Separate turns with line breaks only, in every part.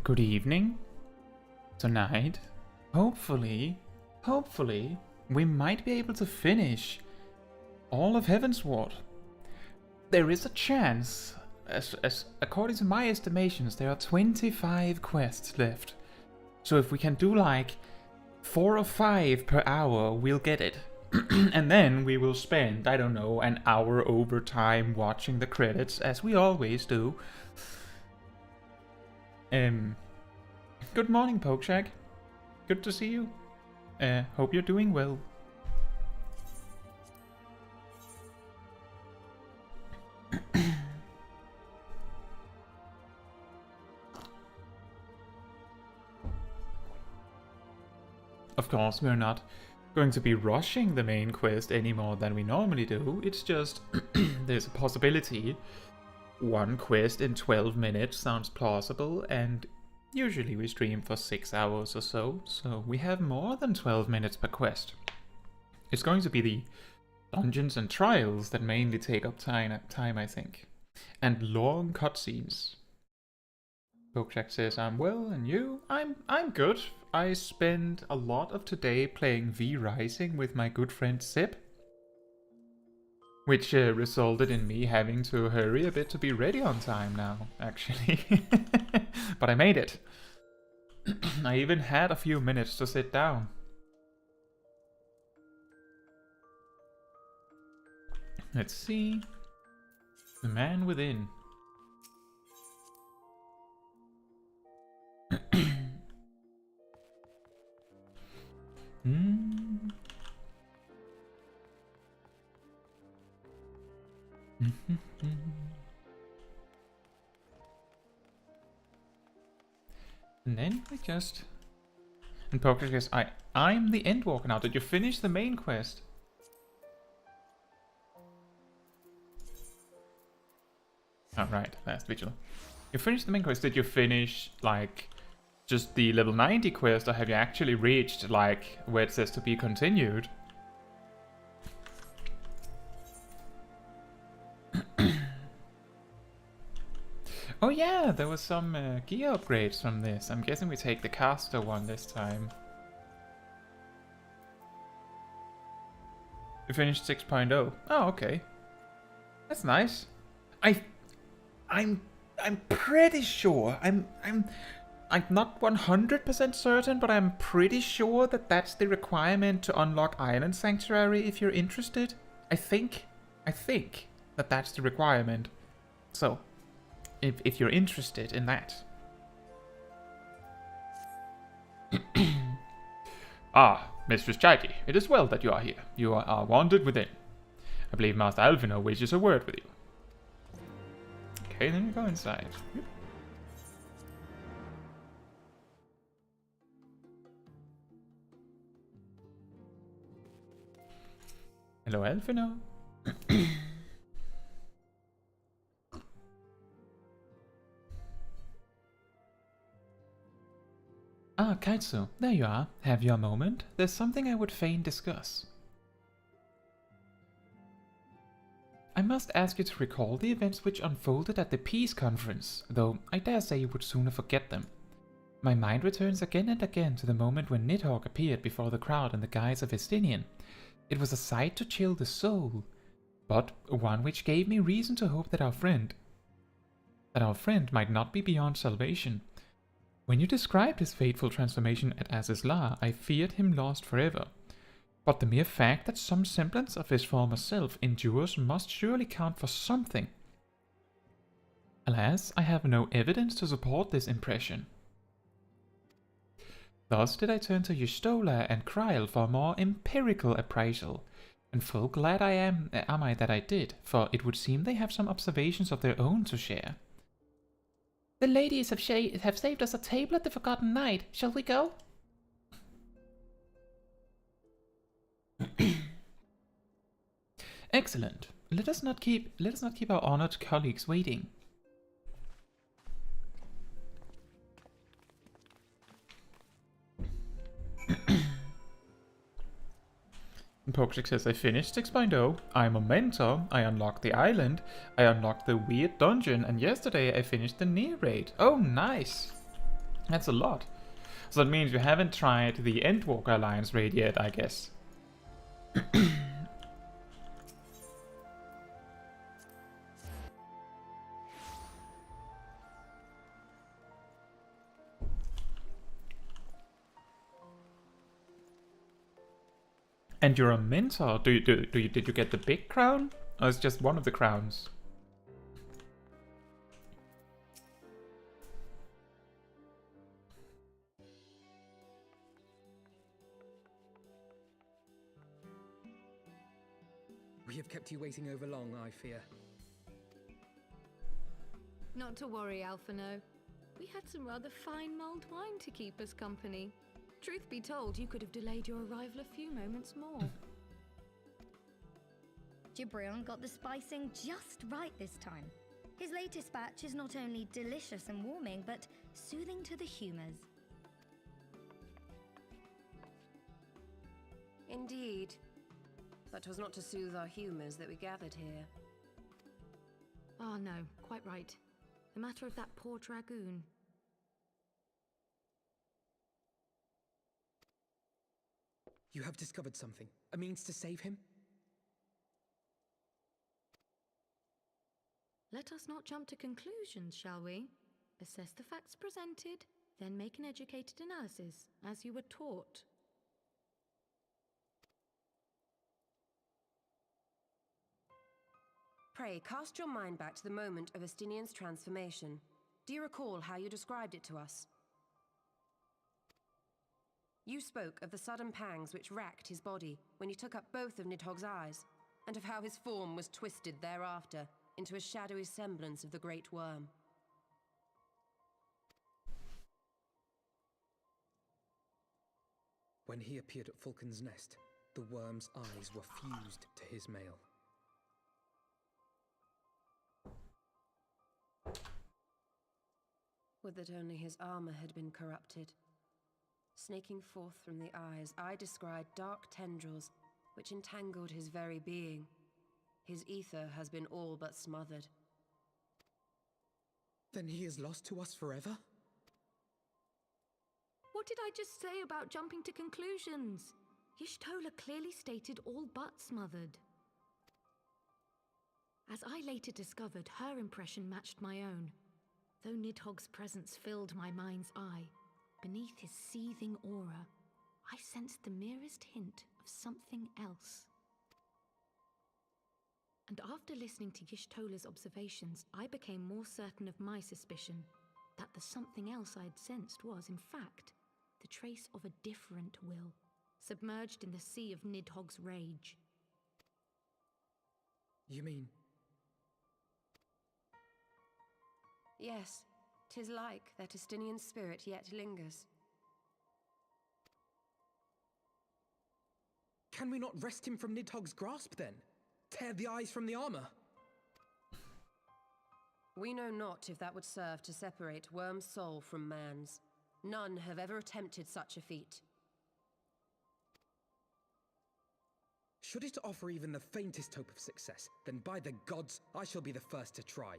Good evening. Tonight, hopefully, we might be able to finish all of Heavensward. There is a chance, as according to my estimations, there are 25 quests left. So if we can do like 4 or 5 per hour, we'll get it. And then we will spend, I don't know, an hour overtime watching the credits, as we always do. Good morning, Pokeshag. Good to see you. Hope you're doing well. Of course, we're not going to be rushing the main quest any more than we normally do. It's just there's a possibility. One quest in 12 minutes sounds plausible, and usually we stream for 6 hours or so we have more than 12 minutes per quest. It's going to be the dungeons and trials that mainly take up time, I think. And long cutscenes. Pokeshag says, I'm well, and you? I'm good. I spent a lot of today playing V Rising with my good friend Seb, which resulted in me having to hurry a bit to be ready on time now, actually. But I made it. I even had a few minutes to sit down. Let's see. The man within. And then we just... And Pokeshag says, I'm the Endwalker now. Did you finish the main quest? Alright, last vigil. You finished the main quest. Did you finish, like, just the level 90 quest, or have you actually reached, like, where it says to be continued? Oh yeah, there was some gear upgrades from this. I'm guessing we take the caster one this time. You finished 6.0. Oh, okay. That's nice. I'm pretty sure. I'm not 100% certain, but I'm pretty sure that that's the requirement to unlock Island Sanctuary if you're interested. I think that that's the requirement. So, if you're interested in that. Ah, Mistress Chaiji, it is well that you are here. You are wanted within. I believe Master Alphino wishes a word with you. Okay, then we go inside. Yep. Hello, Alphino. Ah, Caetsu, there you are. Have you a moment? There's something I would fain discuss. I must ask you to recall the events which unfolded at the Peace Conference, though I dare say you would sooner forget them. My mind returns again and again to the moment when Nidhogg appeared before the crowd in the guise of Estinian. It was a sight to chill the soul, but one which gave me reason to hope that our friend might not be beyond salvation. When you described his fateful transformation at Azizlar, I feared him lost forever. But the mere fact that some semblance of his former self endures must surely count for something. Alas, I have no evidence to support this impression. Thus did I turn to Y'shtola and Kryl for a more empirical appraisal, and full glad am I that I did, for it would seem they have some observations of their own to share. The ladies have saved us a table at the Forgotten Night. Shall we go? Excellent. Let us not keep our honored colleagues waiting. Pokeshag says, I finished 6.0, I'm a mentor, I unlocked the island, I unlocked the weird dungeon, and yesterday I finished the near raid. Oh, nice! That's a lot. So that means you haven't tried the Endwalker Alliance raid yet, I guess. And you're a mentor. Did you get the big crown? Or it's just one of the crowns?
We have kept you waiting over long, I fear.
Not to worry, Alphino. We had some rather fine mulled wine to keep us company. Truth be told, you could have delayed your arrival a few moments more.
Gibrion got the spicing just right this time. His latest batch is not only delicious and warming, but soothing to the humours.
Indeed. But 'twas not to soothe our humours that we gathered here.
Ah, no, quite right. The matter of that poor dragoon.
You have discovered something. A means to save him?
Let us not jump to conclusions, shall we? Assess the facts presented, then make an educated analysis, as you were taught.
Pray, cast your mind back to the moment of Estinian's transformation. Do you recall how you described it to us? You spoke of the sudden pangs which racked his body when you took up both of Nidhogg's eyes, and of how his form was twisted thereafter into a shadowy semblance of the Great Worm.
When he appeared at Falcon's Nest, the worm's eyes were fused to his mail.
Would that only his armor had been corrupted. Snaking forth from the eyes, I descried dark tendrils which entangled his very being. His ether has been all but smothered.
Then he is lost to us forever?
What did I just say about jumping to conclusions? Y'shtola clearly stated all but smothered. As I later discovered, her impression matched my own. Though Nidhogg's presence filled my mind's eye, beneath his seething aura, I sensed the merest hint of something else. And after listening to Y'shtola's observations, I became more certain of my suspicion, that the something else I'd sensed was, in fact, the trace of a different will, submerged in the sea of Nidhogg's rage.
You mean...
Yes, 'tis like that Estinian spirit yet lingers.
Can we not wrest him from Nidhogg's grasp, then? Tear the eyes from the armor?
We know not if that would serve to separate Worm's soul from man's. None have ever attempted such a feat.
Should it offer even the faintest hope of success, then by the gods, I shall be the first to try.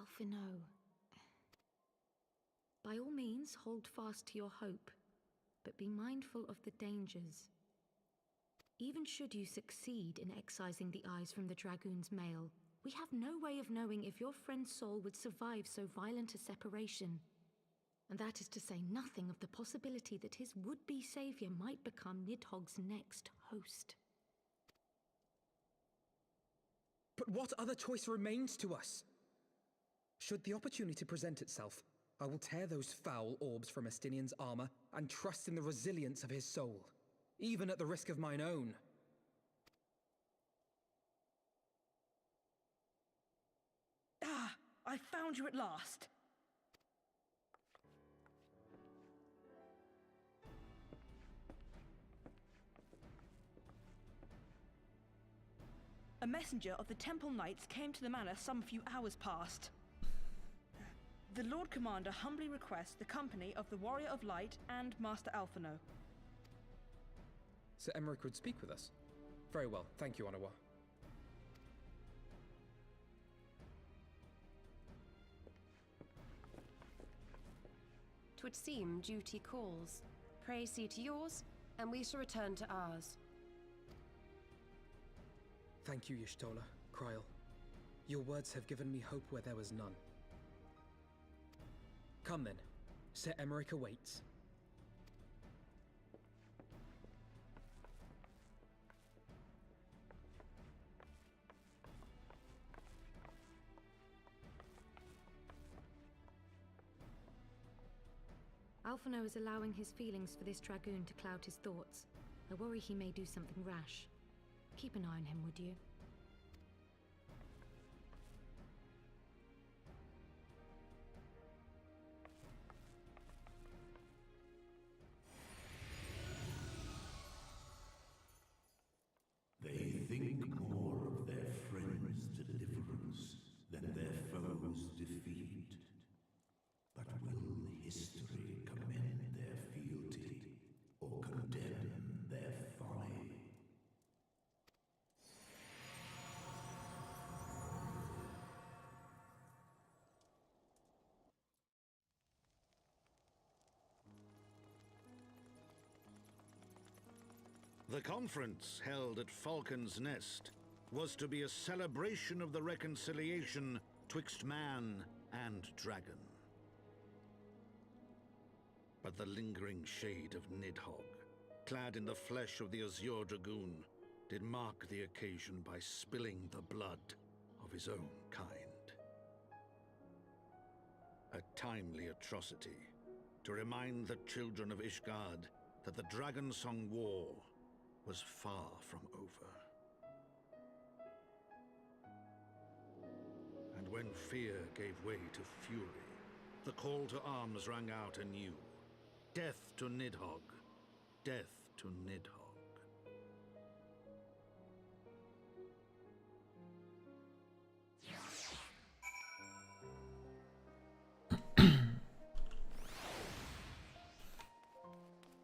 Alphino. By all means, hold fast to your hope, but be mindful of the dangers. Even should you succeed in excising the eyes from the dragoon's mail, we have no way of knowing if your friend's soul would survive so violent a separation. And that is to say nothing of the possibility that his would-be savior might become Nidhogg's next host.
But what other choice remains to us? Should the opportunity present itself, I will tear those foul orbs from Estinian's armor and trust in the resilience of his soul, even at the risk of mine own.
Ah, I found you at last. A messenger of the Temple Knights came to the manor some few hours past. The Lord Commander humbly requests the company of the Warrior of Light and Master Alphino.
Sir Emmerich would speak with us. Very well, thank you, Onawa.
'Twould seem duty calls. Pray see to yours, and we shall return to ours.
Thank you, Y'shtola, Kryl. Your words have given me hope where there was none. Come then. Sir Emmerich awaits.
Alphino is allowing his feelings for this dragoon to cloud his thoughts. I worry he may do something rash. Keep an eye on him, would you?
They think more of their friends' deliverance than their foes' defeat. But will history commend their fealty or condemn their folly?
The conference held at Falcon's Nest was to be a celebration of the reconciliation twixt man and dragon. But the lingering shade of Nidhogg, clad in the flesh of the Azure Dragoon, did mark the occasion by spilling the blood of his own kind. A timely atrocity to remind the children of Ishgard that the Dragonsong War was far from over. And when fear gave way to fury, the call to arms rang out anew. Death to Nidhogg! Death to Nidhogg!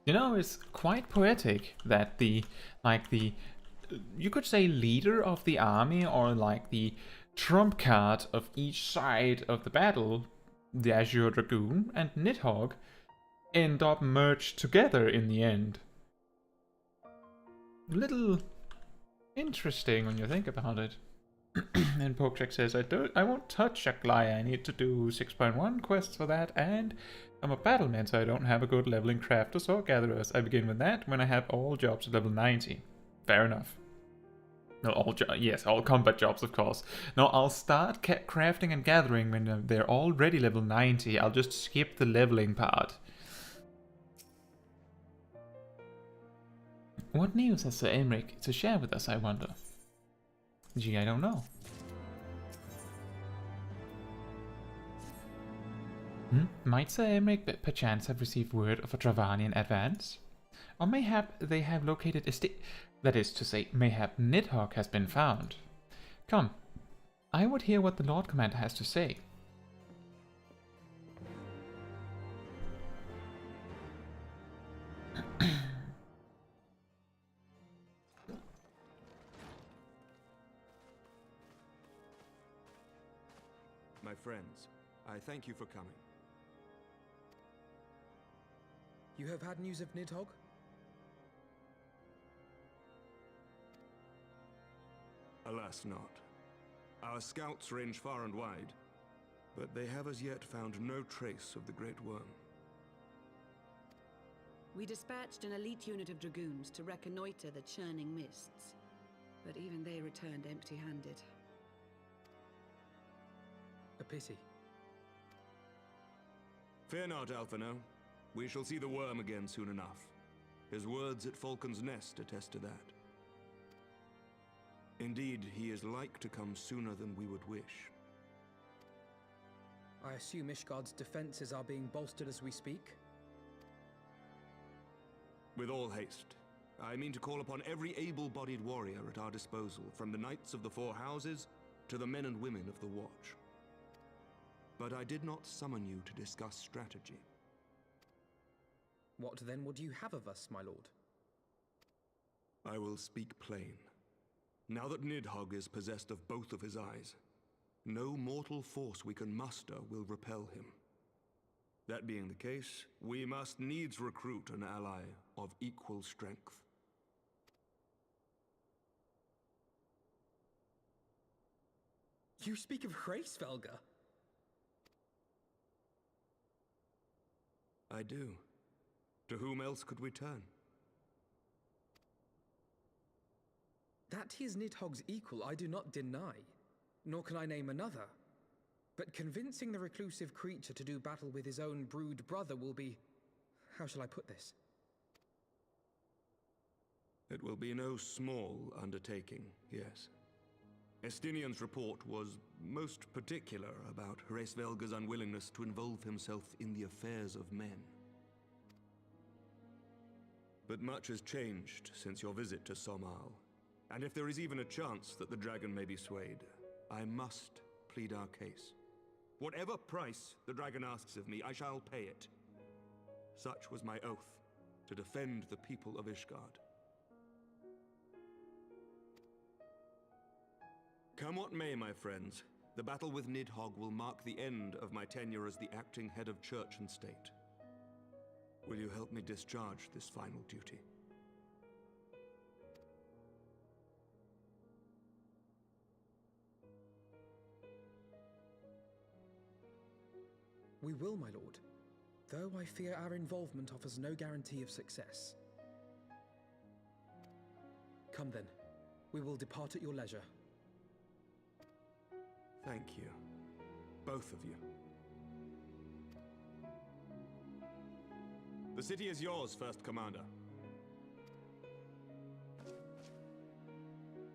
You know, it's quite poetic that you could say leader of the army, or like the trump card of each side of the battle, the Azure Dragoon and Nidhogg, end up merged together in the end. Little interesting when you think about it. And Pokecheck says, I won't touch Aglaya, I need to do 6.1 quests for that, and I'm a battleman, so I don't have a good level in craft or sword gatherers. I begin with that when I have all jobs at level 90. Fair enough. No, all combat jobs, of course. No, I'll start crafting and gathering when they're already level 90. I'll just skip the leveling part. What news has Sir Emmerich to share with us, I wonder? Gee, I don't know. Might Sir Emmerich perchance have received word of a Dravanian advance? Or mayhap they have located that is to say, mayhap Nidhogg has been found. Come, I would hear what the Lord Commander has to say.
My friends, I thank you for coming.
You have had news of Nidhogg?
Alas not. Our scouts range far and wide, but they have as yet found no trace of the Great Worm.
We dispatched an elite unit of dragoons to reconnoiter the churning mists, but even they returned empty-handed.
A pity.
Fear not, Alphino. We shall see the worm again soon enough. His words at Falcon's Nest attest to that. Indeed, he is like to come sooner than we would wish.
I assume Ishgard's defenses are being bolstered as we speak?
With all haste. I mean to call upon every able-bodied warrior at our disposal, from the Knights of the Four Houses to the men and women of the Watch. But I did not summon you to discuss strategy.
What then would you have of us, my lord?
I will speak plain. Now that Nidhogg is possessed of both of his eyes, no mortal force we can muster will repel him. That being the case, we must needs recruit an ally of equal strength.
You speak of Hraesvelgr?
I do. To whom else could we turn?
That he is Nidhogg's equal, I do not deny, nor can I name another. But convincing the reclusive creature to do battle with his own brood brother will be... how shall I put this?
It will be no small undertaking, yes. Estinian's report was most particular about Hraesvelgr's unwillingness to involve himself in the affairs of men. But much has changed since your visit to Som'al, and if there is even a chance that the dragon may be swayed, I must plead our case. Whatever price the dragon asks of me, I shall pay it. Such was my oath, to defend the people of Ishgard. Come what may, my friends, the battle with Nidhogg will mark the end of my tenure as the acting head of church and state. Will you help me discharge this final duty?
We will, my lord, though I fear our involvement offers no guarantee of success. Come then, we will depart at your leisure.
Thank you. Both of you. The city is yours, First Commander.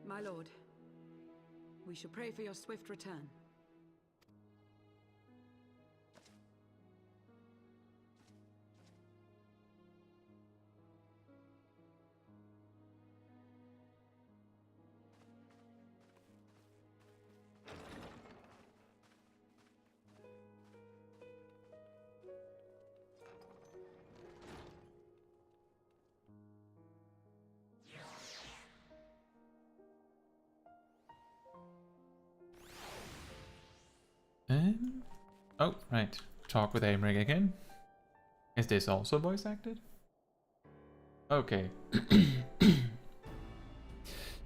My lord, we shall pray for your swift return.
Oh, right. Talk with Aimrig again. Is this also voice acted? Okay.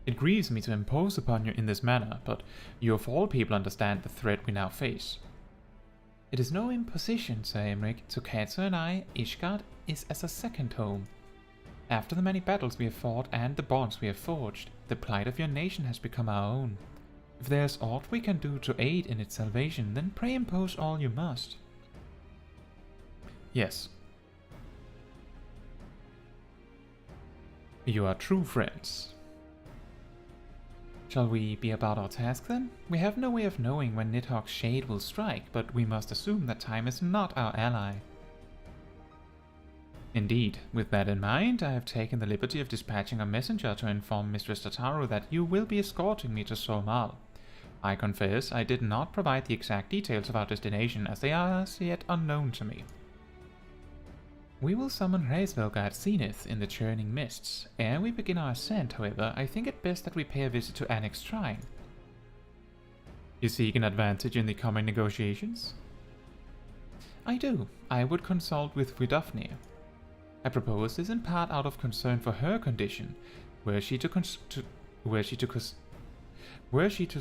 It grieves me to impose upon you in this manner, but you of all people understand the threat we now face. It is no imposition, Sir Aimrig. To Caetsu and I, Ishgard is as a second home. After the many battles we have fought and the bonds we have forged, the plight of your nation has become our own. If there is aught we can do to aid in its salvation, then pray impose all you must. Yes. You are true friends. Shall we be about our task then? We have no way of knowing when Nidhogg's shade will strike, but we must assume that time is not our ally. Indeed, with that in mind, I have taken the liberty of dispatching a messenger to inform Mistress Tataru that you will be escorting me to Som'al. I confess I did not provide the exact details of our destination, as they are as yet unknown to me. We will summon Hraesvelgr at Zenith in the churning mists. Ere we begin our ascent, however, I think it best that we pay a visit to Antics Shrine. You seek an advantage in the coming negotiations? I do. I would consult with Vidofnir. I propose this in part out of concern for her condition. Were she to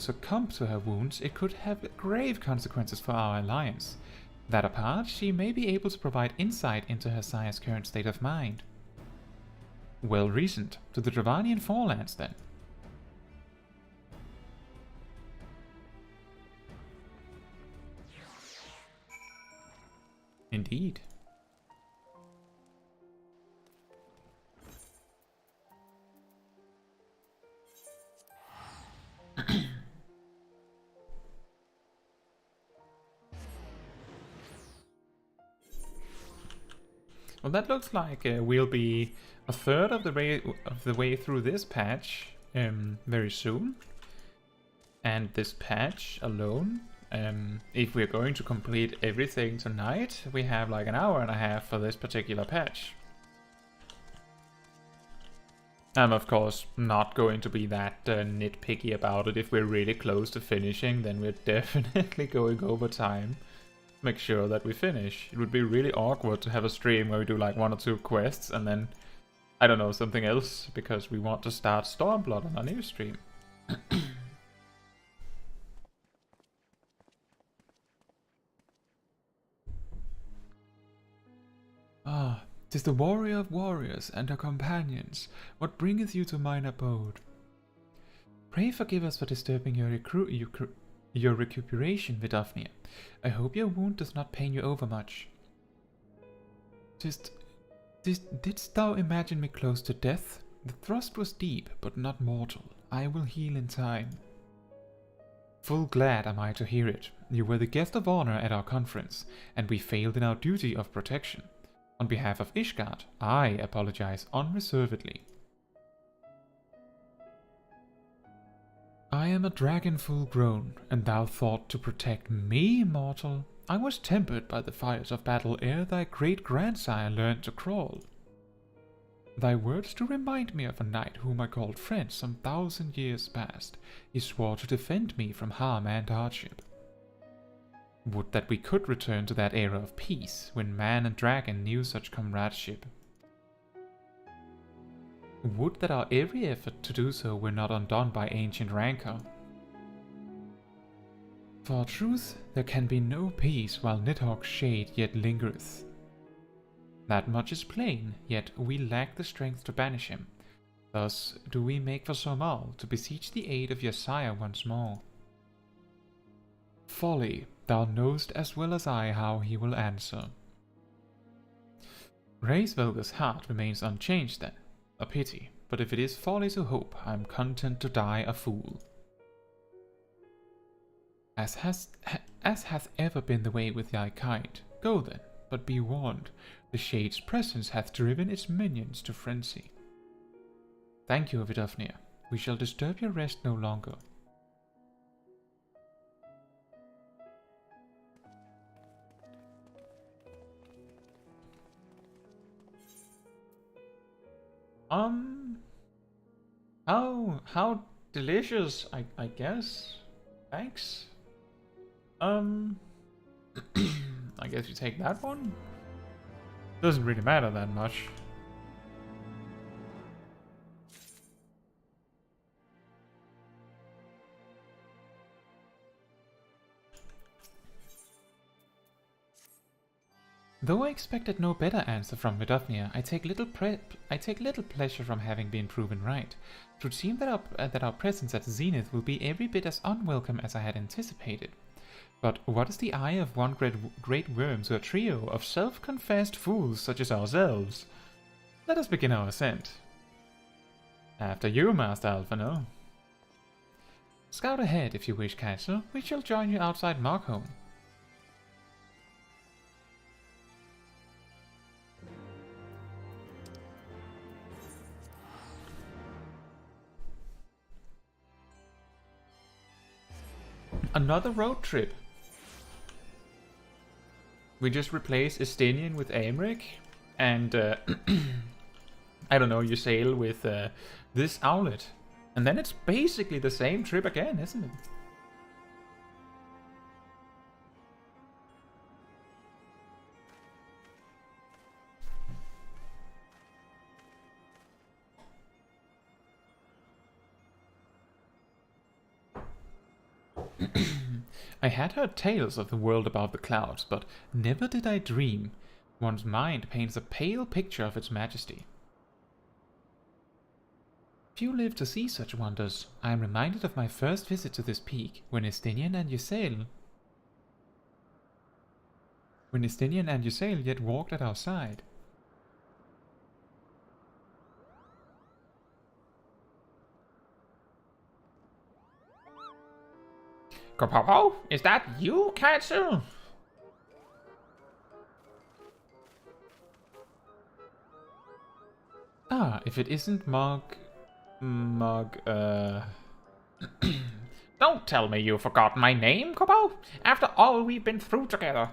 succumb to her wounds, it could have grave consequences for our alliance. That apart, she may be able to provide insight into her sire's current state of mind. Well reasoned. To the Dravanian Forelands, then. Indeed. Well, that looks like we'll be a third of the way through this patch very soon. And this patch alone, if we're going to complete everything tonight, we have like an hour and a half for this particular patch. I'm of course not going to be that nitpicky about it. If we're really close to finishing, then we're definitely going over time. make sure that we finish. It would be really awkward to have a stream where we do like 1 or 2 quests and then, I don't know, something else, because we want to start Stormblood on our new stream. Ah, 'tis the warrior of warriors and her companions. What bringeth you to mine abode? Pray forgive us for disturbing your recuperation, Vidofnir. I hope your wound does not pain you overmuch. Didst thou imagine me close to death? The thrust was deep, but not mortal. I will heal in time. Full glad am I to hear it. You were the guest of honor at our conference, and we failed in our duty of protection. On behalf of Ishgard, I apologize unreservedly. I am a dragon full grown, and thou thought to protect me, mortal? I was tempered by the fires of battle ere thy great-grandsire learned to crawl. Thy words do remind me of a knight whom I called friend some 1,000 years past. He swore to defend me from harm and hardship. Would that we could return to that era of peace, when man and dragon knew such comradeship. Would that our every effort to do so were not undone by ancient rancor. For truth, there can be no peace while Nidhogg's shade yet lingereth. That much is plain, yet we lack the strength to banish him. Thus do we make for Smol to beseech the aid of your sire once more. Folly, thou knowest as well as I how he will answer. Hraesvelgr's heart remains unchanged then. A pity, but if it is folly to hope, I am content to die a fool. As hath ever been the way with thy kind, go then, but be warned, the Shade's presence hath driven its minions to frenzy. Thank you, Vidofnir. We shall disturb your rest no longer. How delicious, I guess. Thanks. I guess you take that one? Doesn't really matter that much. Though I expected no better answer from Vidofnir, I take little pleasure from having been proven right. It would seem that our presence at Zenith will be every bit as unwelcome as I had anticipated. But what is the eye of one great worm to a trio of self-confessed fools such as ourselves? Let us begin our ascent. After you, Master Alphonse. Scout ahead if you wish, Caetsu. We shall join you outside Markholm. Another road trip. We just replace Estinian with Aymeric, and I don't know, you sail with this owlet. And then it's basically the same trip again, isn't it? I had heard tales of the world above the clouds, but never did I dream. One's mind paints a pale picture of its majesty. Few live to see such wonders. I am reminded of my first visit to this peak, when Estinian and Ysayle yet walked at our side. Kopopo, is that you, Caetsu? Ah, if it isn't Don't tell me you forgot my name, Kopo, after all we've been through together.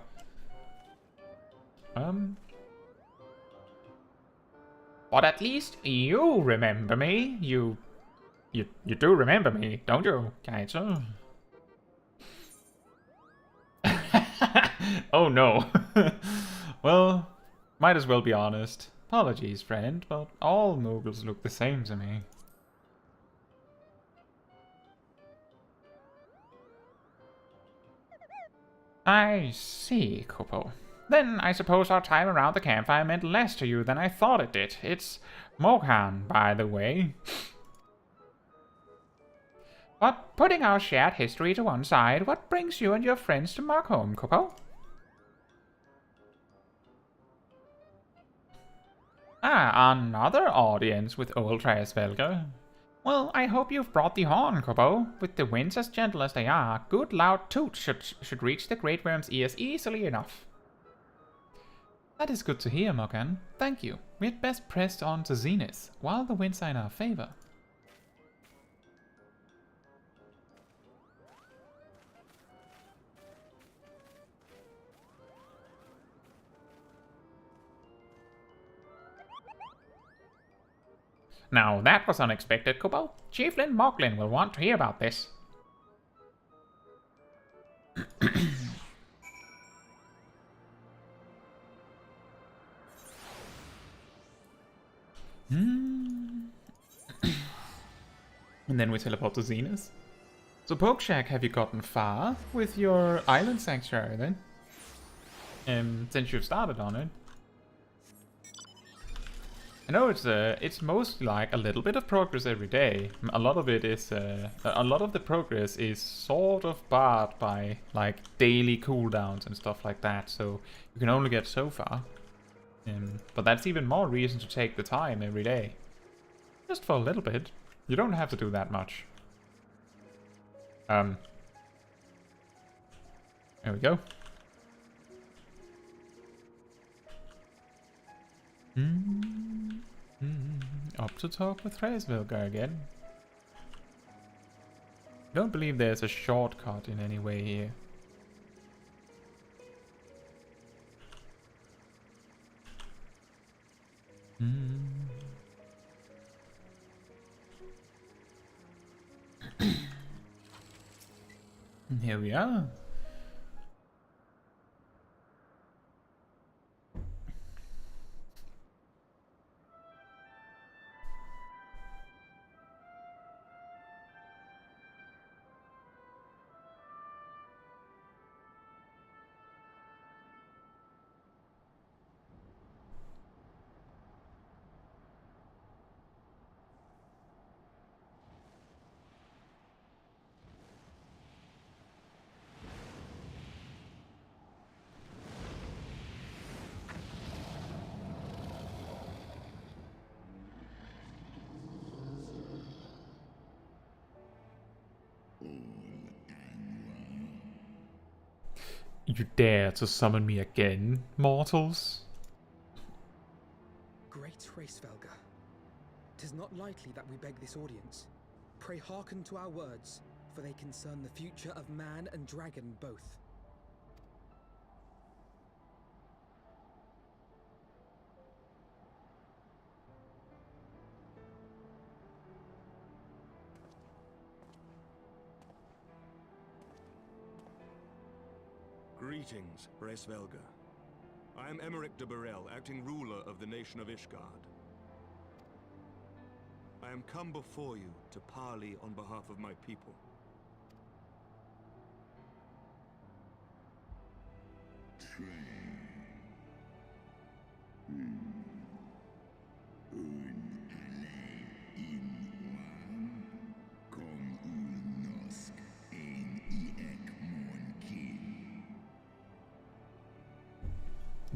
But at least you remember me. You do remember me, don't you, Caetsu? Oh no. Well, might as well be honest. Apologies, friend, but all moguls look the same to me. I see, Kupo. Then I suppose our time around the campfire meant less to you than I thought it did. It's Mohan, by the way. But putting our shared history to one side, what brings you and your friends to Markholm, Kupo? Ah, another audience with old Hraesvelgr. Well, I hope you've brought the horn, Kupo. With the winds as gentle as they are, good loud toots should reach the Great Worm's ears easily enough. That is good to hear, Mogan. Thank you. We had best press on to Zenith, while the winds are in our favor. Now that was unexpected, Kupo. Chieftain Moglin will want to hear about this. And then we teleport to Zenith. So Pokeshak, have you gotten far with your island sanctuary then? Since you've started on it. I know it's mostly like a little bit of progress every day. A lot of it is a lot of the progress is sort of barred by like daily cooldowns and stuff like that. So you can only get so far. But that's even more reason to take the time every day. Just for a little bit. You don't have to do that much. There we go. Up to talk with Hraesvelgr again. Don't believe there's a shortcut in any way here. Here we are. You dare to summon me again, mortals?
Great Hraesvelgr, 'tis not lightly that we beg this audience. Pray hearken to our words, for they concern the future of man and dragon both.
Greetings, Hraesvelgr. I am Emmerich de Burrell, acting ruler of the nation of Ishgard. I am come before you to parley on behalf of my people.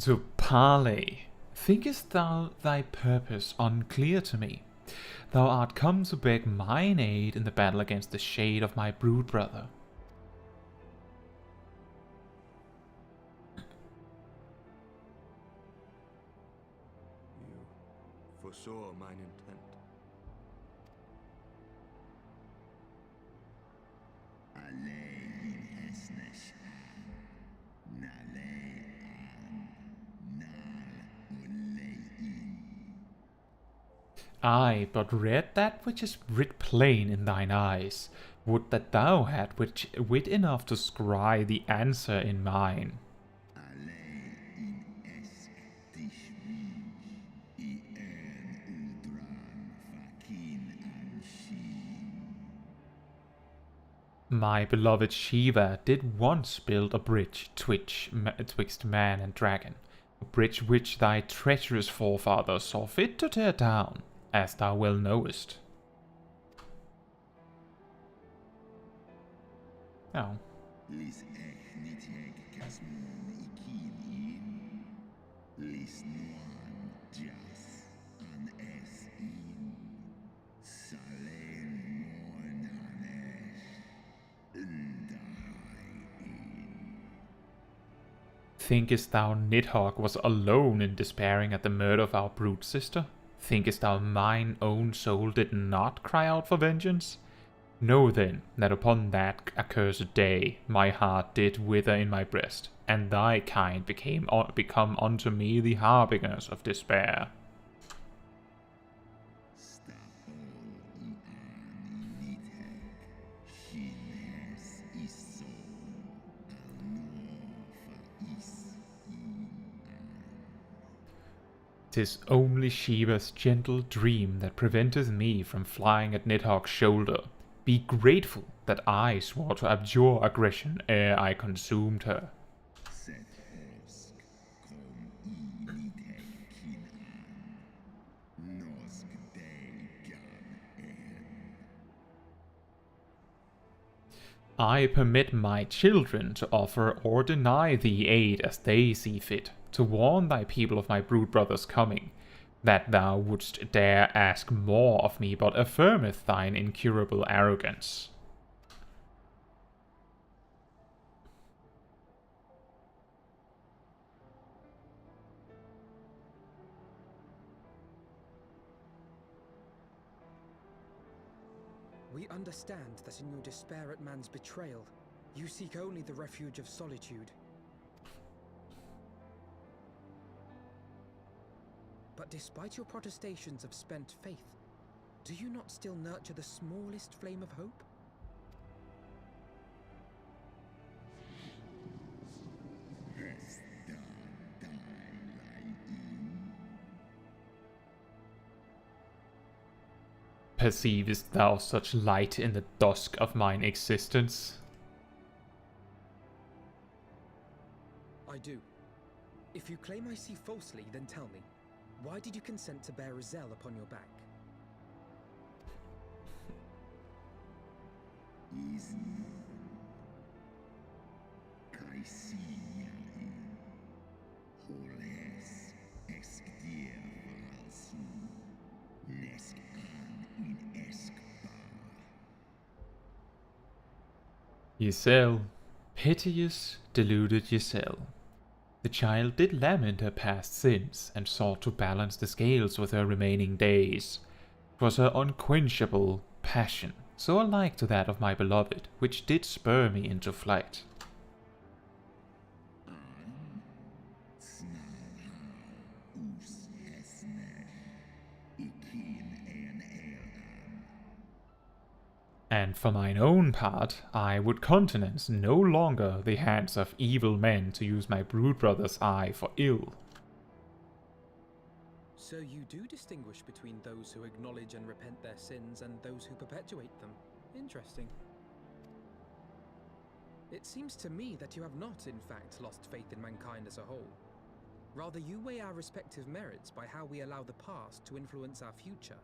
To parley, thinkest thou thy purpose unclear to me? Thou art come to beg mine aid in the battle against the shade of my brood brother.
You foresaw mine intent.
I but read that which is writ plain in thine eyes. Would that thou had wit enough to scry the answer in mine. my beloved Shiva did once build a bridge twixt man and dragon, a bridge which thy treacherous forefathers saw fit to tear down, as thou well knowest. Oh. Thinkest thou Nidhogg was alone in despairing at the murder of our brute sister? Thinkest thou mine own soul did not cry out for vengeance? Know then that upon that accursed day my heart did wither in my breast, and thy kind become unto me the harbingers of despair. "'Tis only Shiva's gentle dream that preventeth me from flying at Nidhogg's shoulder. Be grateful that I swore to abjure aggression ere I consumed her." "I permit my children to offer or deny thee aid as they see fit, to warn thy people of my brood brother's coming. That thou wouldst dare ask more of me but affirmeth thine incurable arrogance."
We understand that in your despair at man's betrayal, you seek only the refuge of solitude. But despite your protestations of spent faith, do you not still nurture the smallest flame of hope?
Perceivest thou such light in the dusk of mine existence?
I do. If you claim I see falsely, then tell me, why did you consent to bear Hraesvelgr upon your back?
Hraesvelgr, piteous, deluded Hraesvelgr. The child did lament her past sins, and sought to balance the scales with her remaining days. 'Twas her unquenchable passion, so alike to that of my beloved, which did spur me into flight. And for mine own part, I would countenance no longer the hands of evil men to use my brood brother's eye for ill.
So you do distinguish between those who acknowledge and repent their sins and those who perpetuate them. Interesting. It seems to me that you have not, in fact, lost faith in mankind as a whole. Rather, you weigh our respective merits by how we allow the past to influence our future.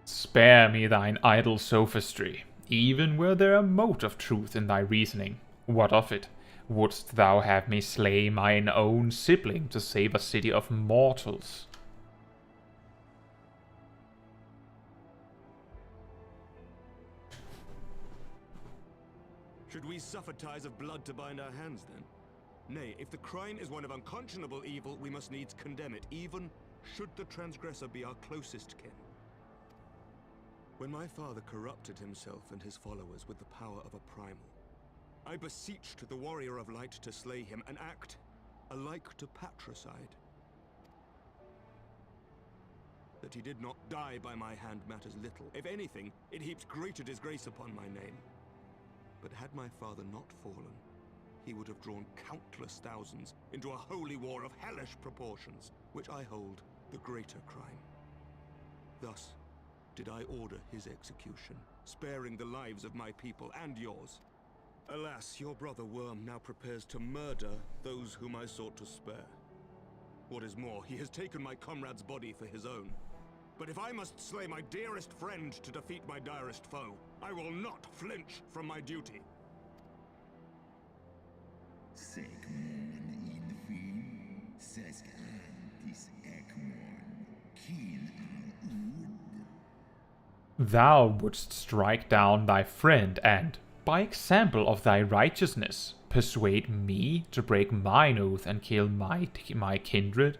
Spare me thine idle sophistry. Even were there a mote of truth in thy reasoning, what of it? Wouldst thou have me slay mine own sibling to save a city of mortals?
Should we suffer ties of blood to bind our hands, then? Nay, if the crime is one of unconscionable evil, we must needs condemn it, even should the transgressor be our closest kin. When my father corrupted himself and his followers with the power of a primal, I beseeched the warrior of light to slay him, an act alike to patricide. That he did not die by my hand matters little. If anything, it heaps greater disgrace upon my name. But had my father not fallen, he would have drawn countless thousands into a holy war of hellish proportions, which I hold the greater crime. Thus did I order his execution, sparing the lives of my people and yours. Alas, your brother Worm now prepares to murder those whom I sought to spare. What is more, he has taken my comrade's body for his own. But if I must slay my dearest friend to defeat my direst foe, I will not flinch from my duty.
Thou wouldst strike down thy friend and, by example of thy righteousness, persuade me to break mine oath and kill my kindred?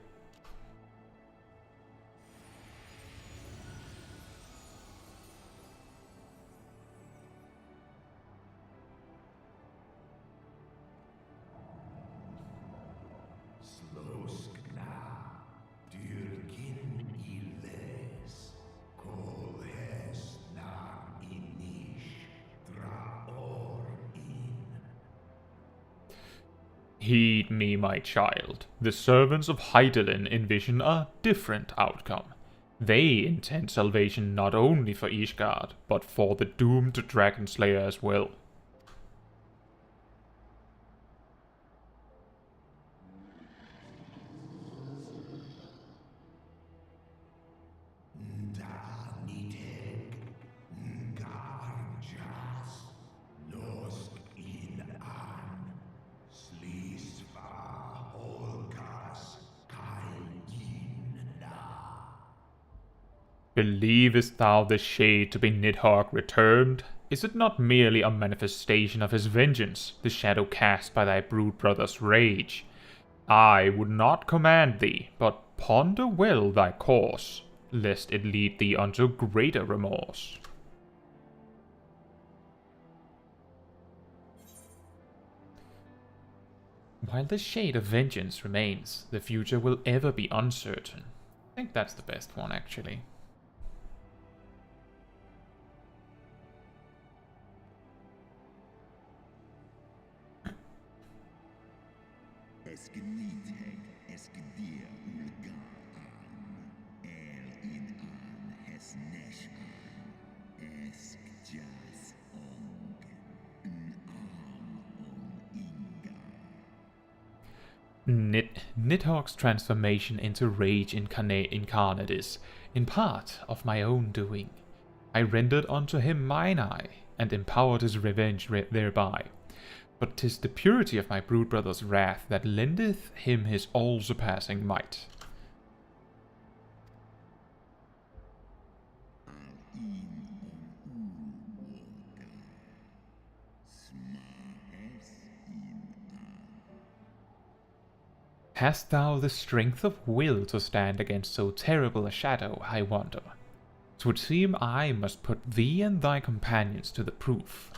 Heed me, my child. The servants of Hydaelyn envision a different outcome. They intend salvation not only for Ishgard, but for the doomed Dragon Slayer as well. Believest thou the shade to be Nidhogg returned? Is it not merely a manifestation of his vengeance, the shadow cast by thy brood brother's rage? I would not command thee, but ponder well thy course, lest it lead thee unto greater remorse. While the shade of vengeance remains, the future will ever be uncertain. I think that's the best one, actually. Nidhogg's transformation into rage incarnate is, in part, of my own doing. I rendered unto him mine eye, and empowered his revenge thereby. But 'tis the purity of my brood brother's wrath that lendeth him his all-surpassing might. Hast thou the strength of will to stand against so terrible a shadow, I wonder? 'Twould seem I must put thee and thy companions to the proof.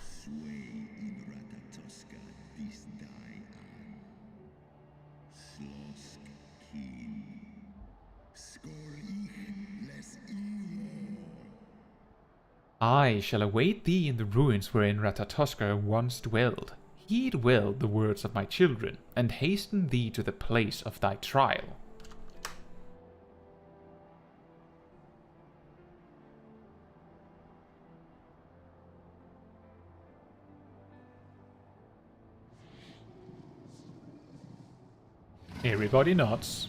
I shall await thee in the ruins wherein Ratatoskr once dwelled. Heed well the words of my children, and hasten thee to the place of thy trial. Everybody nods.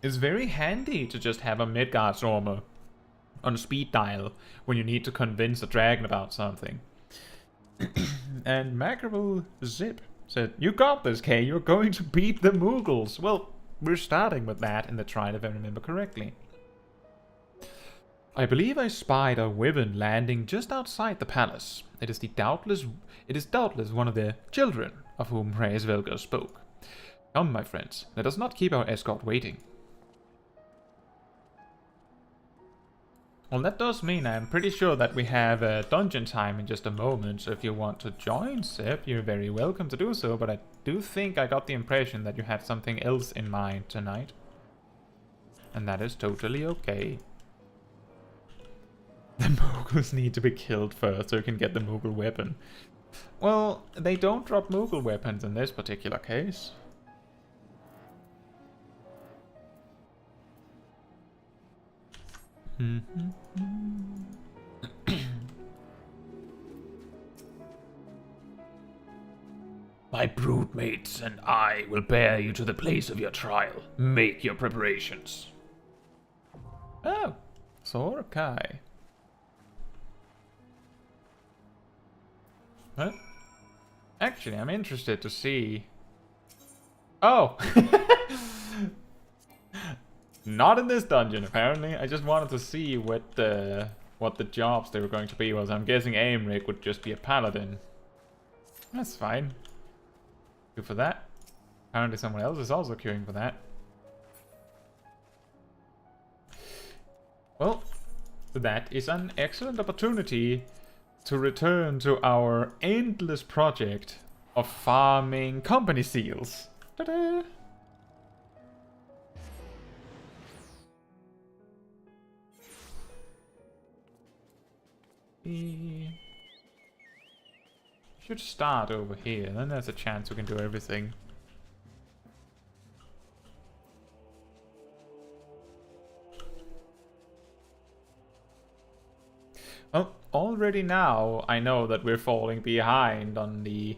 It's very handy to just have a Midgard's armor on speed dial when you need to convince a dragon about something. And Mackerel Zip said, "You got this, Kay. You're going to beat the Moogles." Well, we're starting with that in the trial, if I remember correctly. I believe I spied a wyvern landing just outside the palace. It is doubtless one of the children of whom Hraesvelgr spoke. Come, my friends, let us not keep our escort waiting. Well, that does mean I'm pretty sure that we have a dungeon time in just a moment, so if you want to join, Sip, you're very welcome to do so, but I do think I got the impression that you had something else in mind tonight. And that is totally okay. The Moogles need to be killed first so you can get the Moogle weapon. Well, they don't drop Moogle weapons in this particular case. My broodmates and I will bear you to the place of your trial. Make your preparations. Oh, Sorkai. What? Actually, I'm interested to see... Oh! Not in this dungeon, apparently. I just wanted to see what the jobs they were going to be was. I'm guessing Aemric would just be a paladin. That's fine. Good for that. Apparently someone else is also queuing for that. Well, that is an excellent opportunity to return to our endless project of farming company seals. Ta-da! Should start over here, then there's a chance we can do everything. Well, already now I know that we're falling behind on the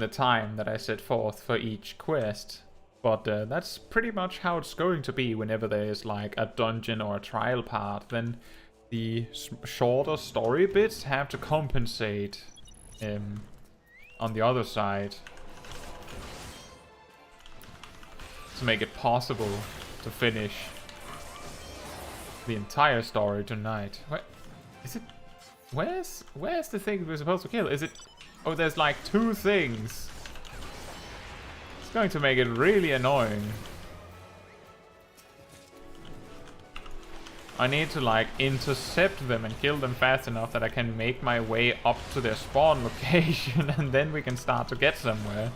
time that I set forth for each quest, but that's pretty much how it's going to be whenever there's like a dungeon or a trial part. Then the shorter story bits have to compensate on the other side to make it possible to finish the entire story tonight. What is it? Where's the thing we're supposed to kill? Is it? Oh, there's like 2 things. It's going to make it really annoying. I need to like intercept them and kill them fast enough that I can make my way up to their spawn location and then we can start to get somewhere.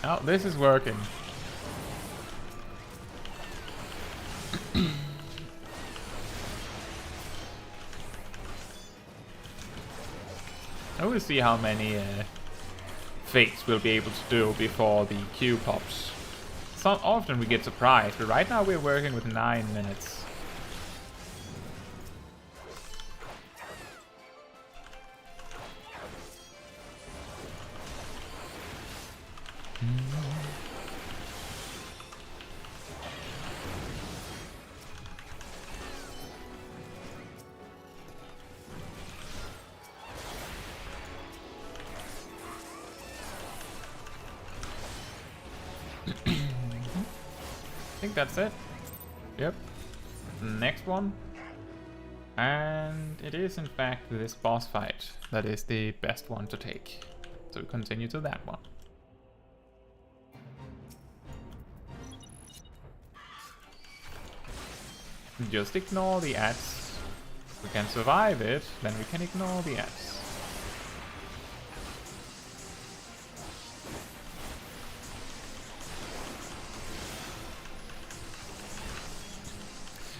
Oh, this is working. I will see how many fates we'll be able to do before the queue pops. So often we get surprised, but right now we're working with 9 minutes. I think that's it. Yep. Next one. And it is in fact this boss fight that is the best one to take. So continue to that one. Just ignore the ads. If we can survive it, then we can ignore the ads.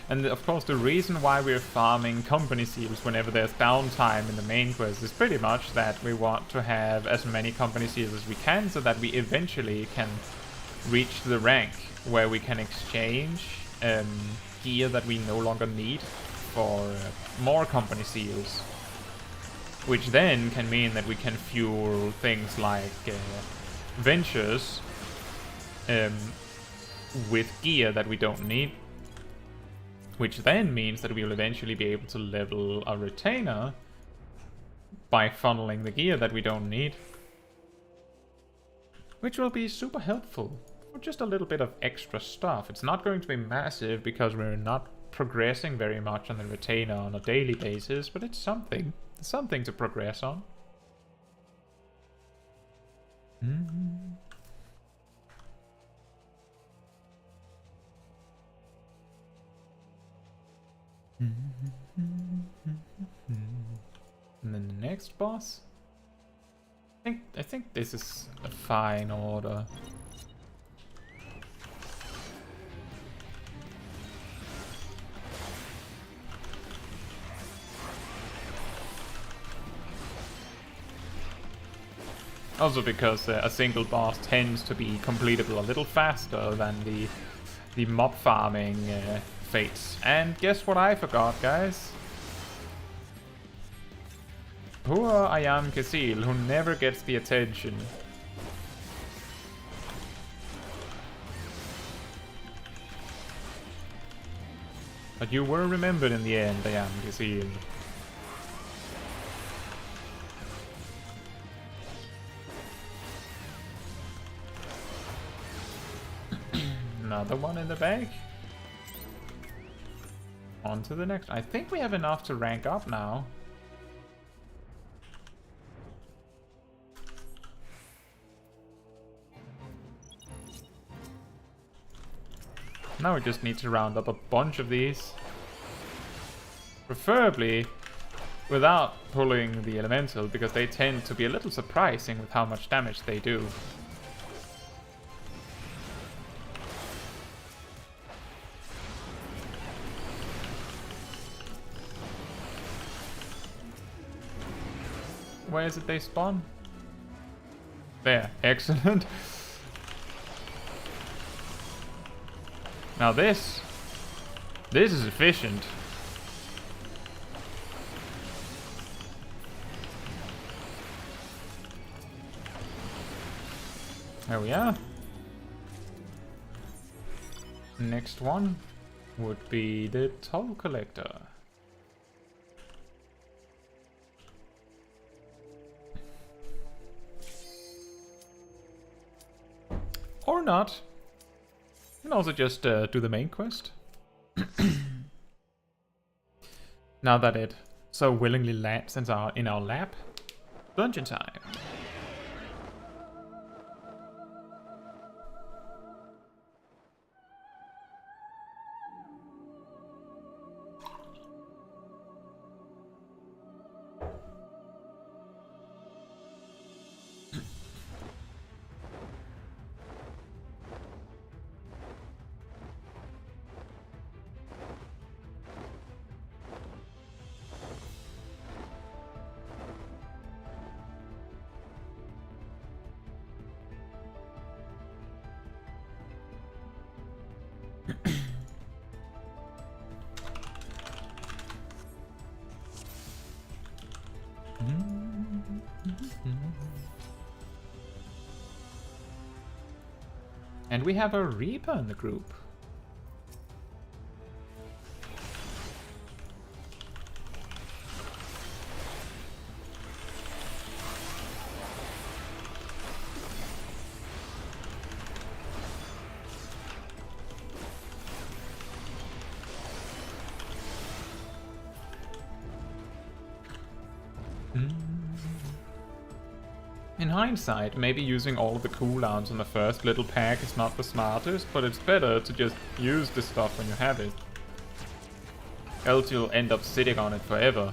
And of course the reason why we're farming company seals whenever there's downtime in the main quest is pretty much that we want to have as many company seals as we can so that we eventually can reach the rank where we can exchange gear that we no longer need for more company seals. Which then can mean that we can fuel things like ventures with gear that we don't need. Which then means that we will eventually be able to level a retainer by funneling the gear that we don't need. Which will be super helpful for just a little bit of extra stuff. It's not going to be massive because we're not progressing very much on the retainer on a daily basis, but it's something. It's something to progress on. And then the next boss. I think this is a fine order. Also because a single boss tends to be completable a little faster than the mob farming fates. And guess what I forgot, guys? Poor Ayam Kasil, who never gets the attention. But you were remembered in the end, Ayam Kasil. Another one in the bag. On to the next. I think we have enough to rank up now. Now we just need to round up a bunch of these. Preferably without pulling the elemental, because they tend to be a little surprising with how much damage they do. Where is it they spawn? There, excellent. Now this is efficient. There we are. Next one would be the toll collector. Or not. You can also just do the main quest. Now that it so willingly lands in our lap. Dungeon time. And we have a Reaper in the group. In hindsight, maybe using all of the cooldowns on the first little pack is not the smartest, but it's better to just use the stuff when you have it. Else you'll end up sitting on it forever.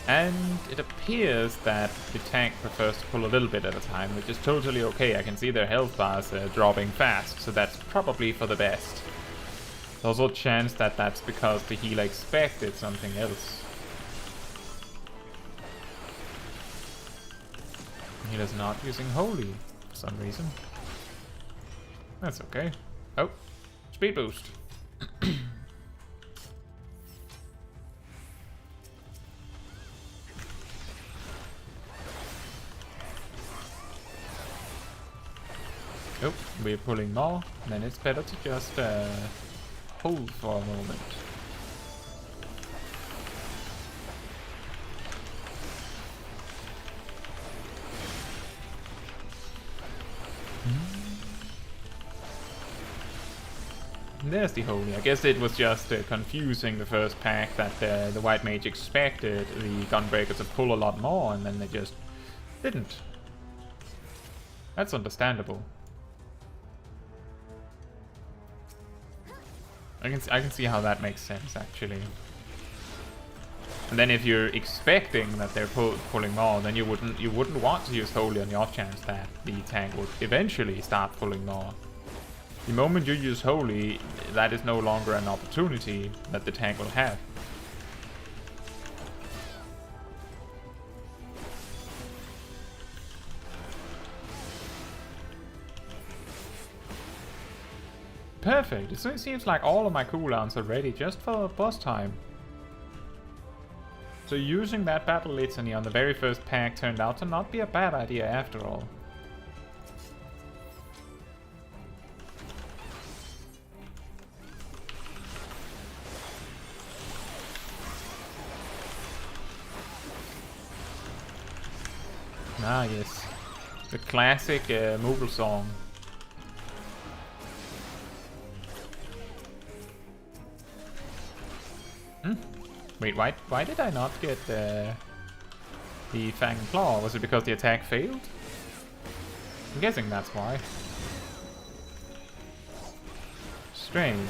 And it appears that the tank prefers to pull a little bit at a time, which is totally okay. I can see their health bars dropping fast, so that's probably for the best. There's also a chance that that's because the healer expected something else. Healer's not using Holy for some reason. That's okay. Oh, speed boost. Oh, we're pulling more, then it's better to just hold for a moment. There's the Holy. I guess it was just confusing the first pack that the White Mage expected the Gunbreaker to pull a lot more, and then they just didn't. That's understandable. I can see how that makes sense, actually. And then if you're expecting that they're pulling more, then you wouldn't want to use Holy on the off chance that the tank would eventually start pulling more. The moment you use Holy, that is no longer an opportunity that the tank will have. Perfect. It seems like all of my cooldowns are ready just for boss time. So using that Battle Litany on the very first pack turned out to not be a bad idea after all. Ah yes, the classic Moogle song. Wait, why did I not get the Fang and Claw? Was it because the attack failed? I'm guessing that's why. Strange.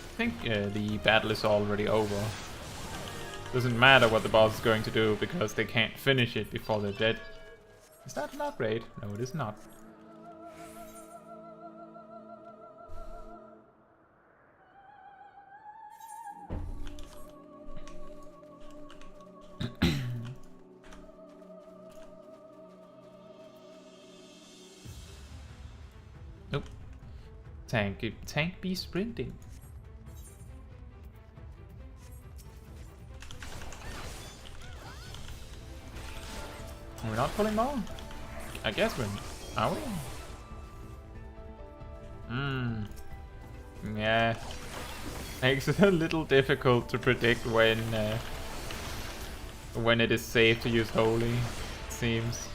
I think the battle is already over. Doesn't matter what the boss is going to do because they can't finish it before they're dead. Is that an upgrade? No, it is not. Nope. Tank be sprinting. We're not pulling more? I guess we're... Are we? Yeah. Makes it a little difficult to predict when it is safe to use Holy, it seems.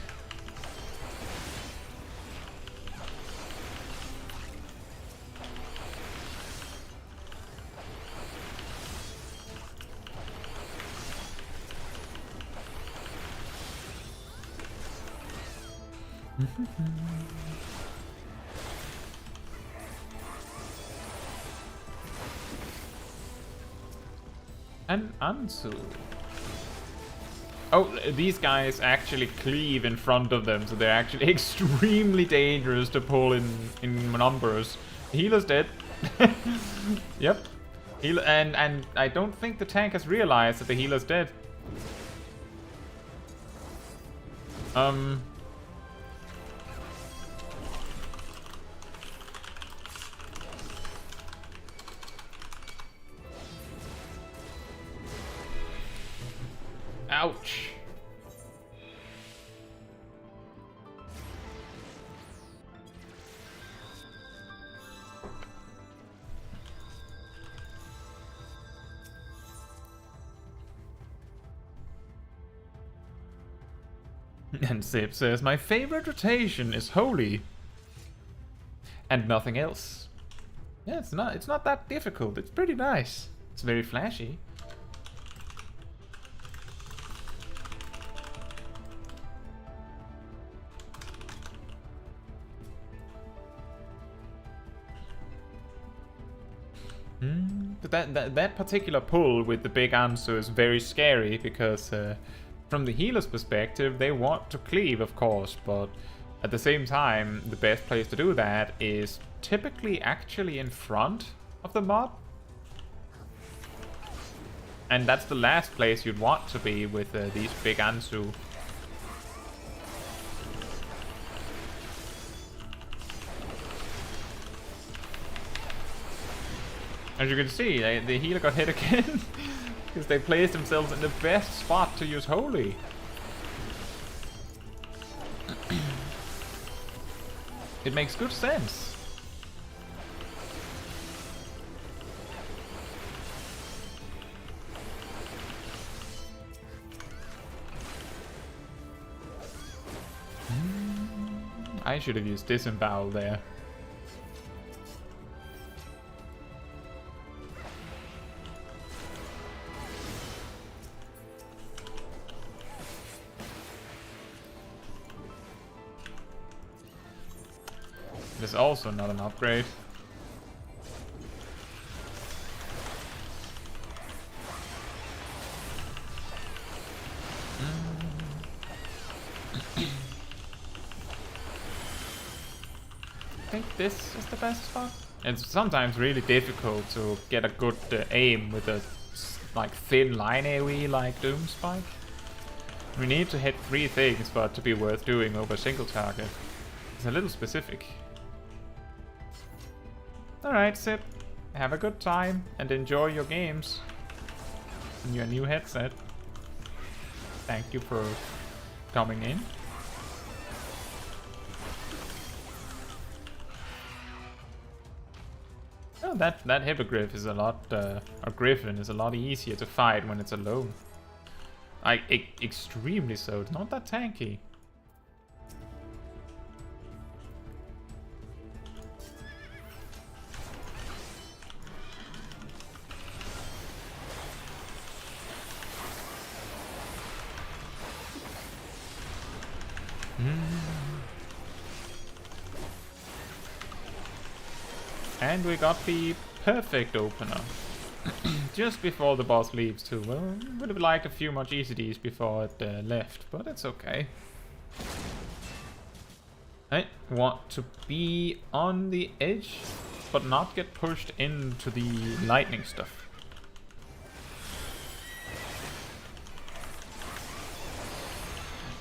And Ansu. Oh, these guys actually cleave in front of them, so they're actually extremely dangerous to pull in numbers. The healer's dead. Yep. And I don't think the tank has realized that the healer's dead. Ouch. And Zip says, my favorite rotation is Holy. And nothing else. Yeah, it's not that difficult. It's pretty nice. It's very flashy. But that particular pull with the big Ansu is very scary because from the healer's perspective, they want to cleave, of course, but at the same time, the best place to do that is typically actually in front of the mob. And that's the last place you'd want to be with these big Ansu. As you can see, the healer got hit again because they placed themselves in the best spot to use Holy. It makes good sense. I should have used disembowel there. It is also not an upgrade. I think this is the best spot. It's sometimes really difficult to get a good aim with a like thin line AoE like Doom Spike. We need to hit 3 things for it to be worth doing over a single target. It's a little specific. Alright, Sip. Have a good time and enjoy your games and your new headset. Thank you for coming in. Oh, that hippogriff is a lot, or griffin is a lot easier to fight when it's alone. Extremely so. It's not that tanky. And we got the perfect opener. Just before the boss leaves too. Well, would have liked a few more GCDs before it left, but it's okay. I want to be on the edge, but not get pushed into the lightning stuff.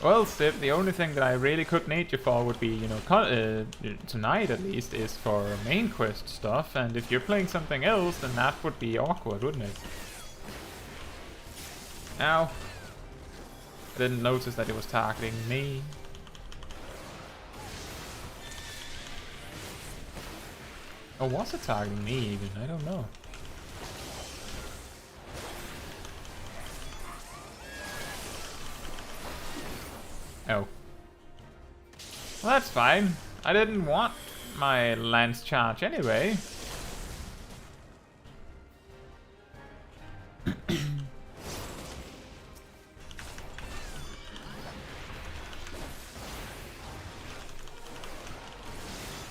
Well, Stip, the only thing that I really could need you for would be, you know, tonight at least, is for main quest stuff, and if you're playing something else, then that would be awkward, wouldn't it? Ow. I didn't notice that it was targeting me. Or was it targeting me even? I don't know. Oh. Well, that's fine. I didn't want my lance charge anyway.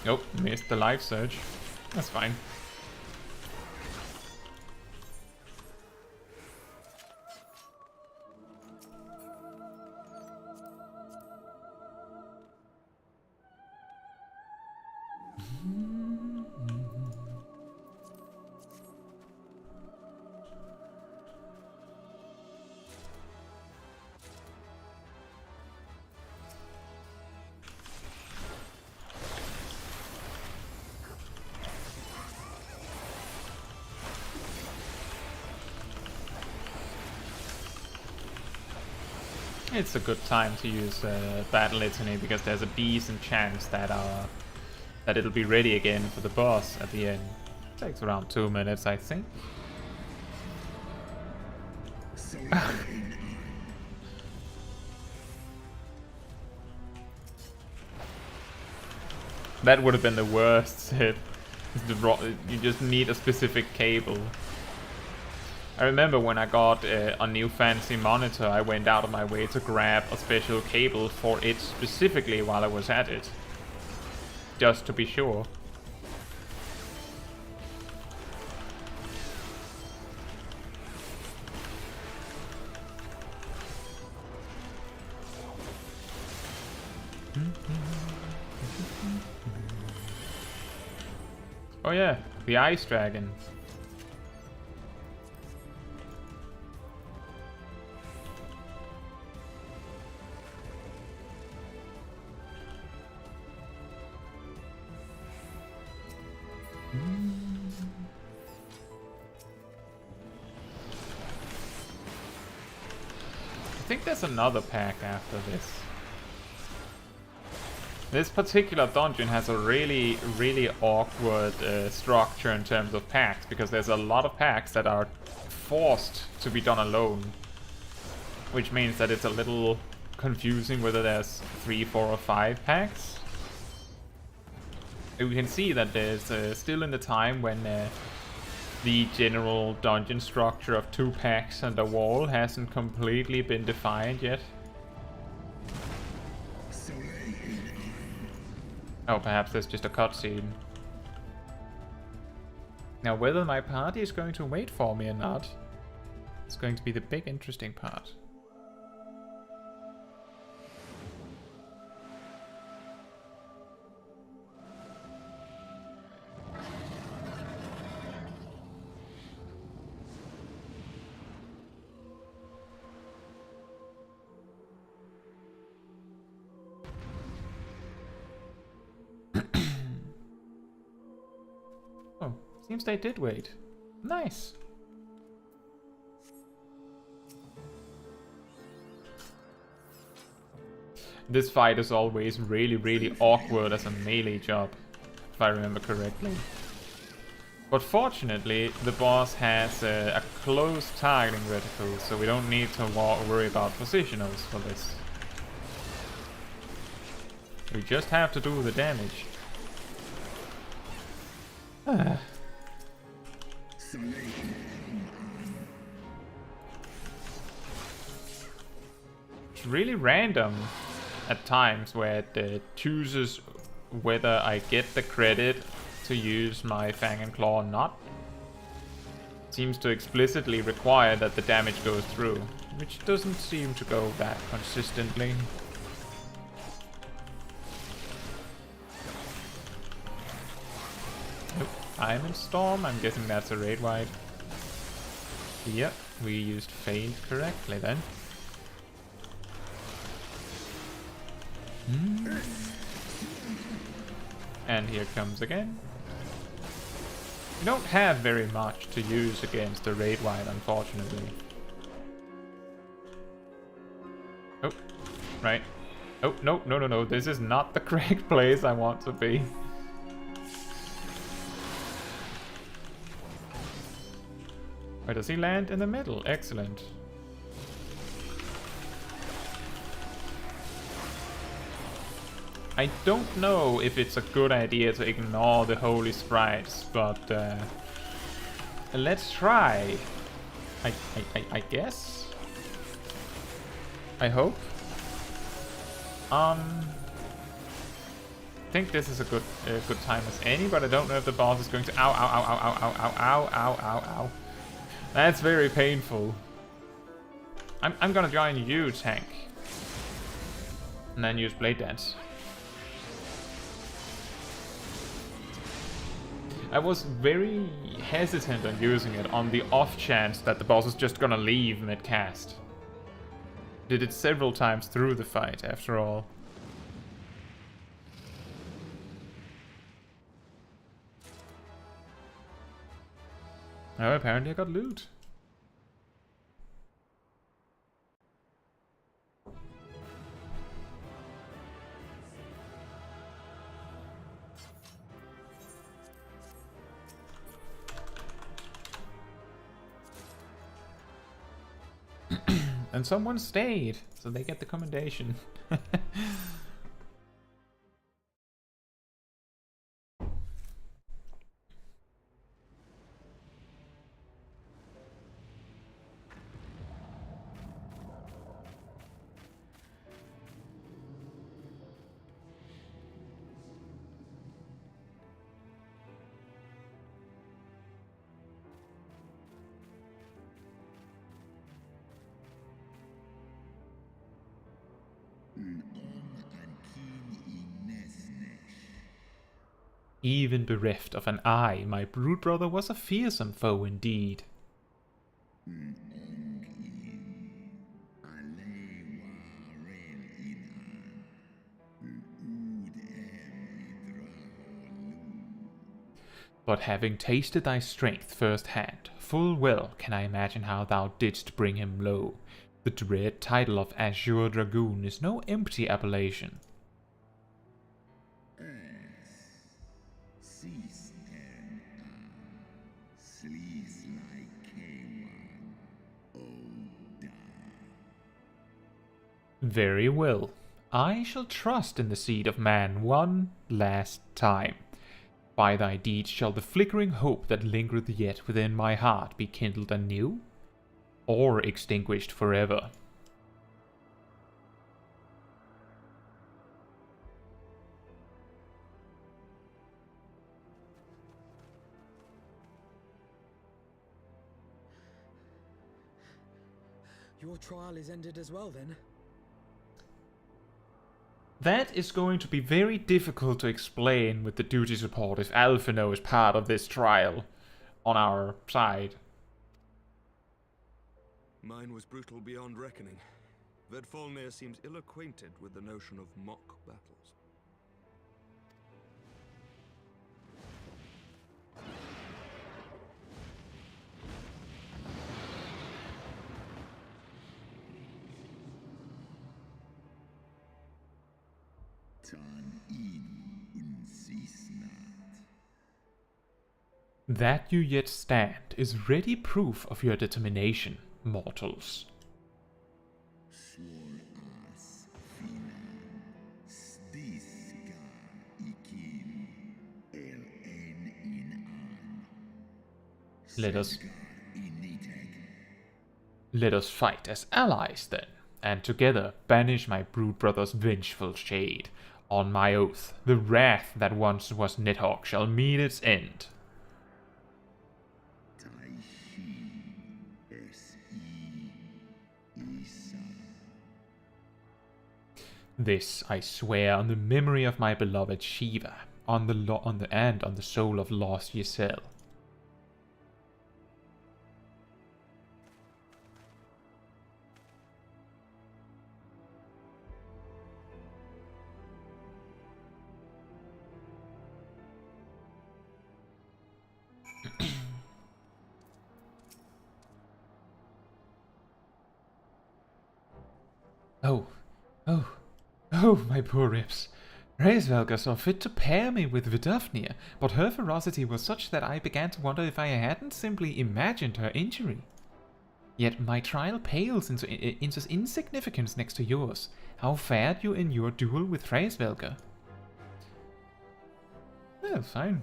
Nope, missed the life surge. That's fine. It's a good time to use Battle Litany because there's a decent chance that it'll be ready again for the boss at the end. Takes around 2 minutes, I think. That would have been the worst hit. You just need a specific cable. I remember when I got a new fancy monitor, I went out of my way to grab a special cable for it specifically while I was at it. Just to be sure. Oh yeah, the ice dragon. I think there's another pack after this. This particular dungeon has a really, really awkward structure in terms of packs, because there's a lot of packs that are forced to be done alone, which means that it's a little confusing whether there's 3, 4, or 5 packs. We can see that there's still in the time when the general dungeon structure of 2 packs and a wall hasn't completely been defined yet. Oh, perhaps there's just a cutscene. Now, whether my party is going to wait for me or not, it's going to be the big interesting part. Oh, seems they did wait. Nice. This fight is always really, really awkward as a melee job, if I remember correctly. But fortunately, the boss has a close targeting vertical, so we don't need to worry about positionals for this. We just have to do the damage. It's really random at times where it chooses whether I get the credit to use my Fang and Claw or not. It seems to explicitly require that the damage goes through, which doesn't seem to go that consistently. I'm in Storm, I'm guessing that's a raid wide. Yep, we used Feint correctly then. And here comes again. We don't have very much to use against a raid wide, unfortunately. Oh, right. Oh, no, this is not the correct place I want to be. Where does he land? In the middle. Excellent. I don't know if it's a good idea to ignore the holy sprites, but let's try. I guess. I hope. I think this is a good time as any, but I don't know if the boss is going to. Ow, ow, ow, ow, ow, ow, ow, ow, ow, ow, ow. That's very painful. I'm gonna join you, tank. And then use Blade Dance. I was very hesitant on using it on the off chance that the boss is just gonna leave mid-cast. Did it several times through the fight, after all. Oh, apparently I got loot. And someone stayed, so they get the commendation. Even bereft of an eye, my brood brother was a fearsome foe indeed. But having tasted thy strength first-hand, full well can I imagine how thou didst bring him low. The dread title of Azure Dragoon is no empty appellation. Very well. I shall trust in the seed of man one last time. By thy deeds shall the flickering hope that lingereth yet within my heart be kindled anew, or extinguished forever.
Your trial is ended as well, then?
That is going to be very difficult to explain with the duty support if Alphino is part of this trial on our side.
Mine was brutal beyond reckoning. Hraesvelgr seems ill-acquainted with the notion of mock battles.
That you yet stand is ready proof of your determination, mortals. Let us fight as allies then, and together banish my brood brother's vengeful shade. On my oath, the wrath that once was Nidhogg shall meet its end. This I swear on the memory of my beloved Shiva, on the soul of lost Giselle. Oh, my poor ribs. Hraesvelgr saw fit to pair me with Vidofnir, but her ferocity was such that I began to wonder if I hadn't simply imagined her injury. Yet my trial pales into insignificance next to yours. How fared you in your duel with Hraesvelgr? Well, fine.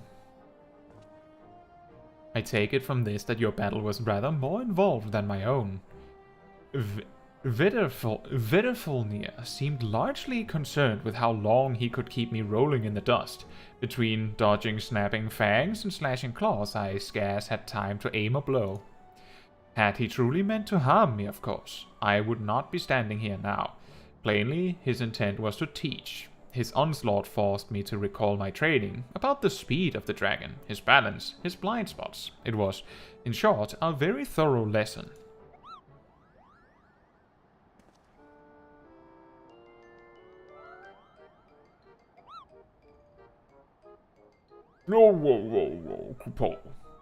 I take it from this that your battle was rather more involved than my own. Vidofnir seemed largely concerned with how long he could keep me rolling in the dust. Between dodging snapping fangs and slashing claws, I scarce had time to aim a blow. Had he truly meant to harm me, of course, I would not be standing here now. Plainly, his intent was to teach. His onslaught forced me to recall my training about the speed of the dragon, his balance, his blind spots. It was, in short, a very thorough lesson. Whoa,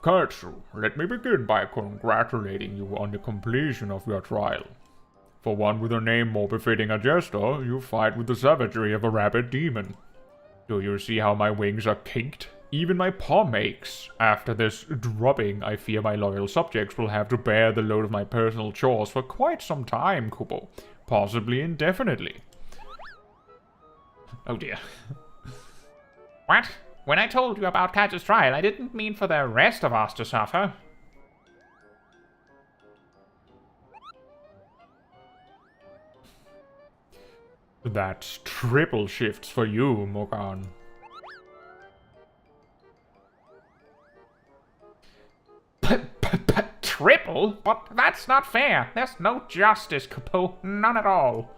Caetsu, let me begin by congratulating you on the completion of your trial. For one with a name more befitting a jester, you fight with the savagery of a rabid demon. Do you see how my wings are kinked? Even my palm aches. After this drubbing, I fear my loyal subjects will have to bear the load of my personal chores for quite some time, Kupo. Possibly indefinitely. Oh dear. What? When I told you about Caetsu's trial, I didn't mean for the rest of us to suffer. That's triple shifts for you, Mogan. Triple? But that's not fair. There's no justice, Kupo. None at all.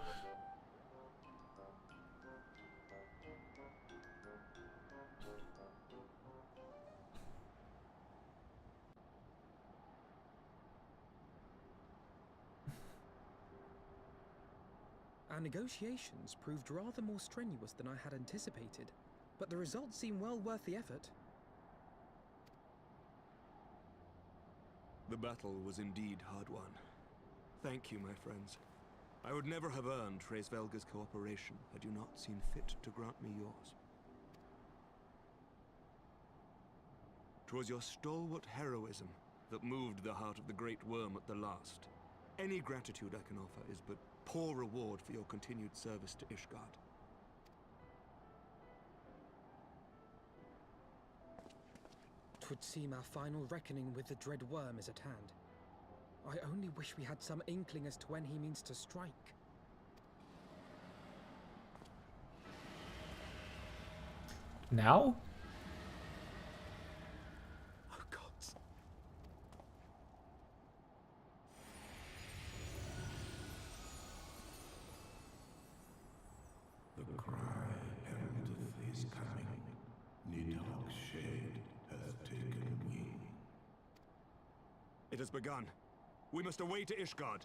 Our negotiations proved rather more strenuous than I had anticipated, but the results seem well worth the effort.
The battle was indeed hard won. Thank you, my friends. I would never have earned Hraesvelgr's cooperation had you not seen fit to grant me yours. 'Twas your stalwart heroism that moved the heart of the Great Worm at the last. Any gratitude I can offer is but poor reward for your continued service to Ishgard.
'Twould seem our final reckoning with the dread worm is at hand. I only wish we had some inkling as to when he means to strike.
Now?
Oh gods.
The cry heraldeth his coming. Nidhogg's shade hath taken wing.
It has begun. We must away to Ishgard.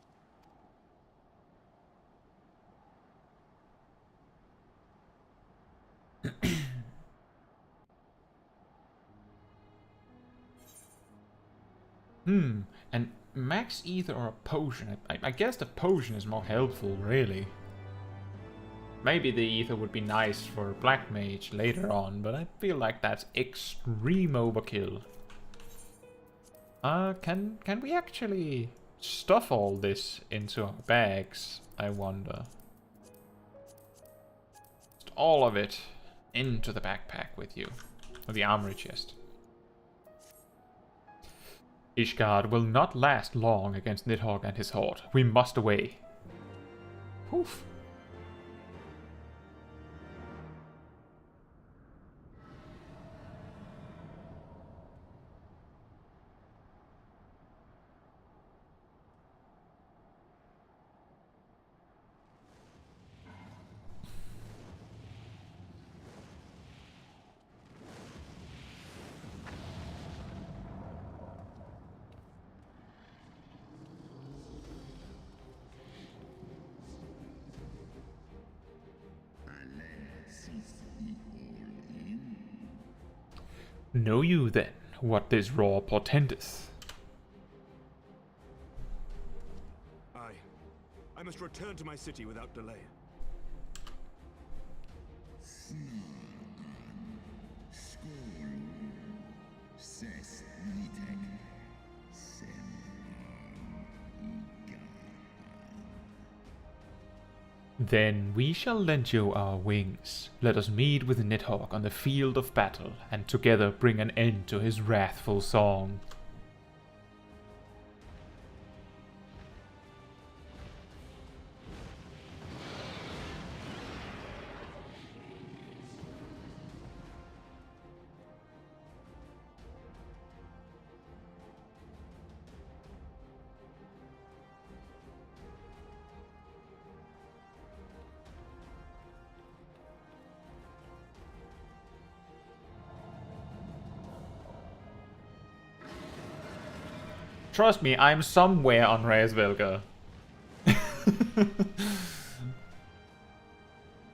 And max ether or a potion? I guess the potion is more helpful, really. Maybe the ether would be nice for Black Mage later on, but I feel like that's extreme overkill. Can we actually stuff all this into our bags, I wonder? Just all of it into the backpack with you. Or the armory chest. Ishgard will not last long against Nidhogg and his horde. We must away. Poof. Know you then what this roar portendeth?
Aye. I must return to my city without delay.
Then we shall lend you our wings. Let us meet with Nidhogg on the field of battle, and together bring an end to his wrathful song. Trust me, I'm somewhere on Hraesvelgr.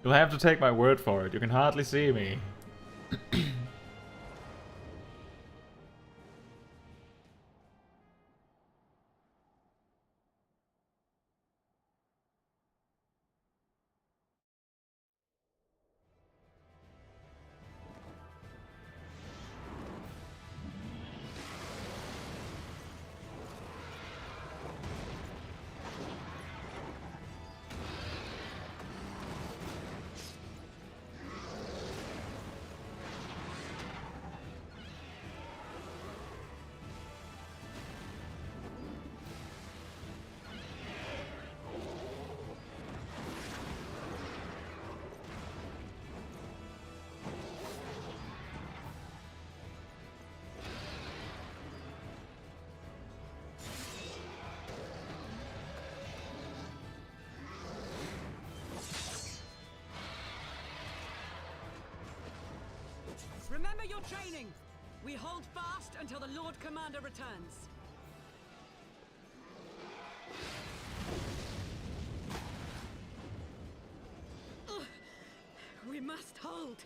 You'll have to take my word for it. You can hardly see me.
Remember your training! We hold fast until the Lord Commander returns. We must hold!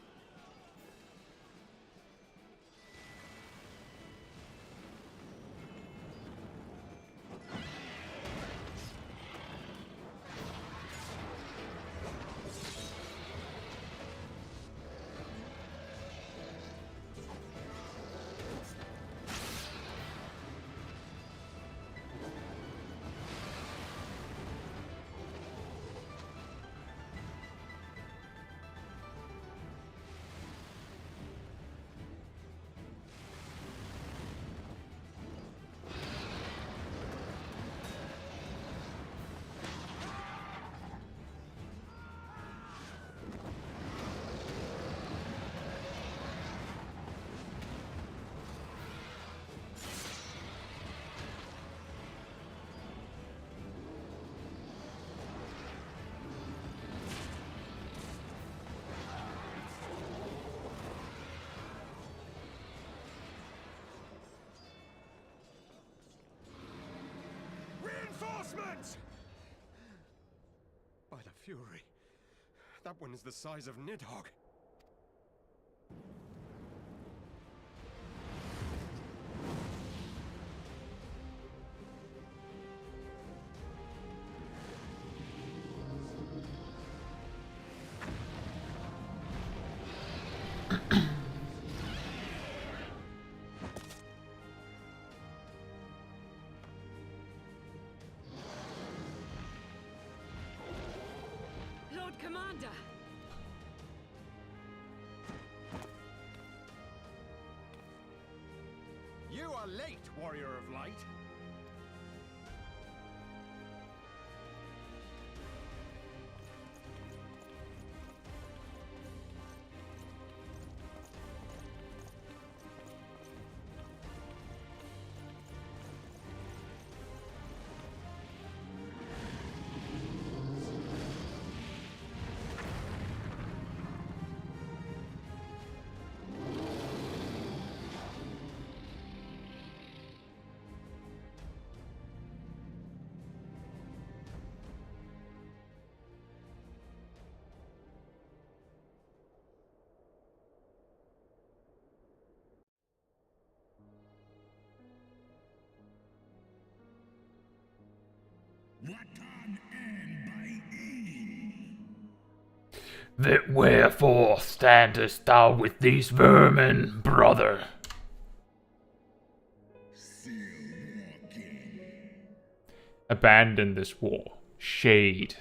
fury. That one is the size of Nidhogg.
Lord Commander!
You are late, Warrior of Light.
Wherefore standest thou with these vermin, brother? Abandon this war. Shade.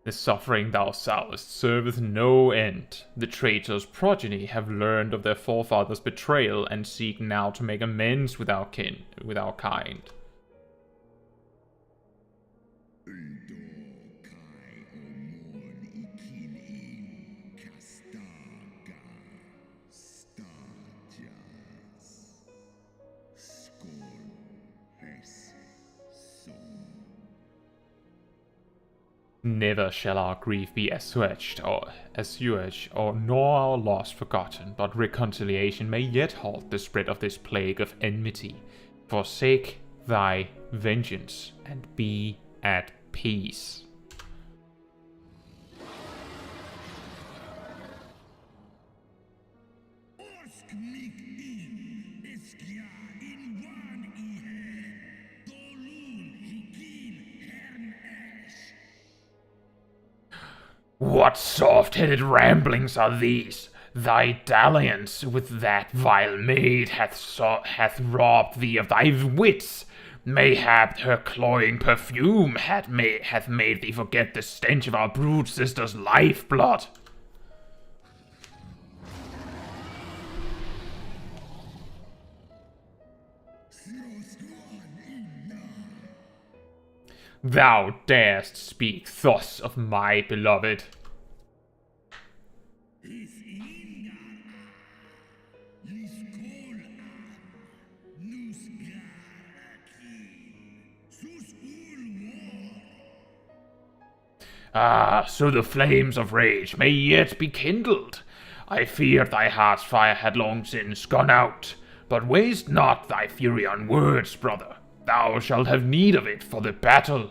The suffering thou sowest serveth no end. The traitor's progeny have learned of their forefathers' betrayal and seek now to make amends with our kind. Never shall our grief be assuaged, nor our loss forgotten, but reconciliation may yet halt the spread of this plague of enmity. Forsake thy vengeance, and be at peace. What soft-headed ramblings are these? Thy dalliance with that vile maid hath robbed thee of thy wits. Mayhap her cloying perfume hath made thee forget the stench of our brood sister's lifeblood. Thou darest speak thus of my beloved. Ah, so the flames of rage may yet be kindled. I feared thy heart's fire had long since gone out, but waste not thy fury on words, brother. Thou shalt have need of it for the battle.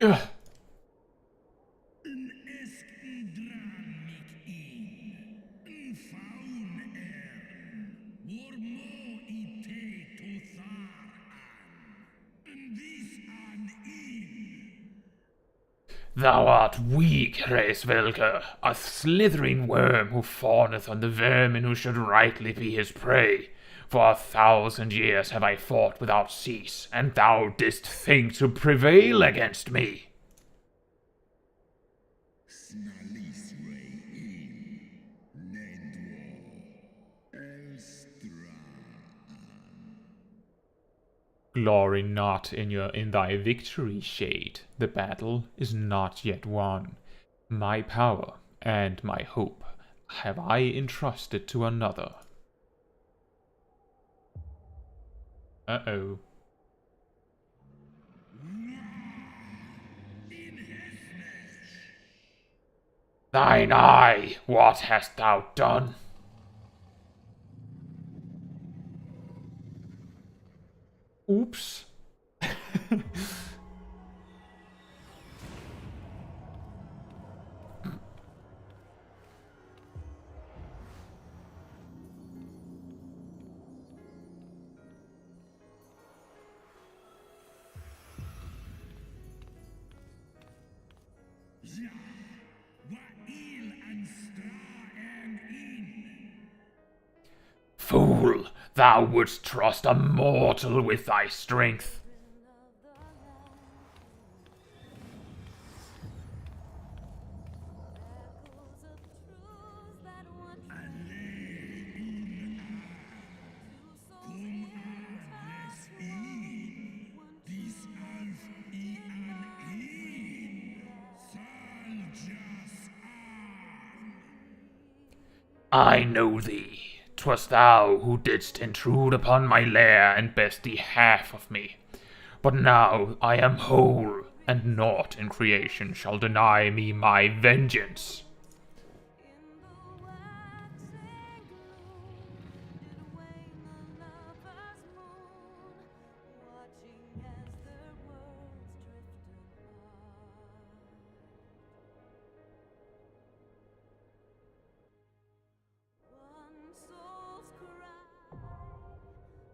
Ugh. Thou art weak, Hraesvelgr, a slithering worm who fawneth on the vermin who should rightly be his prey. For 1,000 years have I fought without cease, and thou didst think to prevail against me. Glory not in thy victory, Shade. The battle is not yet won. My power and my hope have I entrusted to another. Uh-oh. Thine eye, what hast thou done? Oops. Fool, thou wouldst trust a mortal with thy strength. I know thee. 'Twas thou who didst intrude upon my lair and best thee half of me. But now I am whole, and naught in creation shall deny me my vengeance.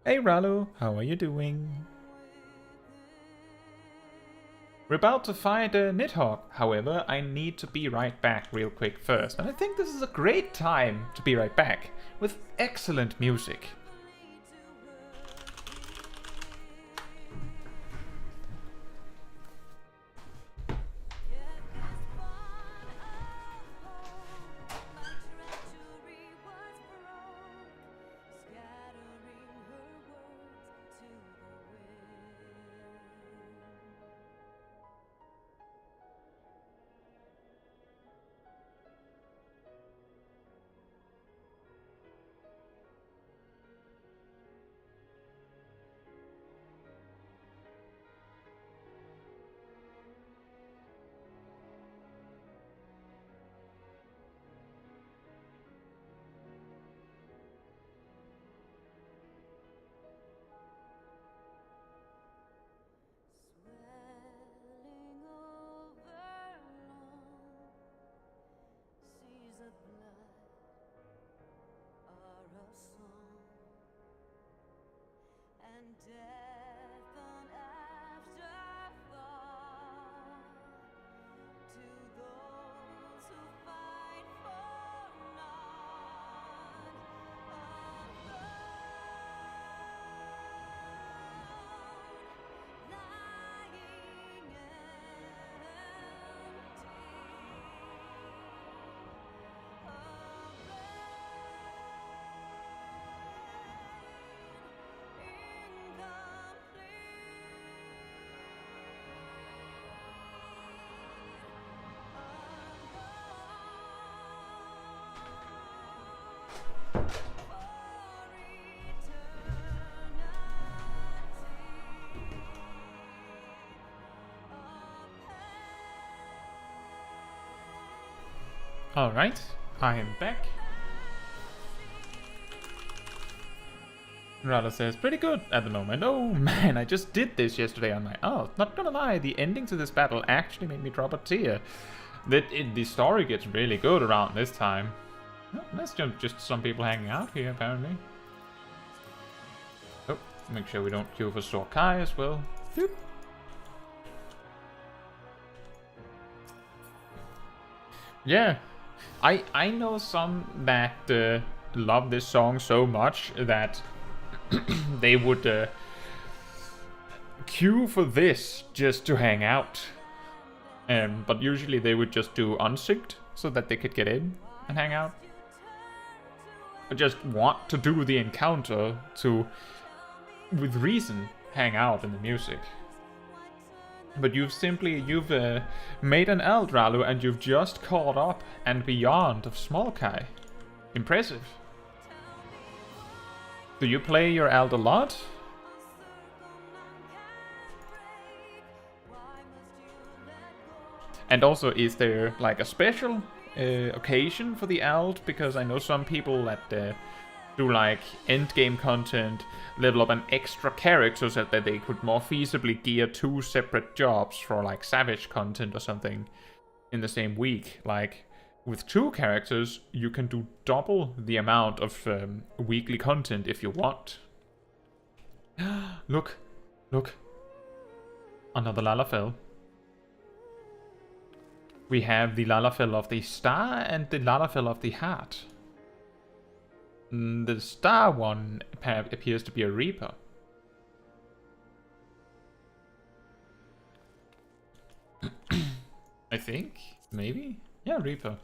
Hey Rallo, how are you doing? We're about to fight Nidhogg, however, I need to be right back real quick first. And I think this is a great time to be right back, with excellent music. Alright, I am back. Rala says, pretty good at the moment. Oh man, I just did this yesterday on my... Oh, not gonna lie, the ending to this battle actually made me drop a tear. The story gets really good around this time. Oh, that's just some people hanging out here, apparently. Oh, make sure we don't queue for Sorkai as well. Doop. Yeah, I know some that love this song so much that they would queue for this just to hang out. But usually they would just do unsynced so that they could get in and hang out. Or just want to do the encounter to, with reason, hang out in the music. But you've made an Eldralu and you've just caught up and beyond of Smol Kai. Impressive. Do you play your Eld a lot? And also, is there like a special occasion for the Eld? Because I know some people that do like endgame content, level up an extra character so that they could more feasibly gear 2 separate jobs for like Savage content or something in the same week. Like with 2 characters, you can do double the amount of weekly content if you want. Look, look. Another Lalafell. We have the Lalafell of the Star and the Lalafell of the Heart. The Star one appears to be a Reaper. I think? Maybe? Yeah, Reaper.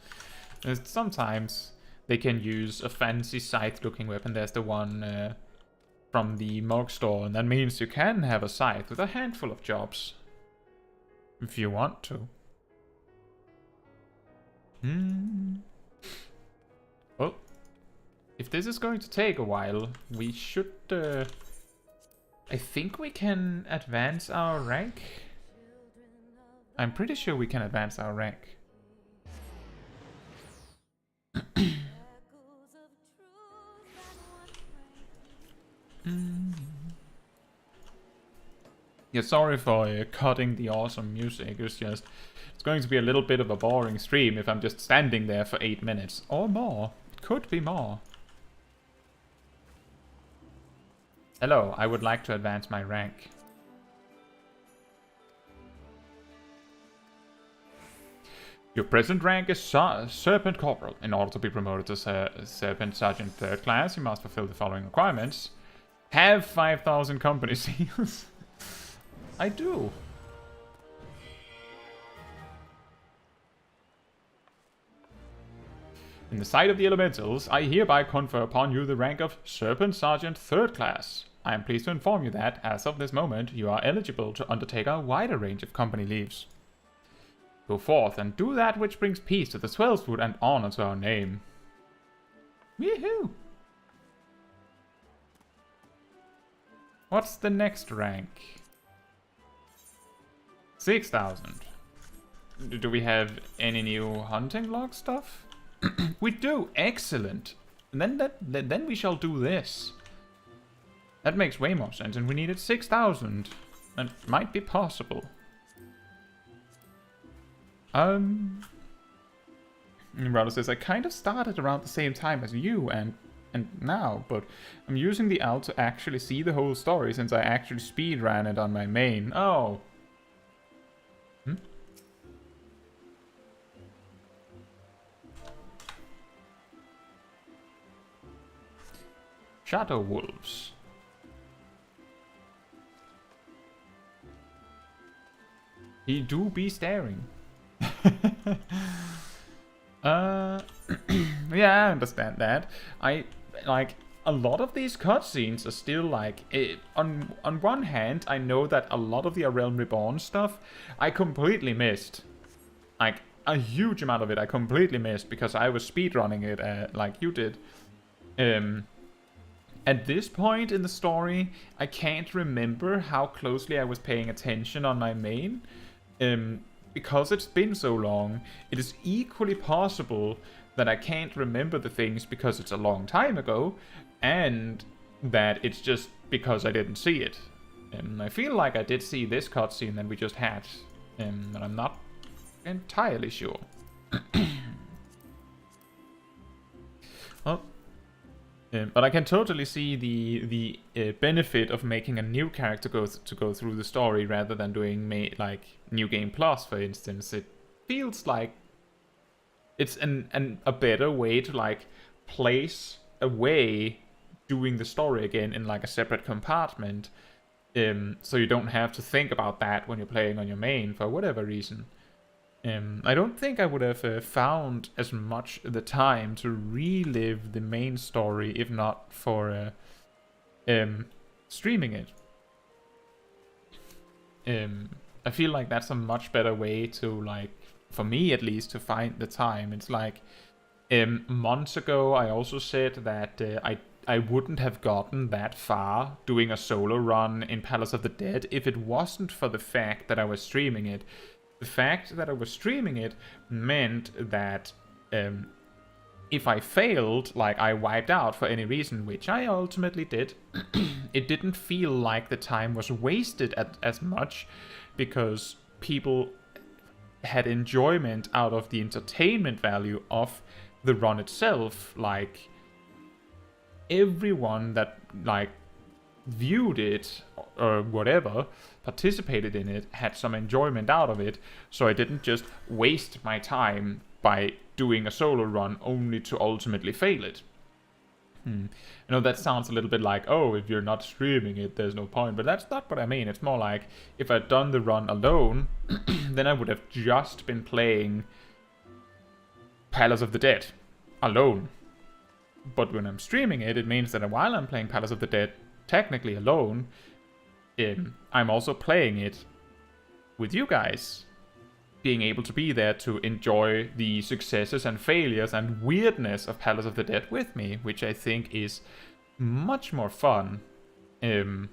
Sometimes they can use a fancy scythe-looking weapon. There's the one from the Morg store, and that means you can have a scythe with a handful of jobs. If you want to. Well, if this is going to take a while, we should... I think we can advance our rank. I'm pretty sure we can advance our rank. Yeah, sorry for cutting the awesome music. It's going to be a little bit of a boring stream if I'm just standing there for 8 minutes. Or more. It could be more. Hello, I would like to advance my rank. Your present rank is Serpent Corporal. In order to be promoted to Serpent Sergeant 3rd class, you must fulfill the following requirements. Have 5,000 company seals. I do. In the sight of the elementals, I hereby confer upon you the rank of Serpent Sergeant 3rd class. I am pleased to inform you that, as of this moment, you are eligible to undertake a wider range of company leaves. Go forth and do that which brings peace to the Swellswood and honor to our name. Woohoo! What's the next rank? 6,000. Do we have any new hunting log stuff? We do! Excellent! And then we shall do this. That makes way more sense, and we needed 6,000. That might be possible. Rado says, I kind of started around the same time as you and now, but I'm using the Eld to actually see the whole story since I actually speedran it on my main. Oh. Shadow Wolves. He do be staring. Yeah, I understand that. Like, a lot of these cutscenes are still like, on one hand, I know that a lot of the A Realm Reborn stuff I completely missed. Like, a huge amount of it I completely missed because I was speedrunning it like you did. At this point in the story, I can't remember how closely I was paying attention on my main. Because it's been so long, it is equally possible that I can't remember the things because it's a long time ago, and that it's just because I didn't see it. And I feel like I did see this cutscene that we just had, and I'm not entirely sure. Well, but I can totally see the benefit of making a new character go through the story rather than doing like New Game Plus, for instance. It feels like it's a better way to like place away doing the story again in like a separate compartment, so you don't have to think about that when you're playing on your main for whatever reason. I don't think I would have found as much the time to relive the main story if not for streaming it. I feel like that's a much better way to, like, for me at least, to find the time. It's like months ago I also said that I wouldn't have gotten that far doing a solo run in Palace of the Dead if it wasn't for the fact that I was streaming it. The fact that I was streaming it meant that if I failed, like I wiped out for any reason, which I ultimately did, it didn't feel like the time was wasted as much, because people had enjoyment out of the entertainment value of the run itself. Like, everyone that like viewed it or whatever, participated in it, had some enjoyment out of it, so I didn't just waste my time by doing a solo run only to ultimately fail it. I know that sounds a little bit like, oh, if you're not streaming it, there's no point, but that's not what I mean. It's more like, if I'd done the run alone, then I would have just been playing Palace of the Dead alone. But when I'm streaming it, it means that while I'm playing Palace of the Dead technically alone, I'm also playing it with you guys, being able to be there to enjoy the successes and failures and weirdness of Palace of the Dead with me, which I think is much more fun. And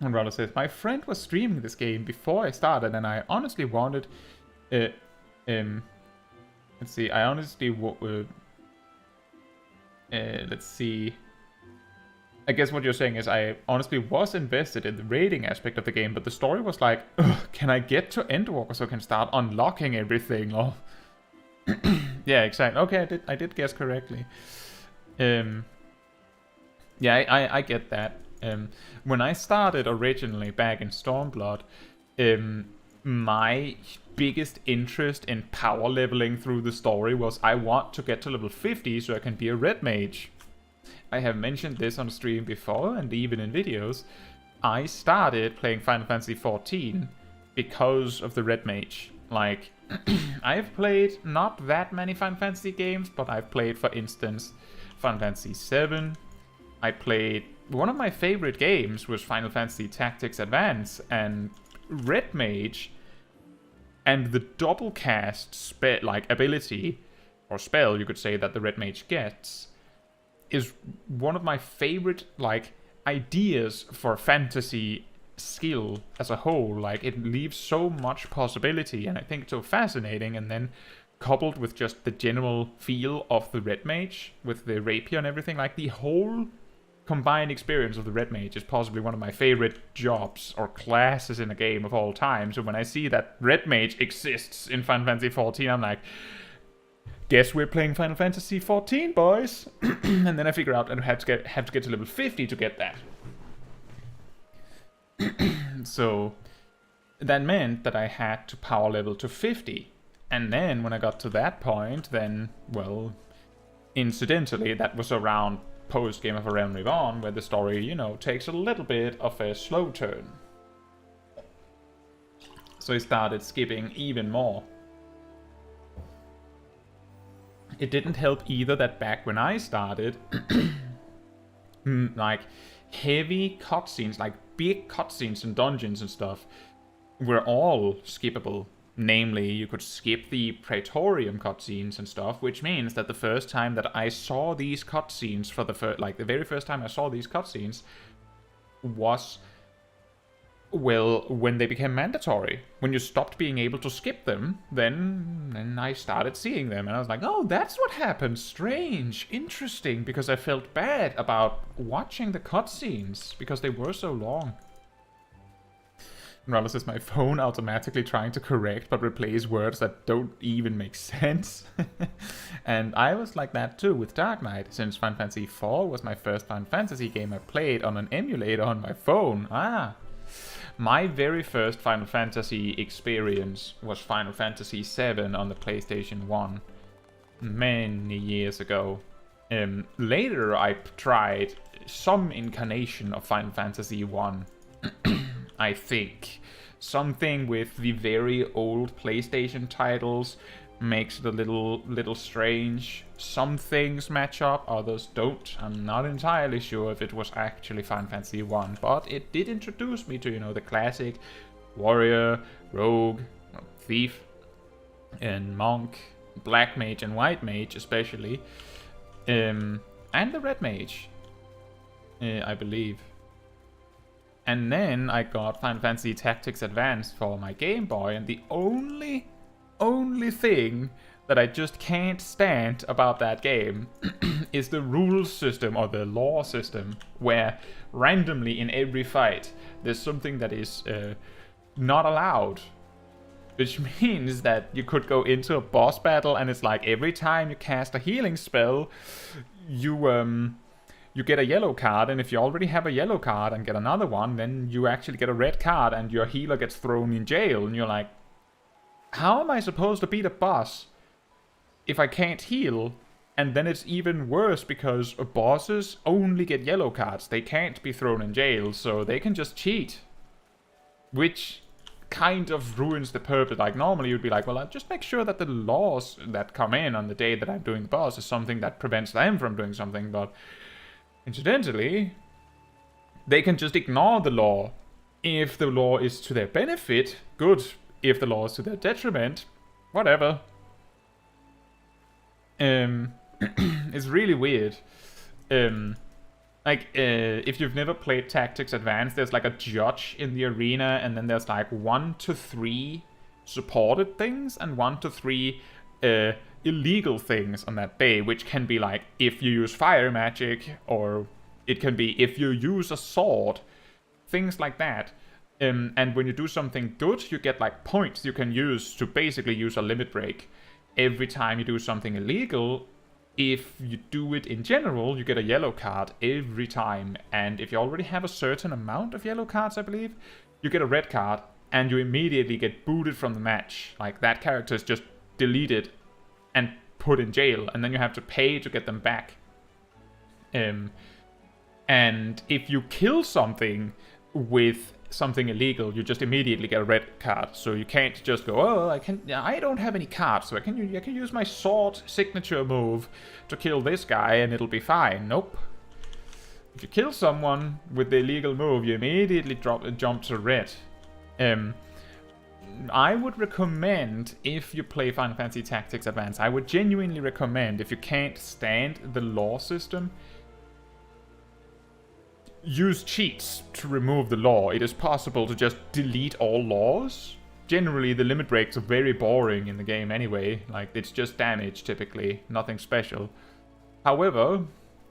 Rado says, my friend was streaming this game before I started, and I honestly wanted... let's see, I honestly... let's see... I guess what you're saying is I honestly was invested in the raiding aspect of the game, but the story was like, can I get to Endwalker so I can start unlocking everything? Or yeah, exactly. Okay, I did guess correctly. Yeah, I get that. When I started originally back in Stormblood, my biggest interest in power leveling through the story was I want to get to level 50 so I can be a red mage. I have mentioned this on stream before, and even in videos. I started playing Final Fantasy XIV because of the red mage. Like, I've played not that many Final Fantasy games, but I've played, for instance, Final Fantasy VII. I played... One of my favorite games was Final Fantasy Tactics Advance, and red mage and the double cast ability, or spell you could say, that the red mage gets, is one of my favorite, like, ideas for fantasy skill as a whole. Like, it leaves so much possibility, and I think it's so fascinating, and then coupled with just the general feel of the red mage, with the rapier and everything, like, the whole combined experience of the red mage is possibly one of my favorite jobs or classes in a game of all time. So when I see that red mage exists in Final Fantasy XIV, I'm like, guess we're playing Final Fantasy XIV, boys. And then I figure out I have to get to level 50 to get that. So that meant that I had to power level to 50. And then when I got to that point, then, well, incidentally, that was around post Game of a Realm Reborn, where the story, you know, takes a little bit of a slow turn. So I started skipping even more. It didn't help either that back when I started, like, heavy cutscenes, like big cutscenes and dungeons and stuff, were all skippable. Namely, you could skip the Praetorium cutscenes and stuff, which means that the first time that I saw these cutscenes the very first time I saw these cutscenes was Well, when they became mandatory. When you stopped being able to skip them, then I started seeing them. And I was like, oh, that's what happened. Strange. Interesting. Because I felt bad about watching the cutscenes. Because they were so long. Rather is my phone automatically trying to correct but replace words that don't even make sense. And I was like that too with Dark Knight, since Final Fantasy IV was my first Final Fantasy game I played on an emulator on my phone. My very first Final Fantasy experience was Final Fantasy VII on the PlayStation 1 many years ago. Later I tried some incarnation of Final Fantasy 1. I think. Something with the very old PlayStation titles makes it a little strange. Some things match up, others don't. I'm not entirely sure if it was actually Final Fantasy 1, but it did introduce me to, you know, the classic warrior, rogue, thief, and monk, black mage and white mage especially, and the red mage, I believe. And then I got Final Fantasy Tactics Advance for my Game Boy, and the only thing that I just can't stand about that game is the rules system, or the law system, where randomly in every fight there's something that is not allowed. Which means that you could go into a boss battle and it's like every time you cast a healing spell, you get a yellow card, and if you already have a yellow card and get another one, then you actually get a red card and your healer gets thrown in jail. And you're like, how am I supposed to beat a boss if I can't heal? And then it's even worse because bosses only get yellow cards. They can't be thrown in jail, so they can just cheat. Which kind of ruins the purpose. Like, normally you'd be like, well, I'll just make sure that the laws that come in on the day that I'm doing the boss is something that prevents them from doing something, but incidentally, they can just ignore the law. If the law is to their benefit, good. If the law is to their detriment, whatever. It's really weird. If you've never played Tactics Advance, there's like a judge in the arena, and then there's like 1 to 3 supported things and 1 to 3 illegal things on that day, which can be like if you use fire magic, or it can be if you use a sword, things like that. And when you do something good, you get like points you can use to basically use a limit break. Every time you do something illegal, if you do it in general, you get a yellow card every time. And if you already have a certain amount of yellow cards, I believe, you get a red card and you immediately get booted from the match. Like, that character is just deleted and put in jail, and then you have to pay to get them back. And if you kill something with something illegal, you just immediately get a red card. So you can't just go, oh, I don't have any cards, so I can use my sword signature move to kill this guy and it'll be fine. Nope. If you kill someone with the illegal move, you immediately jump to red. I would recommend, if you play Final Fantasy Tactics Advance, I would genuinely recommend, if you can't stand the law system, use cheats to remove the law. It is possible to just delete all laws. Generally, the limit breaks are very boring in the game anyway. Like, it's just damage, typically. Nothing special. However,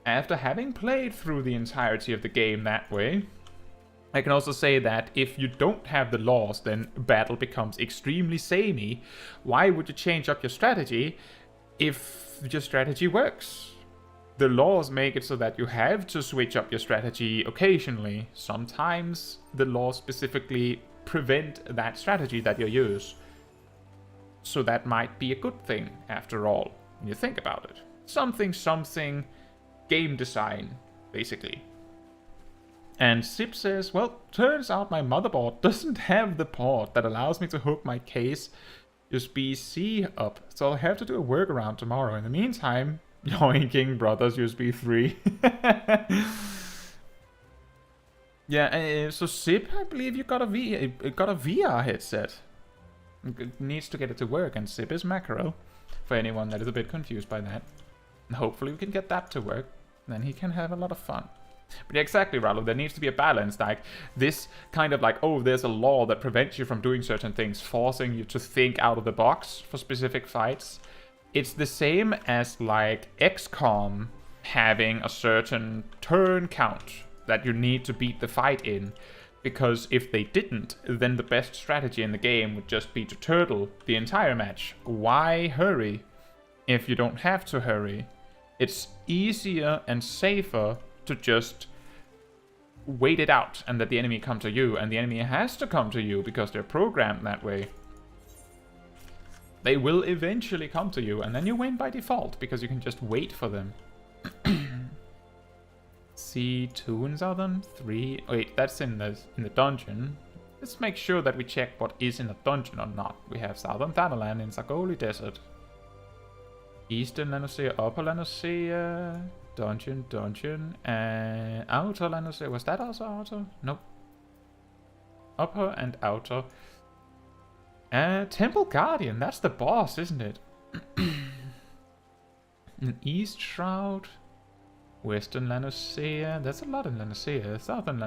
after having played through the entirety of the game that way, I can also say that if you don't have the laws, then battle becomes extremely samey. Why would you change up your strategy if your strategy works? The laws make it so that you have to switch up your strategy occasionally. Sometimes the laws specifically prevent that strategy that you use. So that might be a good thing, after all, when you think about it. Something, game design, basically. And Sip says, well, turns out my motherboard doesn't have the port that allows me to hook my case USB-C up, so I'll have to do a workaround tomorrow. In the meantime, yoinking Brothers USB 3. Yeah, so Sip, I believe you got a VR headset. It needs to get it to work, and Sip is macro, for anyone that is a bit confused by that. And hopefully we can get that to work, then he can have a lot of fun. But yeah, exactly, Rallo. There needs to be a balance. Like, this kind of like, oh, there's a law that prevents you from doing certain things, forcing you to think out of the box for specific fights. It's the same as, like, XCOM having a certain turn count that you need to beat the fight in. Because if they didn't, then the best strategy in the game would just be to turtle the entire match. Why hurry if you don't have to hurry? It's easier and safer to just wait it out and let the enemy come to you. And the enemy has to come to you because they're programmed that way. They will eventually come to you, and then you win by default because you can just wait for them. See 2 in Southern, 3. Wait, that's in the dungeon. Let's make sure that we check what is in the dungeon or not. We have Southern Thanalan in Zagoli Desert. Eastern Lanosea, Upper Lanosea, dungeon, Outer Lanosea. Was that also outer? Nope. Upper and outer. Temple Guardian, that's the boss, isn't it? An East Shroud. Western Lanosea. There's a lot in Lanosea. Southern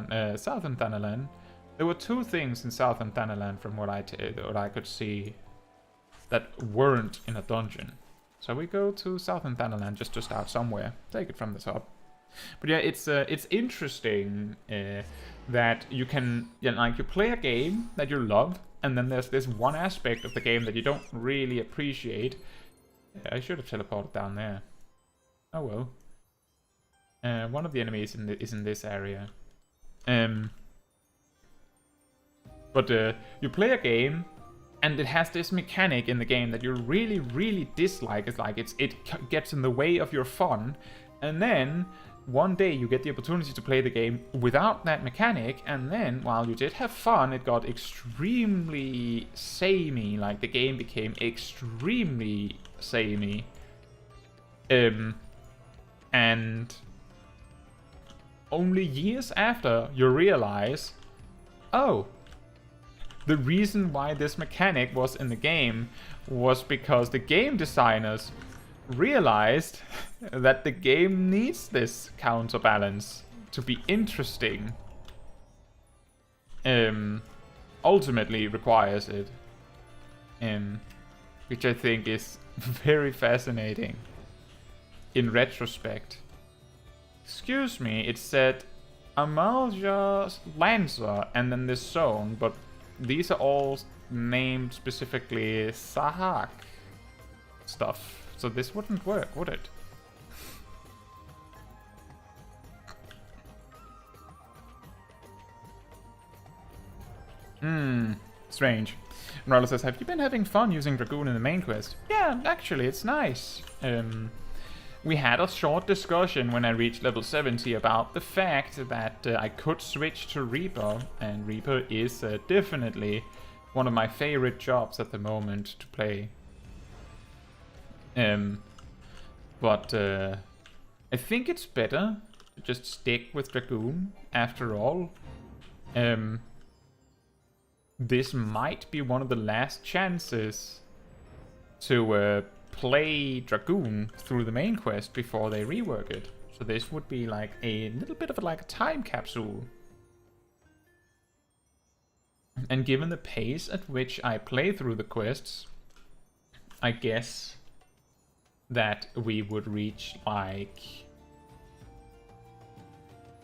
Thanalan. There were 2 things in Southern Thanalan from what I could see that weren't in a dungeon. So we go to Southern Thanalan just to start somewhere. Take it from the top. But yeah, it's interesting that you can, like, you play a game that you love, and then there's this one aspect of the game that you don't really appreciate. Yeah, I should have teleported down there. Oh well. One of the enemies is in this area. But you play a game, and it has this mechanic in the game that you really, really dislike. It's like it gets in the way of your fun, and then one day you get the opportunity to play the game without that mechanic, and then while you did have fun, it got extremely samey. Like, the game became extremely samey. And only years after you realize, oh, the reason why this mechanic was in the game was because the game designers realized that the game needs this counterbalance to be interesting. Ultimately requires it. Which I think is very fascinating in retrospect. Excuse me, it said Amalja Lancer and then this zone, but these are all named specifically Sahak stuff. So this wouldn't work, would it? Strange. Morales says, have you been having fun using Dragoon in the main quest? Yeah, actually, it's nice. We had a short discussion when I reached level 70 about the fact that I could switch to Reaper, and Reaper is definitely one of my favorite jobs at the moment to play. But I think it's better to just stick with Dragoon after all. This might be one of the last chances to play Dragoon through the main quest before they rework it. So this would be like a little bit of a time capsule. And given the pace at which I play through the quests, I guess that we would reach like...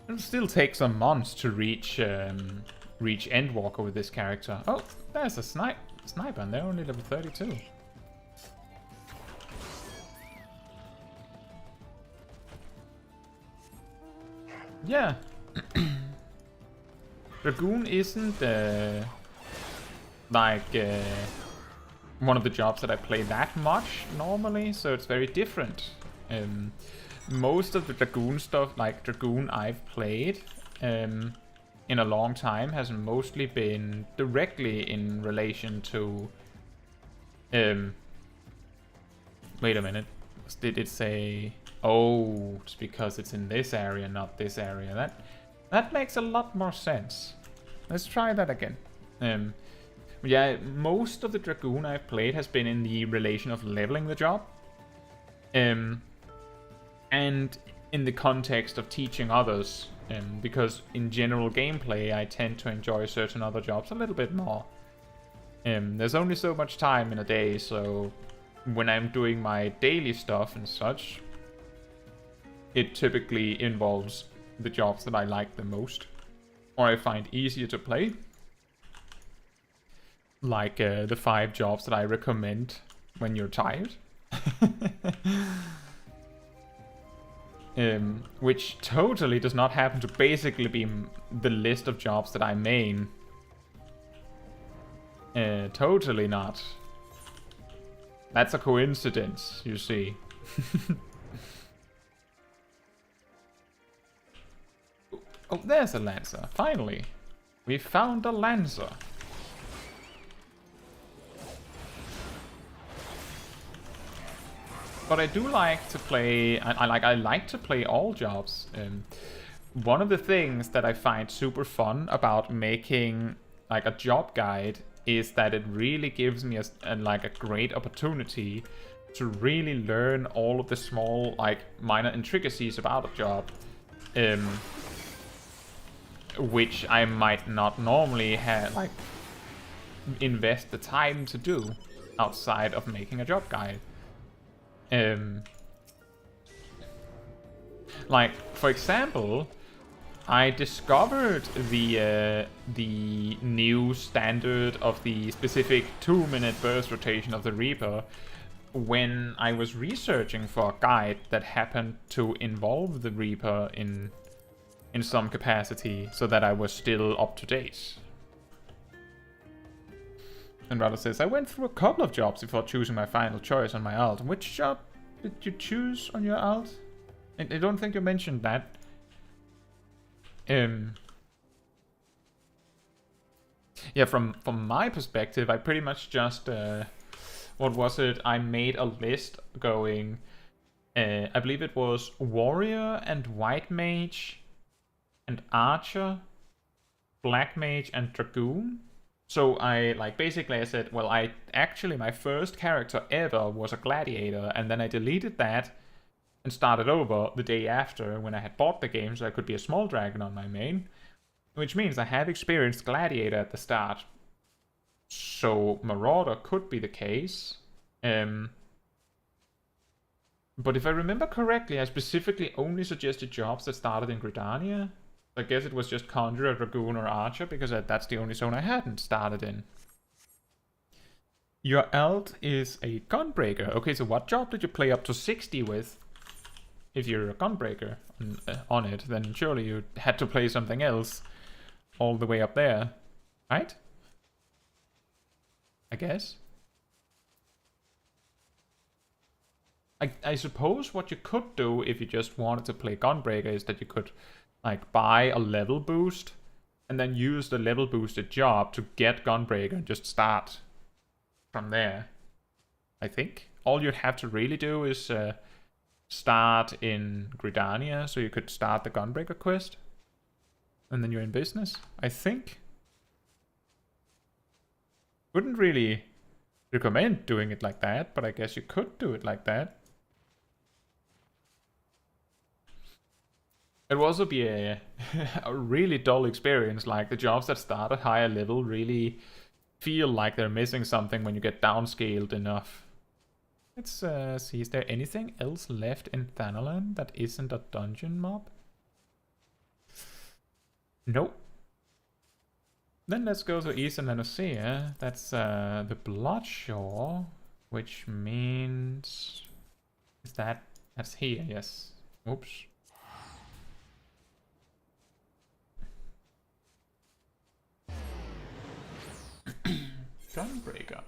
It'll still take some months to reach Endwalker with this character. Oh, there's a sniper and they're only level 32. Yeah. Dragoon isn't one of the jobs that I play that much normally, so it's very different. Most of the Dragoon stuff, like Dragoon I've played in a long time, has mostly been directly in relation to... wait a minute. Did it say... Oh, it's because it's in this area, not this area. That makes a lot more sense. Let's try that again. Yeah, most of the Dragoon I've played has been in the relation of leveling the job. And in the context of teaching others Because in general gameplay, I tend to enjoy certain other jobs a little bit more. There's only so much time in a day, so when I'm doing my daily stuff and such, it typically involves the jobs that I like the most, or I find easier to play. Like the 5 jobs that I recommend when you're tired. Which totally does not happen to basically be the list of jobs that I main. Totally not. That's a coincidence, you see. Oh, there's a Lancer. Finally. We found a Lancer. But I do like to play, I like to play all jobs. One of the things that I find super fun about making like a job guide is that it really gives me a great opportunity to really learn all of the small, like, minor intricacies about a job, which I might not normally have, like, invest the time to do outside of making a job guide. Like, for example, I discovered the new standard of the specific 2-minute burst rotation of the Reaper when I was researching for a guide that happened to involve the Reaper in some capacity, so that I was still up to date. And Rada says, I went through a couple of jobs before choosing my final choice on my alt. Which job did you choose on your alt? I don't think you mentioned that. Yeah, from my perspective, I pretty much just, what was it? I made a list going, I believe it was Warrior and White Mage and Archer, Black Mage and Dragoon. So I, like, basically I said, well, my first character ever was a Gladiator, and then I deleted that and started over the day after when I had bought the game so I could be a small dragon on my main. Which means I have experienced Gladiator at the start. So Marauder could be the case. But if I remember correctly, I specifically only suggested jobs that started in Gridania. I guess it was just Conjurer, Dragoon, or Archer, because that's the only zone I hadn't started in. Your alt is a Gunbreaker. Okay, so what job did you play up to 60 with? If you're a Gunbreaker on it, then surely you had to play something else all the way up there, right? I guess. I suppose what you could do if you just wanted to play Gunbreaker is that you could, like, buy a level boost and then use the level boosted job to get Gunbreaker and just start from there. I think all you'd have to really do is start in Gridania, so you could start the Gunbreaker quest and then you're in business, I think. Wouldn't really recommend doing it like that, but I guess you could do it like that. It would also be a really dull experience, like the jobs that start at higher level really feel like they're missing something when you get downscaled enough. Let's see, is there anything else left in Thanalan that isn't a dungeon mob? Nope. Then let's go to Eastern Lanosea. That's the Bloodshore, which means... Is that... That's here, yes. Oops. Gunbreaker.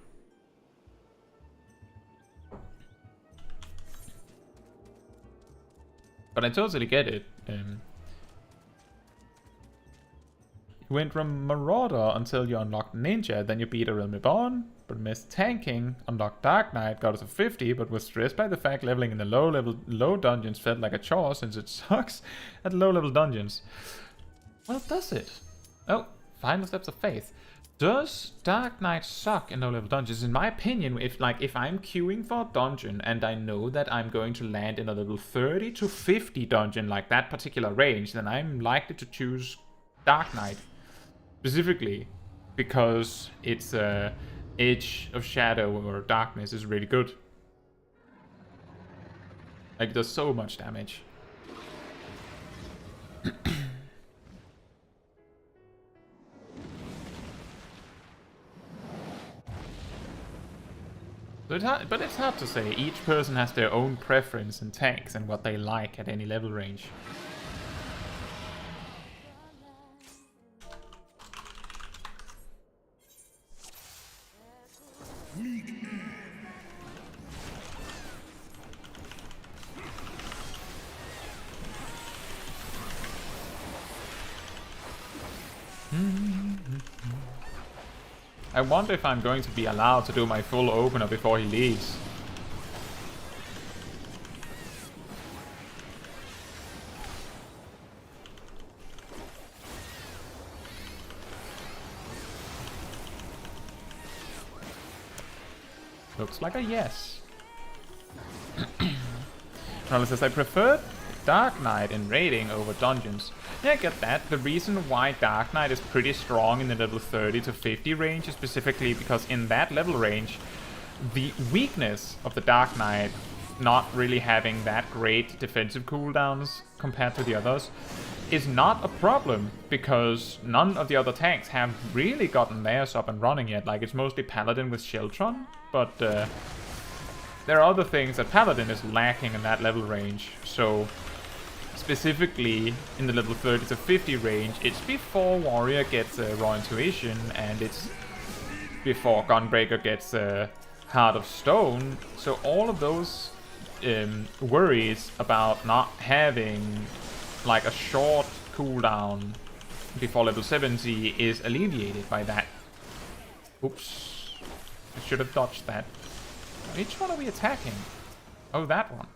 But I totally get it. You went from Marauder until you unlocked Ninja, then you beat a Realm Reborn, but missed tanking, unlocked Dark Knight, got it to 50, but was stressed by the fact leveling in the low dungeons felt like a chore since it sucks at low level dungeons. Well, does it? Oh, Final Steps of Faith. Does Dark Knight suck in low-level dungeons? In my opinion, if I'm queuing for a dungeon and I know that I'm going to land in a level 30 to 50 dungeon, like that particular range, then I'm likely to choose Dark Knight. Specifically, because its Edge of Shadow or Darkness is really good. Like, it does so much damage. But it's hard to say. Each person has their own preference in tanks and what they like at any level range. I wonder if I'm going to be allowed to do my full opener before he leaves. Looks like a yes. Charles says, I prefer Dark Knight in raiding over dungeons. Yeah, I get that. The reason why Dark Knight is pretty strong in the level 30 to 50 range is specifically because in that level range, the weakness of the Dark Knight not really having that great defensive cooldowns compared to the others is not a problem, because none of the other tanks have really gotten theirs up and running yet. Like, it's mostly Paladin with Sheltron, but there are other things that Paladin is lacking in that level range. So specifically in the level 30 to 50 range, it's before Warrior gets Raw Intuition, and it's before Gunbreaker gets Heart of Stone. So all of those worries about not having like a short cooldown before level 70 is alleviated by that. Oops. I should have dodged that. Which one are we attacking? Oh, that one.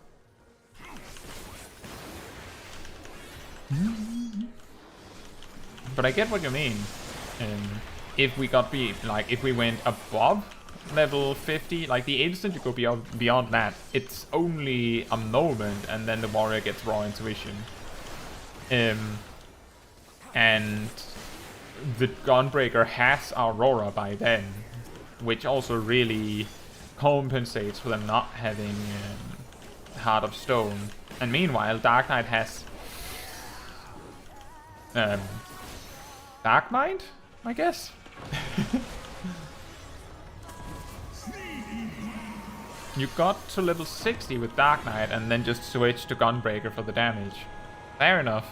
But I get what you mean. If we got if we went above level 50, like the instant you go beyond that, it's only a moment, and then the warrior gets raw intuition. And the Gunbreaker has Aurora by then, which also really compensates for them not having Heart of Stone. And meanwhile, Dark Knight has Dark Mind, I guess. You got to level 60 with Dark Knight and then just switch to Gunbreaker for the damage. Fair enough.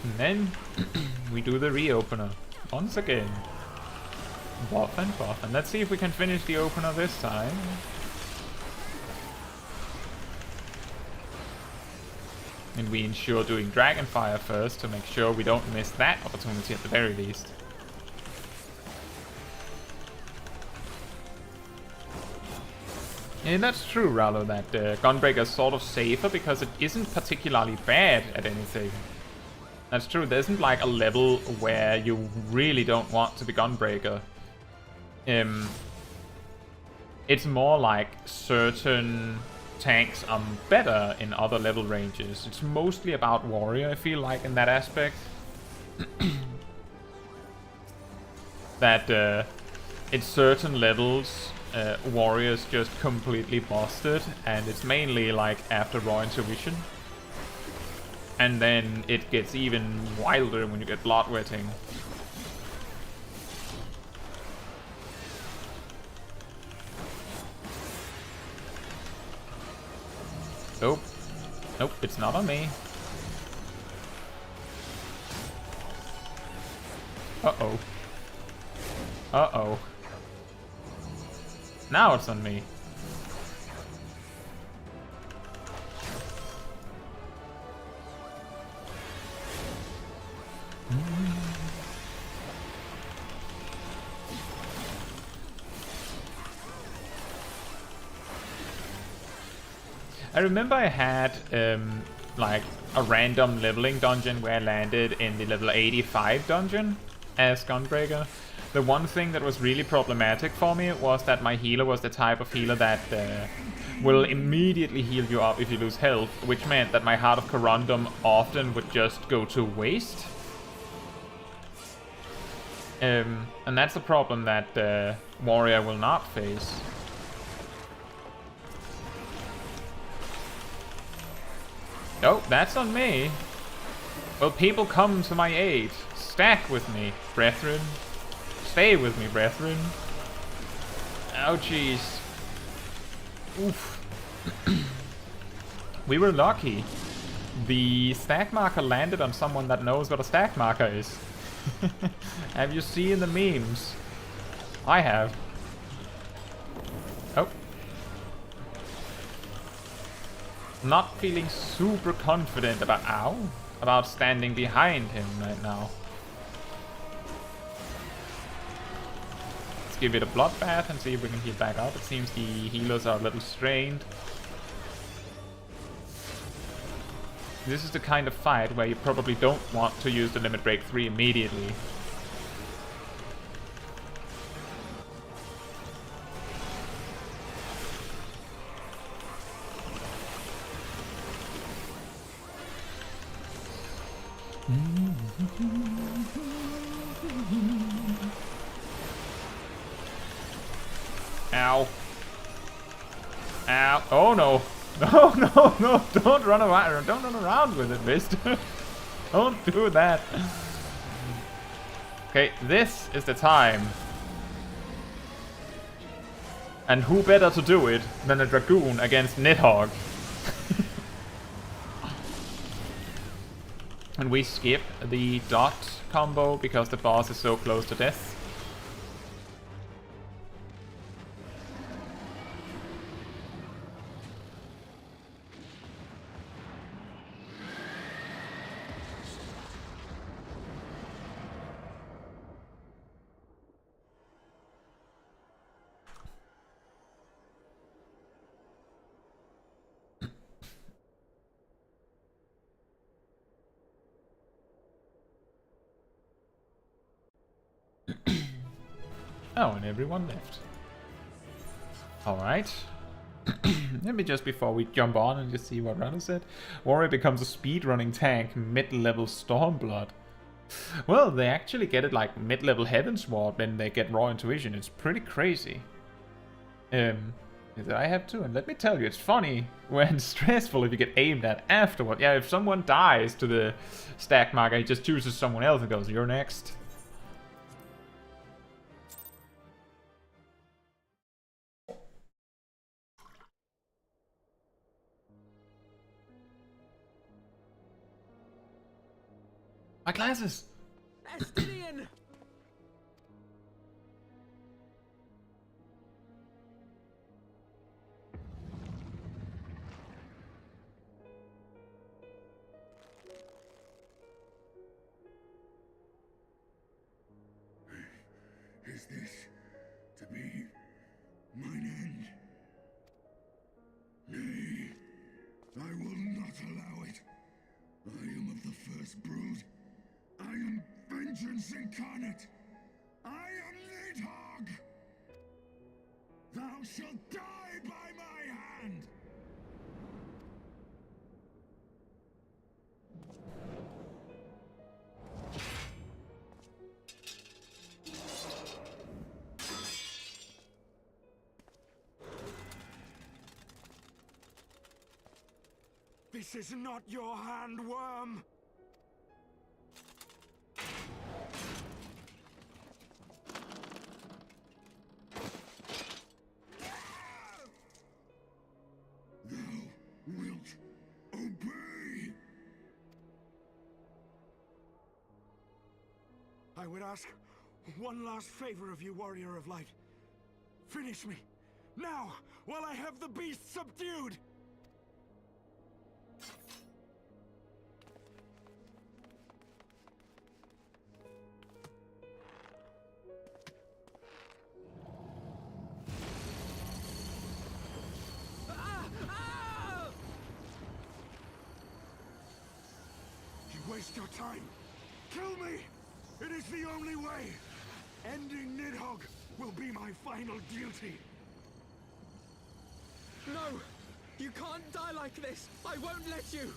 And then we do the reopener once again. Buff and buff, and let's see if we can finish the opener this time. And we ensure doing Dragonfire first to make sure we don't miss that opportunity at the very least. Yeah, that's true, Rallo, that Gunbreaker is sort of safer because it isn't particularly bad at anything. That's true, there isn't like a level where you really don't want to be Gunbreaker. It's more like certain tanks are better in other level ranges. It's mostly about Warrior, I feel like, in that aspect. That in certain levels, Warrior's just completely busted, and it's mainly like after Raw Intuition. And then it gets even wilder when you get Bloodwetting. Nope. Nope, it's not on me. Uh-oh. Uh-oh. Now it's on me. I remember I had like a random leveling dungeon where I landed in the level 85 dungeon as Gunbreaker. The one thing that was really problematic for me was that my healer was the type of healer that will immediately heal you up if you lose health, which meant that my Heart of Corundum often would just go to waste. And that's a problem that Warrior will not face. Oh, that's on me. Will people come to my aid? Stack with me, brethren. Stay with me, brethren. Oh, jeez. Oof. We were lucky. The stack marker landed on someone that knows what a stack marker is. Have you seen the memes? I have. Oh. Not feeling super confident about standing behind him right now. Let's give it a bloodbath and see if we can heal back up. It seems the healers are a little strained. This is the kind of fight where you probably don't want to use the Limit Break 3 immediately. Ow. Ow. Oh no. No, no, no. Don't run around. Don't run around with it, mister. Don't do that. Okay, this is the time. And who better to do it than a Dragoon against Nidhogg? And we skip the dot combo because the boss is so close to death. Oh, and everyone left. Alright. Let me just, before we jump on and just see what Rana said. Warrior becomes a speedrunning tank, mid-level Stormblood. Well, they actually get it like mid-level Heavensward when they get Raw Intuition. It's pretty crazy. I have to, and let me tell you, it's funny when stressful if you get aimed at afterward. Yeah, if someone dies to the stack marker, he just chooses someone else and goes, "You're next." My glasses!
Estinian!
Is this to be mine end? Nay, I will not allow it. I am of the first brood. I am vengeance incarnate. I am Nidhogg. Thou shalt die by my hand.
This is not your hand, worm!
Thou wilt obey.
I would ask one last favor of you, Warrior of Light. Finish me, now, while I have the beast subdued! waste your time. Kill me! It is the only way! Ending Nidhogg will be my final duty.
No! You can't die like this! I won't let you!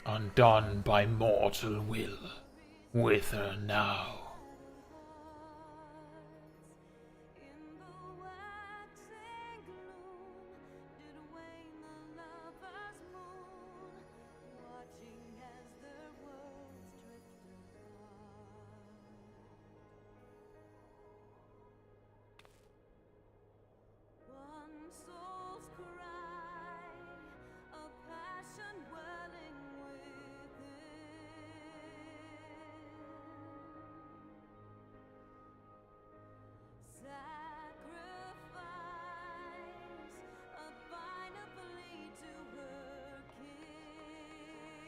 Undone by mortal will, wither now.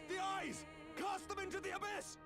The eyes! Cast them into the abyss!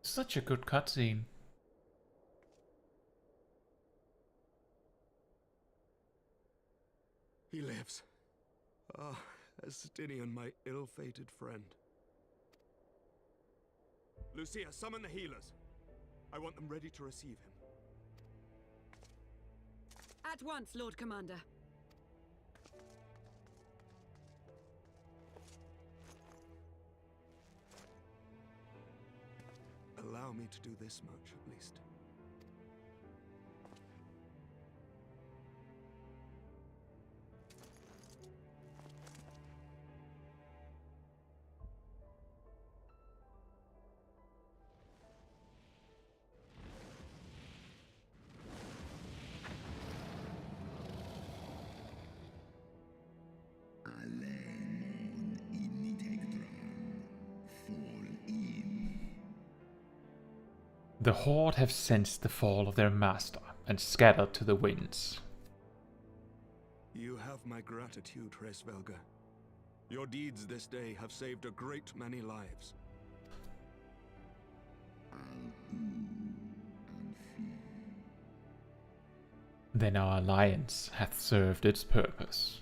Such a good cutscene.
He lives. Ah, Estinian, my ill-fated friend. Lucia, summon the healers. I want them ready to receive him.
At once, Lord Commander.
Allow me to do this much, at least.
The Horde have sensed the fall of their master and scattered to the winds.
You have my gratitude, Hraesvelgr. Your deeds this day have saved a great many lives.
Then our alliance hath served its purpose.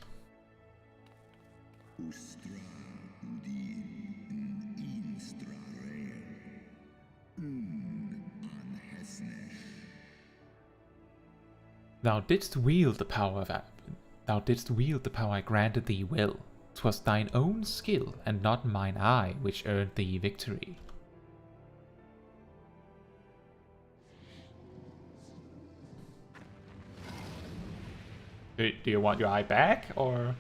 Thou didst wield the power I granted thee well. 'Twas thine own skill, and not mine eye, which earned thee victory. Do you want your eye back, or?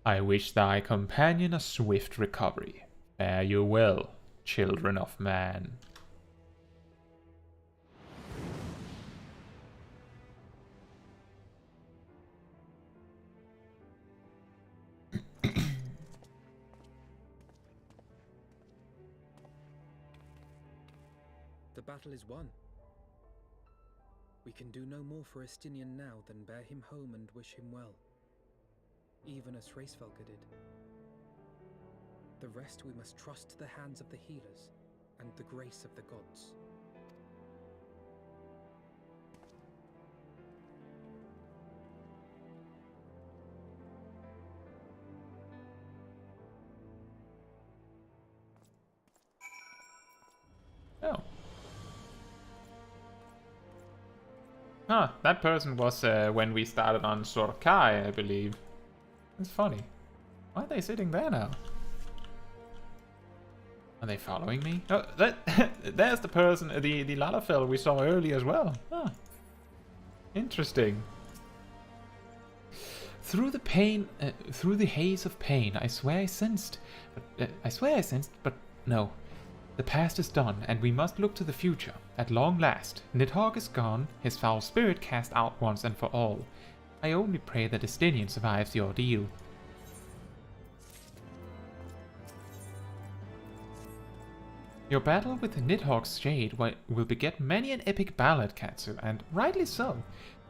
I wish thy companion a swift recovery. Fare you well, children of man.
The battle is won. We can do no more for Estinian now than bear him home and wish him well, even as Hraesvelgr did. The rest we must trust to the hands of the healers and the grace of the gods.
Oh. Ah, that person was when we started on Sorkai, I believe. It's funny. Why are they sitting there now? Are they following me? Oh, there's the person, the Lalafell we saw earlier as well. Ah, interesting. Through the pain, through the haze of pain, I swear I sensed, but no. The past is done, and we must look to the future. At long last, Nidhogg is gone, his foul spirit cast out once and for all. I only pray that Estinian survives the ordeal. Your battle with Nidhogg's Shade will beget many an epic ballad, Caetsu, and rightly so.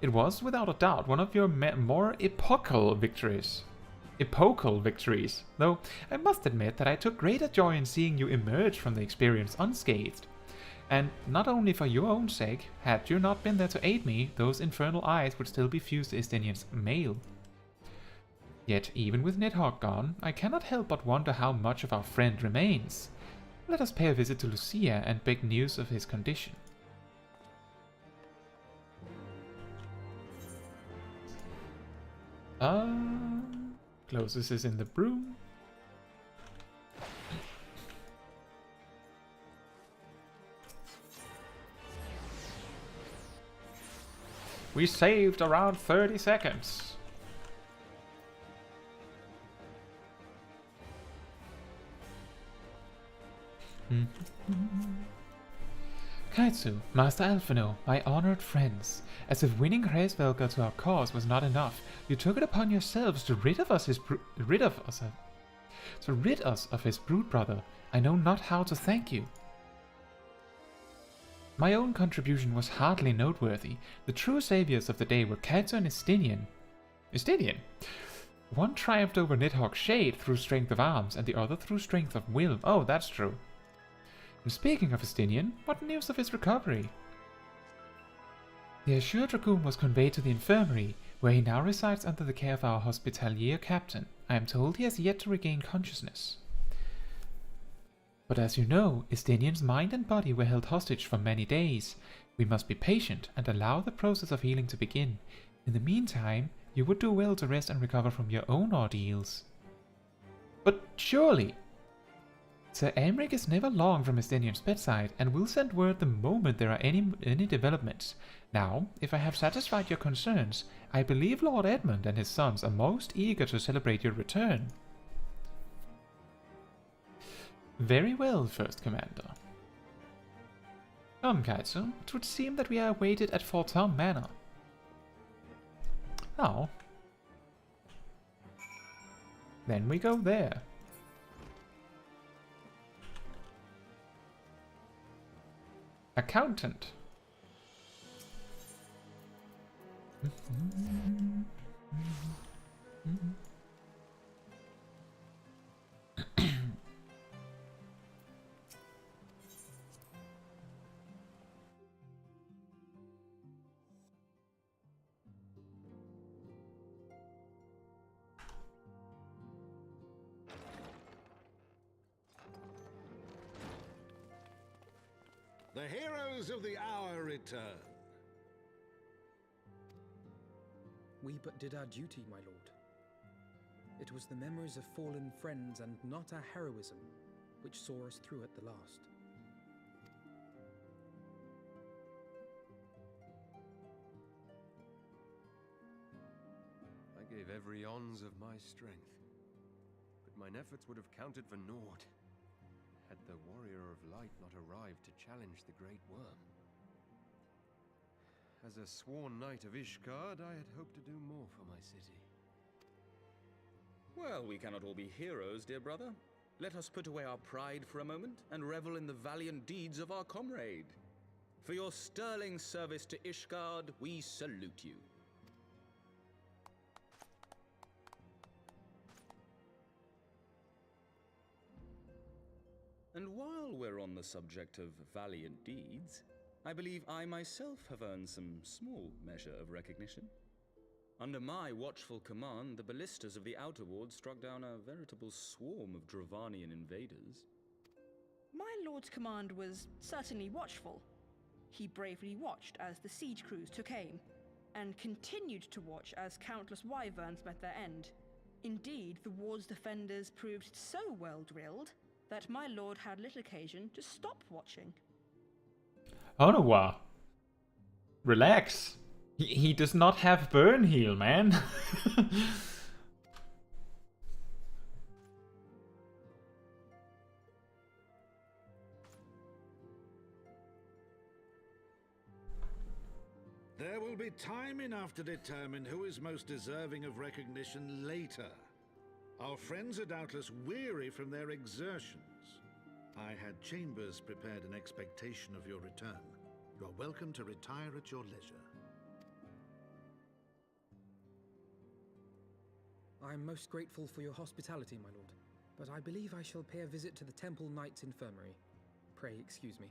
It was, without a doubt, one of your more epochal victories, though I must admit that I took greater joy in seeing you emerge from the experience unscathed. And not only for your own sake, had you not been there to aid me, those infernal eyes would still be fused to Estinian's mail. Yet, even with Nidhogg gone, I cannot help but wonder how much of our friend remains. Let us pay a visit to Lucia and beg news of his condition. Closest is in the broom. We saved around 30 seconds. Caetsu, Master Alphino, my honored friends, as if winning Hraesvelgr to our cause was not enough, you took it upon yourselves to rid us of his brood brother. I know not how to thank you. My own contribution was hardly noteworthy. The true saviors of the day were Caetsu and Estinian. Estinian? One triumphed over Nidhogg's Shade through strength of arms, and the other through strength of will. Oh, that's true. And speaking of Estinian, what news of his recovery? The Azure Dragoon was conveyed to the infirmary, where he now resides under the care of our hospitalier captain. I am told he has yet to regain consciousness. But as you know, Estinian's mind and body were held hostage for many days. We must be patient and allow the process of healing to begin. In the meantime, you would do well to rest and recover from your own ordeals. But surely! Sir Aymeric is never long from Estinian's bedside, and will send word the moment there are any developments. Now, if I have satisfied your concerns, I believe Lord Edmund and his sons are most eager to celebrate your return. Very well, First Commander. Come, Caetsu, it would seem that we are awaited at Fortum Manor. Oh. Then we go there. Accountant.
The heroes of the hour return.
We but did our duty, my lord. It was the memories of fallen friends and not our heroism which saw us through at the last.
I gave every ounce of my strength. mine efforts would have counted for naught, had the Warrior of Light not arrived to challenge the Great Worm. As a sworn knight of Ishgard, I had hoped to do more for my city.
Well, we cannot all be heroes, dear brother. Let us put away our pride for a moment and revel in the valiant deeds of our comrade. For your sterling service to Ishgard, we salute you. And while we're on the subject of valiant deeds, I believe I myself have earned some small measure of recognition. Under my watchful command, the ballistas of the Outer Ward struck down a veritable swarm of Dravanian invaders.
My lord's command was certainly watchful. He bravely watched as the siege crews took aim, and continued to watch as countless wyverns met their end. Indeed, the ward's defenders proved so well drilled that my lord had little occasion to stop watching.
Onawa, relax. He does not have burn heal, man.
There will be time enough to determine who is most deserving of recognition later. Our friends are doubtless weary from their exertions. I had chambers prepared in expectation of your return. You are welcome to retire at your leisure.
I am most grateful for your hospitality, my lord, but I believe I shall pay a visit to the Temple Knight's Infirmary. Pray excuse me.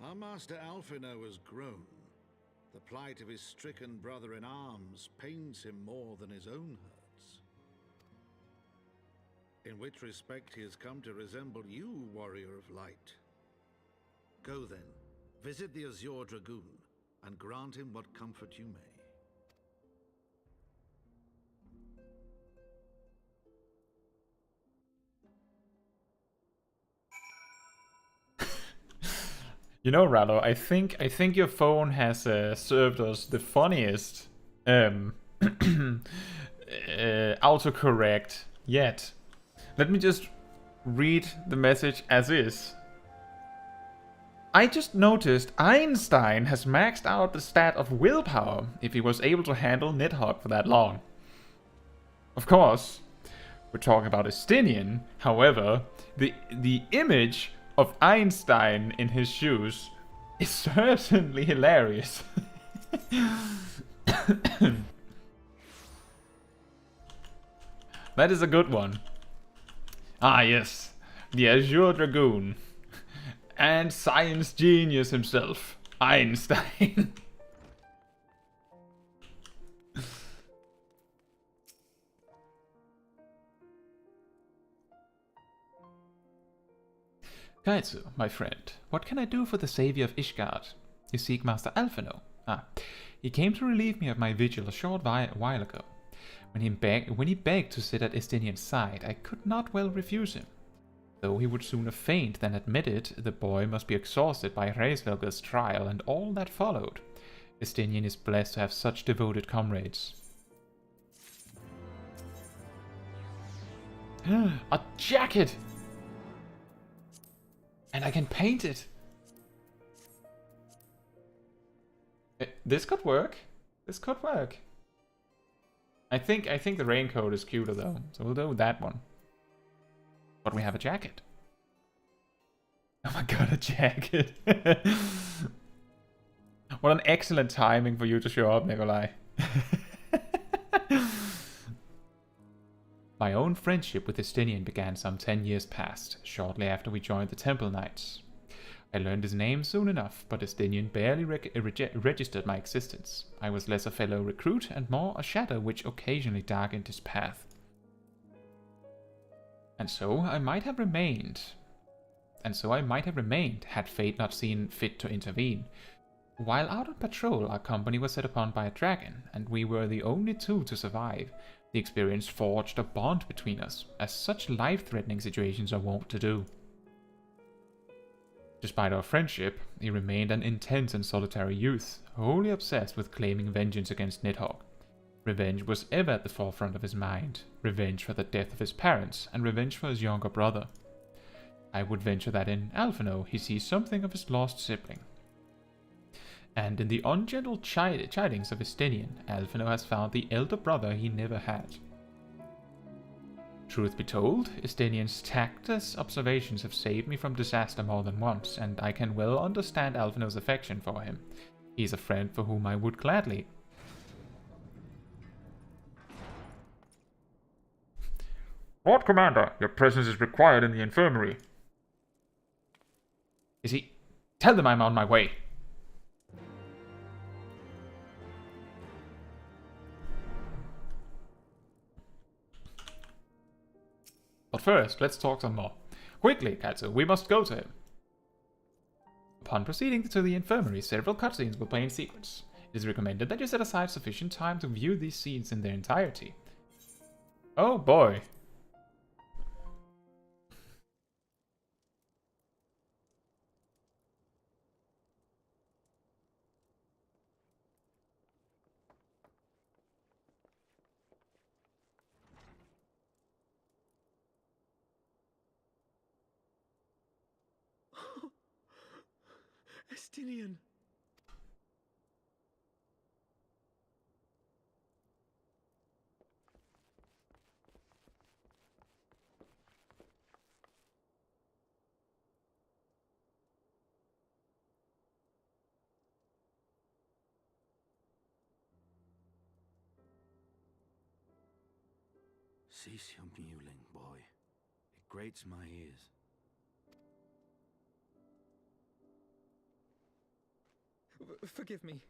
Our master Alphino has grown. The plight of his stricken brother in arms pains him more than his own hurts. In which respect he has come to resemble you, Warrior of Light. Go then, visit the Azure Dragoon, and grant him what comfort you may.
You know, Rallo, I think your phone has served us the funniest autocorrect yet. Let me just read the message as is. I just noticed Einstein has maxed out the stat of willpower if he was able to handle Nidhogg for that long. Of course, we're talking about Estinian. However, the image of Einstein in his shoes is certainly hilarious. That is a good one. Ah yes, the Azure Dragoon. And science genius himself, Einstein. Caetsu, my friend, what can I do for the savior of Ishgard? You seek Master Alphino. Ah, he came to relieve me of my vigil a short while ago. When he begged to sit at Estinian's side, I could not well refuse him. Though he would sooner faint than admit it, the boy must be exhausted by Hraesvelgr's trial and all that followed. Estinian is blessed to have such devoted comrades. A jacket! And I can paint it! This could work. This could work. I think the raincoat is cuter though, so we'll go with that one. But we have a jacket. Oh my god, a jacket. What an excellent timing for you to show up, Nikolai. My own friendship with Estinian began some 10 years past, shortly after we joined the Temple Knights. I learned his name soon enough, but Estinian barely registered my existence. I was less a fellow recruit and more a shadow which occasionally darkened his path. And so I might have remained had fate not seen fit to intervene. While out on patrol, our company was set upon by a dragon, and we were the only two to survive. The experience forged a bond between us, as such life-threatening situations are wont to do. Despite our friendship, he remained an intense and solitary youth, wholly obsessed with claiming vengeance against Nidhogg. Revenge was ever at the forefront of his mind, revenge for the death of his parents, and revenge for his younger brother. I would venture that in Alphinaud he sees something of his lost sibling. And in the ungentle chidings of Estinian, Alphinaud has found the elder brother he never had. Truth be told, Estinian's tactless observations have saved me from disaster more than once, and I can well understand Alphinaud's affection for him. He is a friend for whom I would gladly... Lord Commander, your presence is required in the infirmary. Is he? Tell them I'm on my way. But first, let's talk some more. Quickly, Caetsu, we must go to him. Upon proceeding to the infirmary, several cutscenes will play in sequence. It is recommended that you set aside sufficient time to view these scenes in their entirety. Oh boy.
Estinian!
Cease your mewling, boy. It grates my ears.
Forgive me.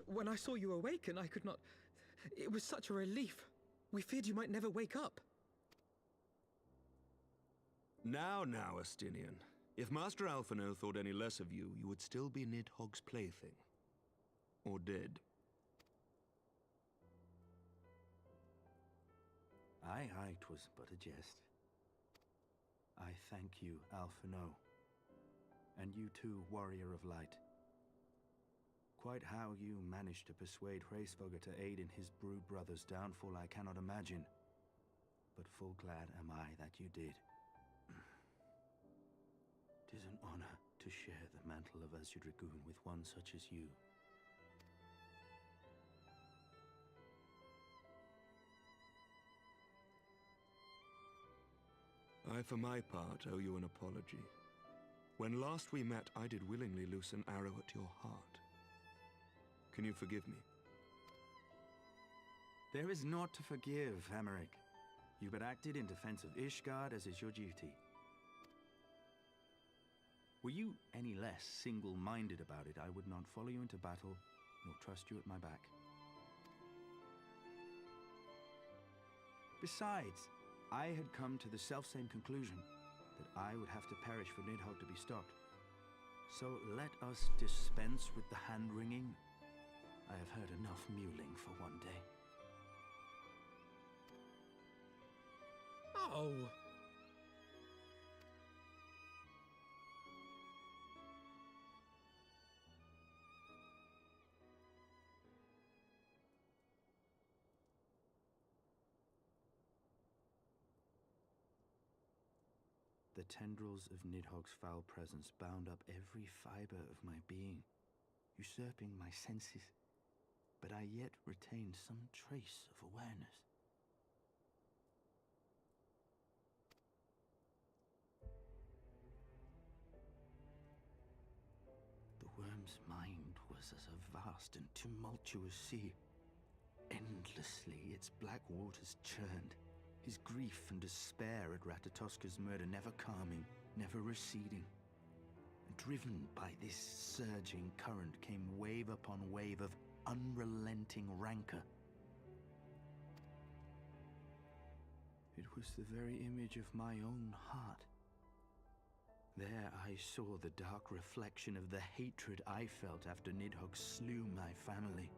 When I saw you awaken, I could not... It was such a relief. We feared you might never wake up.
Now, Estinian. If Master Alphinaud thought any less of you, you would still be Nidhogg's plaything. Or dead.
Aye, 'twas but a jest. I thank you, Alphinaud. And you too, Warrior of Light. Quite how you managed to persuade Hraesvelgr to aid in his brood brother's downfall I cannot imagine. But full glad am I that you did. 'Tis an honor to share the mantle of Azure Dragoon with one such as you.
I, for my part, owe you an apology. When last we met, I did willingly loose an arrow at your heart. Can you forgive me?
There is naught to forgive, Hameric. You but acted in defense of Ishgard as is your duty. Were you any less single-minded about it, I would not follow you into battle, nor trust you at my back. Besides, I had come to the selfsame conclusion, that I would have to perish for Nidhogg to be stopped. So let us dispense with the hand-wringing. I have heard enough mewling for one day.
Oh!
The tendrils of Nidhogg's foul presence bound up every fiber of my being, usurping my senses, but I yet retained some trace of awareness. The worm's mind was as a vast and tumultuous sea. Endlessly its black waters churned, his grief and despair at Ratatoska's murder never calming, never receding. Driven by this surging current came wave upon wave of unrelenting rancor. It was the very image of my own heart. There I saw the dark reflection of the hatred I felt after Nidhogg slew my family,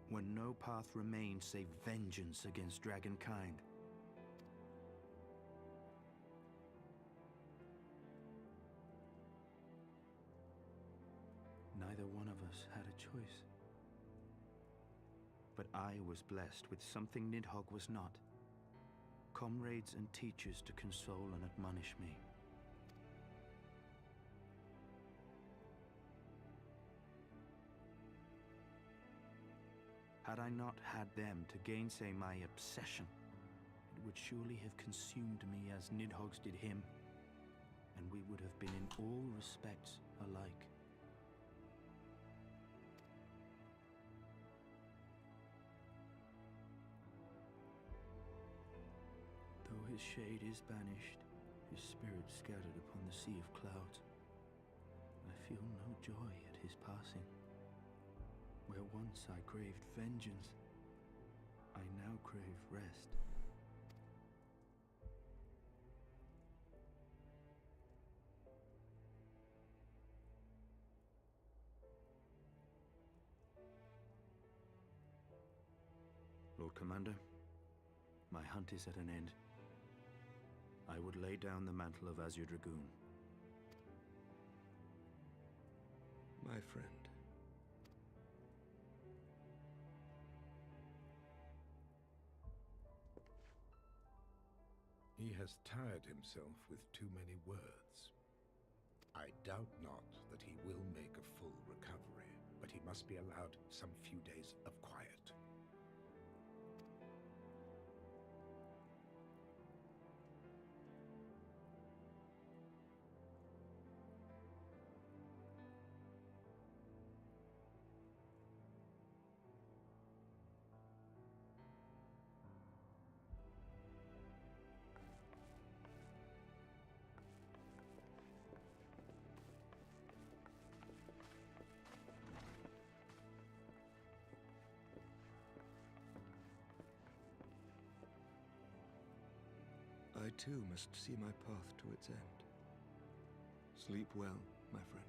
when no path remained save vengeance against dragonkind.
I was blessed with something Nidhogg was not. Comrades and teachers to console and admonish me. Had I not had them to gainsay my obsession, it would surely have consumed me as Nidhogg's did him, and we would have been in all respects alike. Though his shade is banished, his spirit scattered upon the sea of clouds, I feel no joy at his passing. Where once I craved vengeance, I now crave rest. Lord Commander, my hunt is at an end. I would lay down the mantle of Azure Dragoon.
My friend.
He has tired himself with too many words. I doubt not that he will make a full recovery, but he must be allowed some few days of quiet.
I too must see my path to its end. Sleep well, my friend.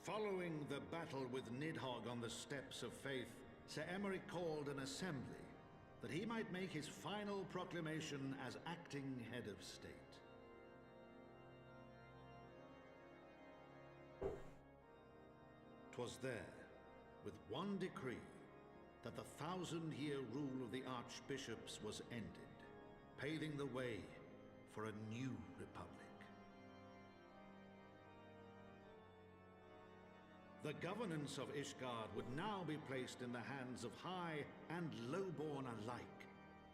Following the battle with Nidhogg on the Steps of Faith, Sir Emeric called an assembly that he might make his final proclamation as acting head of state. 'Twas there, with one decree, that the 1,000-year rule of the archbishops was ended, paving the way for a new republic. The governance of Ishgard would now be placed in the hands of high and lowborn alike,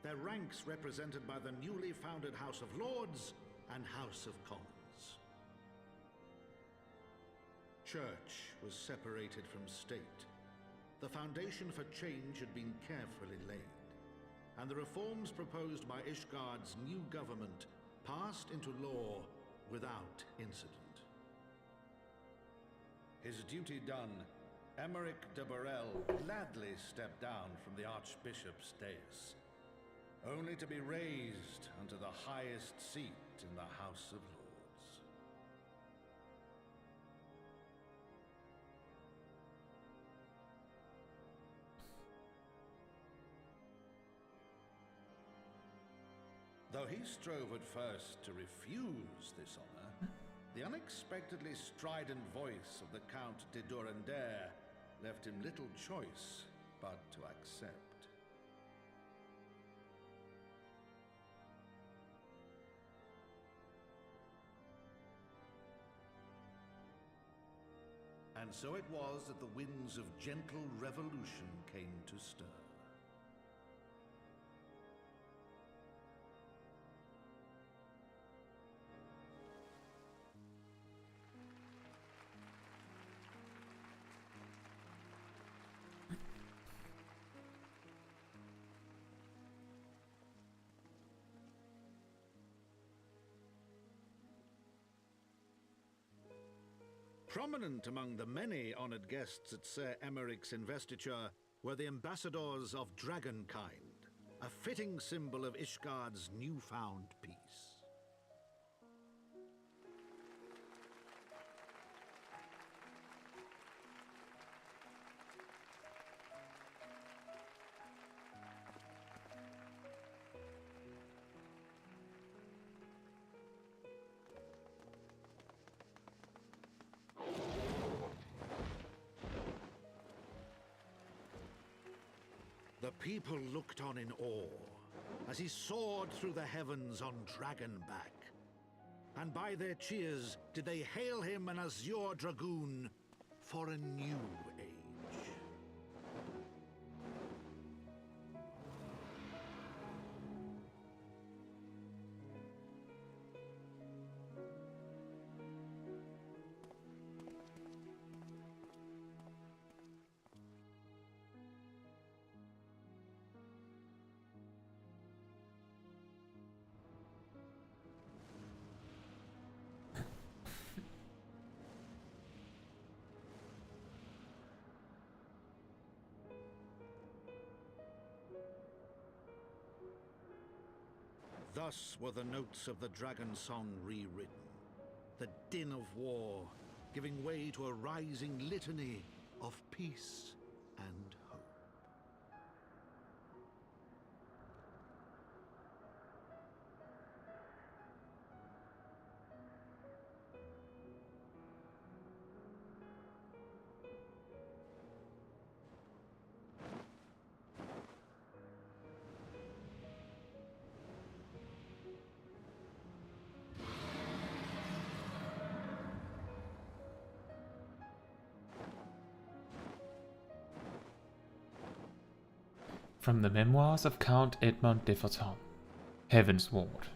their ranks represented by the newly founded House of Lords and House of Commons. Church was separated from state. The foundation for change had been carefully laid, and the reforms proposed by Ishgard's new government passed into law without incident. His duty done, Emeric de Burrell gladly stepped down from the Archbishop's dais, only to be raised unto the highest seat in the House of Lords. Though he strove at first to refuse this honor, the unexpectedly strident voice of the Count de Durandare left him little choice but to accept. And so it was that the winds of gentle revolution came to stir. Prominent among the many honored guests at Sir Emeric's investiture were the ambassadors of Dragonkind, a fitting symbol of Ishgard's newfound peace. The people looked on in awe as he soared through the heavens on Dragonback. And by their cheers did they hail him an Azure Dragoon for a new age. Thus were the notes of the dragon song rewritten, the din of war giving way to a rising litany of peace and hope.
From the Memoirs of Count Edmond de Forton, Heavensward.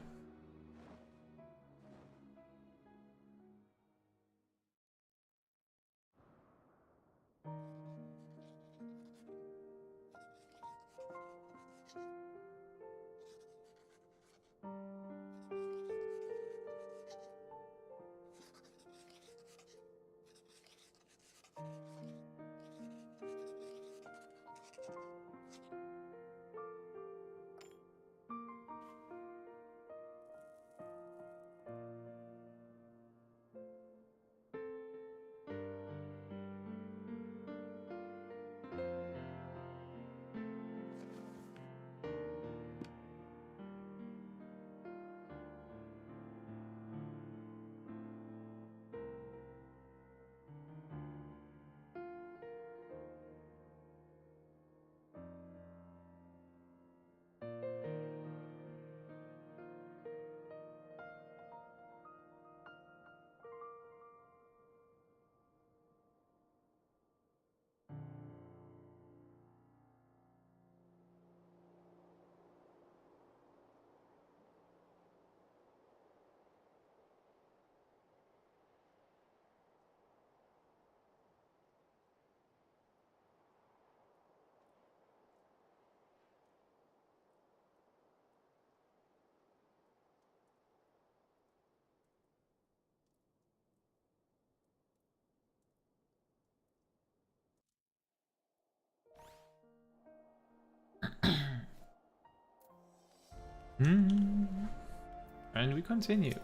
And we continue.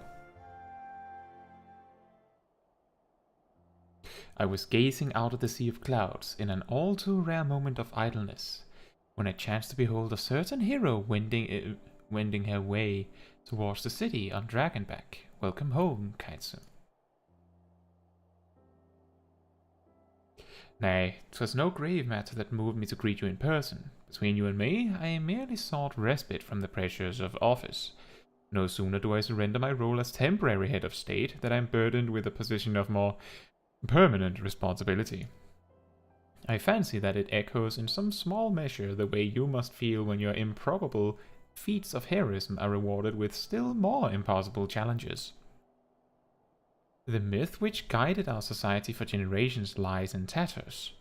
I was gazing out at the sea of clouds in an all too rare moment of idleness, when I chanced to behold a certain hero wending her way towards the city on Dragonback. Welcome home, Caetsu. Nay, 'twas no grave matter that moved me to greet you in person. Between you and me, I merely sought respite from the pressures of office. No sooner do I surrender my role as temporary head of state than I am burdened with a position of more permanent responsibility. I fancy that it echoes in some small measure the way you must feel when your improbable feats of heroism are rewarded with still more impossible challenges. The myth which guided our society for generations lies in tatters.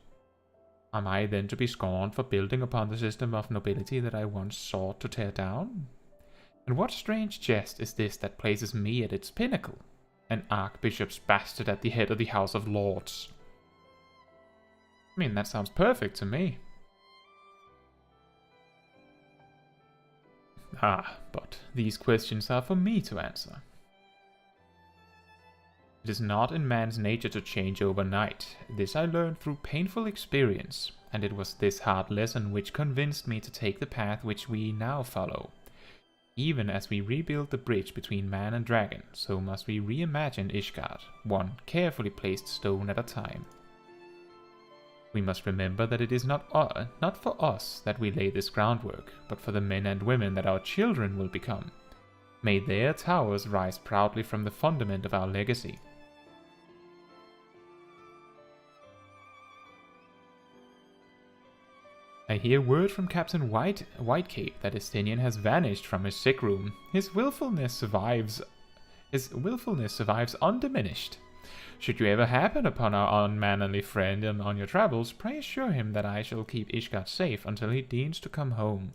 Am I then to be scorned for building upon the system of nobility that I once sought to tear down? And what strange jest is this that places me at its pinnacle, an archbishop's bastard at the head of the House of Lords? I mean, that sounds perfect to me. Ah, but these questions are for me to answer. It is not in man's nature to change overnight. This I learned through painful experience, and it was this hard lesson which convinced me to take the path which we now follow. Even as we rebuild the bridge between man and dragon, so must we reimagine Ishgard, one carefully placed stone at a time. We must remember that it is not for us that we lay this groundwork, but for the men and women that our children will become. May their towers rise proudly from the fundament of our legacy. I hear word from Captain Whitecape that Estinian has vanished from his sick room. His willfulness survives undiminished. Should you ever happen upon our unmannerly friend on your travels, pray assure him that I shall keep Ishgard safe until he deigns to come home.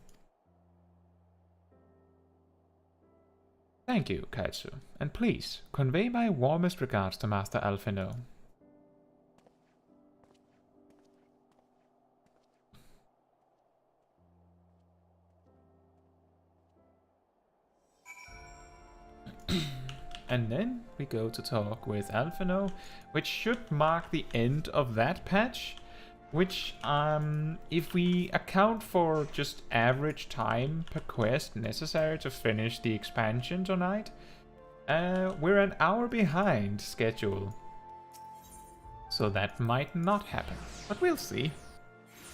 Thank you, Caetsu, and please, convey my warmest regards to Master Alphinaud. And then we go to talk with Alphinaud, which should mark the end of that patch. Which, if we account for just average time per quest necessary to finish the expansion tonight, we're an hour behind schedule. So that might not happen, but we'll see.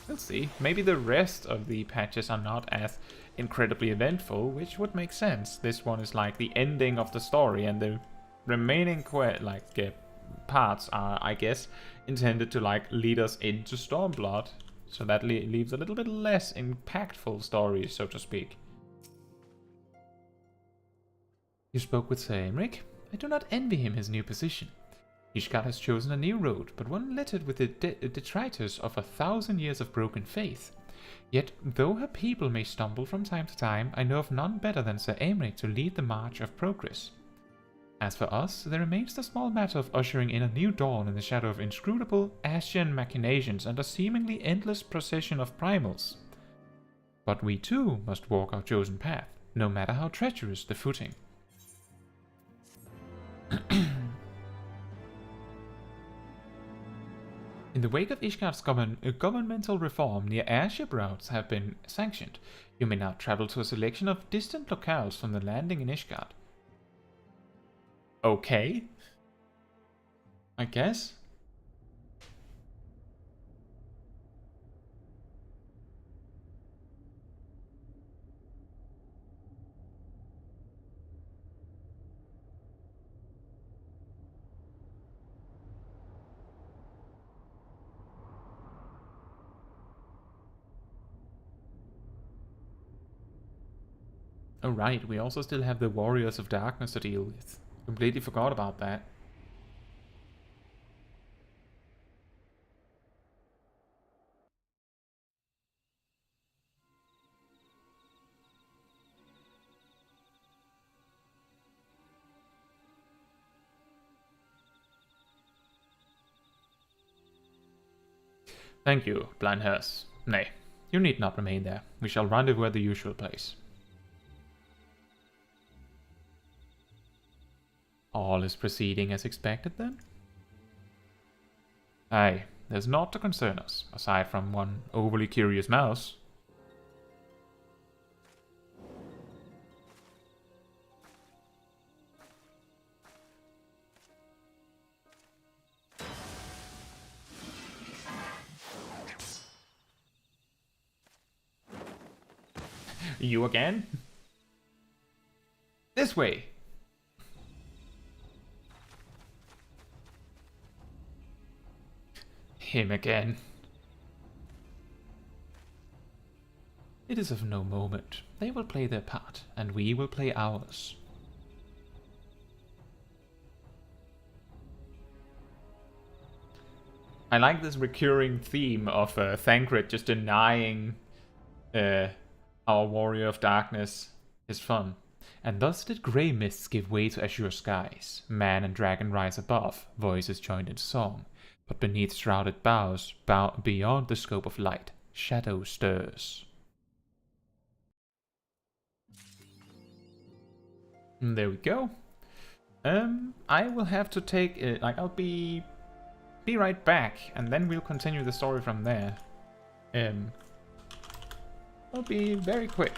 We'll see. Maybe the rest of the patches are not as incredibly eventful, which would make sense. This one is like the ending of the story, and the remaining parts are, I guess, intended to like lead us into Stormblood, so that leaves a little bit less impactful stories, so to speak. You spoke with Sir Aymeric? I do not envy him his new position. Ishgard has chosen a new road, but one littered with the detritus of 1,000 years of broken faith. Yet, though her people may stumble from time to time, I know of none better than Sir Aymeric to lead the march of progress. As for us, there remains the small matter of ushering in a new dawn in the shadow of inscrutable Ascian machinations and a seemingly endless procession of primals. But we too must walk our chosen path, no matter how treacherous the footing. In the wake of Ishgard's governmental reform, near airship routes have been sanctioned. You may now travel to a selection of distant locales from the landing in Ishgard. Okay. I guess. Oh right, we also still have the Warriors of Darkness to deal with. Completely forgot about that. Thank you, Blindhurst. Nay, you need not remain there. We shall rendezvous at the usual place. All is proceeding as expected, then? Aye, there's naught to concern us, aside from one overly curious mouse. You again? This way! Him again. It is of no moment. They will play their part, and we will play ours. I like this recurring theme of Thancred just denying our Warrior of Darkness his fun. And thus did grey mists give way to azure skies. Man and dragon rise above, voices joined in song. But beneath shrouded boughs, beyond the scope of light, shadow stirs. And there we go. I will have to take it. Like, I'll be right back, and then we'll continue the story from there. I'll be very quick.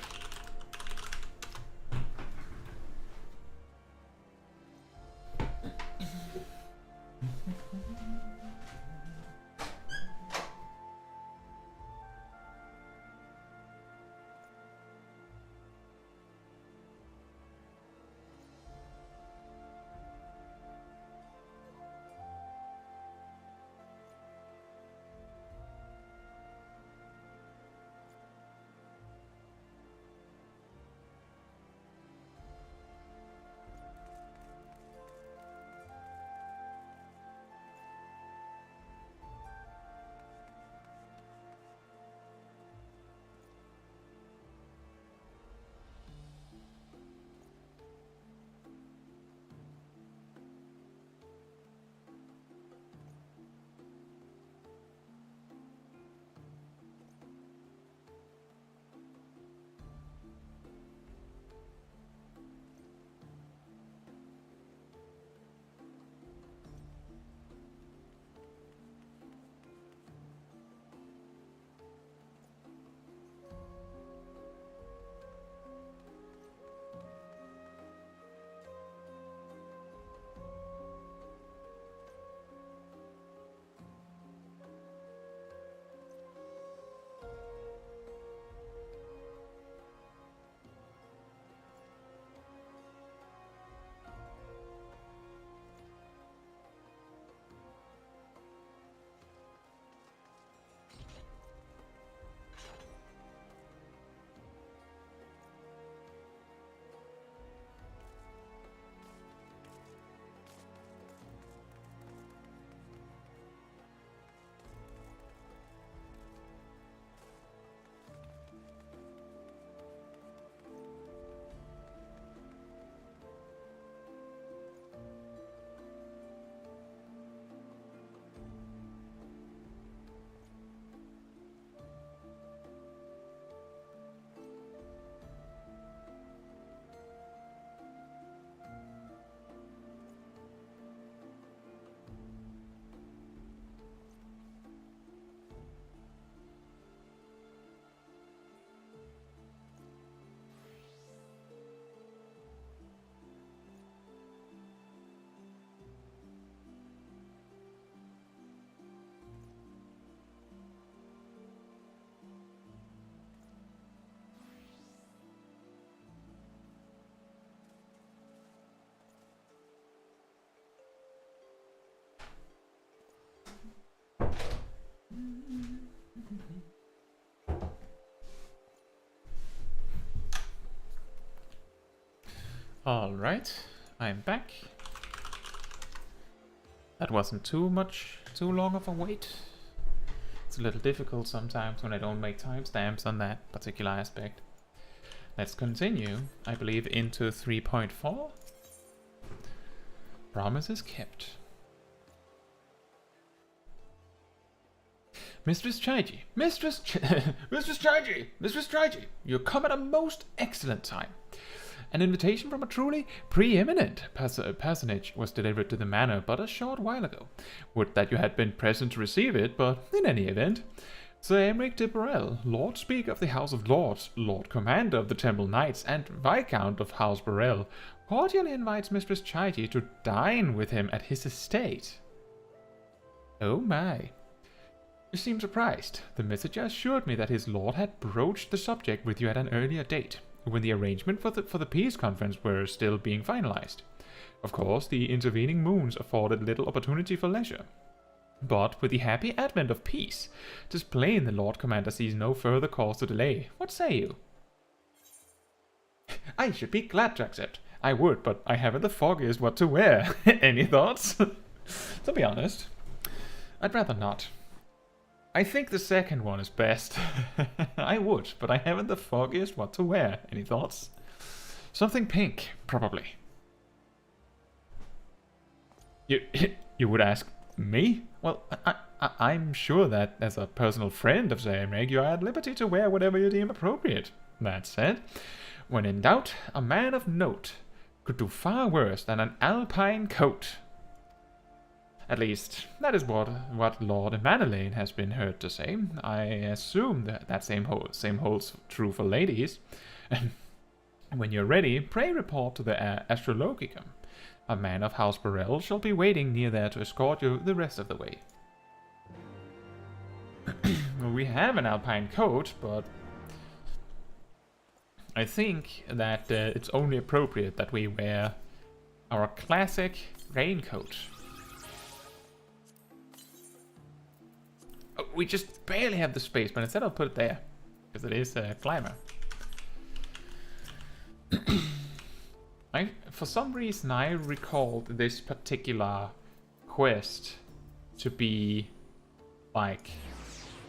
Alright, I'm back. That wasn't too long of a wait. It's a little difficult sometimes when I don't make timestamps on that particular aspect. Let's continue, I believe, into 3.4. Promises kept. Mistress Chaiji! Mistress Chaiji! You come at a most excellent time. An invitation from a truly preeminent personage was delivered to the manor but a short while ago. Would that you had been present to receive it, but in any event. Sir Aymeric de Burrell, Lord Speaker of the House of Lords, Lord Commander of the Temple Knights, and Viscount of House Burrell, cordially invites Mistress Chaiji to dine with him at his estate. Oh my. You seem surprised. The messenger assured me that his lord had broached the subject with you at an earlier date, when the arrangement for the peace conference were still being finalized. Of course, the intervening moons afforded little opportunity for leisure. But with the happy advent of peace, 'tis plain the Lord Commander sees no further cause to delay. What say you? I should be glad to accept. I would, but I haven't the foggiest what to wear. Any thoughts? To be honest, I'd rather not. I think the second one is best. I would, but I haven't the foggiest what to wear. Any thoughts? Something pink, probably. You would ask me? Well, I'm sure that as a personal friend of Sir Aymeric, you are at liberty to wear whatever you deem appropriate. That said, when in doubt, a man of note could do far worse than an alpine coat. At least, that is what Lord Emanelaine has been heard to say. I assume that same holds true for ladies. When you're ready, pray report to the Astrologicum. A man of House Burrell shall be waiting near there to escort you the rest of the way. We have an alpine coat, but I think that it's only appropriate that we wear our classic raincoat. Oh, we just barely have the space, but instead I'll put it there, because it is a climber. For some reason I recalled this particular quest to be like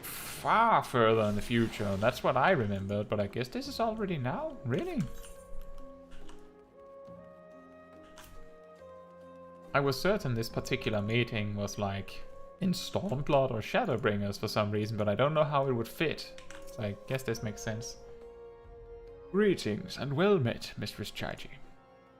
far further in the future. That's what I remembered, but I guess this is already now? Really? I was certain this particular meeting was like in Stormblood or Shadowbringers for some reason, but I don't know how it would fit. So I guess this makes sense. Greetings and well met, Mistress Chaiji.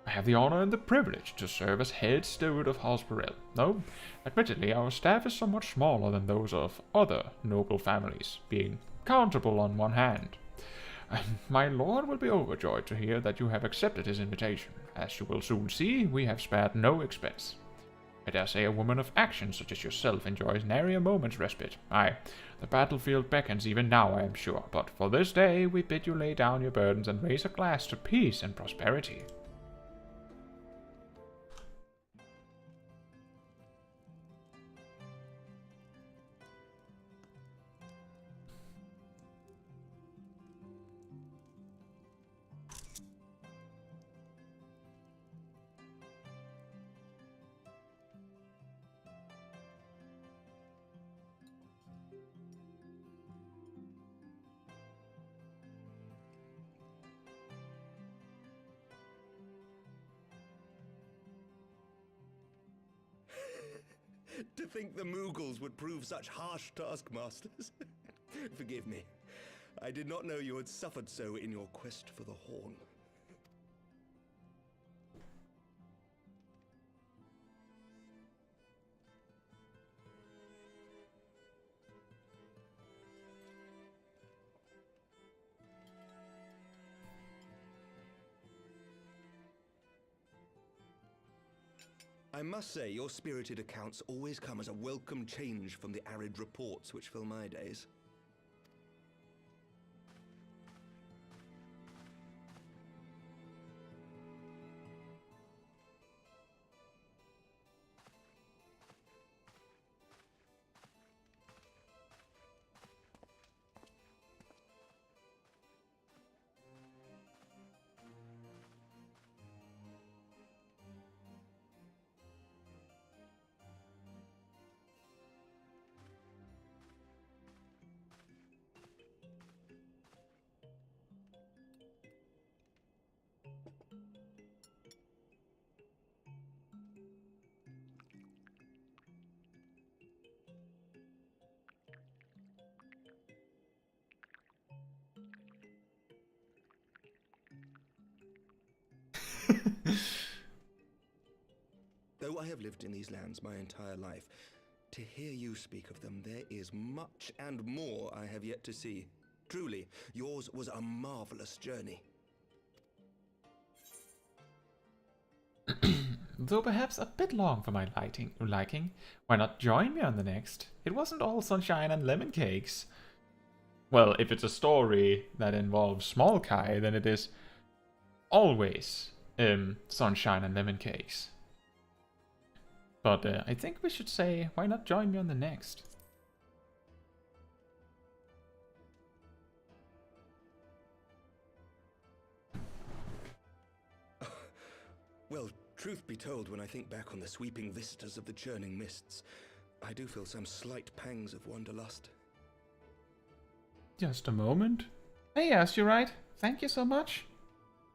I have the honor and the privilege to serve as head steward of House Burrell, though, admittedly, our staff is somewhat smaller than those of other noble families, being countable on one hand. My lord will be overjoyed to hear that you have accepted his invitation. As you will soon see, we have spared no expense. I dare say a woman of action such as yourself enjoys nary a moment's respite. Aye, the battlefield beckons even now, I am sure, but for this day we bid you lay down your burdens and raise a glass to peace and prosperity.
To think the Moogles would prove such harsh taskmasters. Forgive me. I did not know you had suffered so in your quest for the Horn. I must say, your spirited accounts always come as a welcome change from the arid reports which fill my days. have lived in these lands my entire life. To hear you speak of them, there is much and more I have yet to see. Truly, yours was a marvelous journey.
Though perhaps a bit long for my liking, why not join me on the next? It wasn't all sunshine and lemon cakes. Well, if it's a story that involves Smol Kai, then it is always sunshine and lemon cakes. But I think we should say, why not join me on the next?
Well, truth be told, when I think back on the sweeping vistas of the churning mists, I do feel some slight pangs of wanderlust.
Just a moment. Hey, yes, you're right. Thank you so much.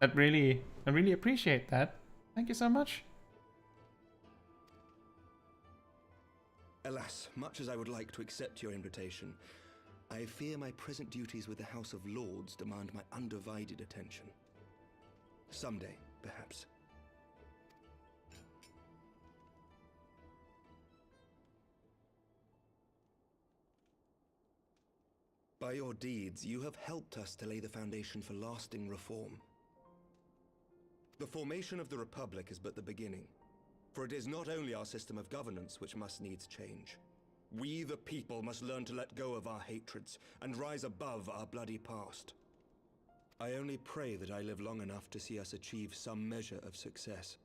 I really appreciate that. Thank you so much.
Alas, much as I would like to accept your invitation, I fear my present duties with the House of Lords demand my undivided attention. Someday, perhaps. By your deeds, you have helped us to lay the foundation for lasting reform. The formation of the Republic is but the beginning, for it is not only our system of governance which must needs change. We, the people, must learn to let go of our hatreds and rise above our bloody past. I only pray that I live long enough to see us achieve some measure of success,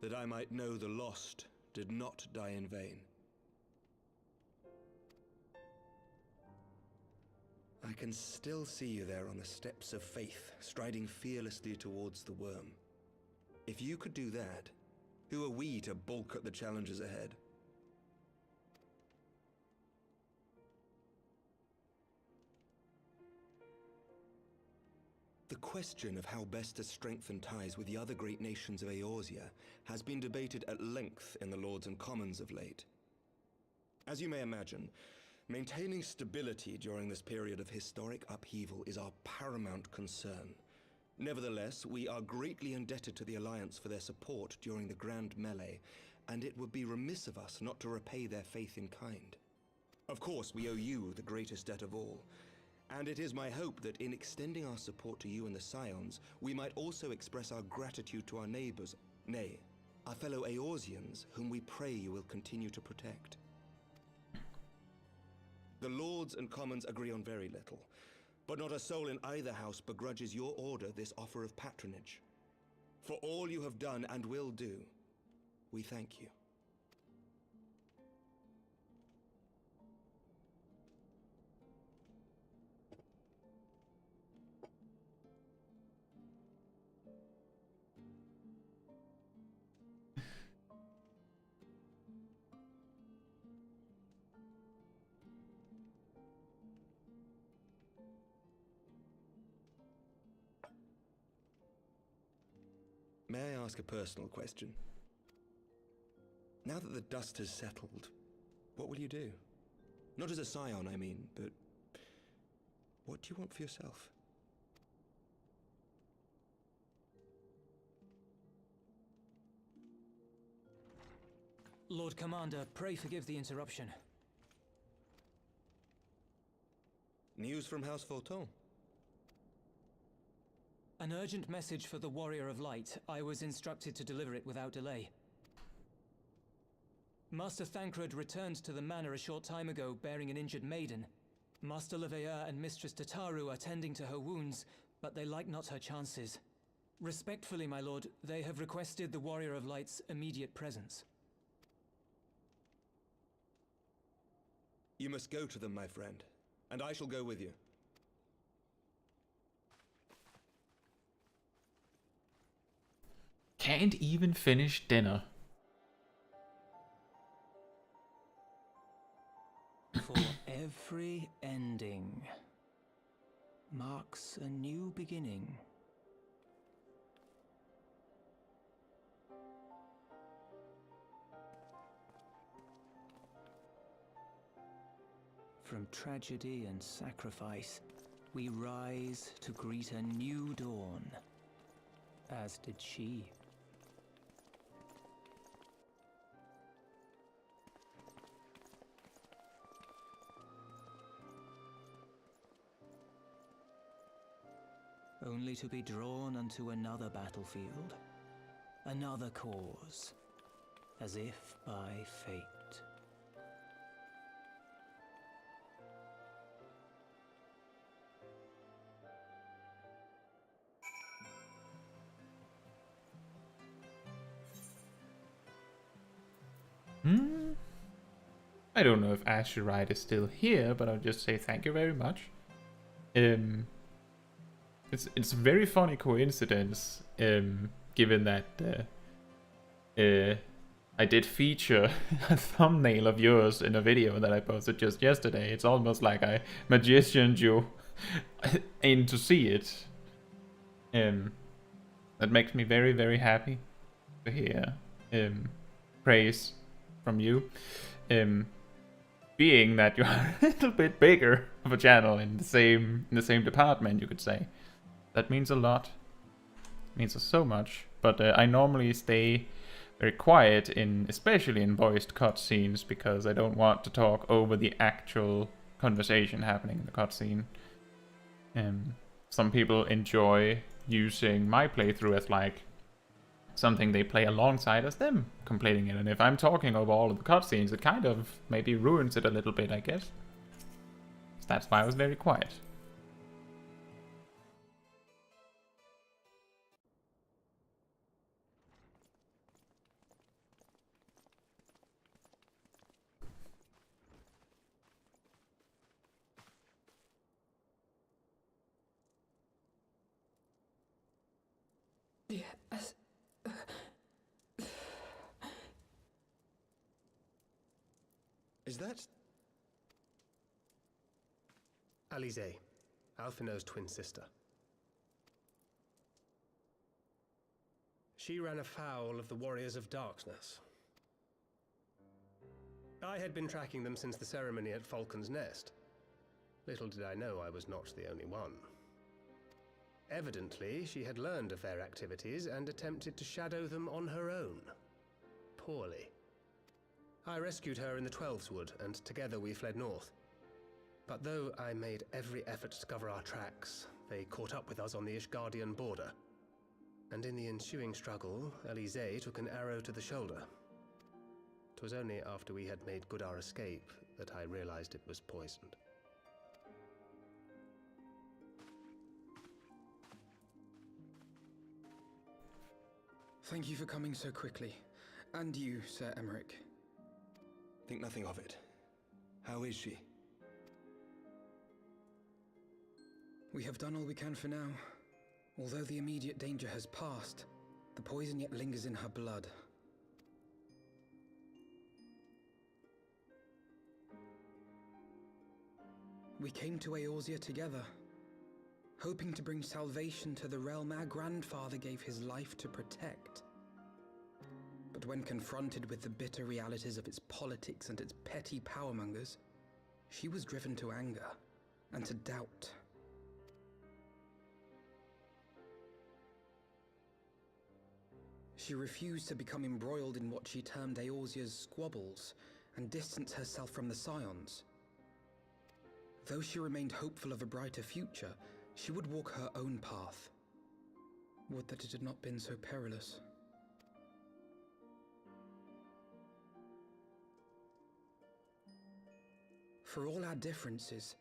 that I might know the lost did not die in vain. I can still see you there on the steps of faith, striding fearlessly towards the worm. If you could do that, who are we to balk at the challenges ahead? The question of how best to strengthen ties with the other great nations of Eorzea has been debated at length in the Lords and Commons of late. As you may imagine, maintaining stability during this period of historic upheaval is our paramount concern. Nevertheless, we are greatly indebted to the Alliance for their support during the Grand Melee, and it would be remiss of us not to repay their faith in kind. Of course, we owe you the greatest debt of all, and it is my hope that in extending our support to you and the Scions, we might also express our gratitude to our neighbors, nay, our fellow Eorzeans, whom we pray you will continue to protect. The Lords and Commons agree on very little, but not a soul in either house begrudges your order this offer of patronage. For all you have done and will do, we thank you. May I ask a personal question? Now that the dust has settled, what will you do? Not as a scion, I mean, but what do you want for yourself?
Lord Commander, pray forgive the interruption.
News from House Fulton?
An urgent message for the Warrior of Light. I was instructed to deliver it without delay. Master Thancred returned to the manor a short time ago, bearing an injured maiden. Master Leveilleur and Mistress Tataru are tending to her wounds, but they like not her chances. Respectfully, my lord, they have requested the Warrior of Light's immediate presence.
You must go to them, my friend, and I shall go with you.
Can't even finish dinner.
For every ending marks a new beginning. From tragedy and sacrifice, we rise to greet a new dawn, as did she. only to be drawn unto another battlefield, another cause, as if by fate.
I don't know if Asherite is still here, but I'll just say thank you very much. It's a very funny coincidence, given that I did feature a thumbnail of yours in a video that I posted just yesterday. It's almost like I magicianed you in to see it. That makes me very, very happy to hear praise from you. Being that you're a little bit bigger of a channel in the same department, you could say. That means a lot. It means so much. But I normally stay very quiet especially in voiced cutscenes, because I don't want to talk over the actual conversation happening in the cutscene. Some people enjoy using my playthrough as like something they play alongside as them completing it, and if I'm talking over all of the cutscenes, it kind of maybe ruins it a little bit, I guess. So that's why I was very quiet.
Yes.
Is that... Alize, Alphinaud's twin sister. She ran afoul of the Warriors of Darkness. I had been tracking them since the ceremony at Falcon's Nest. Little did I know I was not the only one. Evidently, she had learned of their activities and attempted to shadow them on her own. Poorly. I rescued her in the Twelveswood, and together we fled north. But though I made every effort to cover our tracks, they caught up with us on the Ishgardian border. And in the ensuing struggle, Alize took an arrow to the shoulder. 'Twas only after we had made good our escape that I realized it was poisoned.
Thank you for coming so quickly. And you, Sir Emmerich.
Think nothing of it. How is she?
We have done all we can for now. Although the immediate danger has passed, the poison yet lingers in her blood. We came to Eorzea together, hoping to bring salvation to the realm our grandfather gave his life to protect. But when confronted with the bitter realities of its politics and its petty powermongers, she was driven to anger and to doubt. She refused to become embroiled in what she termed Eorzea's squabbles and distance herself from the Scions. Though she remained hopeful of a brighter future, she would walk her own path. Would that it had not been so perilous. For all our differences,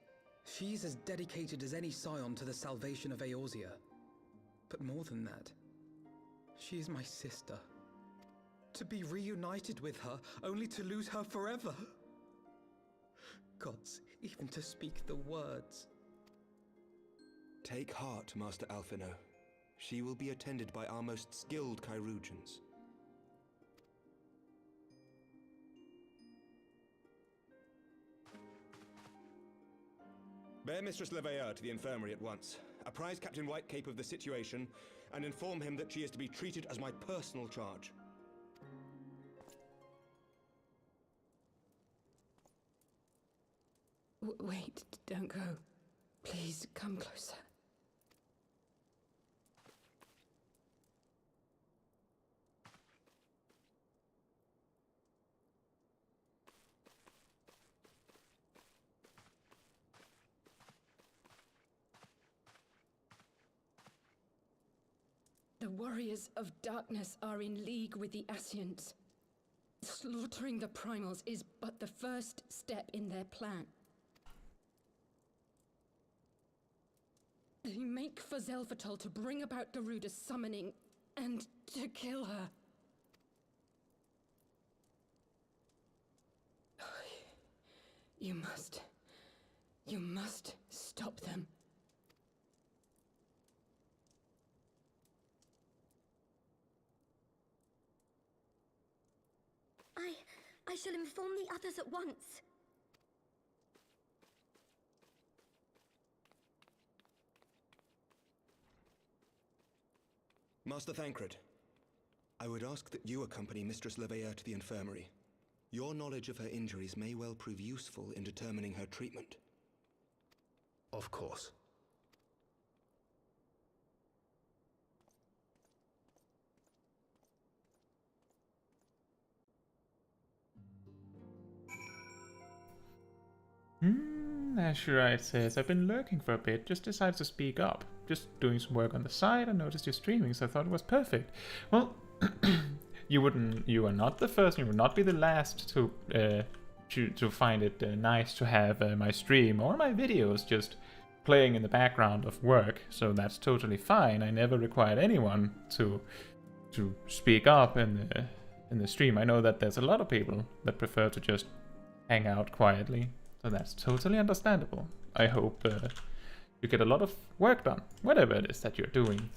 she's as dedicated as any Scion to the salvation of Eorzea. But more than that, she is my sister. To be reunited with her, only to lose her forever. Gods, even to speak the words.
Take heart, Master Alphinaud. She will be attended by our most skilled chirurgeons. Bear Mistress Leveilleur to the infirmary at once. Apprise Captain Whitecape of the situation, and inform him that she is to be treated as my personal charge.
Wait, don't go. Please, come closer. The warriors of darkness are in league with the Ascians. Slaughtering the primals is but the first step in their plan. They make for Xelphatol to bring about Garuda's summoning and to kill her. You must stop them.
I shall inform the others at once.
Master Thancred, I would ask that you accompany Mistress Leveilleur to the infirmary. Your knowledge of her injuries may well prove useful in determining her treatment.
Of course.
Ashurite says, I've been lurking for a bit, just decided to speak up. Just doing some work on the side, I noticed you streaming, so I thought it was perfect. Well, you are not the first, you will not be the last to find it nice to have my stream or my videos just playing in the background of work, so that's totally fine. I never required anyone to speak up in the stream. I know that there's a lot of people that prefer to just hang out quietly. So that's totally understandable. I hope you get a lot of work done, whatever it is that you're doing.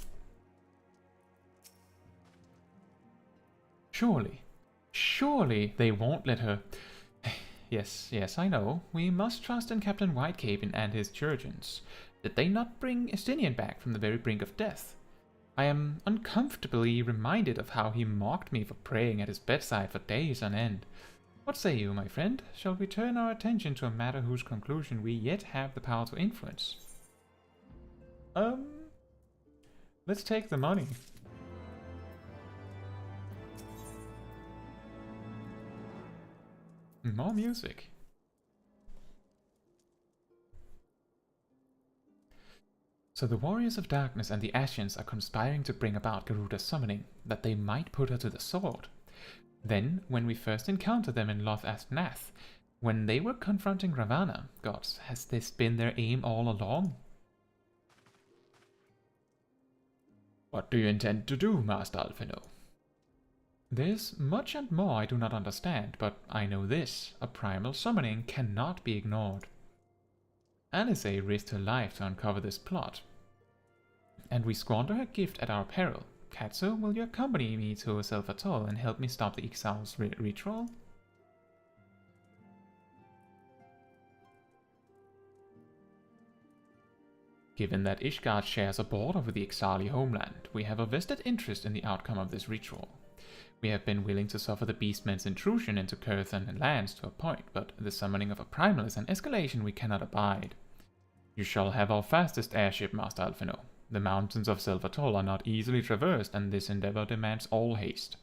Surely they won't let her... Yes, I know. We must trust in Captain Whitecape and his Chirurgeons. Did they not bring Estinian back from the very brink of death? I am uncomfortably reminded of how he mocked me for praying at his bedside for days on end. What say you, my friend? Shall we turn our attention to a matter whose conclusion we yet have the power to influence? Let's take the money. More music. So the Warriors of Darkness and the Ascians are conspiring to bring about Garuda's summoning, that they might put her to the sword. Then, when we first encountered them in Loth Nath, when they were confronting Ravana, gods, has this been their aim all along? What do you intend to do, Master Alphino? There's much and more I do not understand, but I know this, a primal summoning cannot be ignored. Alice risked her life to uncover this plot, and we squander her gift at our peril. Caetsu, will you accompany me to Xelphatol and help me stop the Exile's ritual? Given that Ishgard shares a border with the Ixali homeland, we have a vested interest in the outcome of this ritual. We have been willing to suffer the Beastmen's intrusion into Curthan lands to a point, but the summoning of a primal is an escalation we cannot abide. You shall have our fastest airship, Master Alphino. The mountains of Xelphatol are not easily traversed, and this endeavor demands all haste.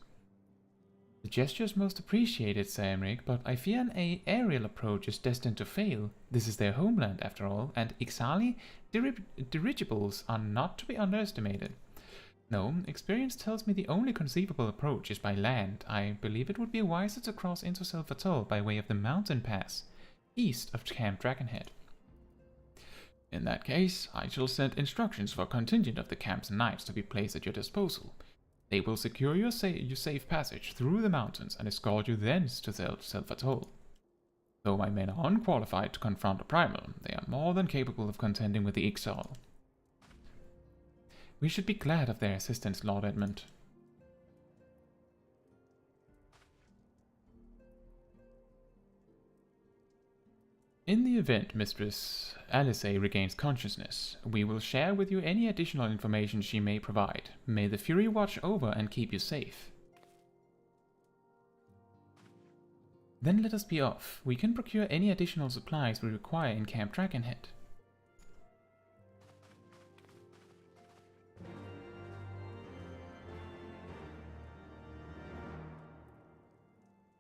The gesture is most appreciated, Sir Emmerich, but I fear an aerial approach is destined to fail. This is their homeland, after all, and Ixali dirigibles are not to be underestimated. No, experience tells me the only conceivable approach is by land. I believe it would be wiser to cross into Xelphatol by way of the mountain pass, east of Camp Dragonhead. In that case, I shall send instructions for a contingent of the camp's knights to be placed at your disposal. They will secure your safe passage through the mountains and escort you thence to Xelphatol. Though my men are unqualified to confront a primal, they are more than capable of contending with the Ixal. We should be glad of their assistance, Lord Edmund. In the event Mistress Alice regains consciousness, we will share with you any additional information she may provide. May the Fury watch over and keep you safe. Then let us be off. We can procure any additional supplies we require in Camp Dragonhead.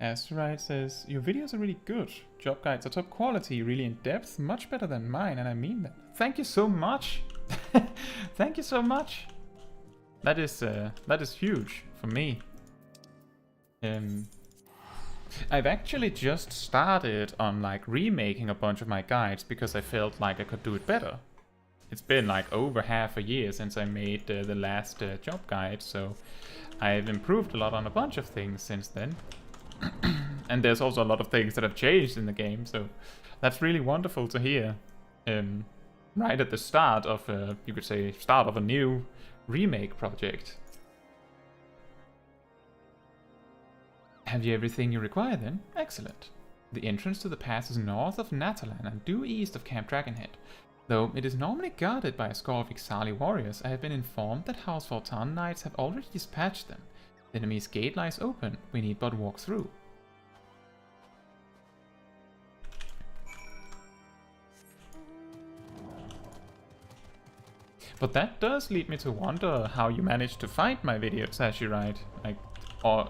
Astrite says, your videos are really good. Job guides are top quality, really in depth, much better than mine, and I mean that. Thank you so much! Thank you so much! that is huge for me. I've actually just started on like remaking a bunch of my guides because I felt like I could do it better. It's been like over half a year since I made the last job guide, so I've improved a lot on a bunch of things since then. And there's also a lot of things that have changed in the game, so that's really wonderful to hear. Right at the start of, you could say, start of a new remake project. Have you everything you require then? Excellent. The entrance to the pass is north of Natalan and due east of Camp Dragonhead. Though it is normally guarded by a score of Ixali warriors, I have been informed that House Vortan knights have already dispatched them. The enemy's gate lies open, we need but walk through. But that does lead me to wonder how you manage to find my videos as you write. Like, or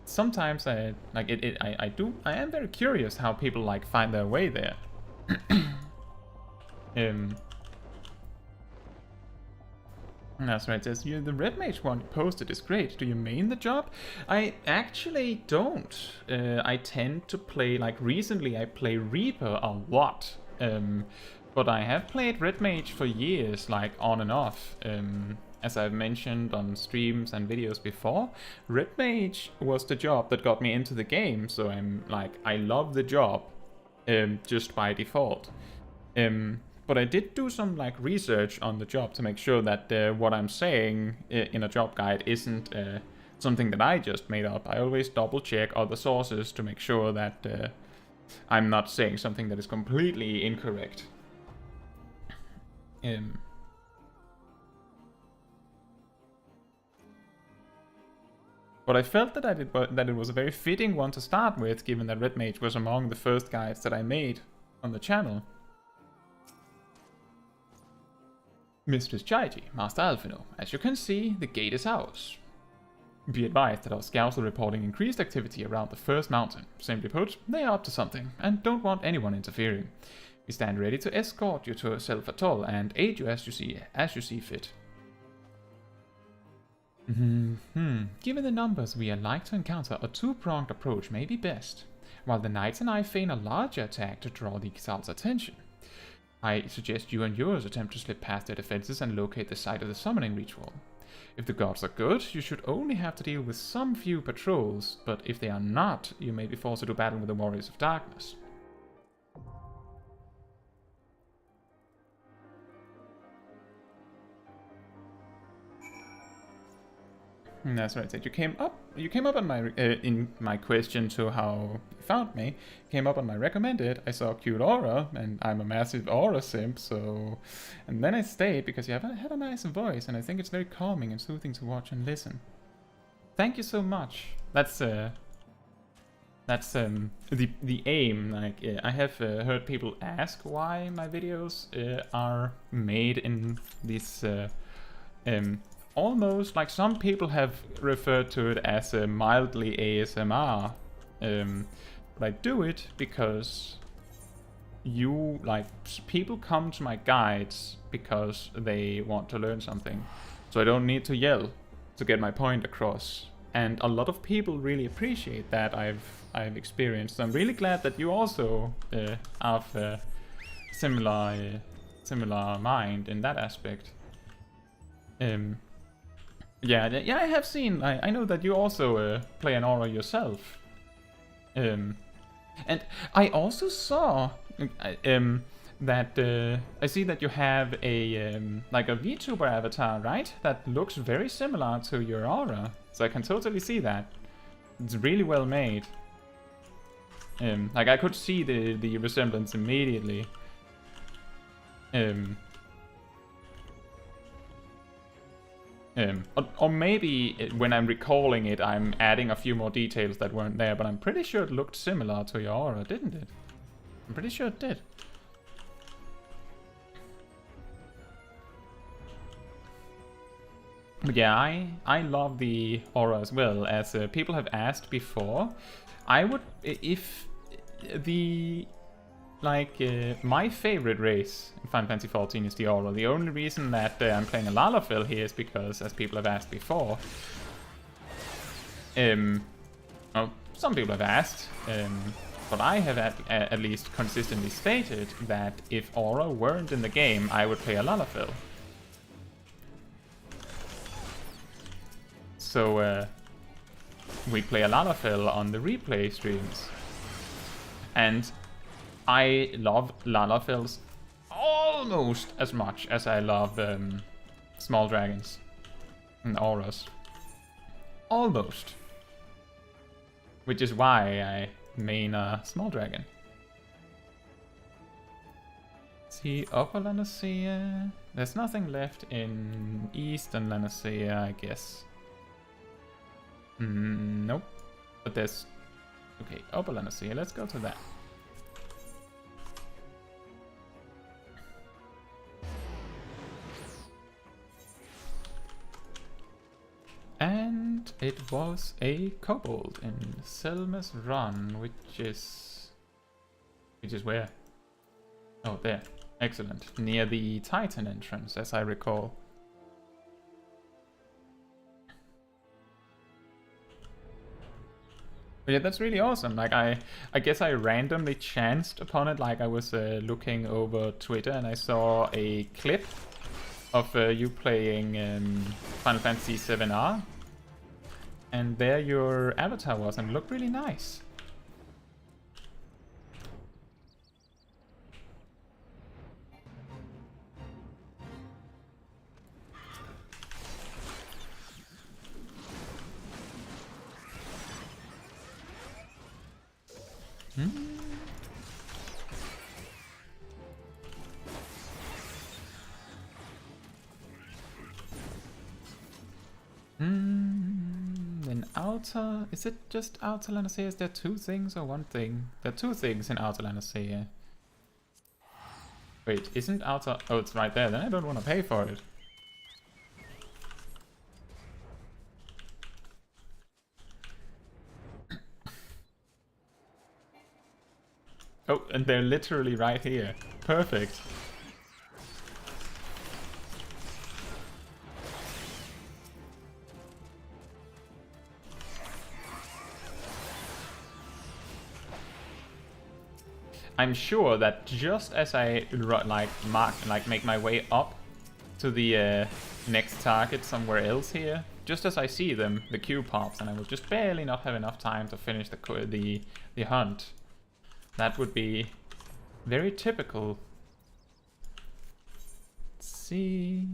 sometimes I am very curious how people like find their way there. That's right, it says the Red Mage one you posted is great. Do you main the job? I actually don't. I tend to play, like recently I play Reaper a lot. But I have played Red Mage for years, like on and off. As I've mentioned on streams and videos before, Red Mage was the job that got me into the game, so I love the job just by default. But I did do some like research on the job to make sure that what I'm saying in a job guide isn't something that I just made up. I always double check other sources to make sure that I'm not saying something that is completely incorrect. But I felt that it was a very fitting one to start with, given that Red Mage was among the first guides that I made on the channel. Mistress Chaiji, Master Alphino, as you can see, the gate is ours. Be advised that our scouts are reporting increased activity around the first mountain. Simply put, they are up to something, and don't want anyone interfering. We stand ready to escort you to Self Atoll and aid you as you see fit. Given the numbers we are like to encounter, a two-pronged approach may be best. While the knights and I feign a larger attack to draw the Ixal's attention, I suggest you and yours attempt to slip past their defenses and locate the site of the summoning ritual. If the gods are good, you should only have to deal with some few patrols, but if they are not, you may be forced to do battle with the Warriors of Darkness. That's right. You came up on my in my question to how you found me. Came up on my recommended. I saw a cute aura, and I'm a massive aura simp. So, and then I stayed because you have had a nice voice, and I think it's very calming and soothing to watch and listen. Thank you so much. That's the aim. Like I have heard people ask why my videos are made in this almost like some people have referred to it as a mildly ASMR. But I do it because people come to my guides because they want to learn something. So I don't need to yell to get my point across. And a lot of people really appreciate that I've experienced. So I'm really glad that you also have similar mind in that aspect. Yeah, I have seen. I know that you also play an aura yourself. And I also saw that I see that you have a like a VTuber avatar, right? That looks very similar to your aura. So I can totally see that. It's really well made. Like I could see the resemblance immediately. Or maybe when I'm recalling it, I'm adding a few more details that weren't there, but I'm pretty sure it looked similar to your aura, didn't it? I'm pretty sure it did. But yeah, I love the aura as well, as people have asked before. I would, if the like, my favorite race in Final Fantasy XIV is the Aura. The only reason that I'm playing a Lalafell here is because, as people have asked before, well, some people have asked, but I have at least consistently stated that if Aura weren't in the game, I would play a Lalafell. So, we play a Lalafell on the replay streams. And I love Lalafells almost as much as I love small dragons and auras. Almost. Which is why I main a small dragon. See, Upper Lanacea. There's nothing left in Eastern Lanacea, I guess. Nope. But there's... Okay, Upper Lanacea, let's go to that. And it was a kobold in Selma's Run, which is where? Oh, there. Excellent. Near the Titan entrance, as I recall. But yeah, that's really awesome. Like, I guess I randomly chanced upon it. Like, I was looking over Twitter and I saw a clip of you playing Final Fantasy VIIr. And there your avatar was, and it looked really nice. In Outer... Is it just Outer Lanacea? Is there two things or one thing? There are two things in Outer Lanacea. Wait, isn't Outer... Oh, it's right there. Then I don't want to pay for it. Oh, and they're literally right here. Perfect. I'm sure that just as I make my way up to the next target somewhere else here, just as I see them, the queue pops, and I will just barely not have enough time to finish the hunt. That would be very typical. Let's see,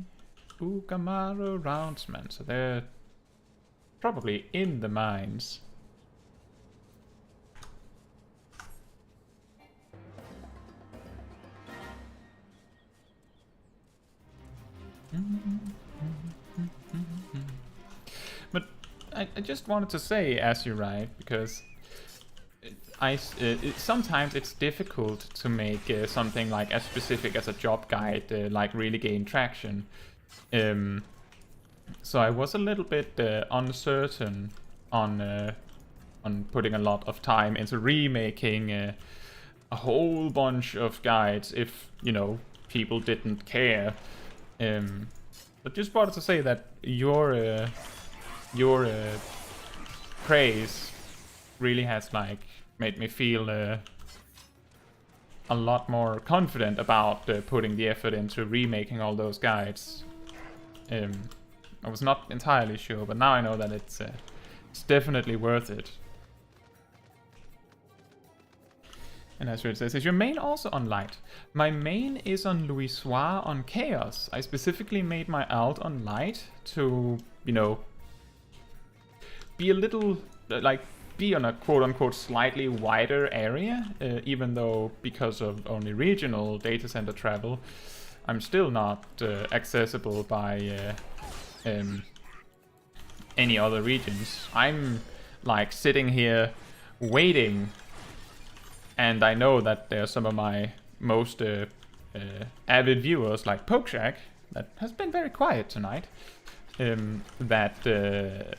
Ugamaro Roundsman, so they're probably in the mines. But I just wanted to say, as you ride, because sometimes it's difficult to make something like as specific as a job guide like really gain traction. So I was a little bit uncertain on putting a lot of time into remaking a whole bunch of guides if, you know, people didn't care. But just wanted to say that your praise really has like made me feel a lot more confident about putting the effort into remaking all those guides. I was not entirely sure, but now I know that it's definitely worth it. And as it says, is your main also on light? My main is on Louisoix on chaos. I specifically made my alt on light to, you know, be a little, like, be on a quote-unquote slightly wider area, even though because of only regional data center travel, I'm still not accessible by any other regions. I'm, like, sitting here waiting. And I know that there are some of my most avid viewers, like Pokeshack, that has been very quiet tonight, that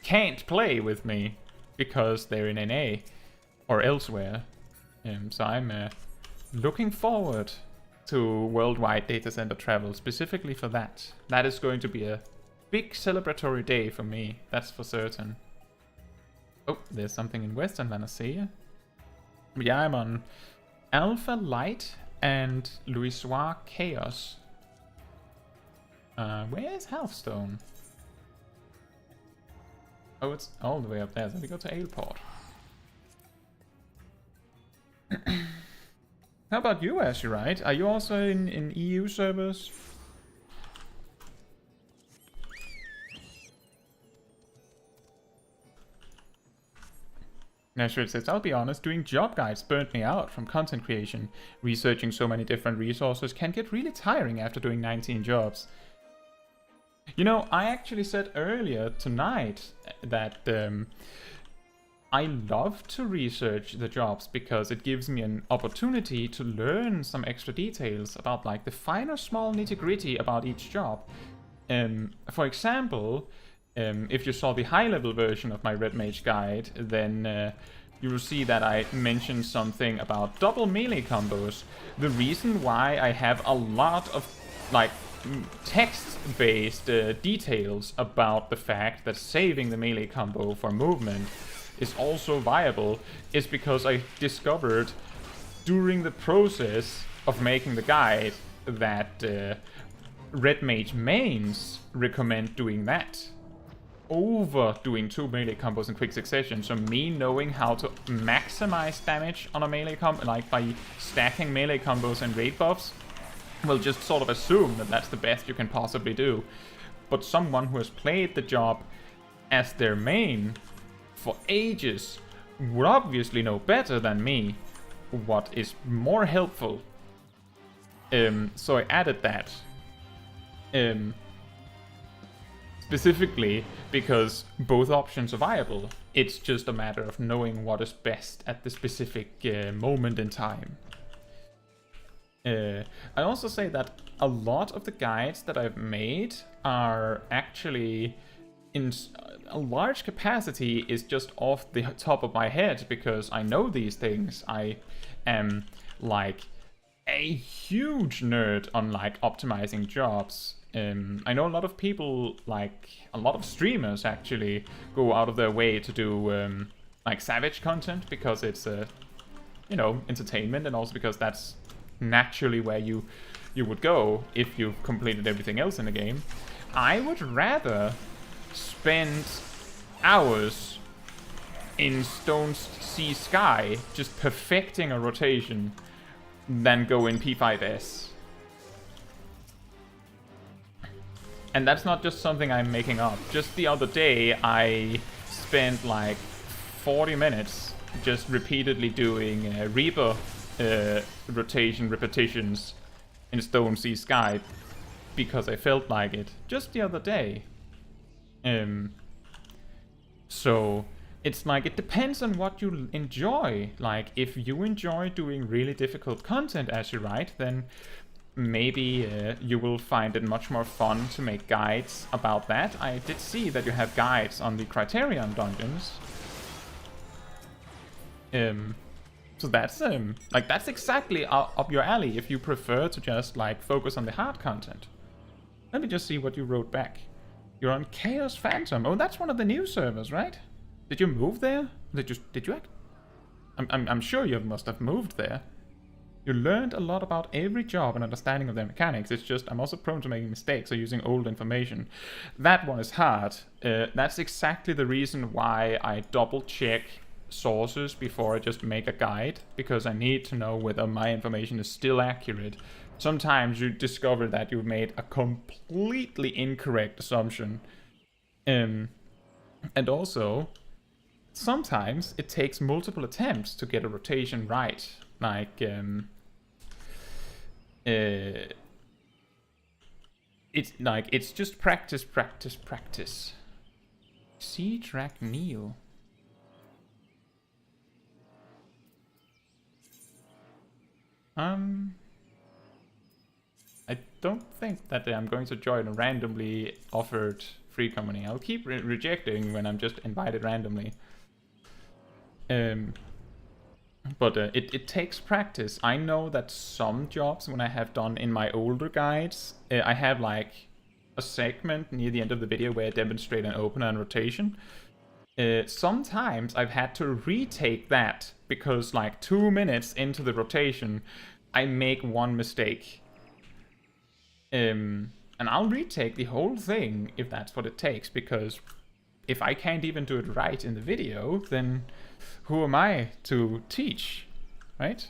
can't play with me because they're in NA or elsewhere. So I'm looking forward to worldwide data center travel, specifically for that. That is going to be a big celebratory day for me, that's for certain. Oh, there's something in Western Vanacea. Yeah, I'm on Alpha Light and Louisoire Chaos. Where is Healthstone? Oh, it's all the way up there, so we go to Aleport. How about you, Azurite? Are you also in EU servers? Azurite says, I'll be honest, doing job guides burnt me out from content creation. Researching so many different resources can get really tiring after doing 19 jobs. You know, I actually said earlier tonight that I love to research the jobs because it gives me an opportunity to learn some extra details about like the finer small nitty-gritty about each job. For example, if you saw the high-level version of my Red Mage guide, then you will see that I mentioned something about double melee combos. The reason why I have a lot of like text-based details about the fact that saving the melee combo for movement is also viable is because I discovered during the process of making the guide that Red Mage mains recommend doing that over doing 2 melee combos in quick succession. So me knowing how to maximize damage on a melee combo, like by stacking melee combos and raid buffs, will just sort of assume that that's the best you can possibly do. But someone who has played the job as their main for ages would obviously know better than me what is more helpful. So I added that. Specifically because both options are viable. It's just a matter of knowing what is best at the specific moment in time. I also say that a lot of the guides that I've made are actually in a large capacity is just off the top of my head because I know these things. I am like a huge nerd on like optimizing jobs. I know a lot of people, like a lot of streamers actually go out of their way to do like savage content because it's you know, entertainment, and also because that's naturally where you would go if you've completed everything else in the game. I would rather spend hours in Stone Sea Sky just perfecting a rotation than go in P5S. And that's not just something I'm making up. Just the other day, I spent like 40 minutes just repeatedly doing Reaper rotation repetitions in Stone Sea Sky because I felt like it just the other day. So it's like, it depends on what you enjoy. Like, if you enjoy doing really difficult content as you write, then maybe you will find it much more fun to make guides about that. I did see that you have guides on the Criterion dungeons. So that's like, that's exactly up your alley if you prefer to just like focus on the hard content. Let me just see what you wrote back. You're on Chaos Phantom. Oh, that's one of the new servers, right? Did you move there? Did you act? I'm sure you must have moved there. You learned a lot about every job and understanding of their mechanics. It's just, I'm also prone to making mistakes or using old information. That one is hard. That's exactly the reason why I double check sources before I just make a guide, because I need to know whether my information is still accurate. Sometimes you discover that you've made a completely incorrect assumption. And also, sometimes it takes multiple attempts to get a rotation right. Like, it's just practice, practice, practice. Siege Rack Neo. I don't think that I'm going to join a randomly offered free company. I'll keep rejecting when I'm just invited randomly. But it takes practice. I know that some jobs, when I have done in my older guides, I have like a segment near the end of the video where I demonstrate an opener and rotation. Sometimes I've had to retake that because like 2 minutes into the rotation, I make one mistake. And I'll retake the whole thing if that's what it takes, because if I can't even do it right in the video, then who am I to teach, right?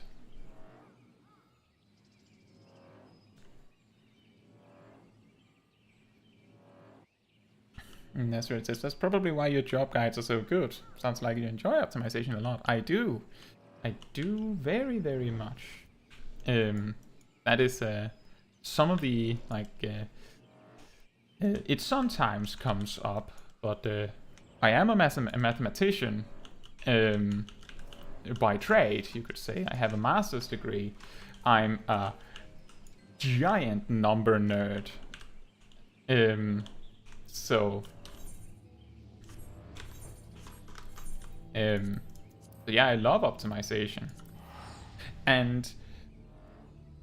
And that's where it says, that's probably why your job guides are so good. Sounds like you enjoy optimization a lot. I do. I do very, very much. That is some of the, like, it sometimes comes up, but I am a mathematician by trade, you could say. I have a master's degree. I'm a giant number nerd. So yeah, I love optimization. And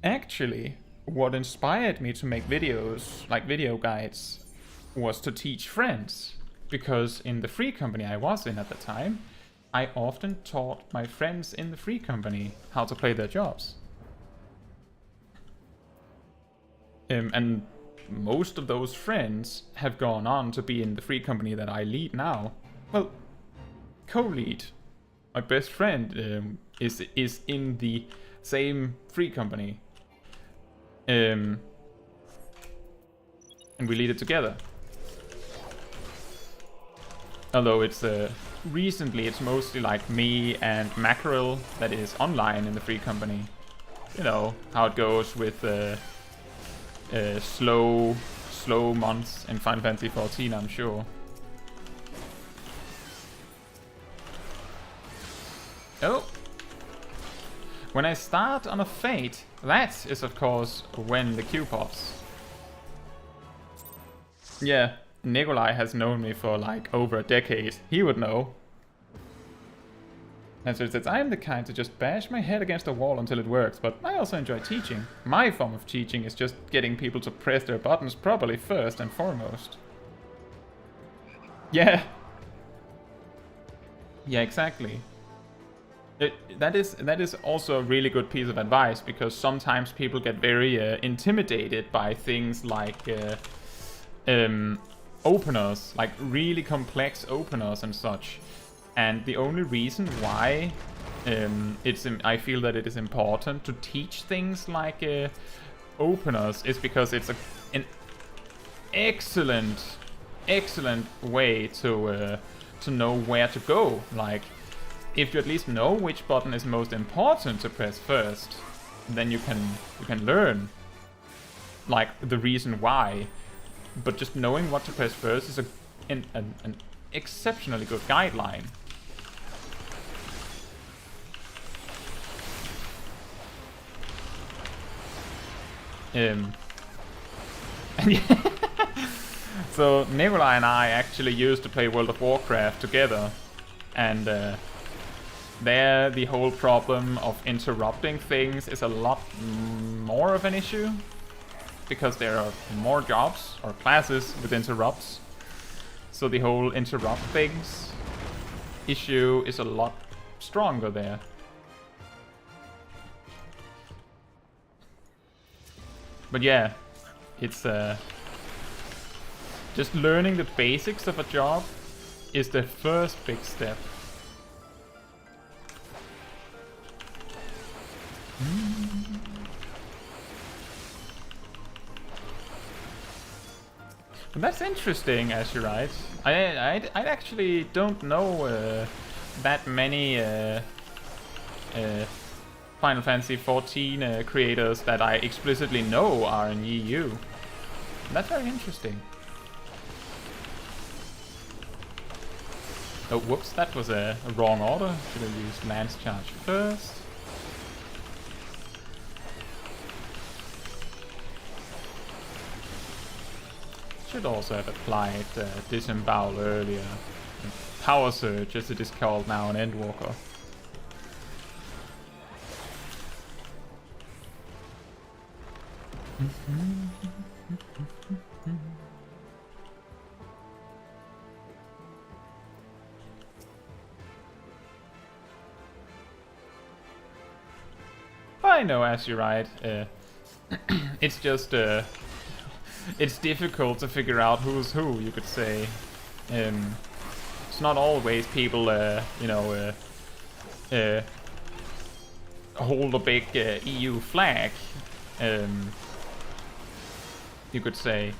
actually, what inspired me to make videos, like video guides, was to teach friends. Because in the free company I was in at the time, I often taught my friends in the free company how to play their jobs. And most of those friends have gone on to be in the free company that I lead now. Well, co-lead. My best friend is in the same free company. And we lead it together. Although it's recently it's mostly like me and Mackerel that is online in the free company. You know how it goes with slow months in Final Fantasy XIV, I'm sure. Oh. When I start on a fate, that is of course when the queue pops. Yeah, Nikolai has known me for like over a decade. He would know. And so it says, I am the kind to just bash my head against a wall until it works, but I also enjoy teaching. My form of teaching is just getting people to press their buttons properly first and foremost. Yeah. Yeah, exactly. That is also a really good piece of advice, because sometimes people get very intimidated by things like openers, like really complex openers and such. And the only reason why I feel that it is important to teach things like openers is because it's an excellent way to know where to go. Like, if you at least know which button is most important to press first, then you can learn like the reason why. But just knowing what to press first is an exceptionally good guideline. So Nikolai and I actually used to play World of Warcraft together, and there the whole problem of interrupting things is a lot more of an issue, because there are more jobs or classes with interrupts. So the whole interrupt things issue is a lot stronger there. But yeah, it's just learning the basics of a job is the first big step. And that's interesting, Ashurite. I actually don't know that many Final Fantasy XIV creators that I explicitly know are in EU. That's very interesting. Oh, whoops, that was a wrong order. Should have used Lance Charge first. Should also have applied Disembowel earlier. Power Surge, as it is called now in Endwalker. I know, as you're right. It's just it's difficult to figure out who's who, you could say. It's not always people, you know, hold a big EU flag, you could say.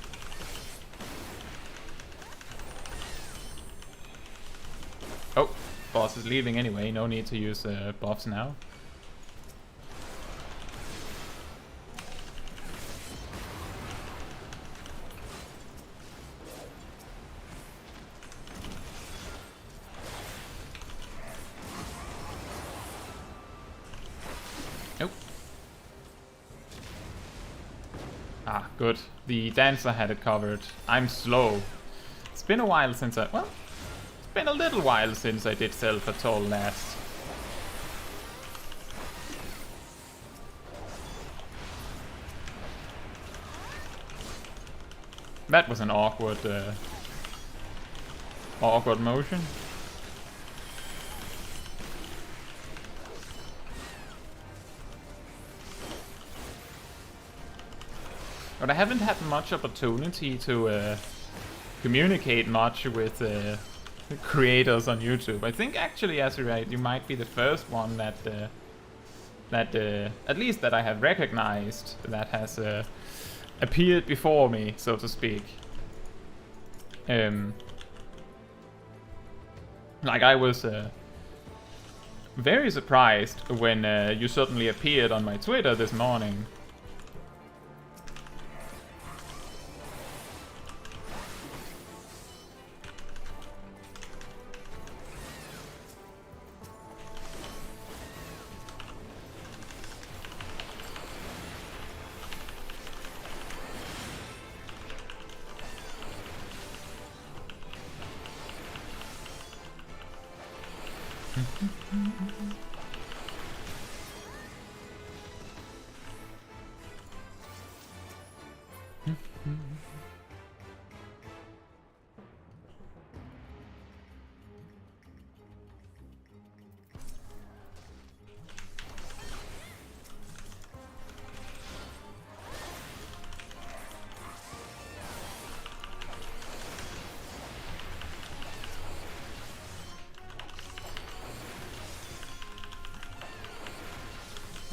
Oh, boss is leaving anyway, no need to use buffs now. Ah, good. The dancer had it covered. I'm slow. It's been a while since well, it's been a little while since I did self-atoll last. That was an awkward motion. But I haven't had much opportunity to communicate much with creators on YouTube. I think actually, as you're right, you might be the first one that at least that I have recognized that has appeared before me, so to speak. Like I was very surprised when you suddenly appeared on my Twitter this morning.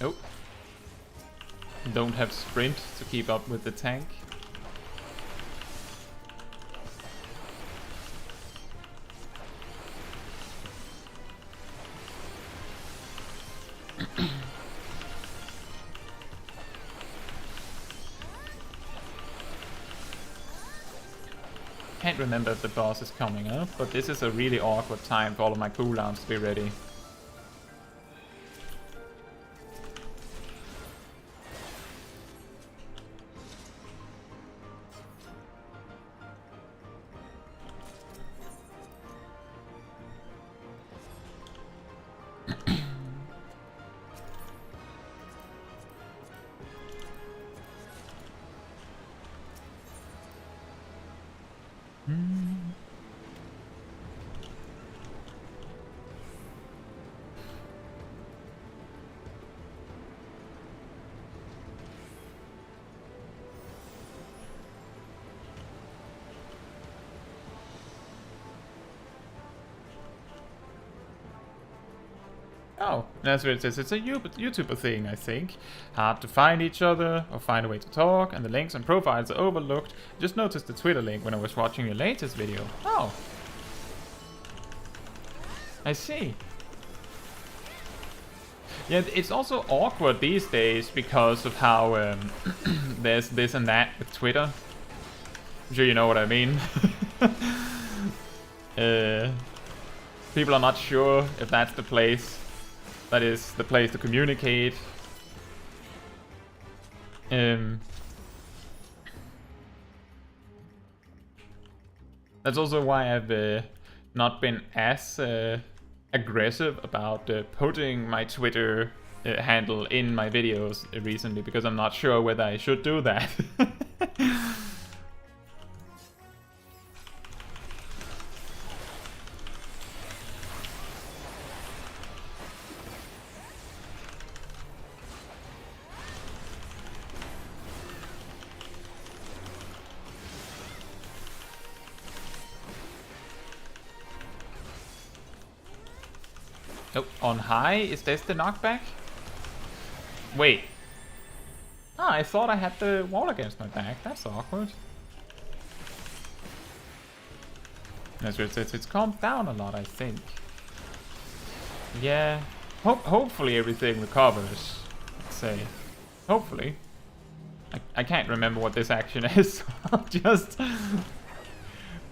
Nope. Don't have sprint to keep up with the tank. Can't remember if the boss is coming up, but this is a really awkward time for all of my cooldowns to be ready. Oh, that's what it says. It's a YouTuber thing, I think. Hard to find each other or find a way to talk, and the links and profiles are overlooked. Just noticed the Twitter link when I was watching your latest video. Oh. I see. Yeah, it's also awkward these days because of how there's this and that with Twitter. I'm sure you know what I mean. People are not sure if that's the place. That is the place to communicate. That's also why I've not been as aggressive about putting my Twitter handle in my videos recently, because I'm not sure whether I should do that. Oh, on high? Is this the knockback? Wait. Ah, I thought I had the wall against my back. That's awkward. It's calmed down a lot, I think. Yeah. Hopefully everything recovers. Let's say. Hopefully. I can't remember what this action is, so I'll just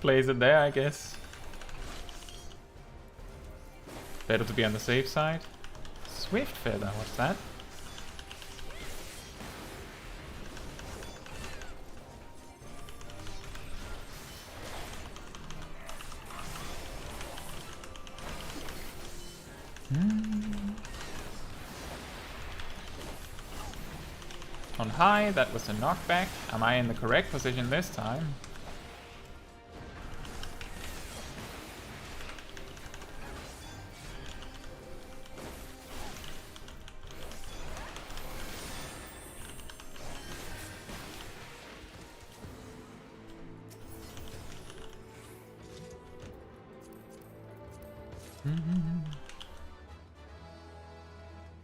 place it there, I guess. Better to be on the safe side. Swift Feather, what's that? On high, that was a knockback. Am I in the correct position this time?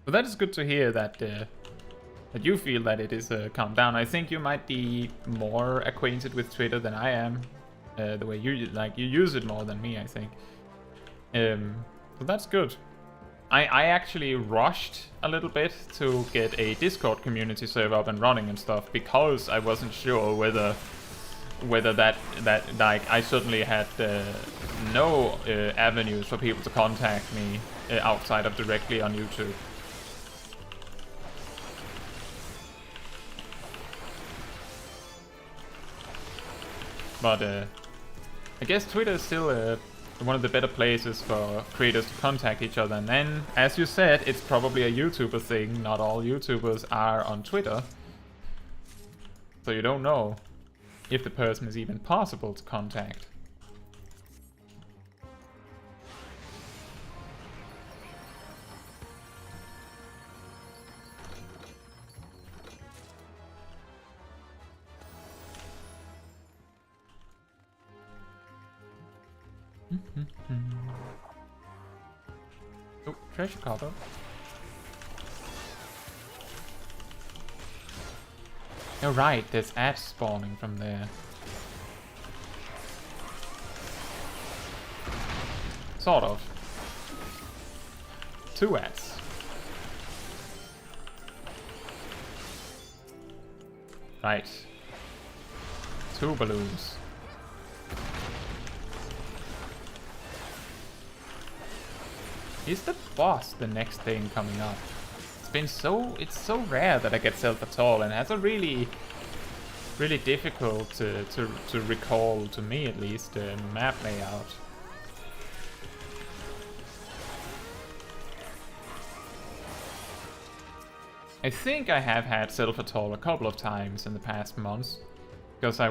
But that is good to hear that that you feel that it is calmed down. I think you might be more acquainted with Twitter than I am. The way you use it more than me, I think. So that's good. I actually rushed a little bit to get a Discord community server up and running and stuff, because I wasn't sure whether that like I suddenly had no avenues for people to contact me outside of directly on YouTube. But I guess Twitter is still one of the better places for creators to contact each other. And then, as you said, it's probably a YouTuber thing. Not all YouTubers are on Twitter. So you don't know if the person is even possible to contact. Oh, treasure copper. Oh right, there's ads spawning from there. Sort of. 2 ads. Right. 2 balloons. Is the boss the next thing coming up? It's so rare that I get self-atol, and has a really difficult to recall, to me at least, map layout. I think I have had self-atol a couple of times in the past months, because I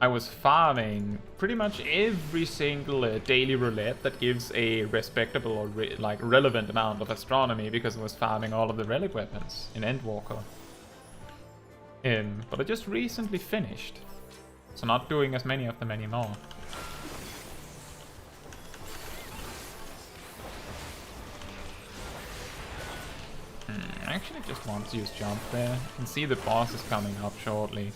was farming pretty much every single daily roulette that gives a respectable or relevant amount of astronomy, because I was farming all of the relic weapons in Endwalker. But I just recently finished, so not doing as many of them anymore. I actually just want to use jump there. You can see the boss is coming up shortly.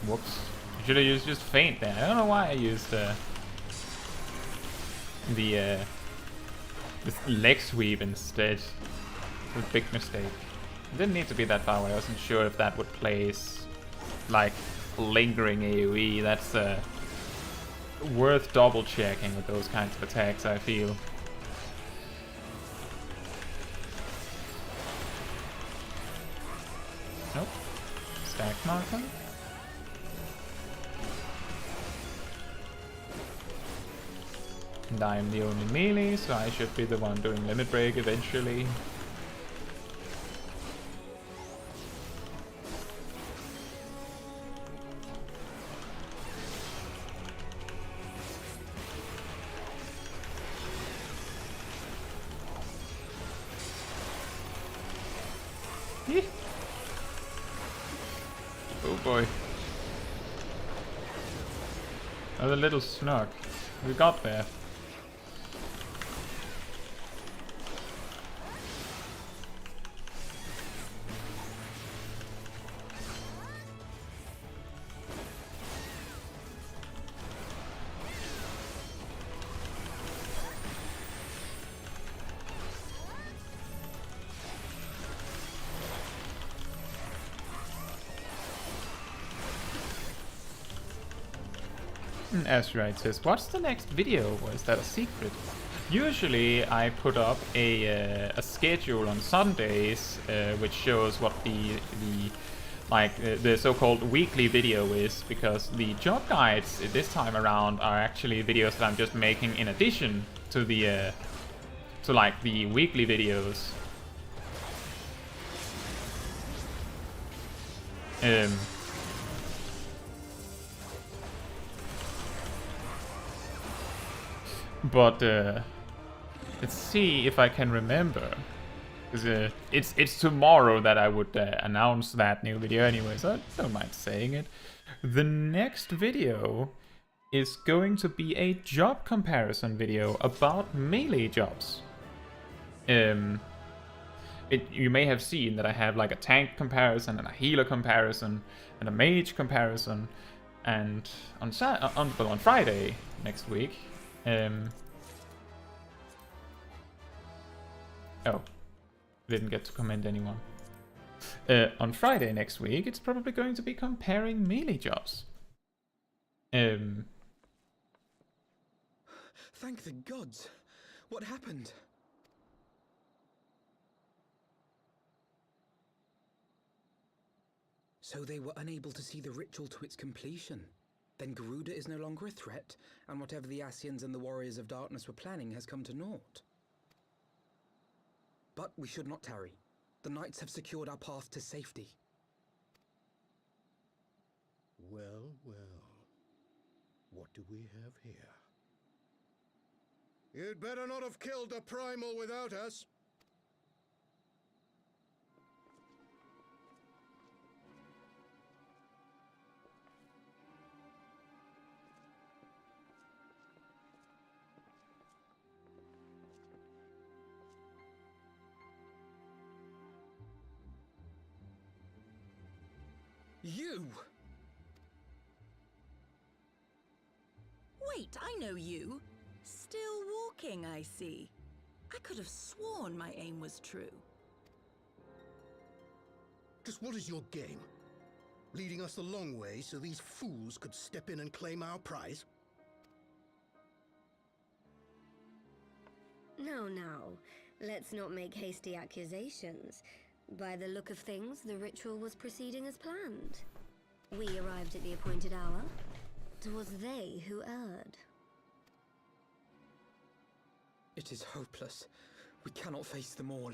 Whoops. I should have used just feint there. I don't know why I used this leg sweep instead. It was a big mistake. It didn't need to be that far away. I wasn't sure if that would place like lingering AoE. That's worth double checking with those kinds of attacks, I feel. Nope. Stack marker. And I'm the only melee, so I should be the one doing limit break eventually. Oh boy. Another little snug. We got there. Asteroid says, what's the next video, or is that a secret? Usually I put up a schedule on Sundays which shows what the so-called weekly video is, because the job guides this time around are actually videos that I'm just making in addition to the the weekly videos. But let's see if I can remember. Because it's tomorrow that I would announce that new video anyway, so I don't mind saying it. The next video is going to be a job comparison video about melee jobs. You may have seen that I have like a tank comparison and a healer comparison and a mage comparison, and on Friday next week. Oh, didn't get to comment anyone. On Friday next week, it's probably going to be comparing melee jobs.
Thank the gods! What happened? So they were unable to see the ritual to its completion. Then Garuda is no longer a threat, and whatever the Ascians and the Warriors of Darkness were planning has come to naught. But we should not tarry. The knights have secured our path to safety.
Well, well. What do we have here? You'd better not have killed the primal without us.
You!
Wait, I know you. Still walking, I see. I could have sworn my aim was true.
Just what is your game? Leading us a long way so these fools could step in and claim our prize?
No, no. Let's not make hasty accusations. By the look of things, the ritual was proceeding as planned. We arrived at the appointed hour. It was they who erred.
It is hopeless. We cannot face them all.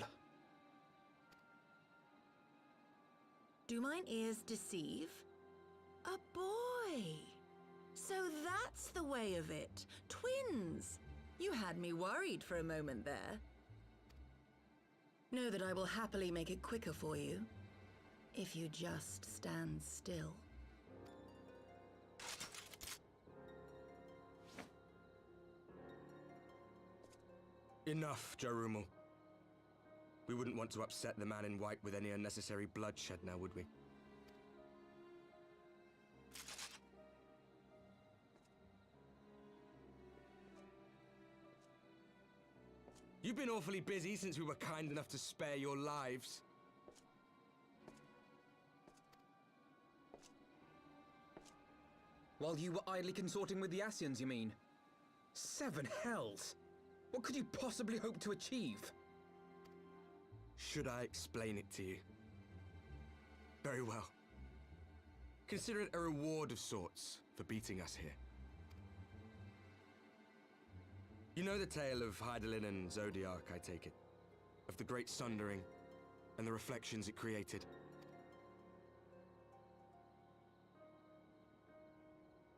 Do mine ears deceive? A boy! So that's the way of it. Twins! You had me worried for a moment there. Know that I will happily make it quicker for you, if you just stand still.
Enough, Jarumul. We wouldn't want to upset the man in white with any unnecessary bloodshed now, would we? You've been awfully busy since we were kind enough to spare your lives.
While you were idly consorting with the Asians, you mean? 7 hells! What could you possibly hope to achieve?
Should I explain it to you? Very well. Consider it a reward of sorts for beating us here. You know the tale of Hydaelyn and Zodiac, I take it? Of the Great Sundering and the reflections it created?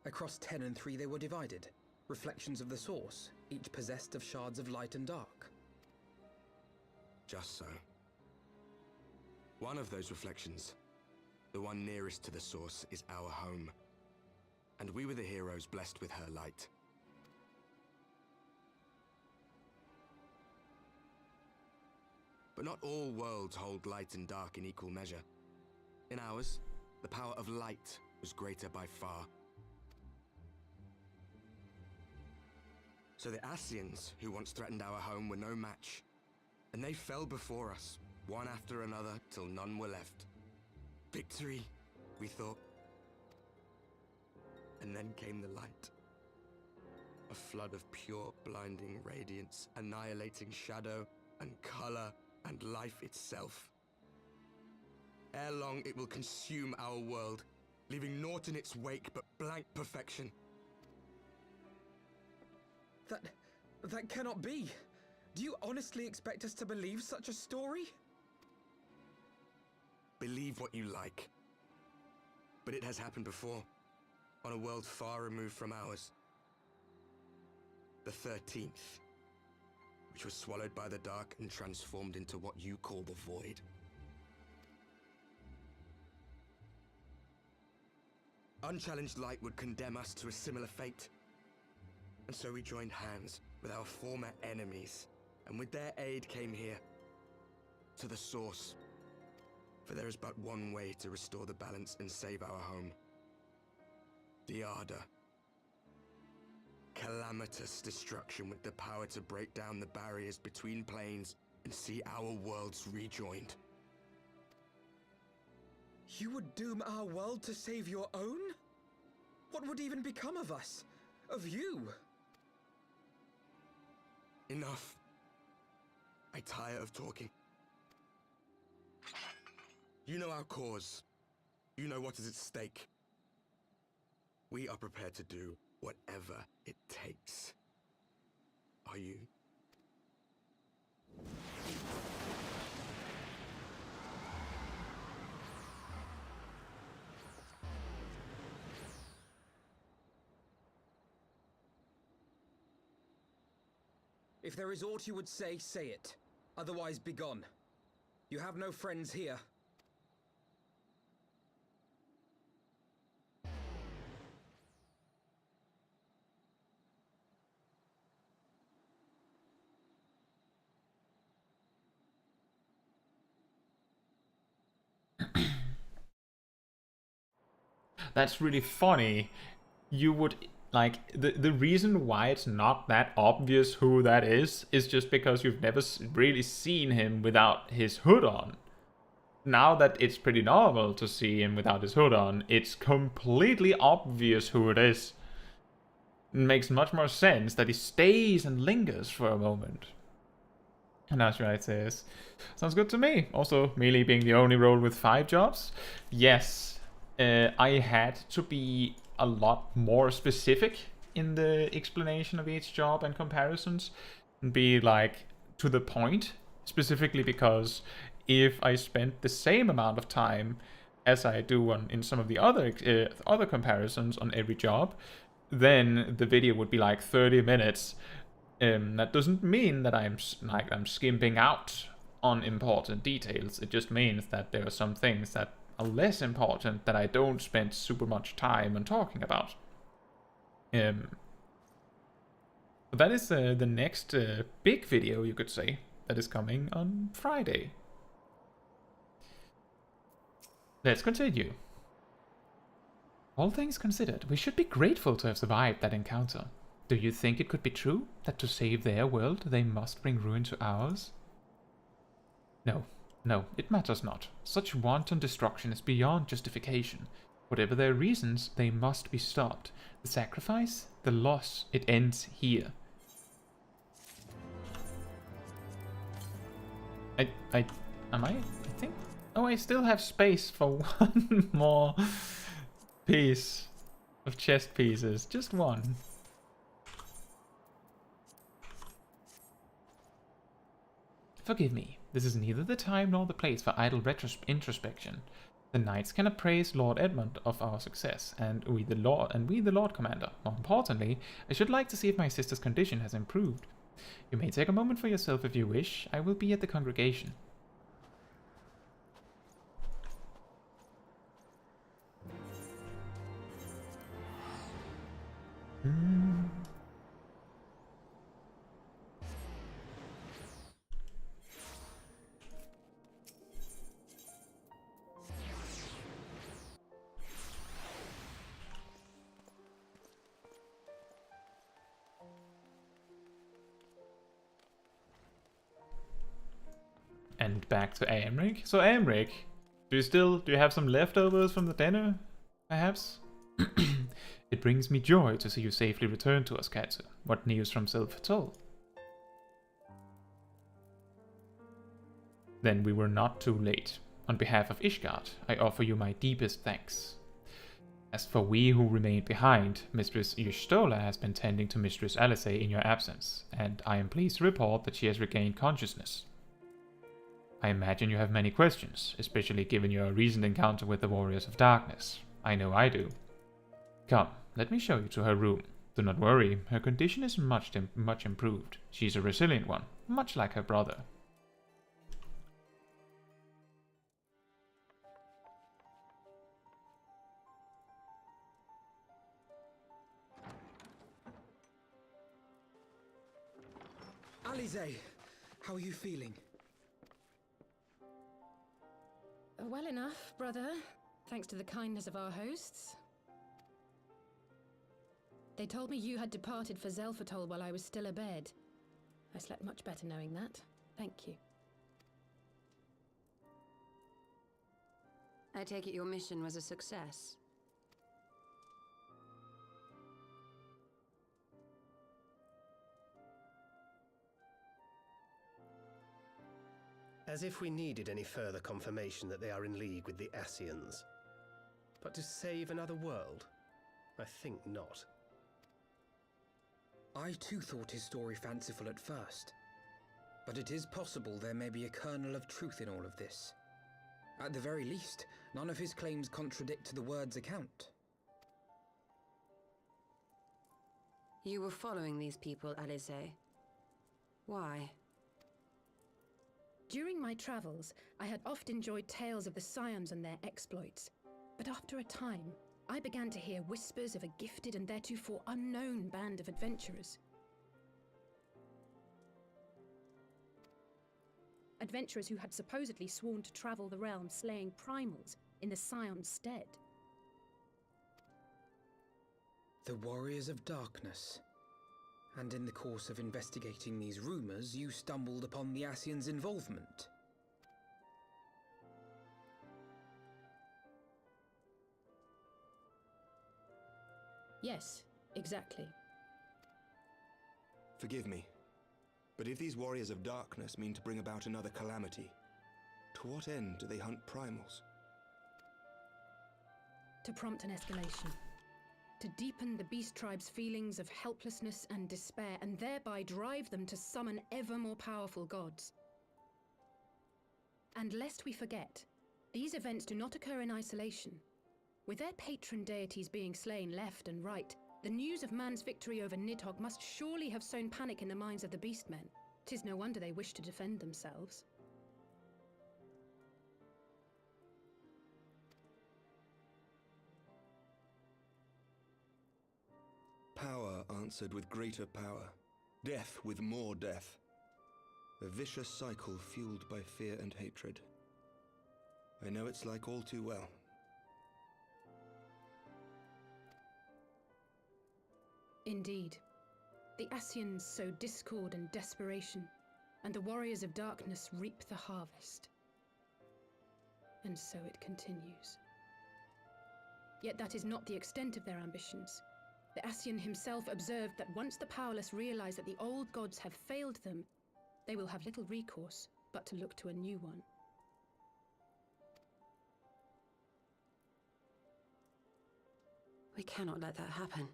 Across 10 and 3 they were divided. Reflections of the source, each possessed of shards of light and dark.
Just so. One of those reflections, the one nearest to the source, is our home. And we were the heroes blessed with her light. But not all worlds hold light and dark in equal measure. In ours, the power of light was greater by far. So the Asians, who once threatened our home, were no match. And they fell before us, one after another, till none were left. Victory, we thought. And then came the light. A flood of pure, blinding radiance, annihilating shadow and color and life itself. Ere long, it will consume our world, leaving naught in its wake but blank perfection.
That cannot be. Do you honestly expect us to believe such a story?
Believe what you like. But it has happened before, on a world far removed from ours. The 13th, which was swallowed by the dark and transformed into what you call the Void. Unchallenged light would condemn us to a similar fate. And so we joined hands with our former enemies, and with their aid came here, to the source. For there is but one way to restore the balance and save our home. The Ardor. Calamitous destruction with the power to break down the barriers between planes and see our worlds rejoined.
You would doom our world to save your own? What would even become of us? Of you?
Enough. I tire of talking. You know our cause. You know what is at stake. We are prepared to do whatever it takes. Are you?
If there is aught you would say, say it. Otherwise, begone. You have no friends here.
That's really funny. You would, like, the reason why it's not that obvious who that is just because you've never really seen him without his hood on. Now that it's pretty normal to see him without his hood on, it's completely obvious who it is. It makes much more sense that he stays and lingers for a moment. And that's right, says. Sounds good to me. Also, melee being the only role with 5 jobs. Yes. I had to be a lot more specific in the explanation of each job and comparisons, and be like to the point, specifically because if I spent the same amount of time as I do in some of the other comparisons on every job, then the video would be like 30 minutes. That doesn't mean that I'm skimping out unimportant details. It just means that there are some things that are less important that I don't spend super much time on talking about. But that is the next big video, you could say, that is coming on Friday. Let's continue. All things considered, we should be grateful to have survived that encounter. Do you think it could be true that to save their world, they must bring ruin to ours? No, no, it matters not. Such wanton destruction is beyond justification. Whatever their reasons, they must be stopped. The sacrifice, the loss, it ends here. I think... Oh, I still have space for one more piece of chest pieces. Just one. Forgive me, this is neither the time nor the place for idle introspection. The knights can appraise Lord Edmund of our success, and we the Lord Commander. More importantly, I should like to see if my sister's condition has improved. You may take a moment for yourself if you wish. I will be at the congregation. And back to Aymeric. So Aymeric, do you have some leftovers from the dinner, perhaps? It brings me joy to see you safely return to us, Caetsu. What news from Silvertoll? Then we were not too late. On behalf of Ishgard, I offer you my deepest thanks. As for we who remained behind, Mistress Y'shtola has been tending to Mistress Alice in your absence, and I am pleased to report that she has regained consciousness. I imagine you have many questions, especially given your recent encounter with the Warriors of Darkness. I know I do. Come, let me show you to her room. Do not worry, her condition is much improved. She's a resilient one, much like her brother.
Alize, how are you feeling?
Well enough, brother. Thanks to the kindness of our hosts. They told me you had departed for Zelfatol while I was still abed. I slept much better knowing that. Thank you.
I take it your mission was a success.
As if we needed any further confirmation that they are in league with the Ascians. But to save another world? I think not.
I too thought his story fanciful at first. But it is possible there may be a kernel of truth in all of this. At the very least, none of his claims contradict the word's account.
You were following these people, Alize. Why?
During my travels, I had oft enjoyed tales of the Scions and their exploits. But after a time, I began to hear whispers of a gifted and theretofore unknown band of adventurers. Adventurers who had supposedly sworn to travel the realm slaying primals in the Scion's stead.
The Warriors of Darkness. And in the course of investigating these rumors, you stumbled upon the Ascians' involvement.
Yes, exactly.
Forgive me, but if these Warriors of Darkness mean to bring about another calamity, to what end do they hunt primals?
To prompt an escalation. To deepen the beast tribe's feelings of helplessness and despair, and thereby drive them to summon ever more powerful gods. And lest we forget, these events do not occur in isolation. With their patron deities being slain left and right, the news of man's victory over Nidhogg must surely have sown panic in the minds of the beastmen. 'Tis no wonder they wish to defend themselves.
answered with greater power. Death with more death. A vicious cycle fueled by fear and hatred. I know it's like all too well.
Indeed. The Ascians sow discord and desperation, and the warriors of darkness reap the harvest. And so it continues. Yet that is not the extent of their ambitions. The Ascian himself observed that once the powerless realize that the old gods have failed them, they will have little recourse but to look to a new one.
We cannot let that happen.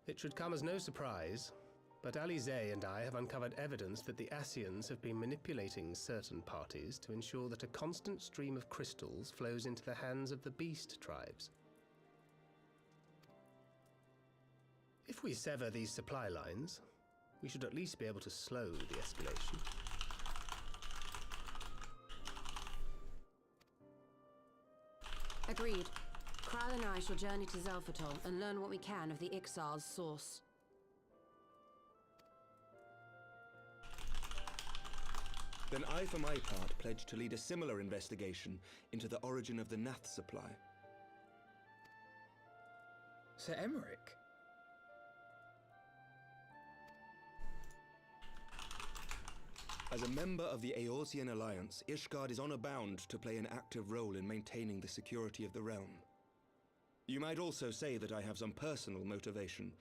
It should come as no surprise, but Alize and I have uncovered evidence that the Ascians have been manipulating certain parties to ensure that a constant stream of crystals flows into the hands of the beast tribes. If we sever these supply lines, we should at least be able to slow the escalation.
Agreed. Kral and I shall journey to Zelphatol and learn what we can of the Ixal's source.
Then I, for my part, pledge to lead a similar investigation into the origin of the Nath supply.
Sir Emmerich?
As a member of the Eorzean Alliance, Ishgard is honor-bound to play an active role in maintaining the security of the realm. You might also say that I have some personal motivation,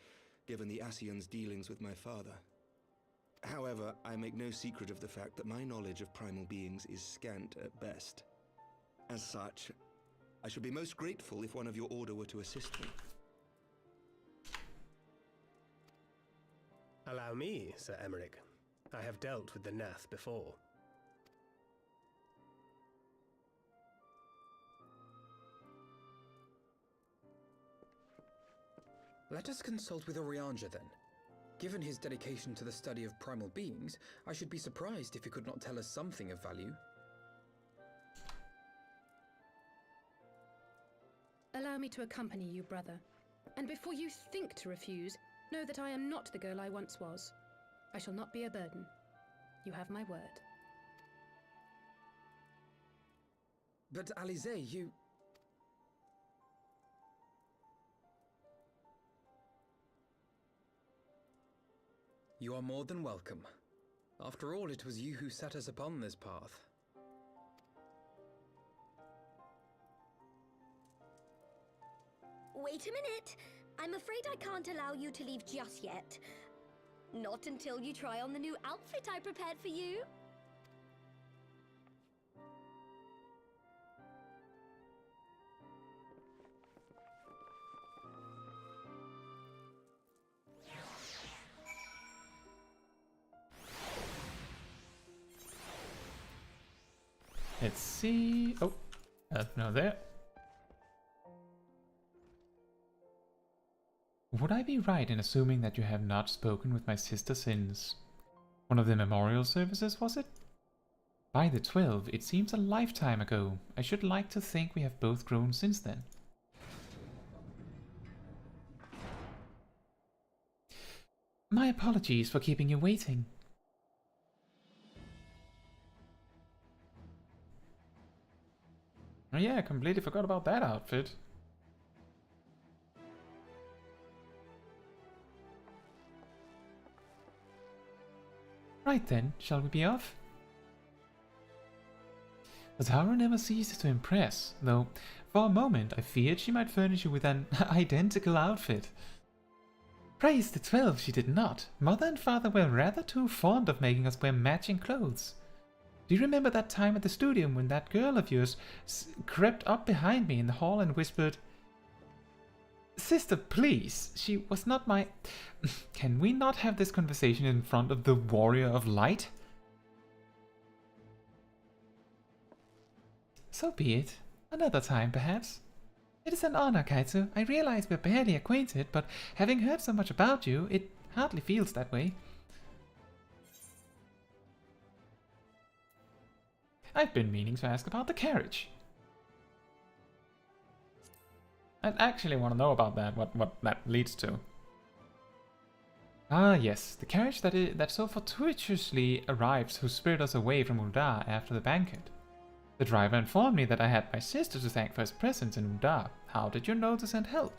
given the Ascian's dealings with my father. However, I make no secret of the fact that my knowledge of primal beings is scant at best. As such, I should be most grateful if one of your order were to assist me.
Allow me, Sir Emmerich. I have dealt with the Nath before.
Let us consult with Orianja then. Given his dedication to the study of primal beings, I should be surprised if he could not tell us something of value.
Allow me to accompany you, brother. And before you think to refuse, know that I am not the girl I once was. I shall not be a burden. You have my word.
But Alize, you... You are more than welcome. After all, it was you who set us upon this path.
Wait a minute! I'm afraid I can't allow you to leave just yet. Not until you try on the new outfit I prepared for you.
Let's see. Oh, no, there. Would I be right in assuming that you have not spoken with my sister since one of the memorial services, was it? By the 12, it seems a lifetime ago. I should like to think we have both grown since then. My apologies for keeping you waiting. Oh yeah, I completely forgot about that outfit. Right then, shall we be off? Zara never ceases to impress, though for a moment I feared she might furnish you with an identical outfit. Praise the 12, she did not. Mother and father were rather too fond of making us wear matching clothes. Do you remember that time at the studio when that girl of yours crept up behind me in the hall and whispered, "Sister, please, she was not my..." Can we not have this conversation in front of the Warrior of Light? So be it. Another time, perhaps. It is an honor, Caetsu. I realize we're barely acquainted, but having heard so much about you, it hardly feels that way. I've been meaning to ask about the carriage. I actually want to know about that, what that leads to. Ah yes, the carriage that so fortuitously arrived to spirit us away from Uldar after the banquet. The driver informed me that I had my sister to thank for his presence in Uldar. How did you know to send help?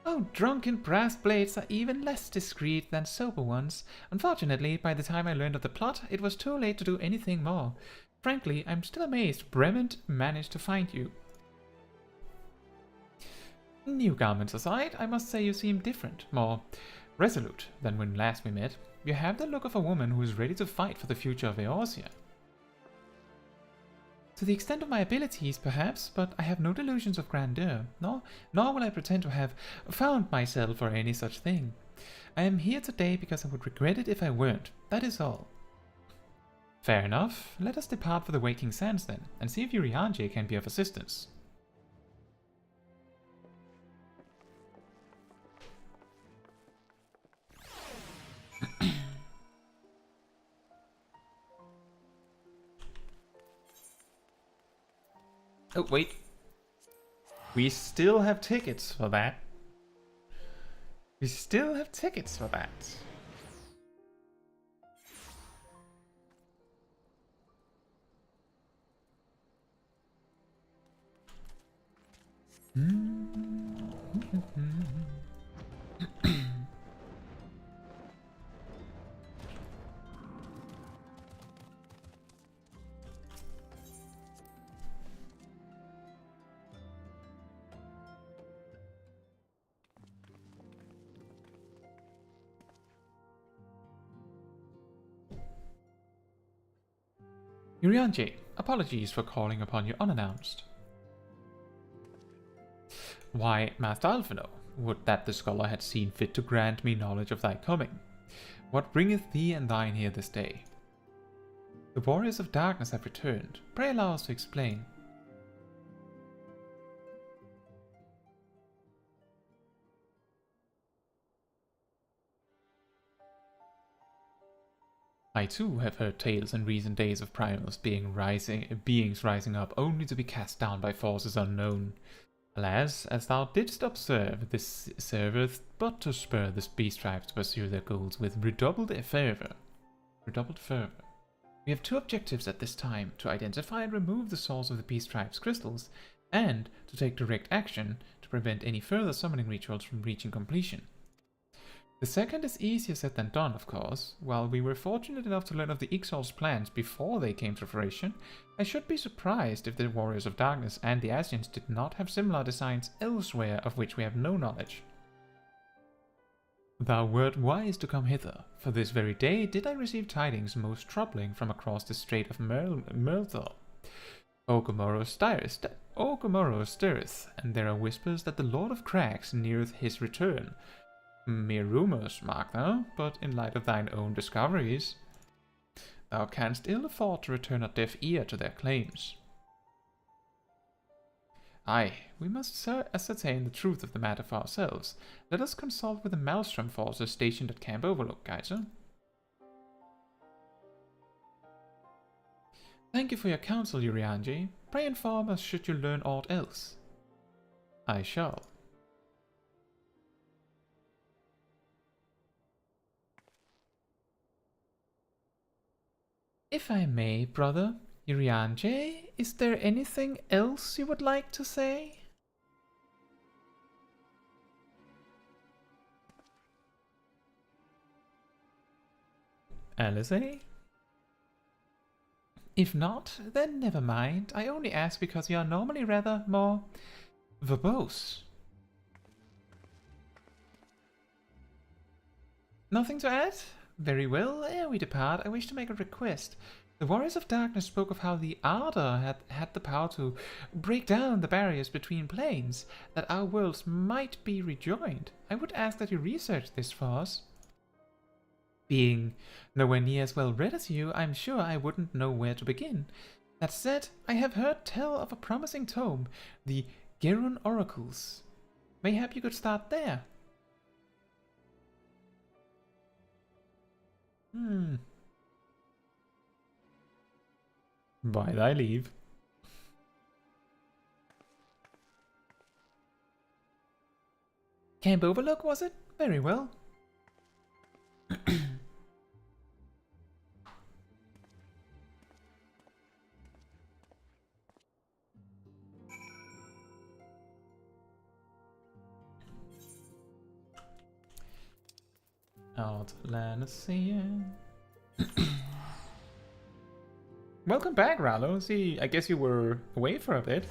Oh, drunken brass blades are even less discreet than sober ones. Unfortunately, by the time I learned of the plot, it was too late to do anything more. Frankly, I'm still amazed Bremont managed to find you. New garments aside, I must say you seem different, more resolute than when last we met. You have the look of a woman who is ready to fight for the future of Eorzea. To the extent of my abilities, perhaps, but I have no delusions of grandeur, nor will I pretend to have found myself or any such thing. I am here today because I would regret it if I weren't, that is all. Fair enough, let us depart for the Waking Sands then, and see if Urianger can be of assistance. Oh, wait. We still have tickets for that. We still have tickets for that. Urianger, apologies for calling upon you unannounced. Why, Master Alphino, would that the scholar had seen fit to grant me knowledge of thy coming. What bringeth thee and thine here this day? The warriors of darkness have returned. Pray allow us to explain. I too have heard tales in recent days of primals beings rising up only to be cast down by forces unknown. Alas, as thou didst observe, this serveth but to spur the beast tribes to pursue their goals with redoubled fervor. We have two objectives at this time: to identify and remove the source of the beast tribes' crystals, and to take direct action to prevent any further summoning rituals from reaching completion. The second is easier said than done, of course. While we were fortunate enough to learn of the Ixal's plans before they came to fruition, I should be surprised if the Warriors of Darkness and the Ascians did not have similar designs elsewhere of which we have no knowledge. Thou wert wise to come hither, for this very day did I receive tidings most troubling from across the Strait of Myrthor. Ogumoro stirreth, and there are whispers that the Lord of Crags neareth his return. Mere rumours, mark thou, but in light of thine own discoveries, thou canst ill afford to return a deaf ear to their claims. Aye, we must ascertain the truth of the matter for ourselves. Let us consult with the Maelstrom forces stationed at Camp Overlook, Caetsu. Thank you for your counsel, Urianger. Pray inform us should you learn aught else. I shall. If I may, brother Urianger, is there anything else you would like to say? Alice? If not, then never mind. I only ask because you are normally rather more verbose. Nothing to add? Very well, ere we depart, I wish to make a request. The Warriors of Darkness spoke of how the Ardor had the power to break down the barriers between planes, that our worlds might be rejoined. I would ask that you research this for us. Being nowhere near as well read as you, I'm sure I wouldn't know where to begin. That said, I have heard tell of a promising tome, the Gerun Oracles. Mayhap you could start there. By thy leave. Camp Overlook, was it? Very well. Outlandian. Welcome back, Rallo. See, I guess you were away for a bit.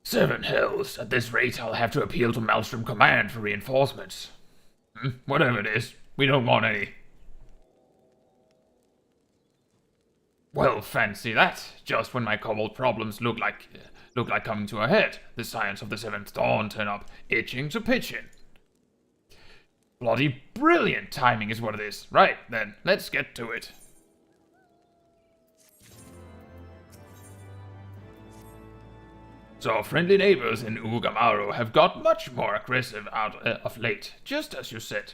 Seven hells. At this rate, I'll have to appeal to Maelstrom Command for reinforcements. Whatever it is, we don't want any. Well, fancy that. Just when my kobold problems look like coming to a head, the Scions of the Seventh Dawn turn up, itching to pitch in. Bloody brilliant timing is what it is. Right, then, let's get to it. So our friendly neighbors in Ugamaru have got much more aggressive of late, just as you said.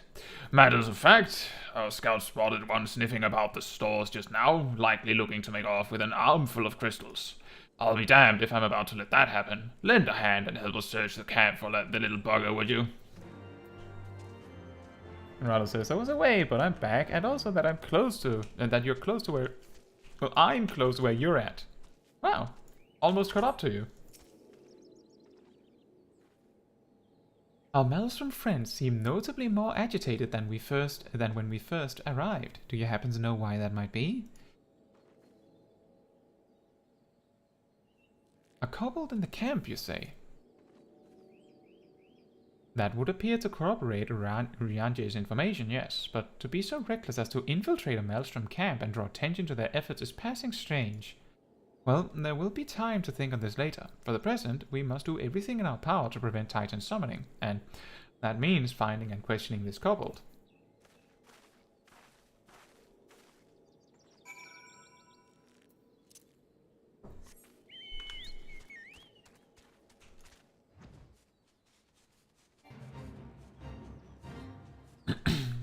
Matters of fact, our scouts spotted one sniffing about the stores just now, likely looking to make off with an armful of crystals. I'll be damned if I'm about to let that happen. Lend a hand and help us search the camp for the little bugger, would you?
Rado says, I was away, but I'm back, and also that I'm close to, and that you're close to where, well, I'm close to where you're at. Wow, almost caught up to you. Our Maelstrom friends seem notably more agitated than when we first arrived. Do you happen to know why that might be? A kobold in the camp, you say? That would appear to corroborate Rianje's information, yes, but to be so reckless as to infiltrate a Maelstrom camp and draw attention to their efforts is passing strange. Well, there will be time to think on this later. For the present, we must do everything in our power to prevent Titan summoning, and that means finding and questioning this kobold.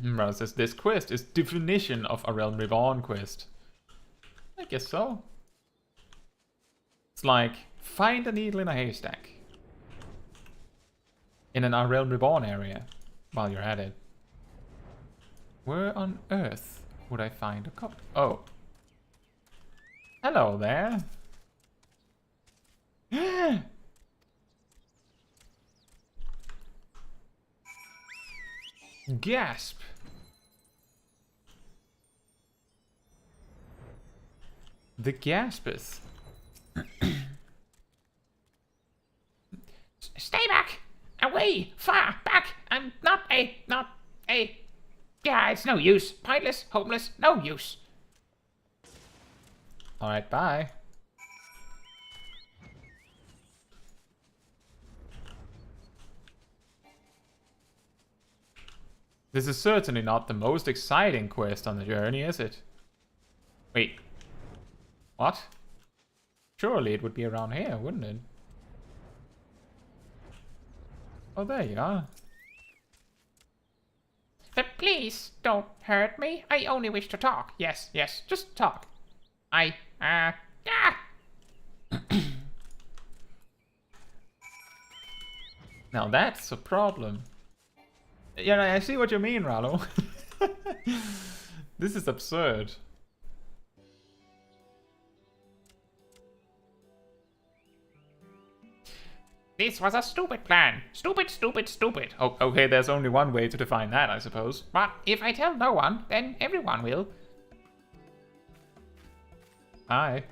Rao says this quest is definition of a Realm Reborn quest. I guess so. It's like, find a needle in a haystack. In an Realm Reborn area, while you're at it. Where on earth would I find a cop? Oh. Hello there. Gasp. The gaspeth.
Stay back! Away! Far back! I'm not a... Yeah, it's no use. Pointless, hopeless, no use.
Alright, bye. This is certainly not the most exciting quest on the journey, is it? Wait. What? Surely it would be around here, wouldn't it? Oh, there you are.
But please, don't hurt me. I only wish to talk. Yes, just talk.
Now that's a problem. Yeah, I see what you mean, Rallo. This is absurd.
This was a stupid plan. Stupid.
Oh, okay, there's only one way to define that, I suppose.
But if I tell no one, then everyone will.
Hi.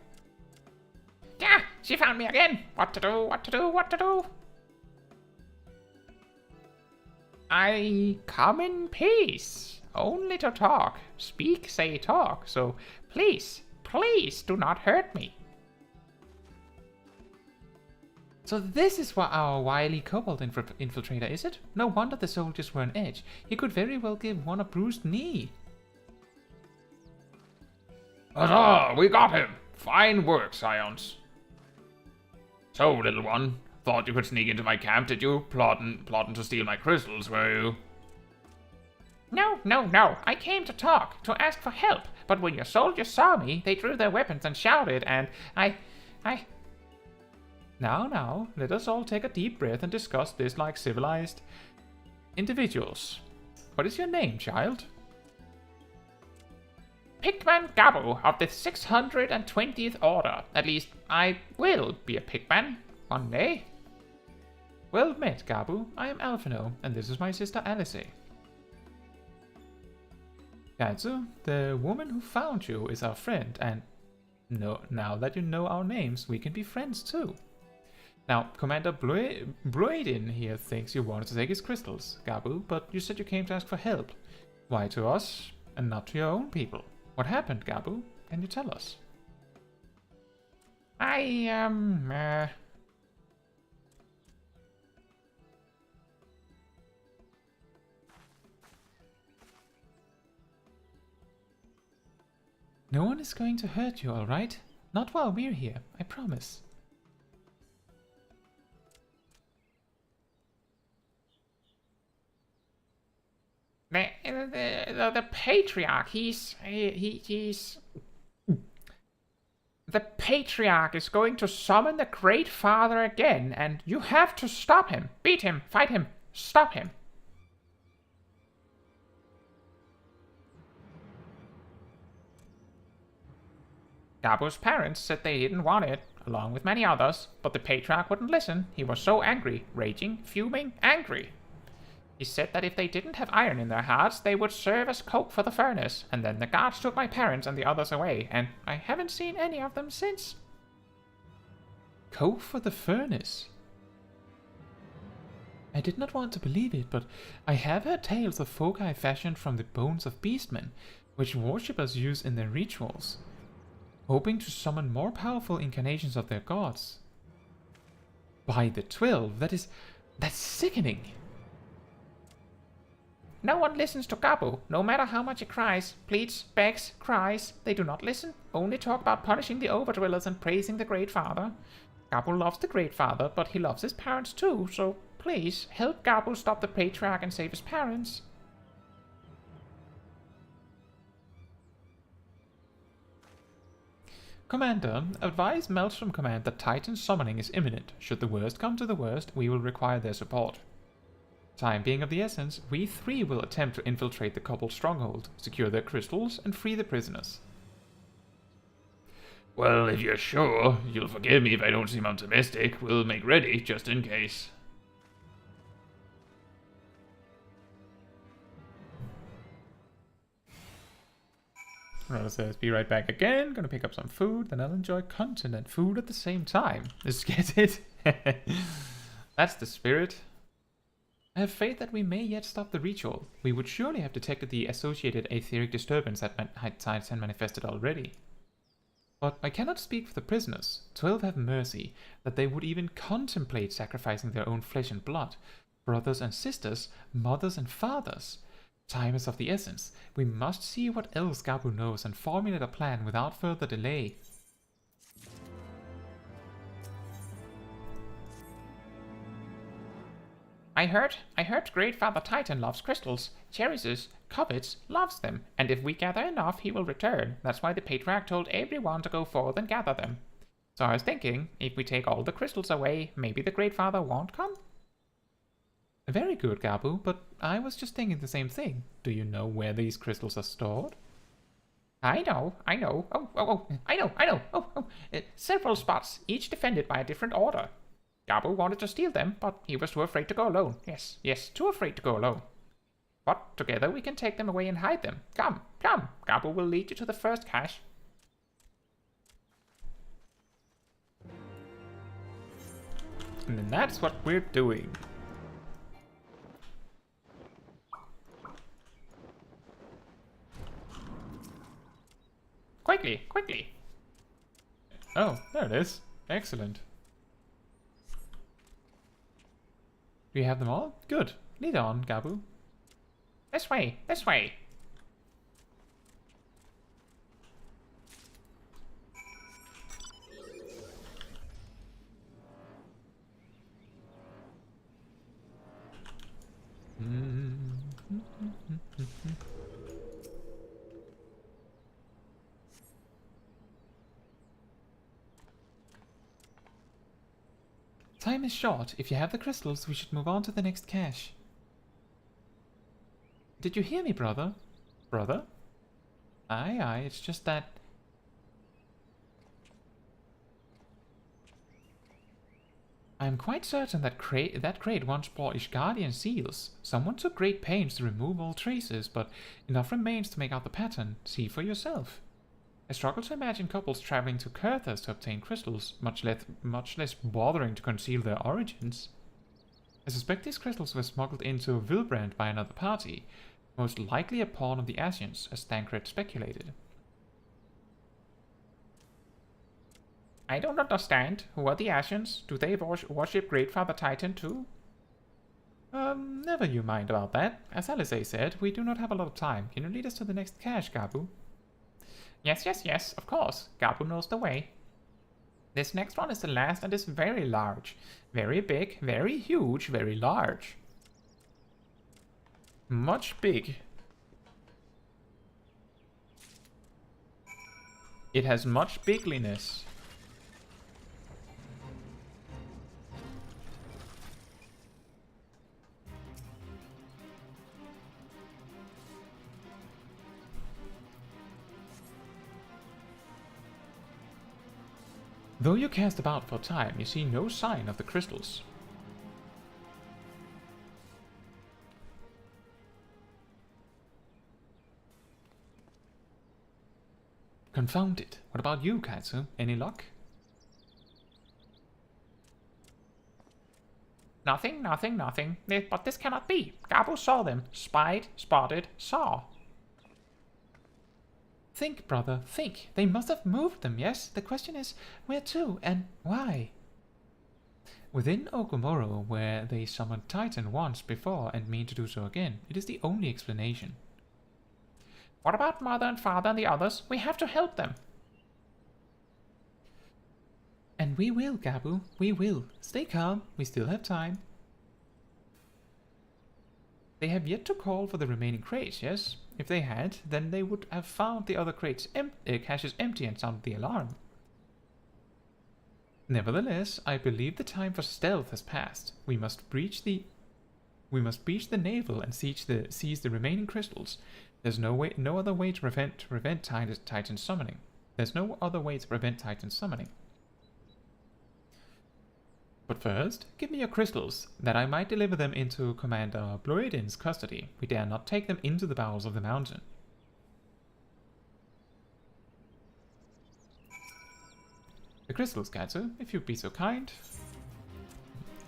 Yeah, she found me again. What to do? I come in peace. Only to talk. Speak, say, talk. So please do not hurt me.
So this is what our wily kobold infiltrator, is it? No wonder the soldiers were on edge. He could very well give one a bruised knee.
Huzzah! We got him! Fine work, Scions. So, little one, thought you could sneak into my camp, did you? Plotting to steal my crystals, were you? No, no, no. I came to talk, to ask for help. But when your soldiers saw me, they drew their weapons and shouted, and I...
Now, let us all take a deep breath and discuss this like civilized individuals. What is your name, child?
Pigman Gabu of the 620th Order. At least, I will be a pigman one day.
Well met, Gabu. I am Alphino, and this is my sister Alice. Caetsu, the woman who found you is our friend, and now that you know our names, we can be friends too. Now, Commander Broiden here thinks you wanted to take his crystals, Gabu, but you said you came to ask for help. Why to us, and not to your own people? What happened, Gabu? Can you tell us? No one is going to hurt you, alright? Not while we're here, I promise.
The Patriarch, he's... The Patriarch is going to summon the Great Father again, and you have to stop him. Beat him, fight him, stop him. Gabu's parents said they didn't want it, along with many others, but the Patriarch wouldn't listen. He was so angry, raging, fuming, angry. He said that if they didn't have iron in their hearts, they would serve as coke for the furnace, and then the guards took my parents and the others away, and I haven't seen any of them since.
Coke for the furnace? I did not want to believe it, but I have heard tales of foci fashioned from the bones of beastmen, which worshippers use in their rituals, hoping to summon more powerful incarnations of their gods. By the 12, that's sickening!
No one listens to Gabu, no matter how much he cries, pleads, begs, cries. They do not listen, only talk about punishing the overdwellers and praising the Great Father. Gabu loves the Great Father, but he loves his parents too, so please, help Gabu stop the Patriarch and save his parents.
Commander, advise Maelstrom Command that Titan summoning is imminent. Should the worst come to the worst, we will require their support. Time being of the essence, we three will attempt to infiltrate the Kobold stronghold, secure their crystals, and free the prisoners.
Well, if you're sure, you'll forgive me if I don't seem optimistic. We'll make ready, just in case.
Rhoda says, be right back again. Gonna pick up some food, then I'll enjoy content and food at the same time. Just get it? That's the spirit. I have faith that we may yet stop the ritual. We would surely have detected the associated etheric disturbance that Titan manifested already. But I cannot speak for the prisoners. 12 have mercy, that they would even contemplate sacrificing their own flesh and blood. Brothers and sisters, mothers and fathers. Time is of the essence. We must see what else Gabu knows and formulate a plan without further delay.
I heard Great Father Titan loves crystals, cherishes, covets, loves them, and if we gather enough, he will return. That's why the Patriarch told everyone to go forth and gather them. So I was thinking, if we take all the crystals away, maybe the Great Father won't come?
Very good, Gabu, but I was just thinking the same thing. Do you know where these crystals are stored?
I know. I know. Several spots, each defended by a different order. Gabu wanted to steal them, but he was too afraid to go alone. Yes, too afraid to go alone. But together we can take them away and hide them. Come. Gabu will lead you to the first cache.
And that's what we're doing.
Quickly.
Oh, there it is. Excellent. Do you have them all? Good. Lead on, Gabu.
This way.
Time is short. If you have the crystals, we should move on to the next cache. Did you hear me, brother? Brother? Aye, aye, it's just that... I am quite certain that crate once bore Ishgardian seals. Someone took great pains to remove all traces, but enough remains to make out the pattern. See for yourself. I struggle to imagine couples traveling to Kurthas to obtain crystals, much less bothering to conceal their origins. I suspect these crystals were smuggled into Vilbrand by another party, most likely a pawn of the Asians, as Thancred speculated. I don't understand. Who are the Asians? Do they worship Greatfather Titan too? Never you mind about that. As Alizé said, we do not have a lot of time. Can you lead us to the next cache, Gabu? Yes, yes, yes, of course. Gabu knows the way. This next one is the last and is very large. Very big, very huge, very large. Much big. It has much bigliness. Though you cast about for time, you see no sign of the crystals. Confound it. What about you, Caetsu? Any luck? Nothing, nothing, nothing. But this cannot be. Gabu saw them. Spied, spotted, saw. Think, brother, think. They must have moved them, yes? The question is, where to and why? Within Okumoro, where they summoned Titan once before and mean to do so again, it is the only explanation. What about Mother and Father and the others? We have to help them. And we will, Gabu. We will. Stay calm. We still have time. They have yet to call for the remaining crates, yes? If they had, then they would have found the other caches empty and sounded the alarm. Nevertheless, I believe the time for stealth has passed. We must breach the navel and seize the remaining crystals. There's no other way to prevent Titan summoning. There's no other way to prevent Titan summoning. But first, give me your crystals, that I might deliver them into Commander Bloedin's custody. We dare not take them into the bowels of the mountain. The crystals, Caetsu, if you'd be so kind.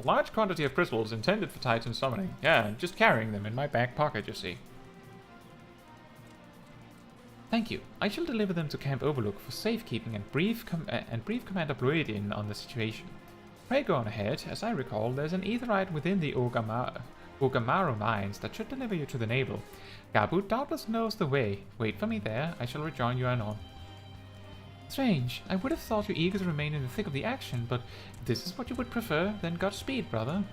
A large quantity of crystals intended for Titan summoning. Yeah, I'm just carrying them in my back pocket, you see. Thank you. I shall deliver them to Camp Overlook for safekeeping and brief Commander Bloedin on the situation. Pray go on ahead. As I recall, there's an aetherite within the Ogamaru mines that should deliver you to the navel. Gabu doubtless knows the way. Wait for me there. I shall rejoin you anon. Strange. I would have thought you eager to remain in the thick of the action, but if this is what you would prefer, then Godspeed, brother.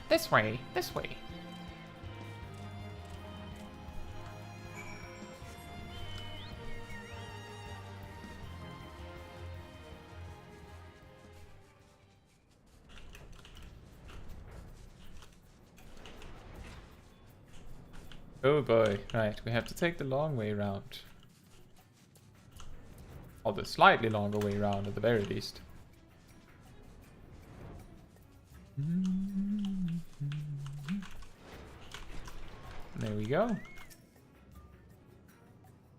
This way. This way. Oh boy, right, we have to take the long way round. Or the slightly longer way round at the very least. There we go.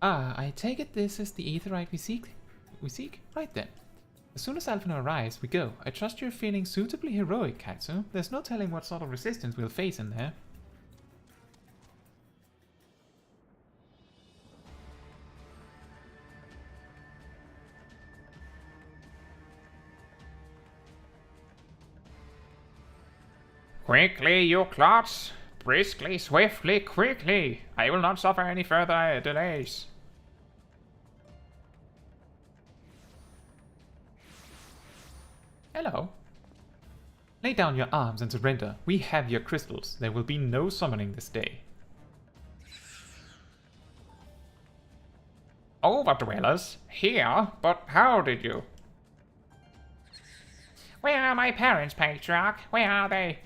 Ah, I take it this is the aetherite we seek? Right then. As soon as Alphinaud arrives, we go. I trust you're feeling suitably heroic, Caetsu. There's no telling what sort of resistance we'll face in there. Quickly, you clots! Briskly, swiftly, quickly! I will not suffer any further delays. Hello. Lay down your arms and surrender. We have your crystals. There will be no summoning this day. Overdwellers? Here? But how did you? Where are my parents, Patriarch? Where are they?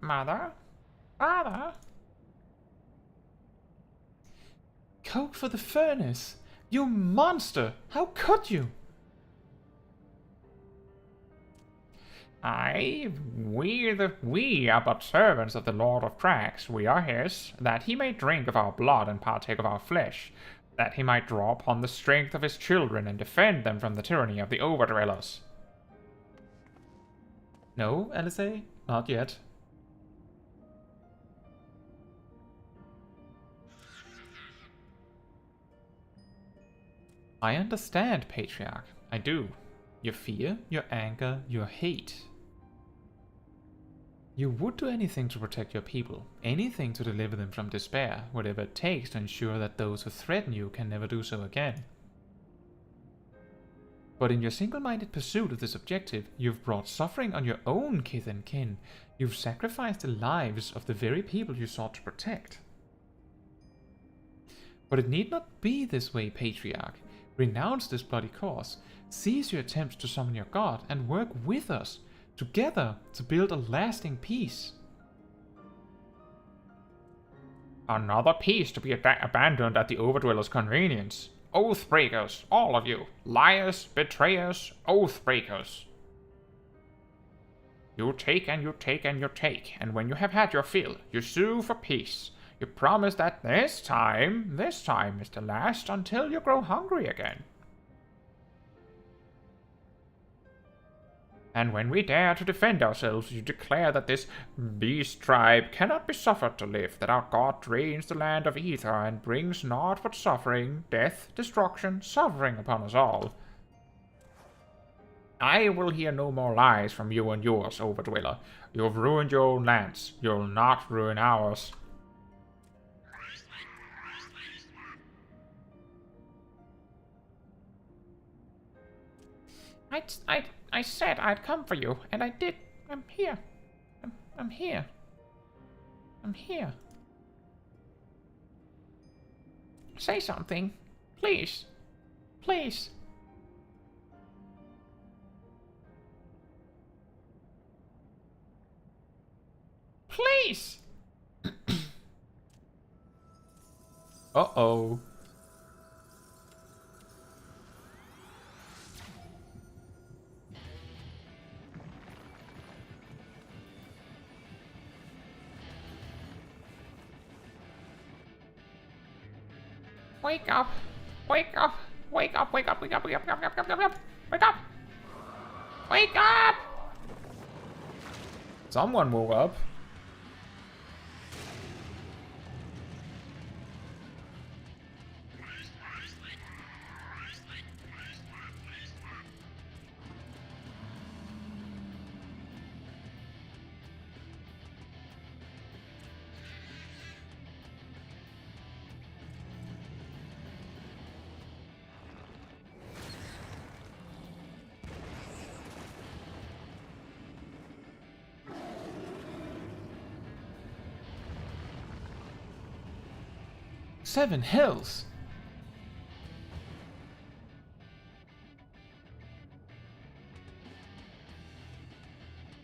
Mother? Father? Coke for the furnace! You monster! How could you? We are but servants of the Lord of Drax. We are his, that he may drink of our blood and partake of our flesh, that he might draw upon the strength of his children and defend them from the tyranny of the Overdwellers. No, LSA? Not yet. I understand, Patriarch. I do. Your fear, your anger, your hate. You would do anything to protect your people, anything to deliver them from despair, whatever it takes to ensure that those who threaten you can never do so again. But in your single-minded pursuit of this objective, you've brought suffering on your own kith and kin. You've sacrificed the lives of the very people you sought to protect. But it need not be this way, Patriarch. Renounce this bloody cause, cease your attempts to summon your god, and work with us, together, to build a lasting peace. Another peace to be abandoned at the Overdweller's convenience. Oathbreakers, all of you. Liars, betrayers, oathbreakers. You take and you take and you take, and when you have had your fill, you sue for peace. You promise that this time is the last until you grow hungry again. And when we dare to defend ourselves, you declare that this beast tribe cannot be suffered to live, that our god drains the land of ether and brings naught but suffering, death, destruction, suffering upon us all. I will hear no more lies from you and yours, Overdweller. You have ruined your own lands. You'll not ruin ours. I said I'd come for you, and I did. I'm here. I'm here. I'm here. Say something. Please. Please. Please! Uh-oh. Wake up! Wake up! Wake up! Wake up! Wake up! Wake up! Wake up! Wake up! Wake up! Wake up! Wake up! Someone woke up. Seven Hills.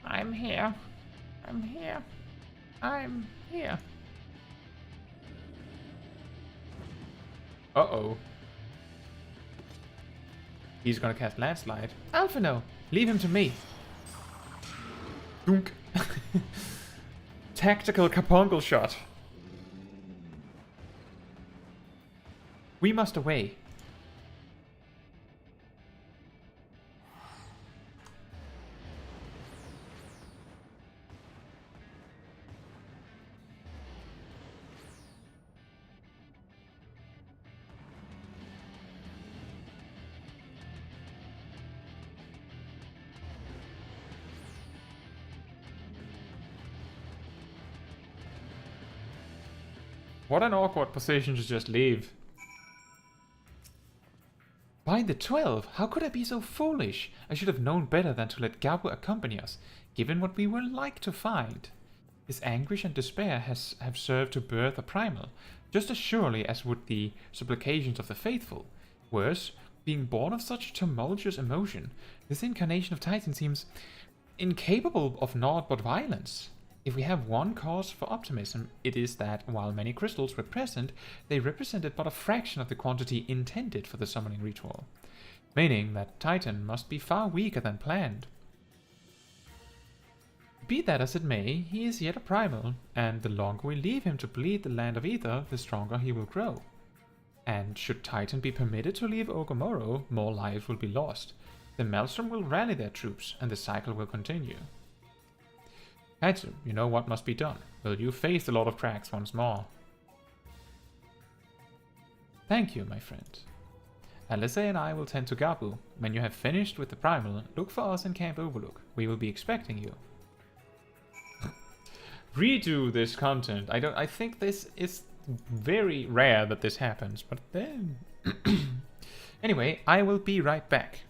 I'm here. I'm here. I'm here. Uh-oh. He's gonna cast Landslide. Alphino, leave him to me. Dunk. Tactical Capongal shot. We must away. What an awkward position to just leave. By the 12! How could I be so foolish? I should have known better than to let Gabu accompany us, given what we were like to find. His anguish and despair have served to birth a primal, just as surely as would the supplications of the faithful. Worse, being born of such tumultuous emotion, this incarnation of Titan seems incapable of naught but violence. If we have one cause for optimism, it is that, while many crystals were present, they represented but a fraction of the quantity intended for the summoning ritual, meaning that Titan must be far weaker than planned. Be that as it may, he is yet a primal, and the longer we leave him to bleed the land of Ether, the stronger he will grow. And should Titan be permitted to leave Ogomoro, more lives will be lost. The Maelstrom will rally their troops, and the cycle will continue. Caetsu, you know what must be done. Will you face the Lord of Cracks once more? Thank you, my friend. Alice and I will tend to Gabu. When you have finished with the primal, look for us in Camp Overlook. We will be expecting you. Redo this content. I think this is very rare that this happens, but then... Anyway, I will be right back.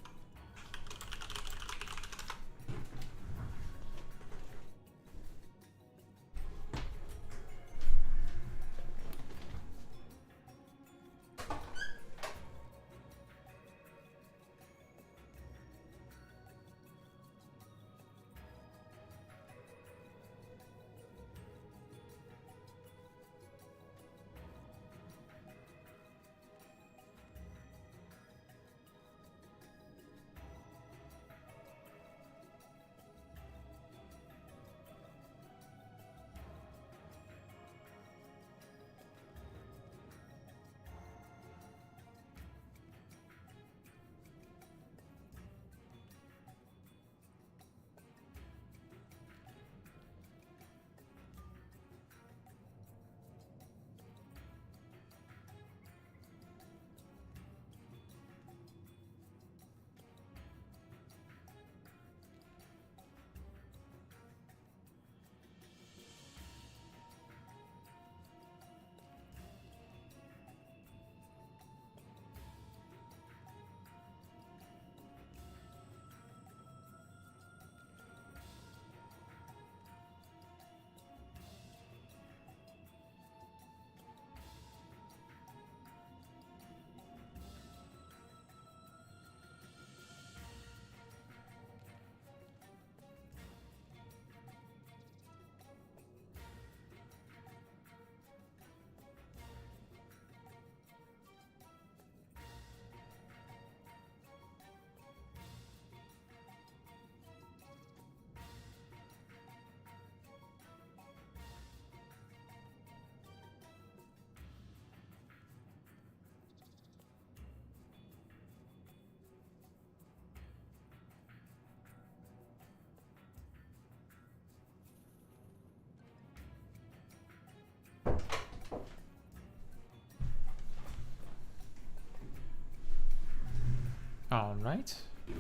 Alright,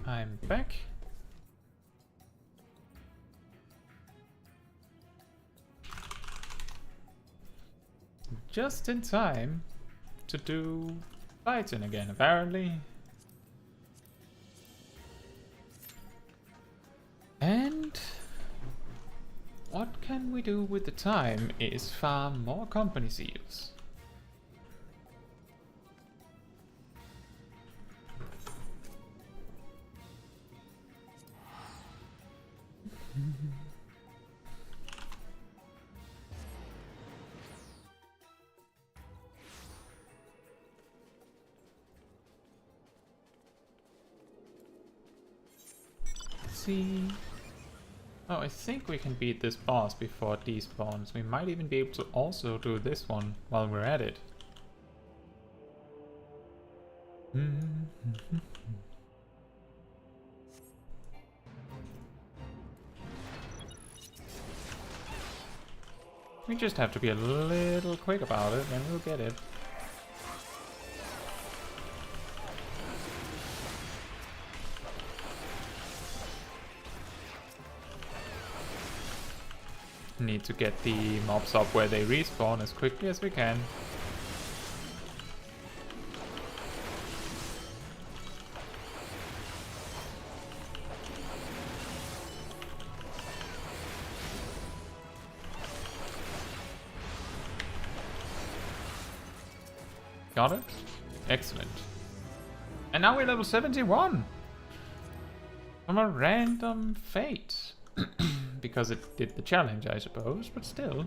I'm back. Just in time to do fighting again, apparently. And what can we do with the time is farm more company seals. See. Oh, I think we can beat this boss before it despawns. We might even be able to also do this one while we're at it. We just have to be a little quick about it and we'll get it. Need to get the mobs up where they respawn as quickly as we can. Got it? Excellent. And now we're level 71! From a random fate. Because it did the challenge, I suppose, but still.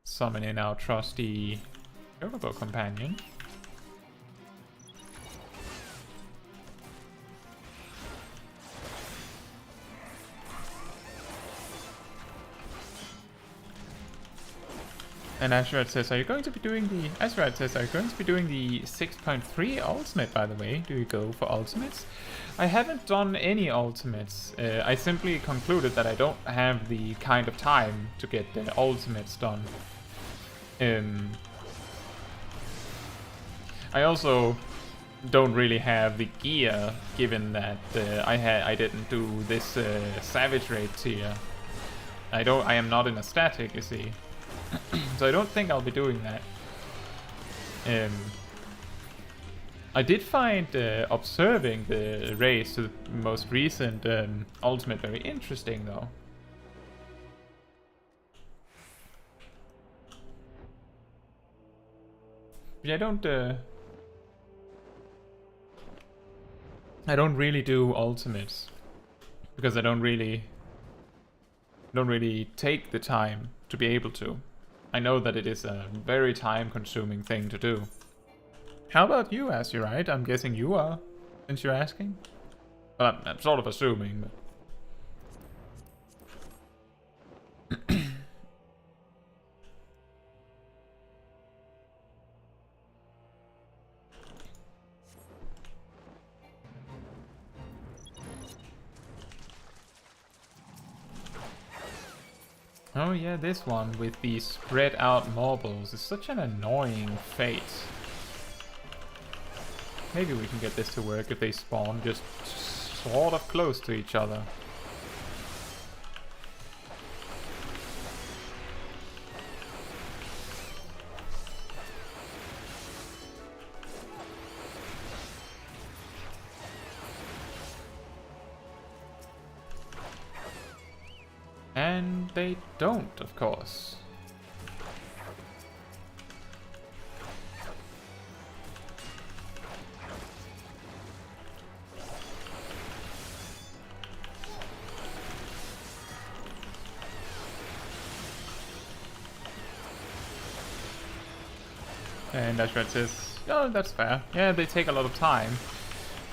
Summon in our trusty Overbow companion. And Ashrad says, are you going to be doing the... Ashrad says, are you going to be doing the 6.3 ultimate, by the way? Do you go for ultimates? I haven't done any ultimates. I simply concluded that I don't have the kind of time to get the ultimates done. I also don't really have the gear, given that I didn't do this Savage Raid tier. I am not in a static, you see. So I don't think I'll be doing that. I did find observing the race to the most recent ultimate very interesting, though. Yeah, I don't really do ultimates because I don't really take the time to be able to. I know that it is a very time-consuming thing to do. How about you, Azurite? I'm guessing you are, since you're asking. Well, I'm sort of assuming, but... Oh yeah, this one with the spread out marbles is such an annoying fate. Maybe we can get this to work if they spawn just sort of close to each other. And they don't, of course. And Ashred says, oh, that's fair. Yeah, they take a lot of time.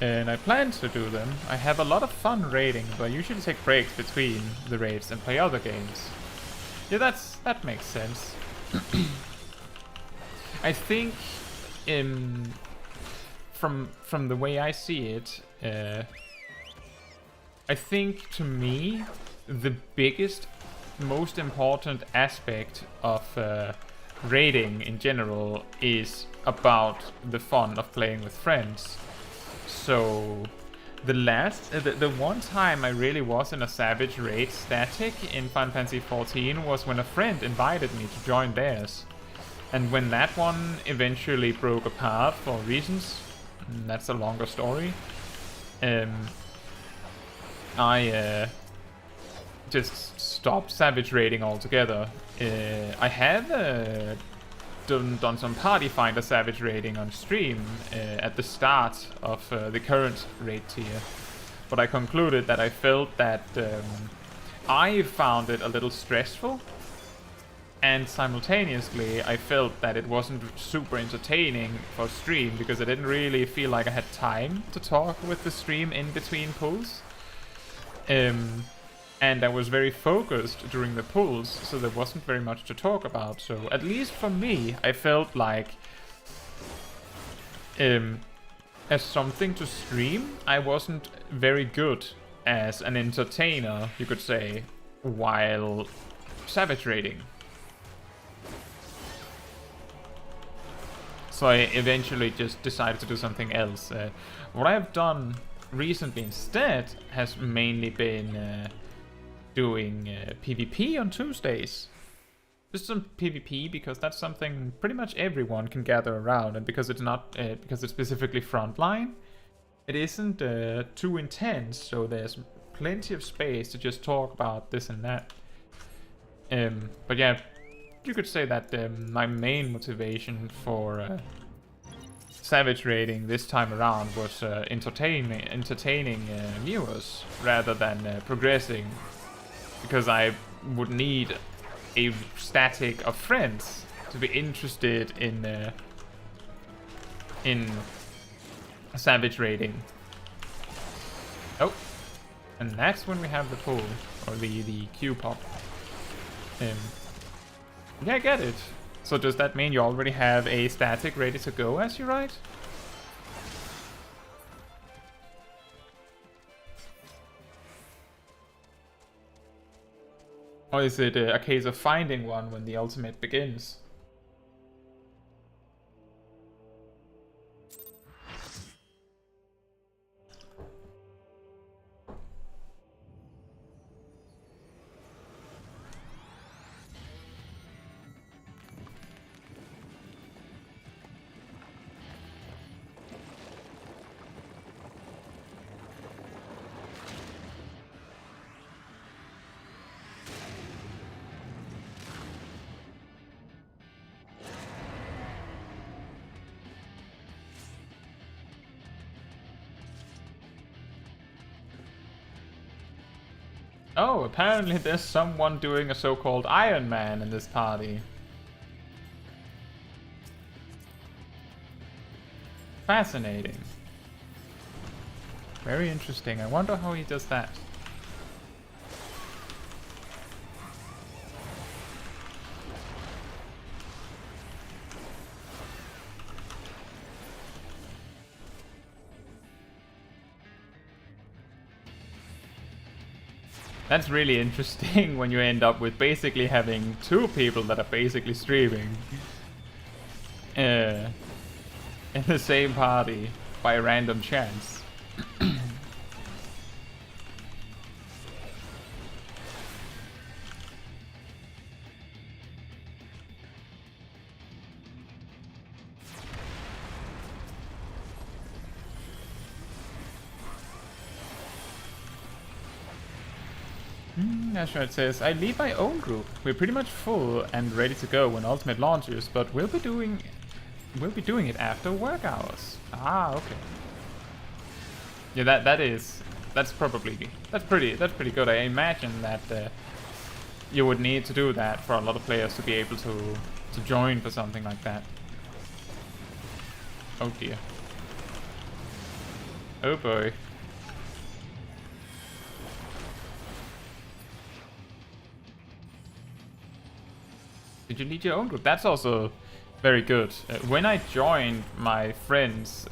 And I plan to do them. I have a lot of fun raiding, but I usually take breaks between the raids and play other games. Yeah, that makes sense. I think from the way I see it, I think to me the biggest, most important aspect of raiding in general is about the fun of playing with friends. So the one time I really was in a Savage Raid static in Final Fantasy XIV was when a friend invited me to join theirs. And when that one eventually broke apart for reasons, that's a longer story, I just stopped Savage Raiding altogether. I have done some Party Finder Savage Raiding on stream at the start of the current raid tier, but I concluded that I felt that I found it a little stressful, and simultaneously I felt that it wasn't super entertaining for stream because I didn't really feel like I had time to talk with the stream in between pulls. And I was very focused during the pulls, so there wasn't very much to talk about. So at least for me, I felt like as something to stream, I wasn't very good as an entertainer, you could say, while Savage Raiding. So I eventually just decided to do something else. What I've done recently instead has mainly been doing PvP on Tuesdays. Just some PvP because that's something pretty much everyone can gather around, and because it's not because it's specifically frontline, it isn't too intense, so there's plenty of space to just talk about this and that. But yeah, you could say that my main motivation for Savage raiding this time around was entertaining viewers rather than progressing, because I would need a static of friends to be interested in Savage raiding. Oh, and that's when we have the pull, or the Q pop. Yeah, I get it. So does that mean you already have a static ready to go as you ride? Or is it a case of finding one when the ultimate begins? Oh, apparently there's someone doing a so-called Iron Man in this party. Fascinating. Very interesting. I wonder how he does that. That's really interesting when you end up with basically having two people that are basically streaming in the same party by random chance. Ashra says, I lead my own group. We're pretty much full and ready to go when Ultimate launches, but we'll be doing it after work hours. Ah, okay. Yeah, that's pretty good. I imagine that you would need to do that for a lot of players to be able to join for something like that. Oh dear. Oh boy. Did you lead your own group? That's also very good. When I joined my friend's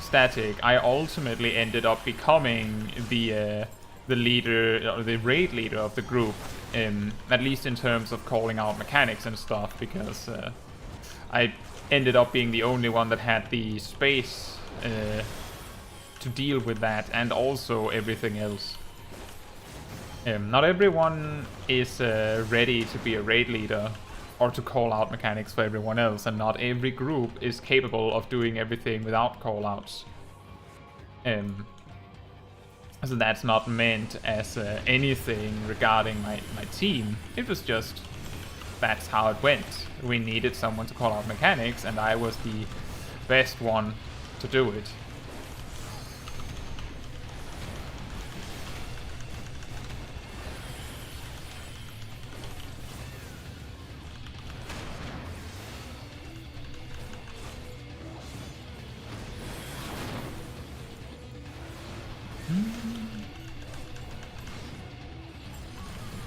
static, I ultimately ended up becoming the leader, or the raid leader of the group, at least in terms of calling out mechanics and stuff, because I ended up being the only one that had the space to deal with that, and also everything else. Not everyone is ready to be a raid leader or to call out mechanics for everyone else, and not every group is capable of doing everything without callouts. So that's not meant as anything regarding my team. It was just, that's how it went. We needed someone to call out mechanics, and I was the best one to do it.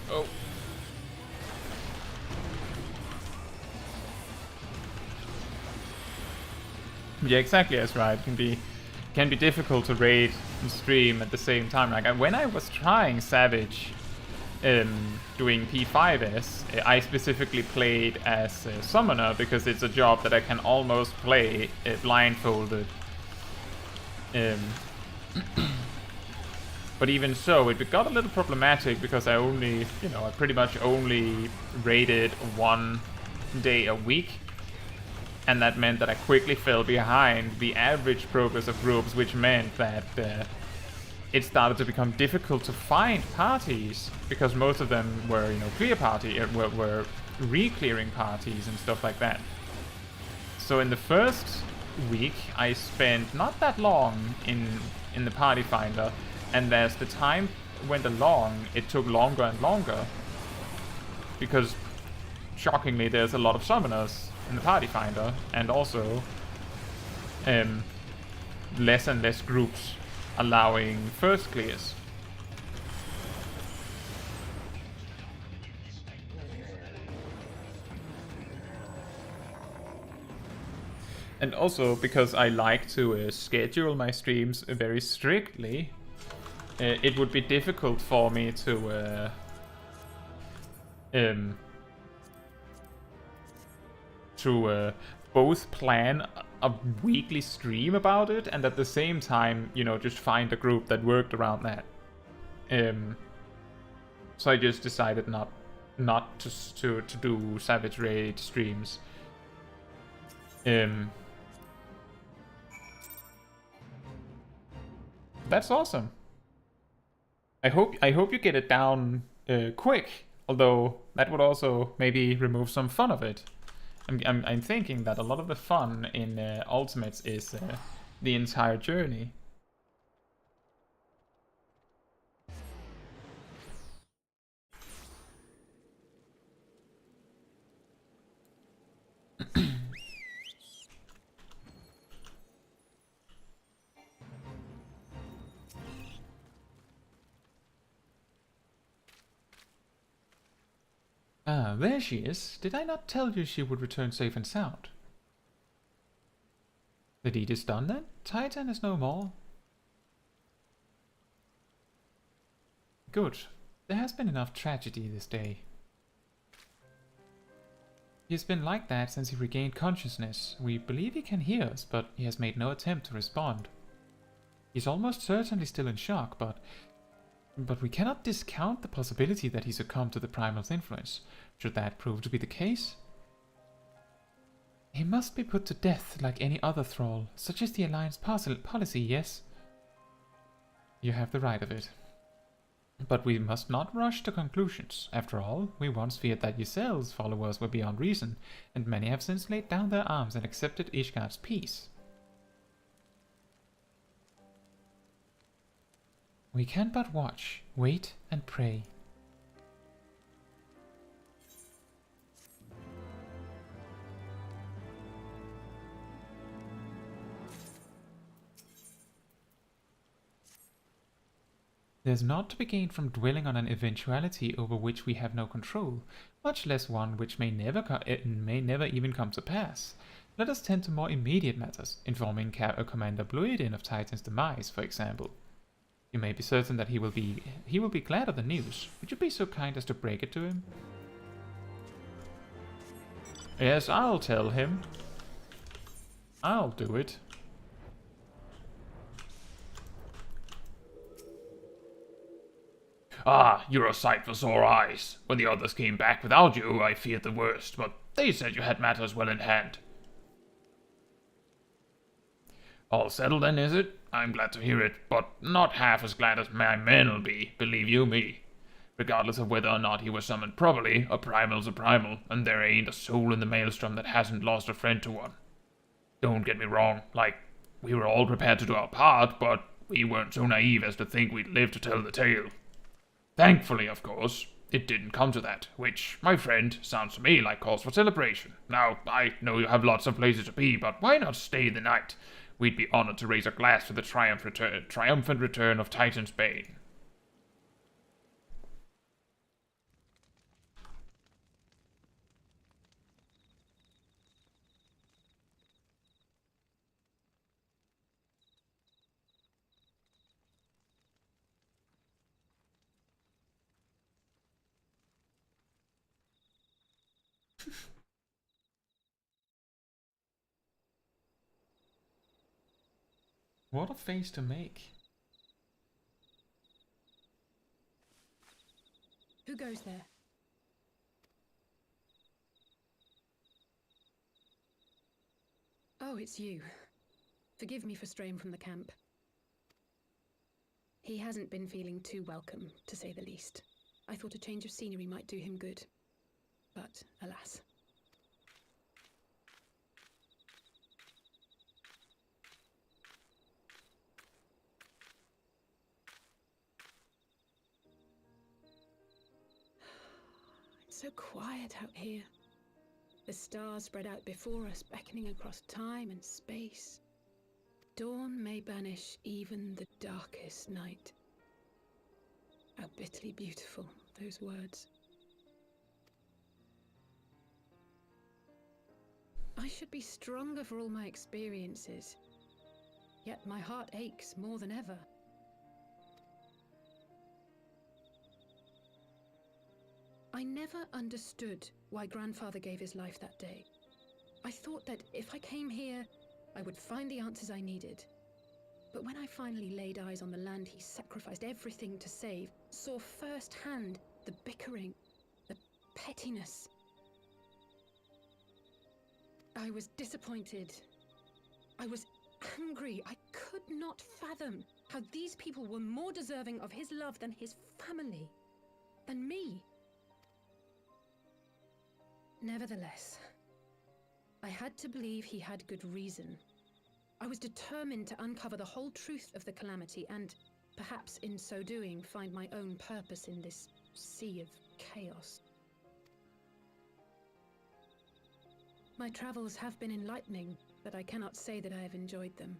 Oh. Yeah, exactly, that's right. It can be difficult to raid and stream at the same time. Like when I was trying Savage, doing P5S, I specifically played as a summoner because it's a job that I can almost play blindfolded. But even so, it got a little problematic because I pretty much only raided 1 day a week. And that meant that I quickly fell behind the average progress of groups, which meant that it started to become difficult to find parties, because most of them were, you know, clear party, were re-clearing parties and stuff like that. So in the first week, I spent not that long in the party finder, and as the time went along, it took longer and longer, because shockingly, there's a lot of summoners in the party finder, and also less and less groups allowing first clears. And also, because I like to schedule my streams very strictly, it would be difficult for me to both plan a weekly stream about it and at the same time, you know, just find a group that worked around that. So I just decided not to do Savage Raid streams. That's awesome. I hope you get it down quick. Although that would also maybe remove some fun of it. I'm thinking that a lot of the fun in Ultimates is the entire journey. Ah, there she is. Did I not tell you she would return safe and sound? The deed is done then? Titan is no more. Good. There has been enough tragedy this day. He has been like that since he regained consciousness. We believe he can hear us, but he has made no attempt to respond. He's almost certainly still in shock, but we cannot discount the possibility that he succumbed to the Primal's influence. Should that prove to be the case, he must be put to death like any other thrall, such as the Alliance policy, yes? You have the right of it. But we must not rush to conclusions. After all, we once feared that Ysel's followers were beyond reason, and many have since laid down their arms and accepted Ishgard's peace. We can but watch, wait, and pray. There's naught to be gained from dwelling on an eventuality over which we have no control, much less one which may never even come to pass. Let us tend to more immediate matters, informing Commander Bluidin of Titan's demise, for example. You may be certain that he will be glad of the news. Would you be so kind as to break it to him? Yes, I'll tell him. I'll do it.
Ah, you're a sight for sore eyes. When the others came back without you, I feared the worst, but they said you had matters well in hand. All settled then, is it? I'm glad to hear it, but not half as glad as my men'll be, believe you me. Regardless of whether or not he was summoned properly, a primal's a primal, and there ain't a soul in the maelstrom that hasn't lost a friend to one. Don't get me wrong, like, we were all prepared to do our part, but we weren't so naive as to think we'd live to tell the tale. Thankfully, of course, it didn't come to that, which, my friend, sounds to me like cause for celebration. Now, I know you have lots of places to be, but why not stay the night? We'd be honored to raise a glass to the triumphant return of Titan's Bane.
What a face to make.
Who goes there? Oh, it's you. Forgive me for straying from the camp. He hasn't been feeling too welcome, to say the least. I thought a change of scenery might do him good. But, alas. It's so quiet out here. The stars spread out before us, beckoning across time and space. Dawn may banish even the darkest night. How bitterly beautiful, those words. I should be stronger for all my experiences, yet my heart aches more than ever. I never understood why Grandfather gave his life that day. I thought that if I came here, I would find the answers I needed. But when I finally laid eyes on the land he sacrificed everything to save, saw firsthand the bickering, the pettiness, I was disappointed. I was angry. I could not fathom how these people were more deserving of his love than his family, than me. Nevertheless, I had to believe he had good reason. I was determined to uncover the whole truth of the calamity and, perhaps in so doing, find my own purpose in this sea of chaos. My travels have been enlightening, but I cannot say that I have enjoyed them.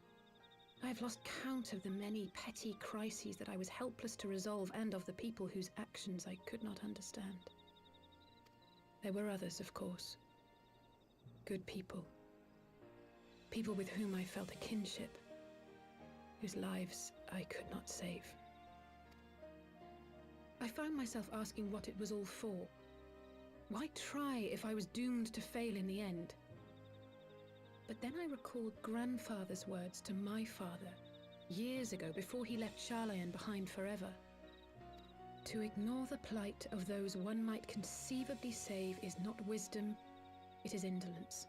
I have lost count of the many petty crises that I was helpless to resolve and of the people whose actions I could not understand. There were others, of course. Good people. People with whom I felt a kinship, whose lives I could not save. I found myself asking what it was all for. Why try if I was doomed to fail in the end? But then I recalled Grandfather's words to my father, years ago, before he left Sharlayan behind forever. To ignore the plight of those one might conceivably save is not wisdom, it is indolence.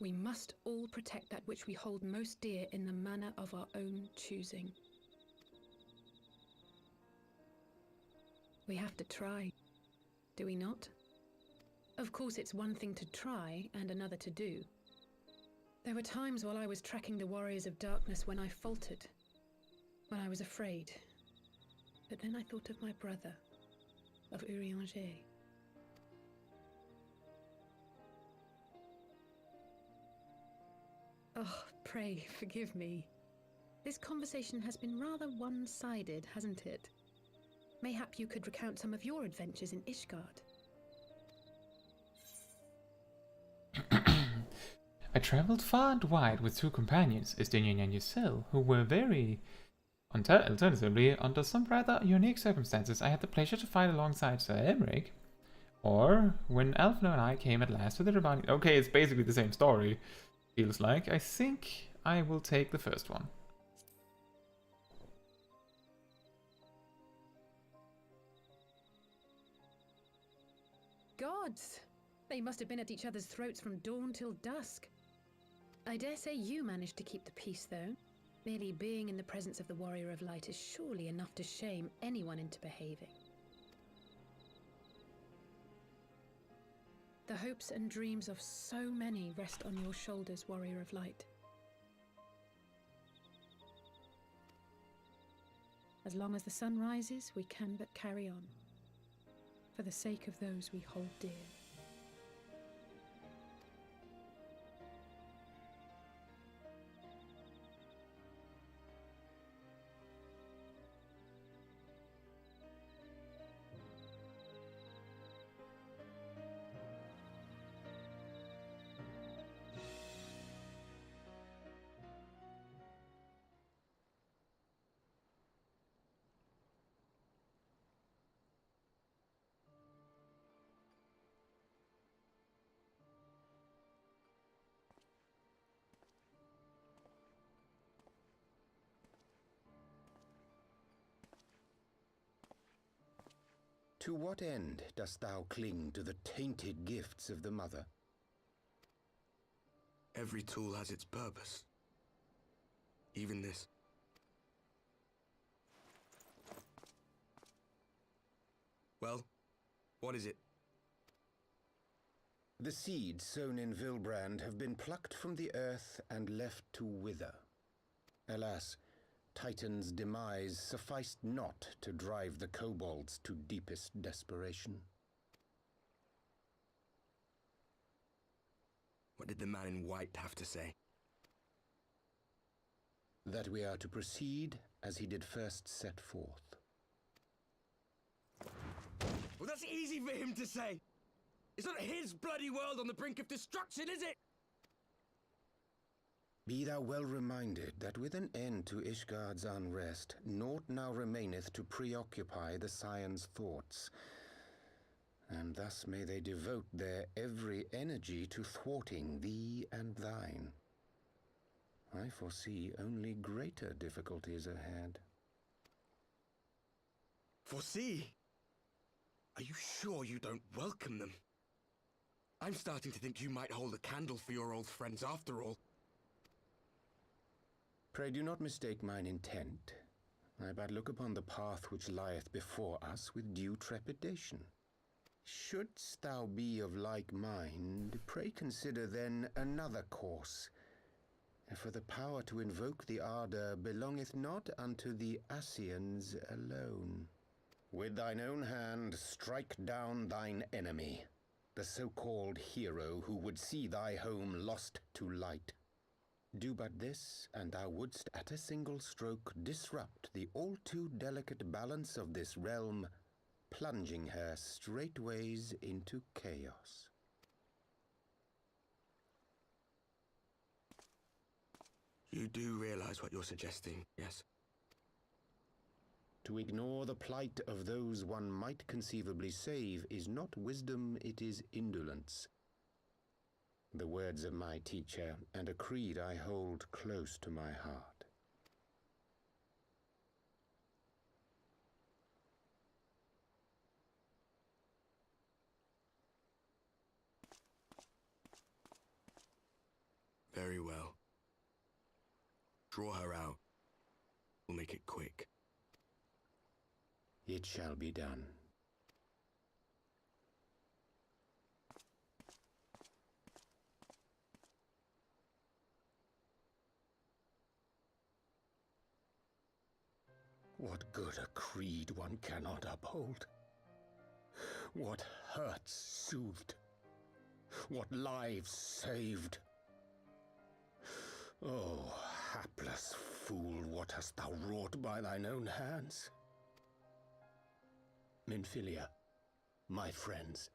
We must all protect that which we hold most dear in the manner of our own choosing. We have to try, do we not? Of course, it's one thing to try and another to do. There were times while I was tracking the Warriors of Darkness when I faltered, when I was afraid. But then I thought of my brother, of Urianger. Oh, pray forgive me. This conversation has been rather one-sided, hasn't it? Mayhap you could recount some of your adventures in Ishgard.
I travelled far and wide with two companions, Estinian and Ysel, who were very... Alternatively, under some rather unique circumstances, I had the pleasure to fight alongside Sir Emmerich. Or, when Alfno and I came at last to the Rivani... Okay, it's basically the same story, feels like. I think I will take the first one.
Gods! They must have been at each other's throats from dawn till dusk. I dare say you managed to keep the peace, though. Merely being in the presence of the Warrior of Light is surely enough to shame anyone into behaving. The hopes and dreams of so many rest on your shoulders, Warrior of Light. As long as the sun rises, we can but carry on, for the sake of those we hold dear.
To what end dost thou cling to the tainted gifts of the Mother?
Every tool has its purpose. Even this. Well, what is it?
The seeds sown in Vilbrand have been plucked from the earth and left to wither. Alas, Titan's demise sufficed not to drive the kobolds to deepest desperation.
What did the man in white have to say?
That we are to proceed as he did first set forth.
Well, that's easy for him to say! It's not his bloody world on the brink of destruction, is it?
Be thou well reminded that with an end to Ishgard's unrest, naught now remaineth to preoccupy the Scion's thoughts, and thus may they devote their every energy to thwarting thee and thine. I foresee only greater difficulties ahead.
Foresee? Are you sure you don't welcome them? I'm starting to think you might hold a candle for your old friends after all.
Pray do not mistake mine intent. I but look upon the path which lieth before us with due trepidation. Shouldst thou be of like mind, pray consider then another course. For the power to invoke the ardor belongeth not unto the Ascians alone. With thine own hand strike down thine enemy, the so-called hero who would see thy home lost to light. Do but this, and thou wouldst at a single stroke disrupt the all-too delicate balance of this realm, plunging her straightways into chaos.
You do realize what you're suggesting, yes?
To ignore the plight of those one might conceivably save is not wisdom, it is indolence. The words of my teacher, and a creed I hold close to my heart.
Very well. Draw her out. We'll make it quick.
It shall be done. What good a creed one cannot uphold? What hurts soothed? What lives saved? Oh, hapless fool, what hast thou wrought by thine own hands? Minfilia, my friends,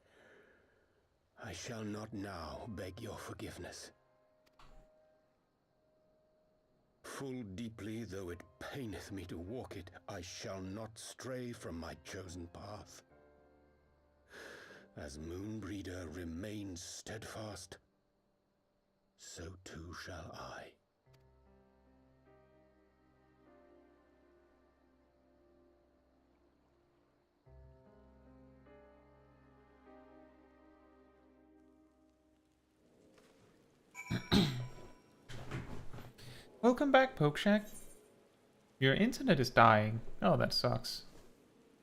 I shall not now beg your forgiveness. Full deeply though it paineth me to walk it, I shall not stray from my chosen path. As Moonbreeder remains steadfast, so too shall I.
Welcome back, Pokeshack. Your internet is dying. Oh, that sucks.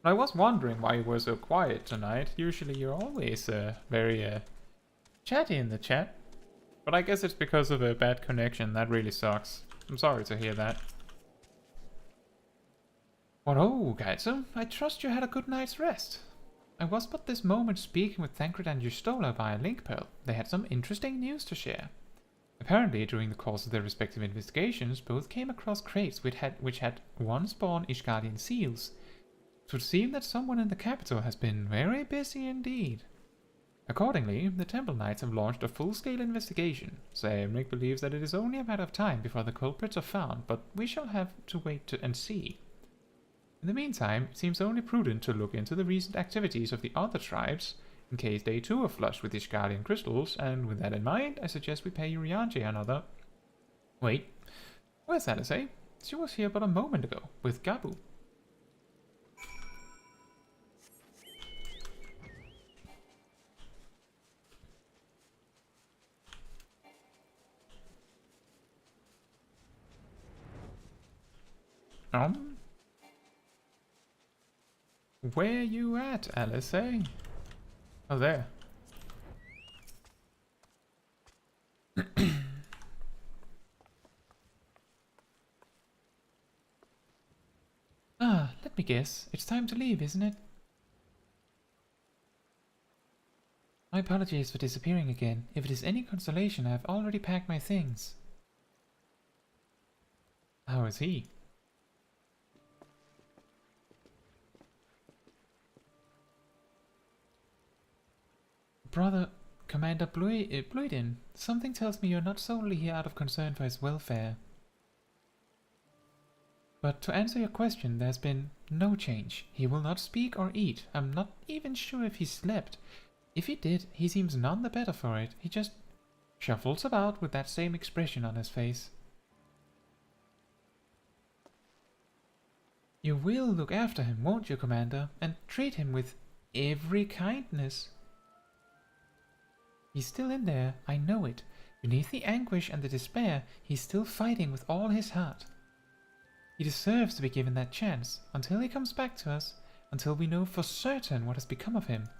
I was wondering why you were so quiet tonight. Usually you're always very chatty in the chat. But I guess it's because of a bad connection. That really sucks. I'm sorry to hear that. What oh, Caetsu, I trust you had a good night's rest. I was but this moment speaking with Thancred and Justola via Linkpearl. They had some interesting news to share. Apparently, during the course of their respective investigations, both came across crates which had once borne Ishgardian seals. It would seem that someone in the capital has been very busy indeed. Accordingly, the Temple Knights have launched a full-scale investigation. Zemnik believes that it is only a matter of time before the culprits are found, but we shall have to wait and see. In the meantime, it seems only prudent to look into the recent activities of the other tribes, in case they too are flushed with Ishgardian crystals, and with that in mind, I suggest we pay Urianger another... Wait, where's Alizé? She was here but a moment ago, with Gabu. Where you at, Alice, eh? Oh, there. Ah, let me guess. It's time to leave, isn't it? My apologies for disappearing again. If it is any consolation, I have already packed my things. How is he? Brother, Commander Bluiden, something tells me you're not solely here out of concern for his welfare. But to answer your question, there's been no change. He will not speak or eat. I'm not even sure if he slept. If he did, he seems none the better for it. He just shuffles about with that same expression on his face. You will look after him, won't you, Commander? And treat him with every kindness. He's still in there, I know it. Beneath the anguish and the despair, he's still fighting with all his heart. He deserves to be given that chance, until he comes back to us, until we know for certain what has become of him.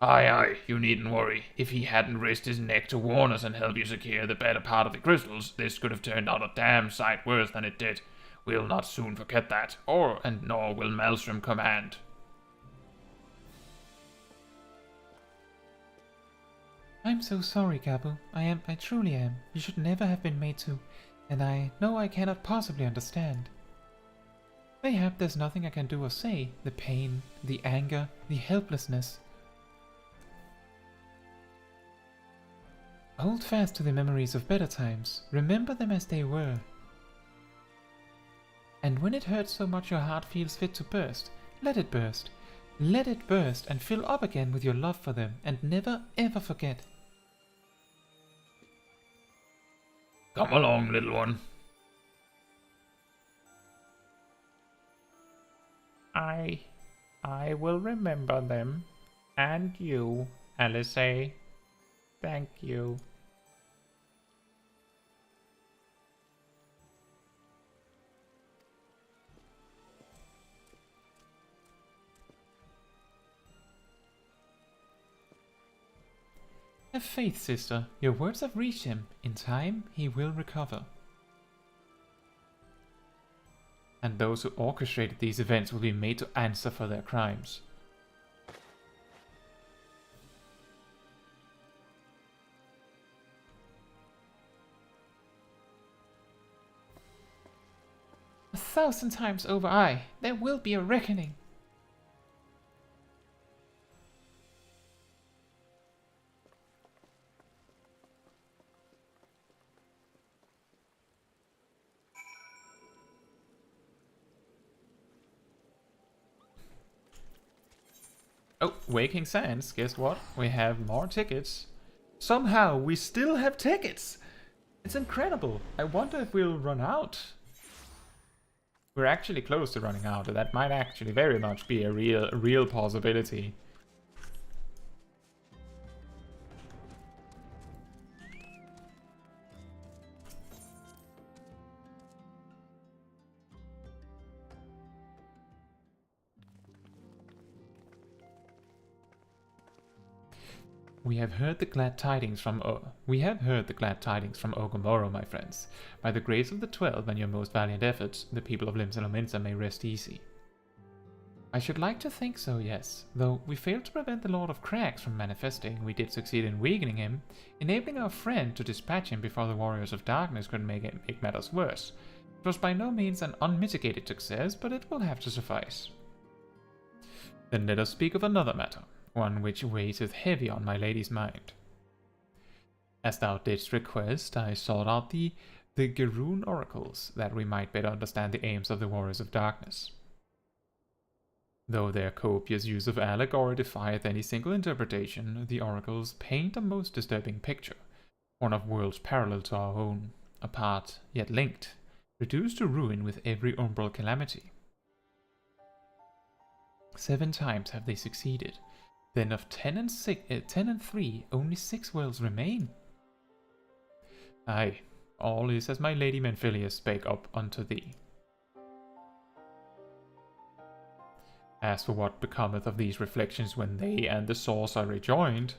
Aye, aye, you needn't worry. If he hadn't risked his neck to warn us and help you secure the better part of the crystals, this could have turned out a damn sight worse than it did. We'll not soon forget that, nor will Maelstrom command.
I'm so sorry, Gabu. I truly am. You should never have been made to, and I know I cannot possibly understand. Mayhap there's nothing I can do or say. The pain, the anger, the helplessness. Hold fast to the memories of better times. Remember them as they were. And when it hurts so much your heart feels fit to burst, let it burst. Let it burst and fill up again with your love for them, and never ever forget.
Come along, little one.
I will remember them. And you, Alice. Thank you. Have faith, sister. Your words have reached him. In time, he will recover. And those who orchestrated these events will be made to answer for their crimes. A thousand times over, aye. There will be a reckoning. Oh, Waking Sands, guess what? We have more tickets. Somehow, we still have tickets! It's incredible. I wonder if we'll run out. We're actually close to running out, and that might actually very much be a real possibility. We have heard the glad tidings from Ogomoro, my friends. By the grace of the 12 and your most valiant efforts, the people of Limsa may rest easy. I should like to think so, yes. Though we failed to prevent the Lord of Crags from manifesting, we did succeed in weakening him, enabling our friend to dispatch him before the Warriors of Darkness could make matters worse. It was by no means an unmitigated success, but it will have to suffice. Then let us speak of another matter. One which weigheth heavy on my lady's mind. As thou didst request, I sought out the Garoon oracles, that we might better understand the aims of the Warriors of Darkness. Though their copious use of allegory defieth any single interpretation, the oracles paint a most disturbing picture, one of worlds parallel to our own, apart yet linked, reduced to ruin with every umbral calamity. 7 times have they succeeded. Then of 10 and 3, only 6 worlds remain. Aye, all is as my lady Menphilius spake up unto thee. As for what becometh of these reflections when they and the source are rejoined,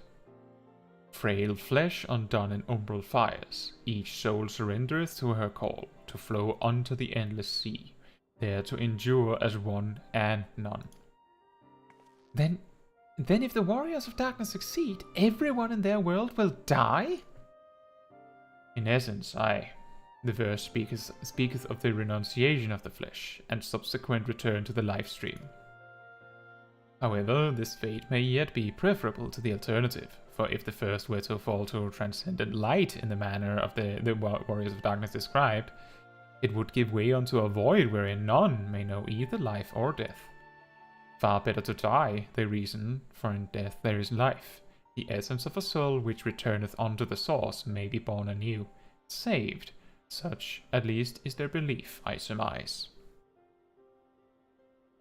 frail flesh undone in umbral fires, each soul surrendereth to her call, to flow unto the endless sea, there to endure as one and none. Then if the warriors of darkness succeed, everyone in their world will die? In essence, aye. The verse speaketh of the renunciation of the flesh, and subsequent return to the life stream. However, this fate may yet be preferable to the alternative, for if the first were to fall to transcendent light in the manner of the warriors of darkness described, it would give way unto a void wherein none may know either life or death. Far better to die, they reason, for in death there is life. The essence of a soul which returneth unto the source may be born anew, saved. Such, at least, is their belief, I surmise.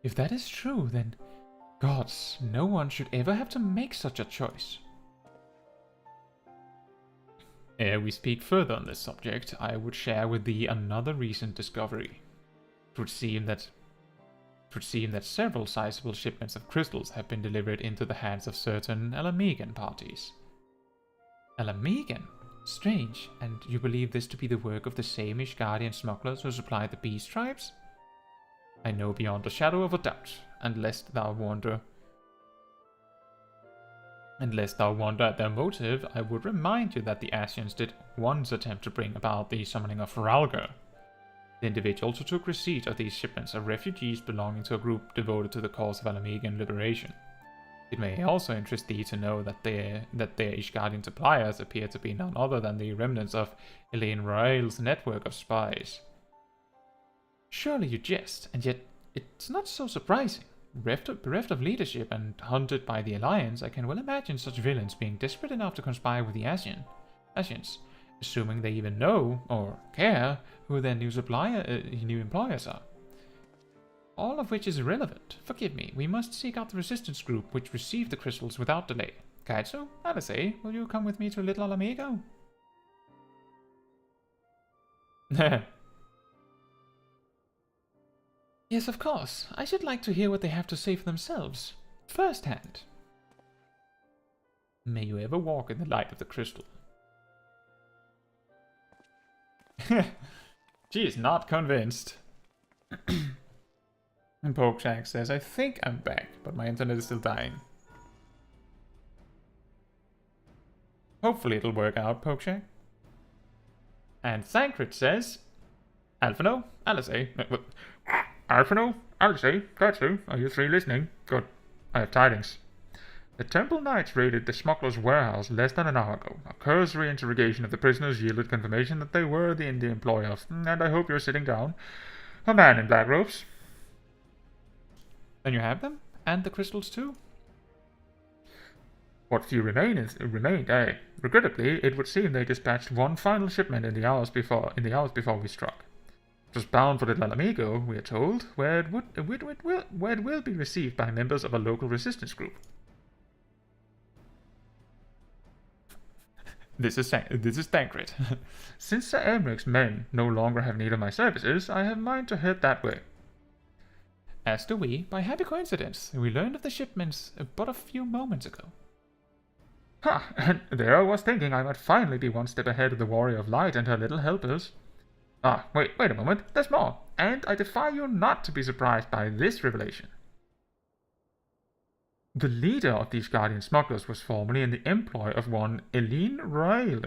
If that is true, then, gods, no one should ever have to make such a choice. Ere we speak further on this subject, I would share with thee another recent discovery. It would seem that several sizable shipments of crystals have been delivered into the hands of certain Alamegan parties. Alamegan? Strange, and you believe this to be the work of the same Ishgardian smugglers who supplied the beast tribes? I know beyond a shadow of a doubt, and lest thou wonder at their motive, I would remind you that the Asians did once attempt to bring about the summoning of Hraesvelgr. The individuals who took receipt of these shipments are refugees belonging to a group devoted to the cause of Alamegan liberation. It may also interest thee to know that their Ishgardian suppliers appear to be none other than the remnants of Elaine Rael's network of spies. Surely you jest, and yet it's not so surprising. Bereft of leadership and hunted by the Alliance, I can well imagine such villains being desperate enough to conspire with the Asians, assuming they even know, or care, who their new employers are. All of which is irrelevant. Forgive me, we must seek out the resistance group which received the crystals without delay. Caetsu, Alice, will you come with me to Little Alamego? Yes, of course. I should like to hear what they have to say for themselves. First hand. May you ever walk in the light of the crystal. She is not convinced. And Pokeshack says, I think I'm back, but my internet is still dying. Hopefully it'll work out, Pokeshack. And Thancred says, Alphino, Alice. Alphino, Alice, Caetsu, are you three listening? Good, I have tidings. The Temple Knights raided the smuggler's warehouse less than an hour ago. A cursory interrogation of the prisoners yielded confirmation that they were the employ of, and I hope you're sitting down, a man in black robes. Then you have them? And the crystals too? What few remained, eh? Regrettably, it would seem they dispatched one final shipment in the hours before we struck. It was bound for Little Alamego, we are told, where it will be received by members of a local resistance group. This is Thancred. Since Sir Emmeric's men no longer have need of my services, I have mind to head that way. As do we, by happy coincidence. We learned of the shipments but a few moments ago. Ha! And there I was thinking I might finally be one step ahead of the Warrior of Light and her little helpers. Ah, wait a moment, there's more, and I defy you not to be surprised by this revelation. The leader of these Guardian smugglers was formerly in the employ of one Elaine Rael,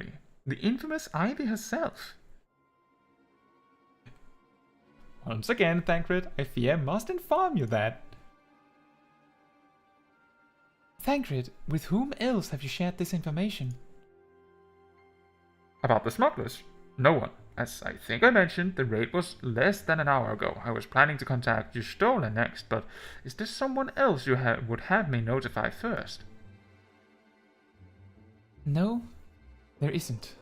the infamous Ivy herself. Once again, Thancred, I fear must inform you that... Thancred, with whom else have you shared this information? About the smugglers? No one. As I think I mentioned, the raid was less than an hour ago. I was planning to contact Justola next, but is there someone else you would have me notify first? No, there isn't.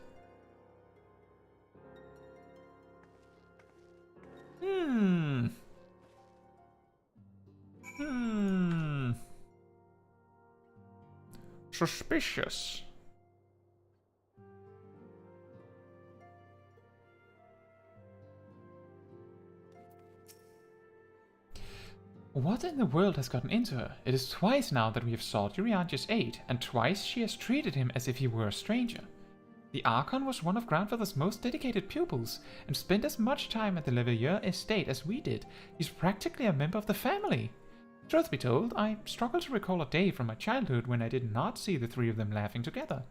Suspicious. What in the world has gotten into her? It is twice now that we have sought Urianger's aid, and twice she has treated him as if he were a stranger. The Archon was one of Grandfather's most dedicated pupils, and spent as much time at the Leveilleur estate as we did. He's practically a member of the family. Truth be told, I struggle to recall a day from my childhood when I did not see the three of them laughing together.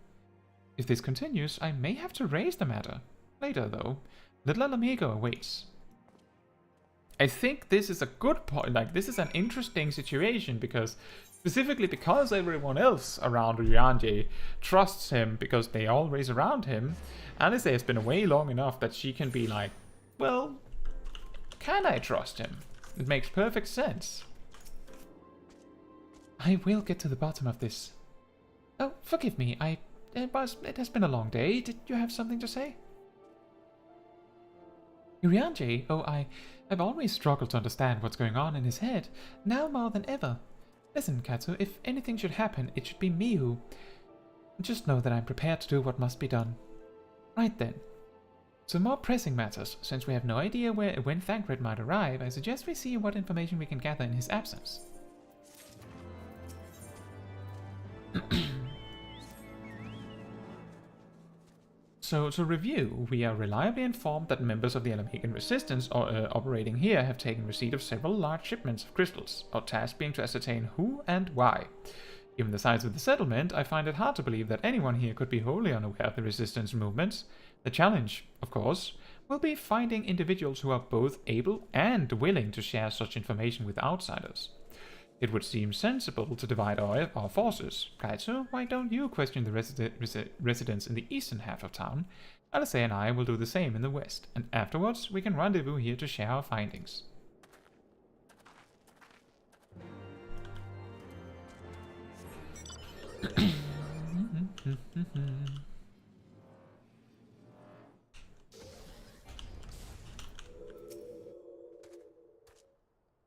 If this continues, I may have to raise the matter. Later, though, little Alamigo awaits. I think this is a good point, like, this is an interesting situation, because, specifically because everyone else around Urianger trusts him, because they always around him, Alice has been away long enough that she can be like, well, can I trust him? It makes perfect sense. I will get to the bottom of this. Oh, forgive me, it has been a long day. Did you have something to say? Urianger, oh, I've always struggled to understand what's going on in his head, now more than ever. Listen, Caetsu, if anything should happen, it should be me who... Just know that I'm prepared to do what must be done. Right then. To more pressing matters, since we have no idea when Thancred might arrive, I suggest we see what information we can gather in his absence. So, to review, we are reliably informed that members of the Alamegan Resistance operating here have taken receipt of several large shipments of crystals, our task being to ascertain who and why. Given the size of the settlement, I find it hard to believe that anyone here could be wholly unaware of the Resistance movements. The challenge, of course, will be finding individuals who are both able and willing to share such information with outsiders. It would seem sensible to divide our forces. Caetsu, why don't you question the residents in the eastern half of town? Alice and I will do the same in the west, and afterwards we can rendezvous here to share our findings.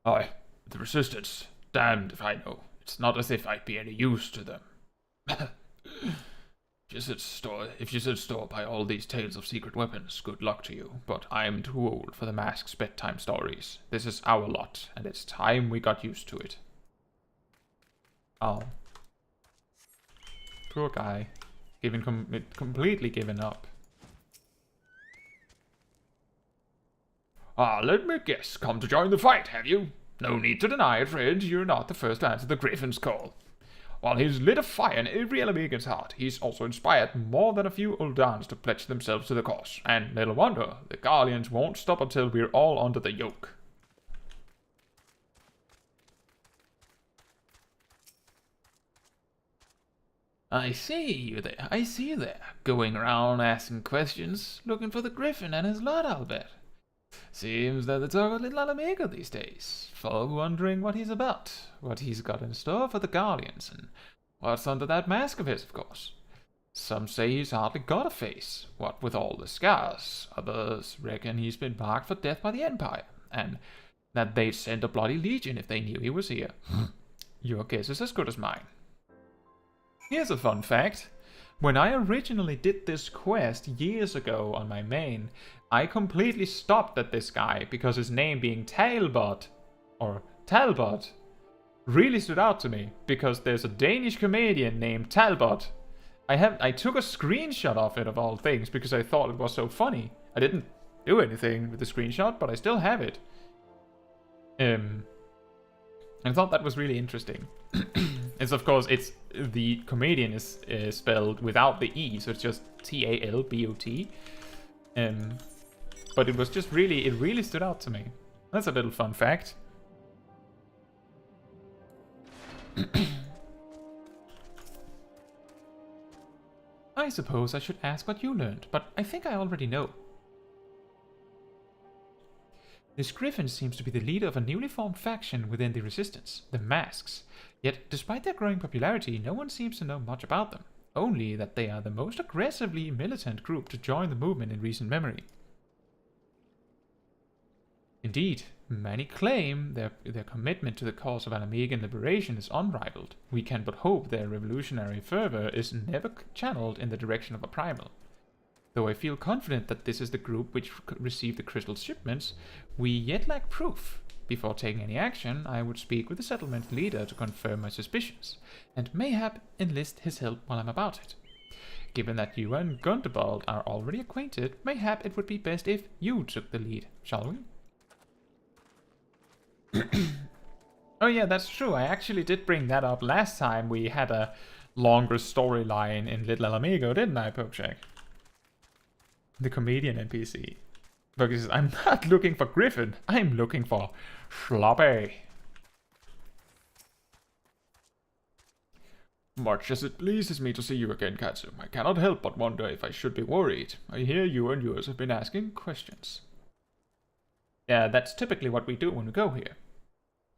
Aye, the Resistance. Damned if I know. It's not as if I'd be any use to them. If you sit store by all these tales of secret weapons, good luck to you. But I'm too old for the mask's bedtime stories. This is our lot, and it's time we got used to it.
Oh. Poor guy. Completely given up.
Ah, let me guess. Come to join the fight, have you? No need to deny it, Fred. You're not the first to answer the Griffin's call. While he's lit a fire in every Alamegan's heart, he's also inspired more than a few Uldans to pledge themselves to the cause. And little wonder, the Guardians won't stop until we're all under the yoke.
I see you there, going around asking questions, looking for the Griffin and his lot, I'll bet. Seems that the talk of little Alamega these days. Folk wondering what he's about, what he's got in store for the Guardians, and what's under that mask of his, of course. Some say he's hardly got a face, what with all the scars. Others reckon he's been marked for death by the Empire, and that they'd send a bloody legion if they knew he was here. Your guess is as good as mine. Here's a fun fact. When I originally did this quest years ago on my main, I completely stopped at this guy because his name being Talbot, or Talbot, really stood out to me, because there's a Danish comedian named Talbot. I took a screenshot of it, of all things, because I thought it was so funny. I didn't do anything with the screenshot, but I still have it. I thought that was really interesting. Of course, the comedian is spelled without the E, so it's just Talbot. But it was just it really stood out to me. That's a little fun fact. I suppose I should ask what you learned, but I think I already know. This Griffin seems to be the leader of a newly formed faction within the Resistance, the Masks. Yet, despite their growing popularity, no one seems to know much about them. Only that they are the most aggressively militant group to join the movement in recent memory. Indeed, many claim their commitment to the cause of Alamegan liberation is unrivaled. We can but hope their revolutionary fervor is never channeled in the direction of a primal. Though I feel confident that this is the group which received the crystal shipments, we yet lack proof. Before taking any action, I would speak with the settlement leader to confirm my suspicions, and mayhap enlist his help while I'm about it. Given that you and Gundobald are already acquainted, mayhap it would be best if you took the lead, shall we? Oh yeah, that's true. I actually did bring that up last time we had a longer storyline in Little Alamigo, didn't I, Popechek? The comedian NPC. Because I'm not looking for Griffin, I'm looking for Sloppy.
Much as it pleases me to see you again, Caetsu, I cannot help but wonder if I should be worried. I hear you and yours have been asking questions.
Yeah, that's typically what we do when we go here.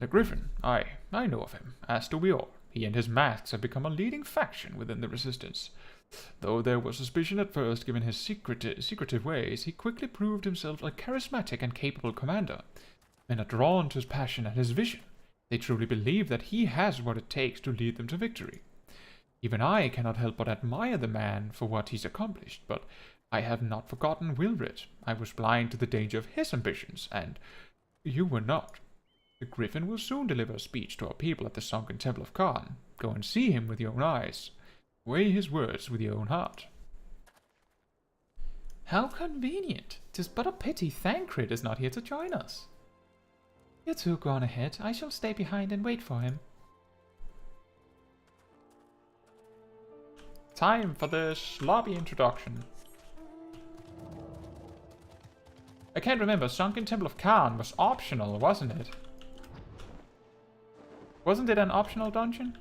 The Griffin, I know of him, as do we all. He and his masks have become a leading faction within the Resistance. Though there was suspicion at first given his secretive ways, he quickly proved himself a charismatic and capable commander. Men are drawn to his passion and his vision. They truly believe that he has what it takes to lead them to victory. Even I cannot help but admire the man for what he's accomplished, but I have not forgotten Wilred. I was blind to the danger of his ambitions, and you were not. The Griffin will soon deliver a speech to our people at the sunken Temple of Khan. Go and see him with your own eyes. Weigh his words with your own heart.
How convenient. 'Tis but a pity Thancred is not here to join us. You two go on ahead. I shall stay behind and wait for him.
Time for the sloppy introduction.
I can't remember. Sunken Temple of Khan was optional, wasn't it? Wasn't it an optional dungeon?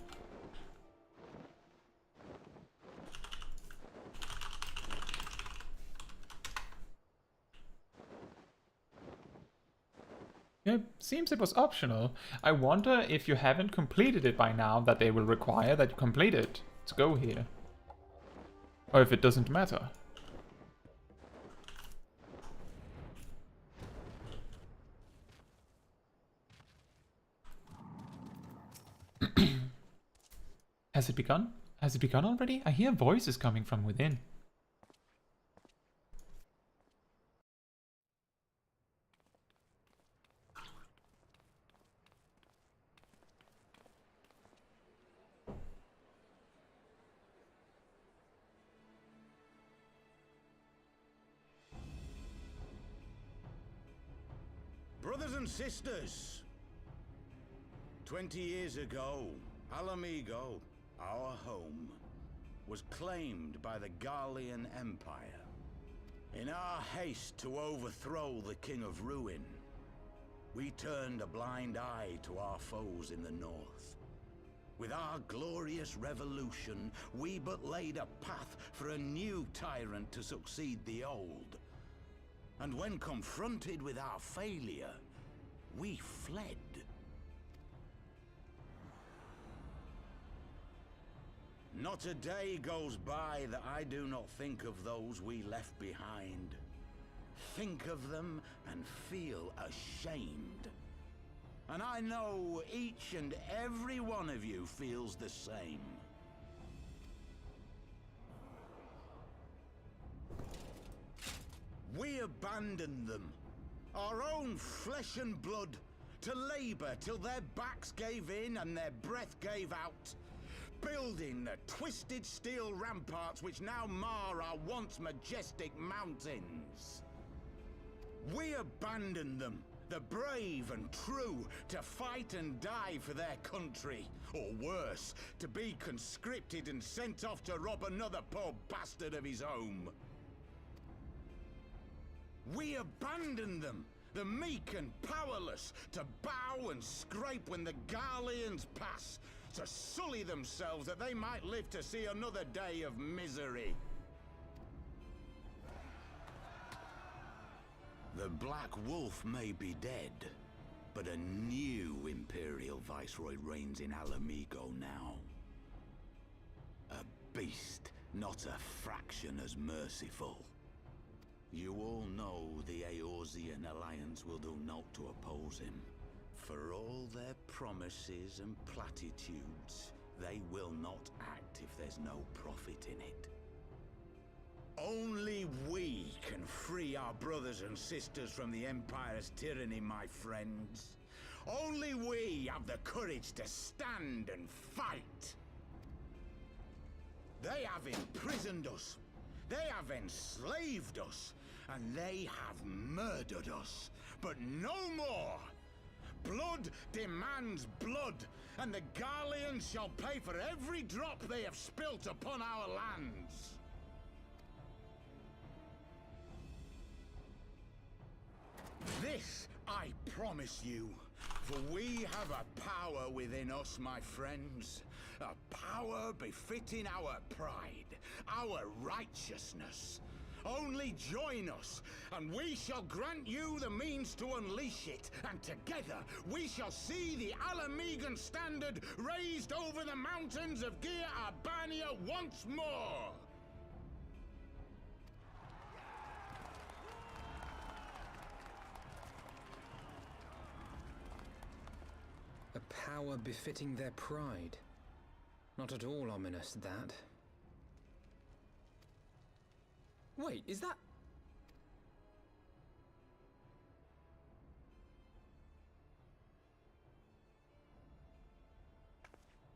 It seems it was optional. I wonder if you haven't completed it by now, that they will require that you complete it to go here. Or if it doesn't matter. Has it begun? Has it begun already? I hear voices coming from within.
Brothers and sisters, 20 years ago, Alamigo, our home, was claimed by the Garlean Empire. In our haste to overthrow the King of Ruin, we turned a blind eye to our foes in the north. With our glorious revolution, we but laid a path for a new tyrant to succeed the old. And when confronted with our failure, we fled. Not a day goes by that I do not think of those we left behind. Think of them and feel ashamed. And I know each and every one of you feels the same. We abandoned them, our own flesh and blood, to labor till their backs gave in and their breath gave out, building the twisted steel ramparts which now mar our once majestic mountains. We abandoned them, the brave and true, to fight and die for their country, or worse, to be conscripted and sent off to rob another poor bastard of his home. We abandoned them, the meek and powerless, to bow and scrape when the Garleans pass, to sully themselves that they might live to see another day of misery. The Black Wolf may be dead, but a new Imperial Viceroy reigns in Alamigo now. A beast, not a fraction as merciful. You all know the Eorzean Alliance will do naught to oppose him. For all their promises and platitudes, they will not act if there's no profit in it.
Only we can free our brothers and sisters from the Empire's tyranny, my friends. Only we have the courage to stand and fight. They have imprisoned us. They have enslaved us. And they have murdered us. But no more! Blood demands blood, and the Garleans shall pay for every drop they have spilt upon our lands. This I promise you, for we have a power within us, my friends. A power befitting our pride, our righteousness. Only join us, and we shall grant you the means to unleash it, and together we shall see the Alamegan standard raised over the mountains of Gir Arbania once more!
A power befitting their pride. Not at all ominous, that. Wait, is that...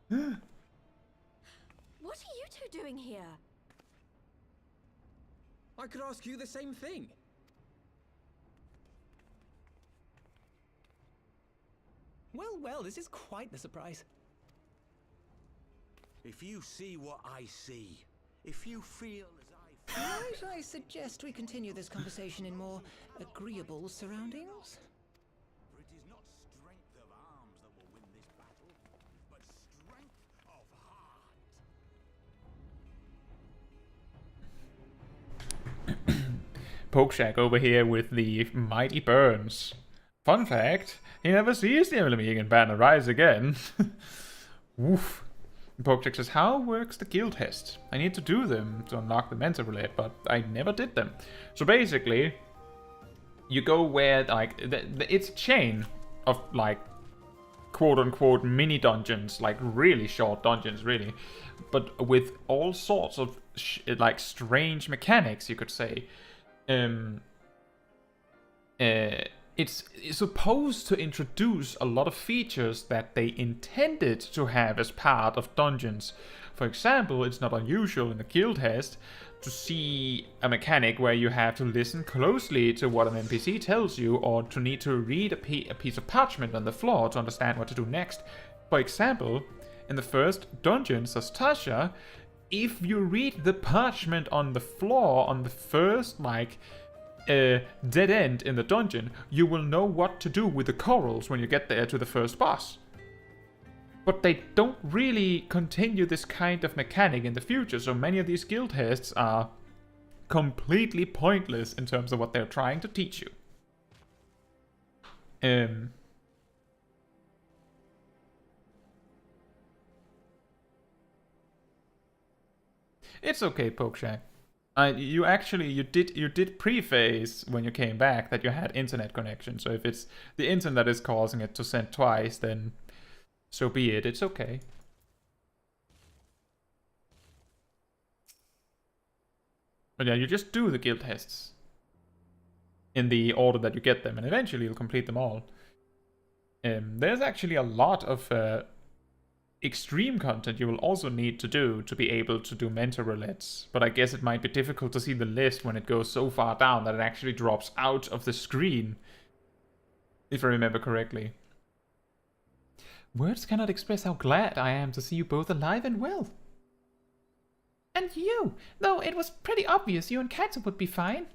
What are you two doing here?
I could ask you the same thing.
Well, this is quite the surprise.
If you see what I see, if you feel as
Might I suggest we continue this conversation in more agreeable surroundings?
For it is not strength of arms that will win this battle, but strength of heart.
Pokeshack over here with the mighty burns. Fun fact, he never sees the Alamegan banner rise again. Woof. Pokeshack says, how works the guild test? I need to do them to unlock the mental roulette, but I never did them. So basically, you go where, like, it's a chain of, like, quote-unquote mini dungeons, like really short dungeons, really, but with all sorts of, like, strange mechanics, you could say. It's supposed to introduce a lot of features that they intended to have as part of dungeons. For example, it's not unusual in the guild test to see a mechanic where you have to listen closely to what an NPC tells you, or to need to read a piece of parchment on the floor to understand what to do next. For example, in the first dungeon, Sastasha, if you read the parchment on the floor on the first, like, dead end in the dungeon, you will know what to do with the corals when you get there to the first boss. But they don't really continue this kind of mechanic in the future, so many of these guild tests are completely pointless in terms of what they're trying to teach you. It's okay, Pokeshack. You did preface when you came back that you had internet connection. So if it's the internet is causing it to send twice, then so be it. It's okay. But yeah, you just do the guild tests in the order that you get them, and eventually you'll complete them all. There's actually a lot of extreme content you will also need to do to be able to do mental roulettes, but I guess it might be difficult to see the list when it goes so far down that it actually drops out of the screen, if I remember correctly. Words cannot express how glad I am to see you both alive and well. And you, though it was pretty obvious you and Caetsu would be fine.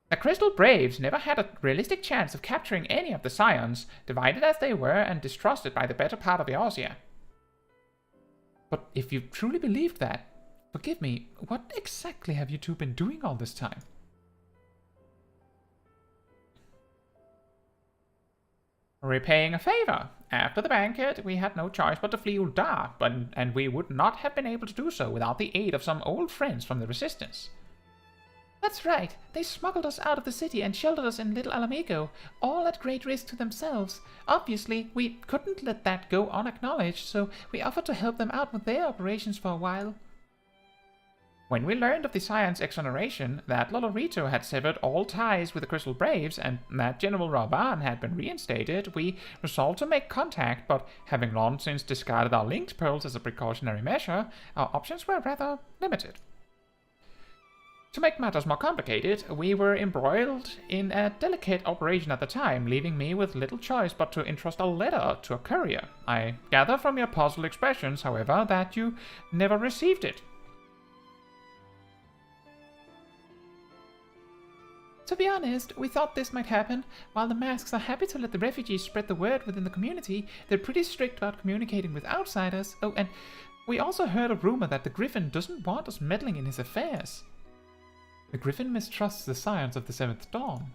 The Crystal Braves never had a realistic chance of capturing any of the Scions, divided as they were and distrusted by the better part of Eorzea. But if you truly believed that, forgive me, what exactly have you two been doing all this time? Repaying a favor. After the banquet, we had no choice but to flee Uldar, and we would not have been able to do so without the aid of some old friends from the Resistance. That's right. They smuggled us out of the city and sheltered us in Little Alamego, all at great risk to themselves. Obviously, we couldn't let that go unacknowledged, so we offered to help them out with their operations for a while. When we learned of the Scion's exoneration, that Lolorito had severed all ties with the Crystal Braves, and that General Ravan had been reinstated, we resolved to make contact, but having long since discarded our linked pearls as a precautionary measure, our options were rather limited. To make matters more complicated, we were embroiled in a delicate operation at the time, leaving me with little choice but to entrust a letter to a courier. I gather from your puzzled expressions, however, that you never received it. To be honest, we thought this might happen. While the masks are happy to let the refugees spread the word within the community, they're pretty strict about communicating with outsiders. Oh, and we also heard a rumor that the Griffin doesn't want us meddling in his affairs. The Griffin mistrusts the science of the Seventh Dawn.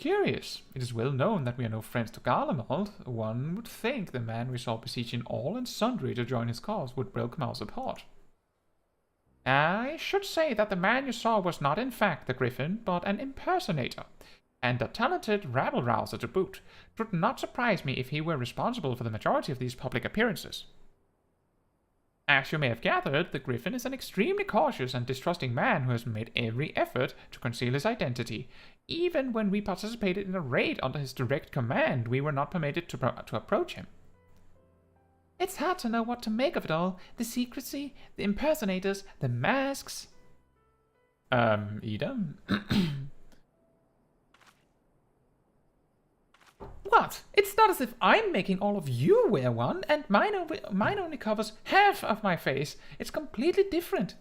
Curious. It is well known that we are no friends to Garlemald. One would think the man we saw beseeching all and sundry to join his cause would welcome our support. I should say that the man you saw was not in fact the Griffin, but an impersonator, and a talented rabble-rouser to boot. It would not surprise me if he were responsible for the majority of these public appearances. As you may have gathered, the Griffin is an extremely cautious and distrusting man who has made every effort to conceal his identity. Even when we participated in a raid under his direct command, we were not permitted to approach him. It's hard to know what to make of it all. The secrecy, the impersonators, the masks. Ida? What? It's not as if I'm making all of you wear one, and mine only covers half of my face. It's completely different.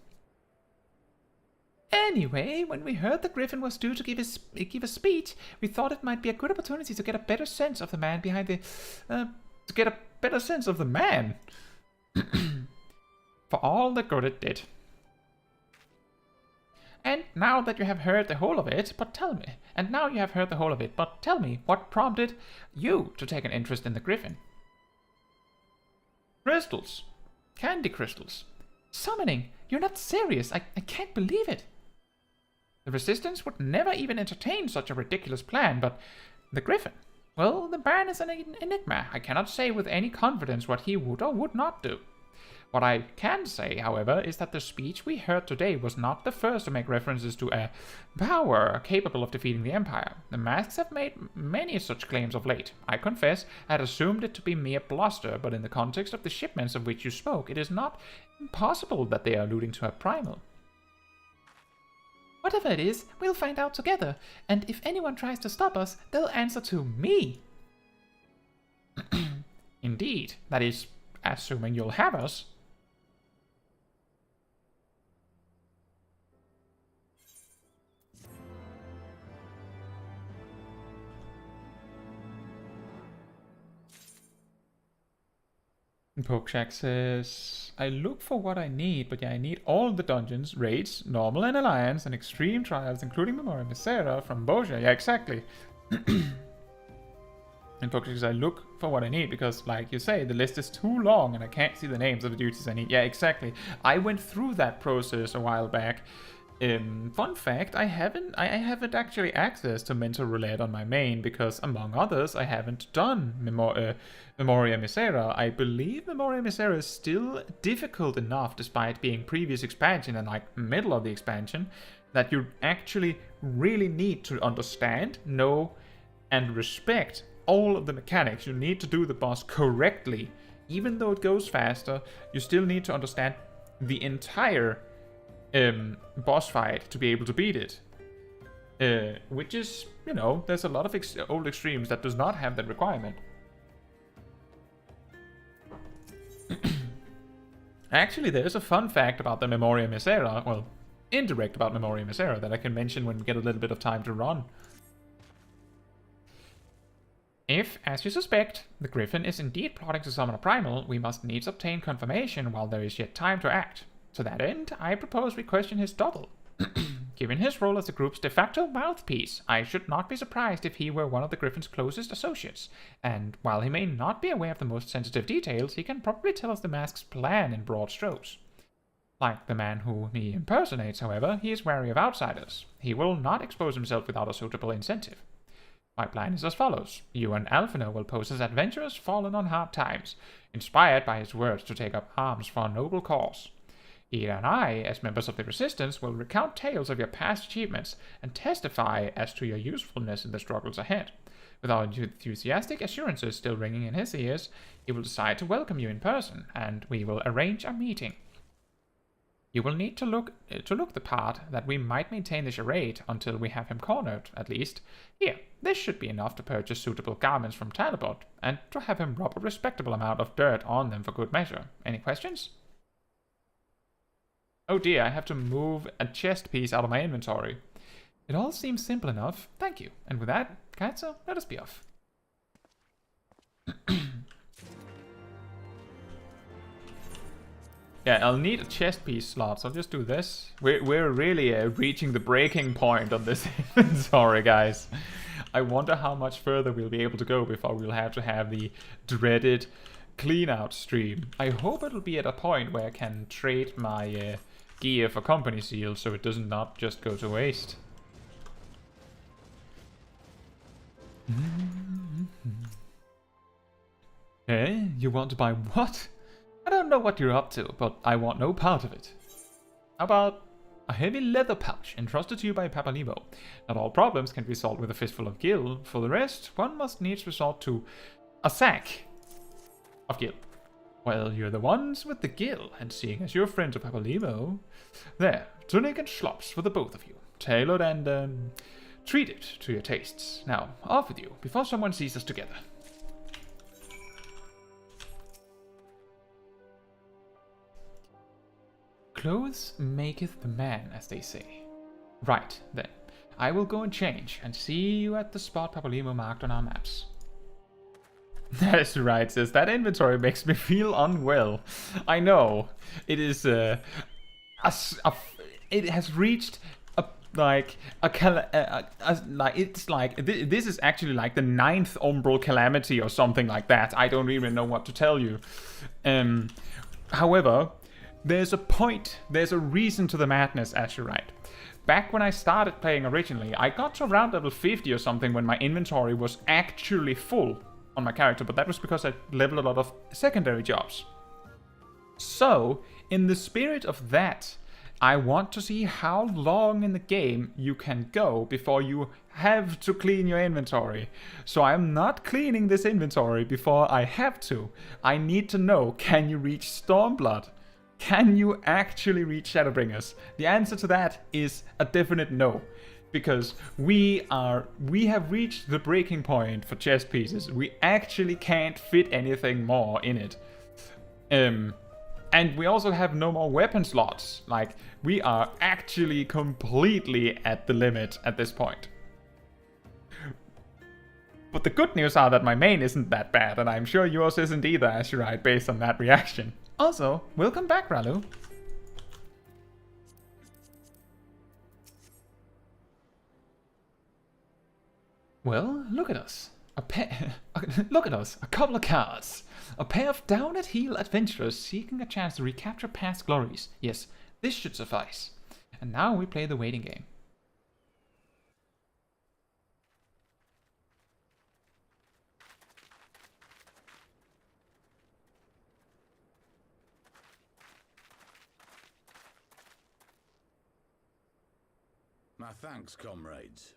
Anyway, when we heard the Griffin was due to give a speech, we thought it might be a good opportunity to get a better sense of the man behind the... better sense of the man. For all the good it did. And now you have heard the whole of it, but tell me, what prompted you to take an interest in the Griffin? Crystals. Candy crystals. Summoning. You're not serious. I can't believe it. The Resistance would never even entertain such a ridiculous plan, but the Griffin... Well, the man is an enigma. I cannot say with any confidence what he would or would not do. What I can say, however, is that the speech we heard today was not the first to make references to a power capable of defeating the Empire. The masks have made many such claims of late. I confess, I had assumed it to be mere bluster, but in the context of the shipments of which you spoke, it is not impossible that they are alluding to a primal. Whatever it is, we'll find out together, and if anyone tries to stop us, they'll answer to me. Indeed, that is, assuming you'll have us. Pokeshack says, I look for what I need, but yeah, I need all the dungeons, raids, normal and alliance, and extreme trials, including Memoria Misera from Boja. Yeah, exactly. And Pokeshack says, I look for what I need, because, like you say, the list is too long and I can't see the names of the duties I need. Yeah, exactly. I went through that process a while back. Fun fact, I haven't actually accessed to Mental Roulette on my main because, among others, I haven't done Memoria Misera. I believe Memoria Misera is still difficult enough, despite being previous expansion and like middle of the expansion, that you actually really need to understand, know, and respect all of the mechanics. You need to do the boss correctly. Even though it goes faster, you still need to understand the entire boss fight to be able to beat it. Which is, you know, there's a lot of old extremes that does not have that requirement. Actually, there's a fun fact about the Memoria Misera, well, indirect about Memoria Misera, that I can mention when we get a little bit of time to run. If, as you suspect, the Griffin is indeed plotting to summon a primal, we must needs obtain confirmation while there is yet time to act. To that end, I propose we question his double. Given his role as the group's de facto mouthpiece, I should not be surprised if he were one of the Griffin's closest associates, and while he may not be aware of the most sensitive details, he can probably tell us the mask's plan in broad strokes. Like the man who he impersonates, however, he is wary of outsiders. He will not expose himself without a suitable incentive. My plan is as follows. You and Alphina will pose as adventurers fallen on hard times, inspired by his words to take up arms for a noble cause. Ida and I, as members of the Resistance, will recount tales of your past achievements and testify as to your usefulness in the struggles ahead. With our enthusiastic assurances still ringing in his ears, he will decide to welcome you in person, and we will arrange a meeting. You will need to look the part that we might maintain the charade until we have him cornered, at least. Here, this should be enough to purchase suitable garments from Talbot, and to have him rub a respectable amount of dirt on them for good measure. Any questions? Oh dear, I have to move a chest piece out of my inventory. It all seems simple enough, thank you. And with that, Caetsu, let us be off. Yeah, I'll need a chest piece slot, so I'll just do this. We're really reaching the breaking point on this inventory, guys. I wonder how much further we'll be able to go before we'll have to have the dreaded clean-out stream. I hope it'll be at a point where I can trade my gear for company seals, so it does not just go to waste. Hey, you want to buy what? I don't know what you're up to, but I want no part of it. How about a heavy leather pouch entrusted to you by Papalimo? Not all problems can be solved with a fistful of gil. For the rest, one must needs resort to a sack of gil. Well, you're the ones with the gil, and seeing as you're friends of Papalimo, there, tunic and slops for the both of you. Tailored and, treated to your tastes. Now, off with you, before someone sees us together. Clothes maketh the man, as they say. Right, then. I will go and change, and see you at the spot Papalimo marked on our maps. That's right, sis. That inventory makes me feel unwell. I know. It is, it has reached this is actually like the 9th umbral calamity or something like that. I don't even know what to tell you. However, there's a point, there's a reason to the madness, as you're right. Back when I started playing originally, I got to around level 50 or something when my inventory was actually full on my character, but that was because I leveled a lot of secondary jobs. So, in the spirit of that, I want to see how long in the game you can go before you have to clean your inventory. So I'm not cleaning this inventory before I have to. I need to know, can you reach Stormblood? Can you actually reach Shadowbringers? The answer to that is a definite no. Because we have reached the breaking point for chess pieces. We actually can't fit anything more in it. And we also have no more weapon slots. Like, we are actually completely at the limit at this point. But the good news are that my main isn't that bad, and I'm sure yours isn't either, Ashurite, based on that reaction. Also, welcome back, Ralu. Well, look at us. Look at us. A couple of cards. A pair of down-at-heel adventurers seeking a chance to recapture past glories. Yes, this should suffice. And now we play the waiting game.
My thanks, comrades.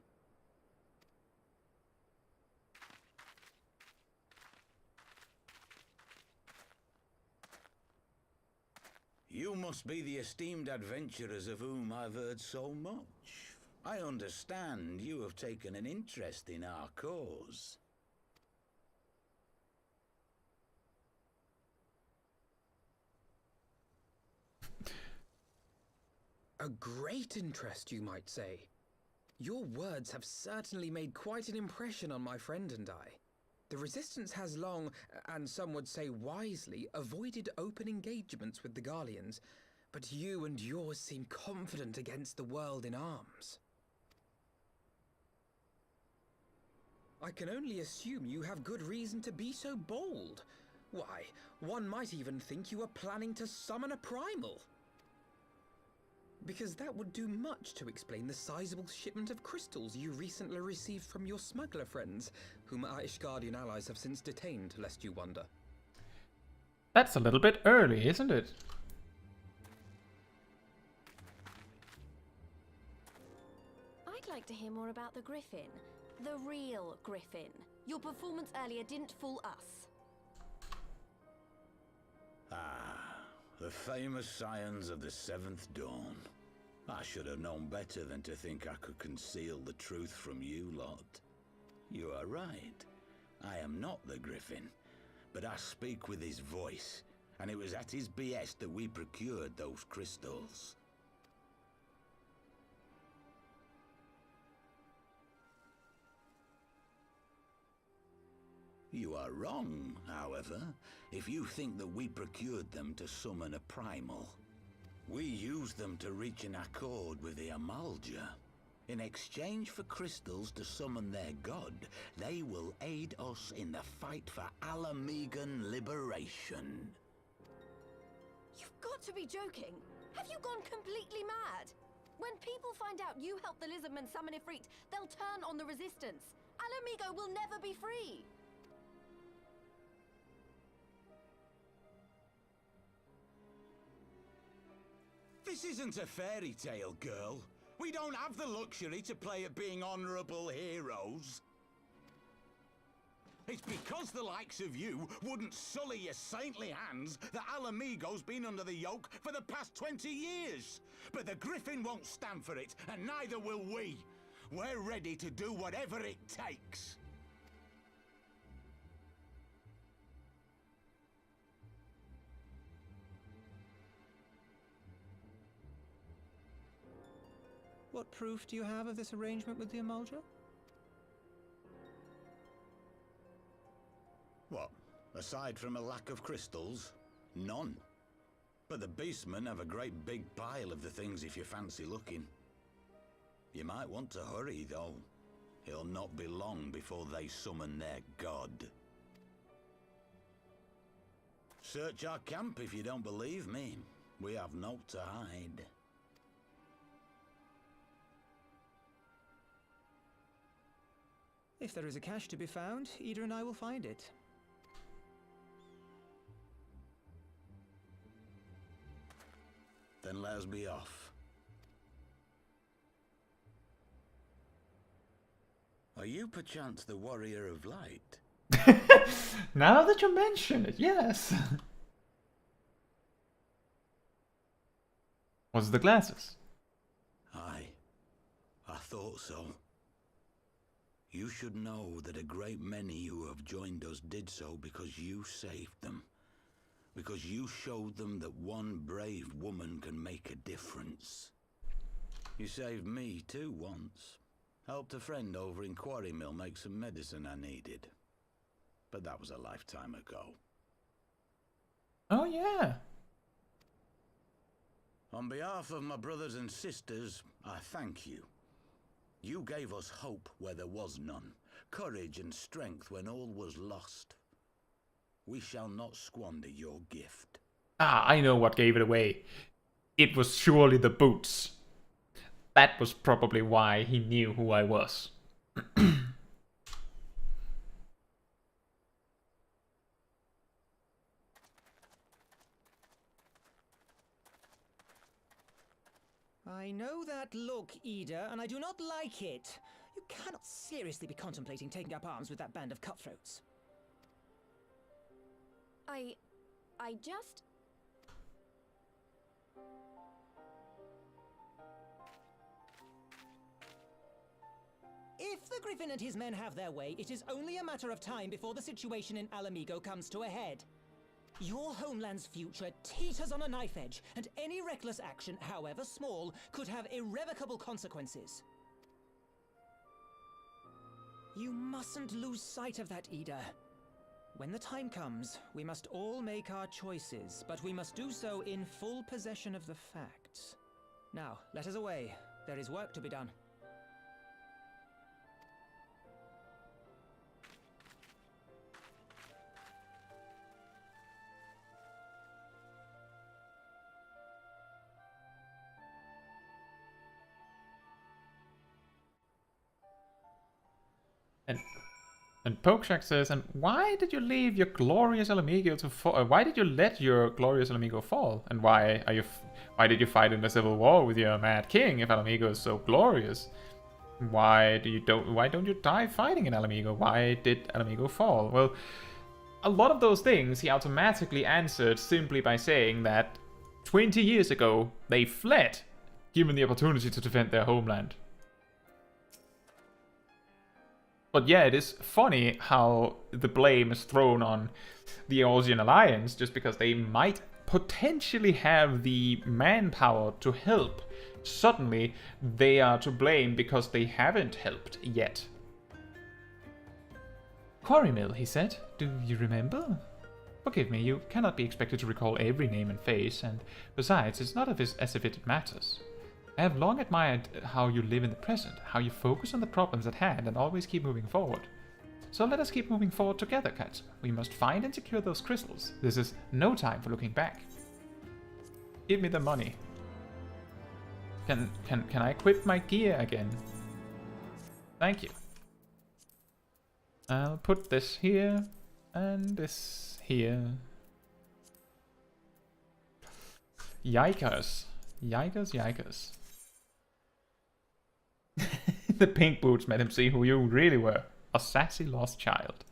You must be the esteemed adventurers of whom I've heard so much. I understand you have taken an interest in our cause.
A great interest, you might say. Your words have certainly made quite an impression on my friend and I. The Resistance has long, and some would say wisely, avoided open engagements with the Garleans, but you and yours seem confident against the world in arms. I can only assume you have good reason to be so bold. Why, one might even think you are planning to summon a primal. Because that would do much to explain the sizable shipment of crystals you recently received from your smuggler friends, whom our Ishgardian allies have since detained, lest you wonder.
That's a little bit early, isn't it?
hear more about the Griffin? The real Griffin. Your performance earlier didn't fool us.
Ah, the famous scions of the Seventh Dawn. I should have known better than to think I could conceal the truth from you lot. You are right. I am not the Griffin, but I speak with his voice, and it was at his behest that we procured those crystals. You are wrong, however, if you think that we procured them to summon a primal. We used them to reach an accord with the Amalja. In exchange for crystals to summon their god, they will aid us in the fight for Alamegan liberation.
You've got to be joking. Have you gone completely mad? When people find out you helped the Lizardmen summon Ifrit, they'll turn on the resistance. Alamigo will never be free.
This isn't a fairy tale, girl. We don't have the luxury to play at being honorable heroes. It's because the likes of you wouldn't sully your saintly hands that Alamigo's been under the yoke for the past 20 years. But the Griffin won't stand for it, and neither will we. We're ready to do whatever it takes.
What proof do you have of this arrangement with the Amalja?
What? Aside from a lack of crystals? None. But the beastmen have a great big pile of the things if you fancy looking. You might want to hurry, though. It'll not be long before they summon their god. Search our camp if you don't believe me. We have naught to hide.
If there is a cache to be found, Ida and I will find it.
Then let us be off. Are you perchance the Warrior of Light?
Now that you mention it, yes. Was the glasses?
Aye, I thought so. You should know that a great many who have joined us did so because you saved them. Because you showed them that one brave woman can make a difference. You saved me too once. Helped a friend over in Quarry Mill make some medicine I needed. But that was a lifetime ago.
Oh yeah.
On behalf of my brothers and sisters, I thank you. You gave us hope where there was none, courage and strength when all was lost. We shall not squander your gift.
Ah, I know what gave it away. It was surely the boots. That was probably why he knew who I was.
I know that look, Ida, and I do not like it. You cannot seriously be contemplating taking up arms with that band of cutthroats.
I just...
If the Griffin and his men have their way, it is only a matter of time before the situation in Alamigo comes to a head. Your homeland's future teeters on a knife edge, and any reckless action, however small, could have irrevocable consequences. You mustn't lose sight of that, Ida. When the time comes, we must all make our choices, but we must do so in full possession of the facts. Now, let us away. There is work to be done.
And Pokeshak says, and why did you leave your glorious Alamigo to fall? Why did you let your glorious Alamigo fall? And why did you fight in the civil war with your mad king if Alamigo is so glorious? Why don't you die fighting in Alamigo? Why did Alamigo fall? Well, a lot of those things he automatically answered simply by saying that 20 years ago they fled, given the opportunity to defend their homeland. But yeah, it is funny how the blame is thrown on the Eorzean Alliance just because they might potentially have the manpower to help. Suddenly, they are to blame because they haven't helped yet. Quarrymill, he said. Do you remember? Forgive me, you cannot be expected to recall every name and face, and besides, it's not as if it matters. I have long admired how you live in the present, how you focus on the problems at hand and always keep moving forward. So let us keep moving forward together, Caetsu. We must find and secure those crystals. This is no time for looking back. Give me the money. Can I equip my gear again? Thank you. I'll put this here and this here. Yikers. Yikers, yikers. The pink boots made him see who you really were. A sassy lost child.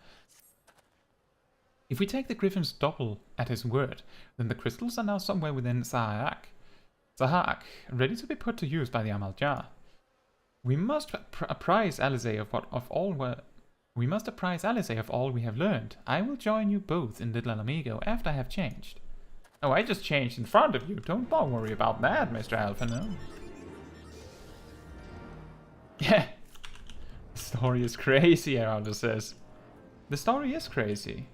If we take the Griffin's double at his word, then the crystals are now somewhere within Sahak, ready to be put to use by the Amalj'aa. We must apprise Alizé of all we have learned. I will join you both in Little Alamigo after I have changed. Oh, I just changed in front of you. Don't worry about that, Mr. Alphino. Yeah. The story is crazy, Heraldo says. The story is crazy.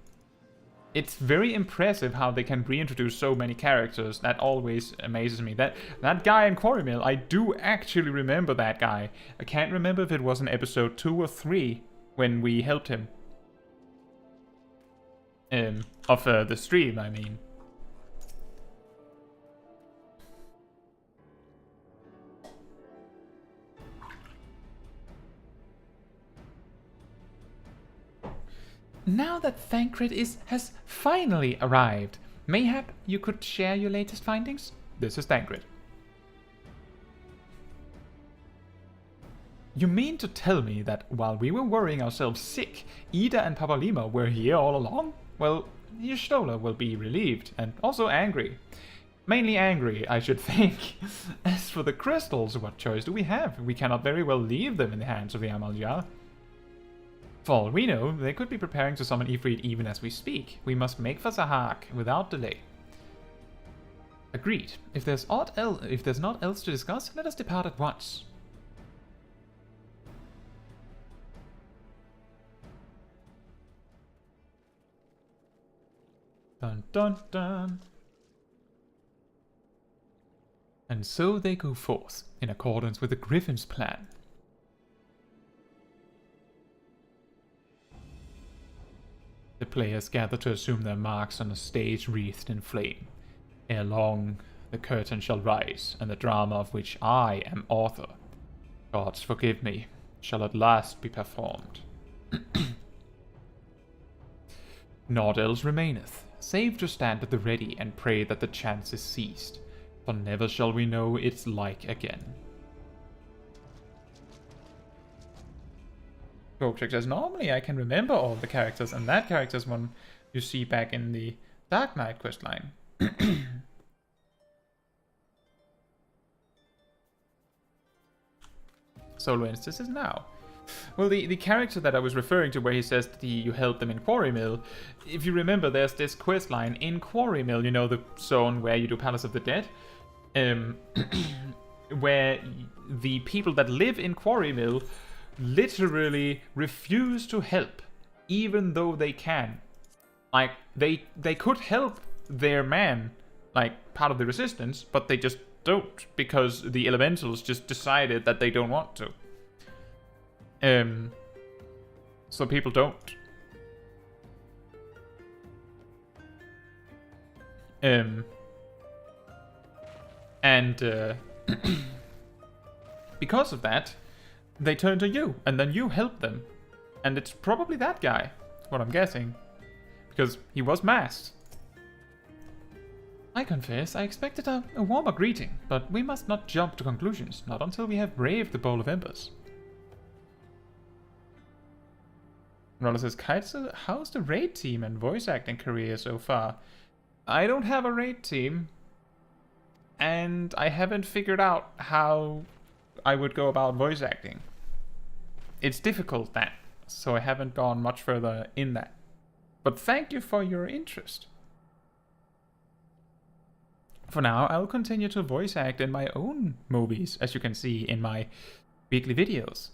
It's very impressive how they can reintroduce so many characters. That always amazes me. That guy in Quarrymill, I do actually remember that guy. I can't remember if it was in episode 2 or 3 when we helped him. Of the stream, I mean. Now that Thancred has finally arrived, mayhap you could share your latest findings? This is Thancred. You mean to tell me that while we were worrying ourselves sick, Ida and Papalima were here all along? Well, Y'shtola will be relieved, and also angry. Mainly angry, I should think. As for the crystals, what choice do we have? We cannot very well leave them in the hands of the Amalj'aa. For all we know, they could be preparing to summon Ifrit even as we speak. We must make for Sahak without delay. Agreed. If there's not else to discuss, let us depart at once. Dun dun dun. And so they go forth, in accordance with the Griffin's plan. The players gather to assume their marks on a stage wreathed in flame. Ere long, the curtain shall rise, and the drama of which I am author, gods forgive me, shall at last be performed. Naught else remaineth, save to stand at the ready and pray that the chance is seized, for never shall we know its like again. Gokshek says, normally I can remember all the characters, and that character's one you see back in the Dark Knight questline. Solo instances now. Well, the character that I was referring to where he says that you help them in Quarrymill, if you remember, there's this questline in Quarrymill, you know, the zone where you do Palace of the Dead, where the people that live in Quarrymill literally refuse to help, even though they can. Like, they could help their man, like, part of the resistance, but they just don't, because the elementals just decided that they don't want to. So people don't. Because of that, they turn to you, and then you help them. And it's probably that guy, what I'm guessing. Because he was masked. I confess, I expected a warmer greeting, but we must not jump to conclusions, not until we have braved the Bowl of Embers. Roller says, Kaitsu, how's the raid team and voice acting career so far? I don't have a raid team. And I haven't figured out how I would go about voice acting. It's difficult that, so I haven't gone much further in that. But thank you for your interest. For now, I'll continue to voice act in my own movies, as you can see in my weekly videos.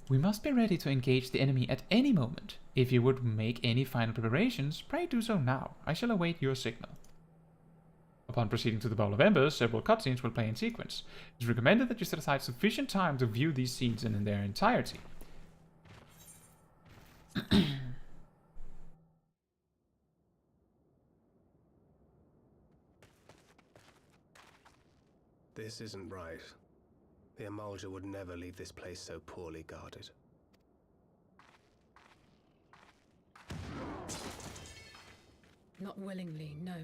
We must be ready to engage the enemy at any moment. If you would make any final preparations, pray do so now. I shall await your signal. Upon proceeding to the Bowl of Embers, several cutscenes will play in sequence. It is recommended that you set aside sufficient time to view these scenes in their entirety.
This isn't right. The Emulger would never leave this place so poorly guarded.
Not willingly, no.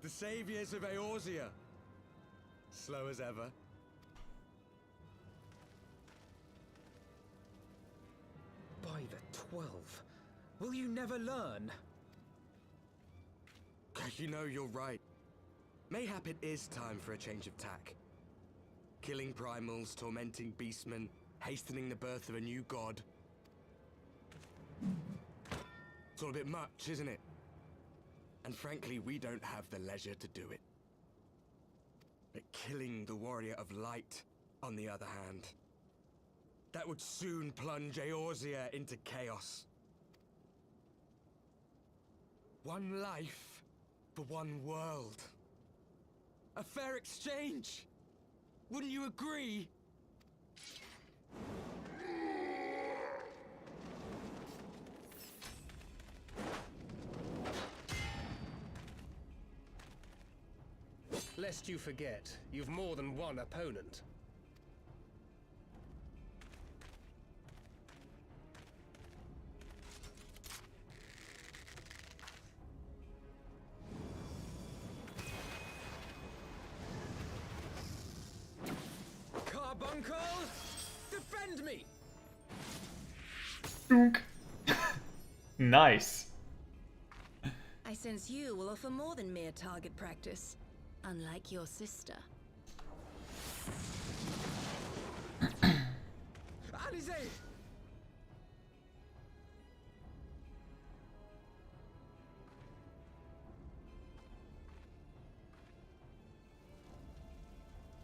The saviors of Eorzea. Slow as ever.
By the 12, will you never learn?
You know, you're right. Mayhap it is time for a change of tack. Killing primals, tormenting beastmen, hastening the birth of a new god. It's all a bit much, isn't it? And frankly, we don't have the leisure to do it. But killing the Warrior of Light, on the other hand, that would soon plunge Eorzea into chaos. One life for one world. A fair exchange! Wouldn't you agree?
Lest you forget, you've more than one opponent.
Carbuncle! Defend me!
Nice.
I sense you will offer more than mere target practice. Unlike your sister.
Alize!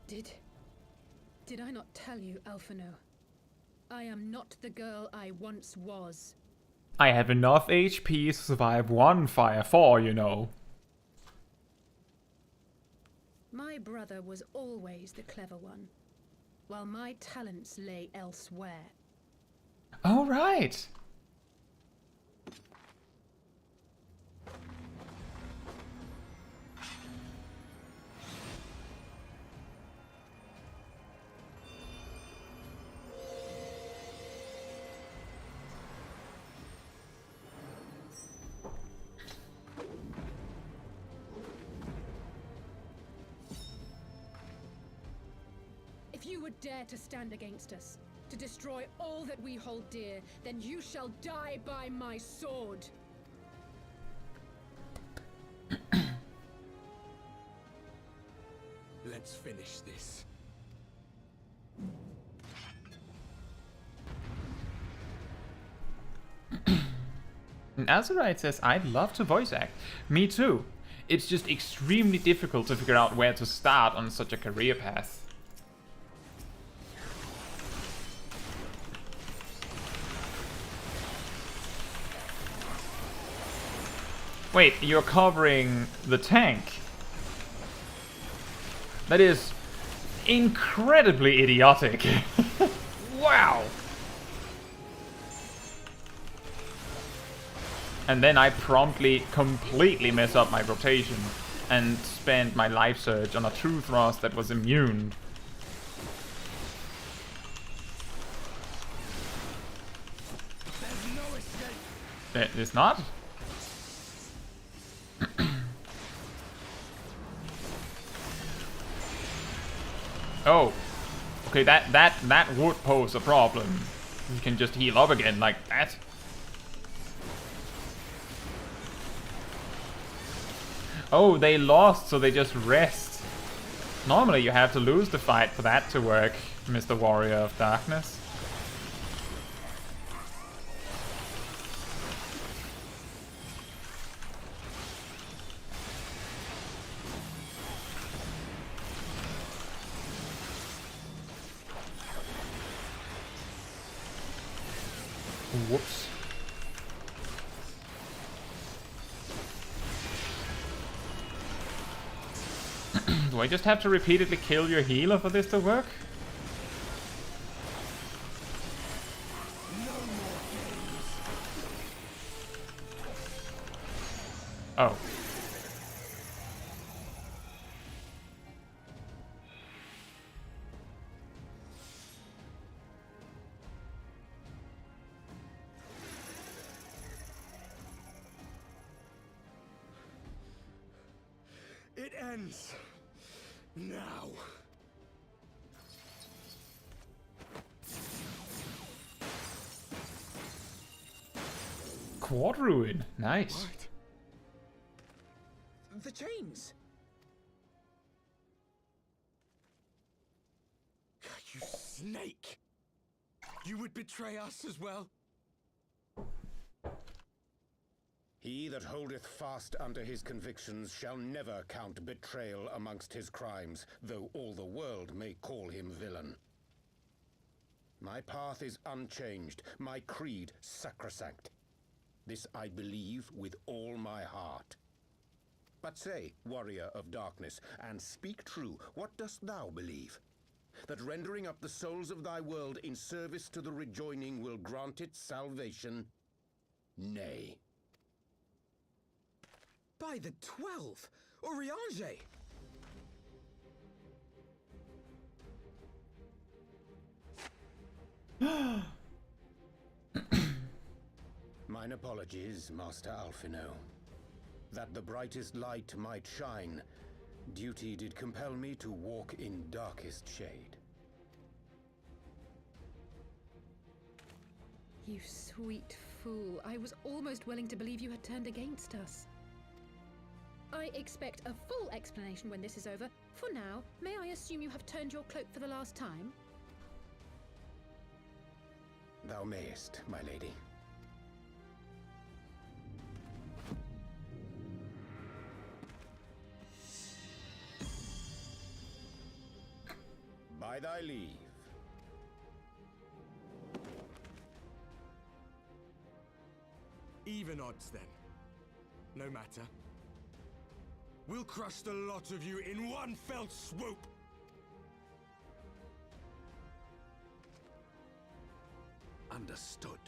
Did I not tell you, Alphino? I am not the girl I once was.
I have enough HP to survive one fire fall, you know.
My brother was always the clever one, while my talents lay elsewhere.
Oh, right.
If you would dare to stand against us, to destroy all that we hold dear, then you shall die by my sword.
Let's finish this.
And Azurite says, I'd love to voice act. Me too. It's just extremely difficult to figure out where to start on such a career path. Wait, you're covering the tank? That is incredibly idiotic. Wow! And then I promptly completely mess up my rotation and spend my life surge on a true thrust that was immune. It's not? Oh. Okay, that would pose a problem. You can just heal up again like that. Oh, they lost, so they just rest. Normally you have to lose the fight for that to work, Mr. Warrior of Darkness. Whoops. Do I just have to repeatedly kill your healer for this to work? Oh.
It ends now.
Quad ruin, nice.
What? The chains.
You snake! You would betray us as well?
He that holdeth fast unto his convictions shall never count betrayal amongst his crimes, though all the world may call him villain. My path is unchanged, my creed sacrosanct. This I believe with all my heart. But say, warrior of darkness, and speak true, what dost thou believe? That rendering up the souls of thy world in service to the rejoining will grant it salvation? Nay.
By the 12! Oriange!
Mine apologies, Master Alphino. That the brightest light might shine, duty did compel me to walk in darkest shade.
You sweet fool. I was almost willing to believe you had turned against us. I expect a full explanation when this is over. For now, may I assume you have turned your cloak for the last time?
Thou mayest, my lady. By thy leave.
Even odds then. No matter. We'll crush the lot of you in one fell swoop!
Understood.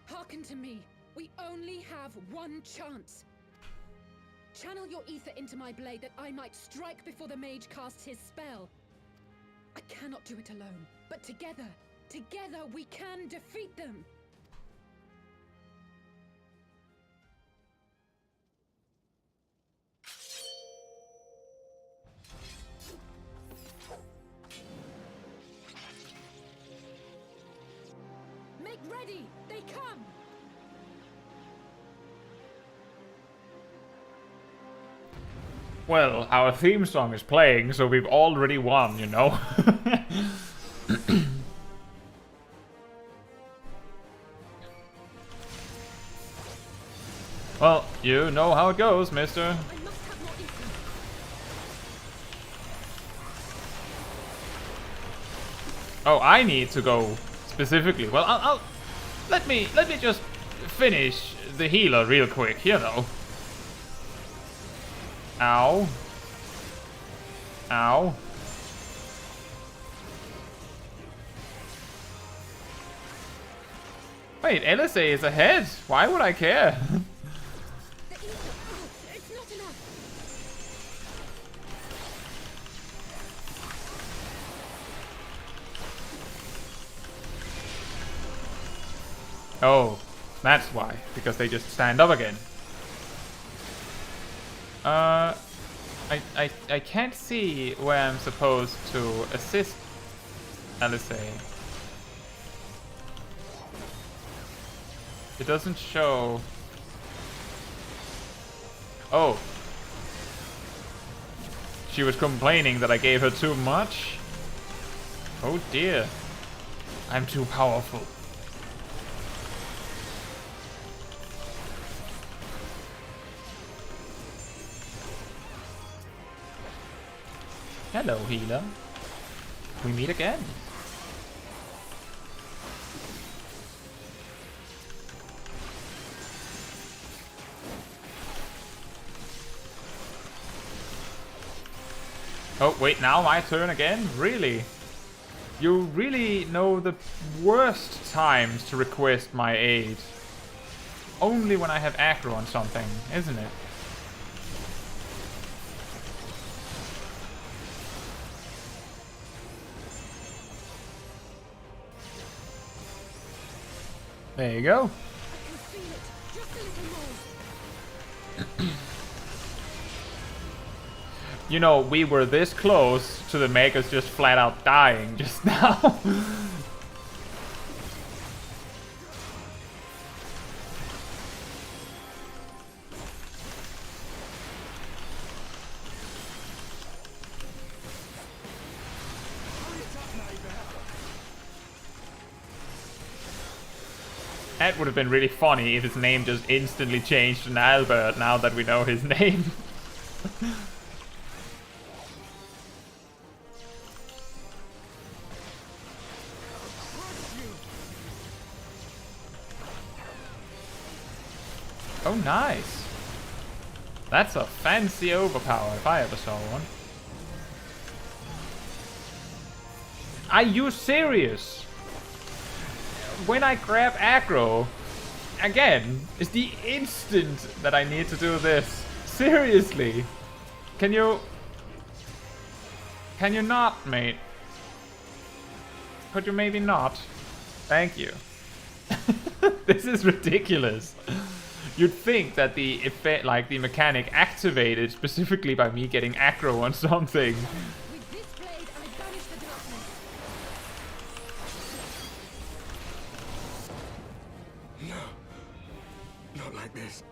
Hearken to me. We only have one chance. Channel your ether into my blade that I might strike before the mage casts his spell. I cannot do it alone, but together we can defeat them. Make ready! They come!
Well, our theme song is playing, so we've already won, you know? Well, you know how it goes, mister. Oh, I need to go specifically. Well, I'll let me just finish the healer real quick, you know. Ow. Ow. Wait, LSA is ahead. Why would I care? Oh, that's why. Because they just stand up again. I can't see where I'm supposed to assist Alizé. It doesn't show. Oh. She was complaining that I gave her too much. Oh dear. I'm too powerful. Hello, healer. We meet again. Oh, wait, now my turn again? Really? You really know the worst times to request my aid. Only when I have aggro on something, isn't it? There you go. You know, we were this close to the Makers just flat out dying just now. That would have been really funny if his name just instantly changed to Albert now that we know his name. Oh, nice. That's a fancy overpower if I ever saw one. Are you serious? When I grab aggro, again, it's the instant that I need to do this. Seriously. Can you not, mate? Could you maybe not? Thank you. This is ridiculous. You'd think that the effect, like the mechanic activated specifically by me getting aggro on something.
Not like this.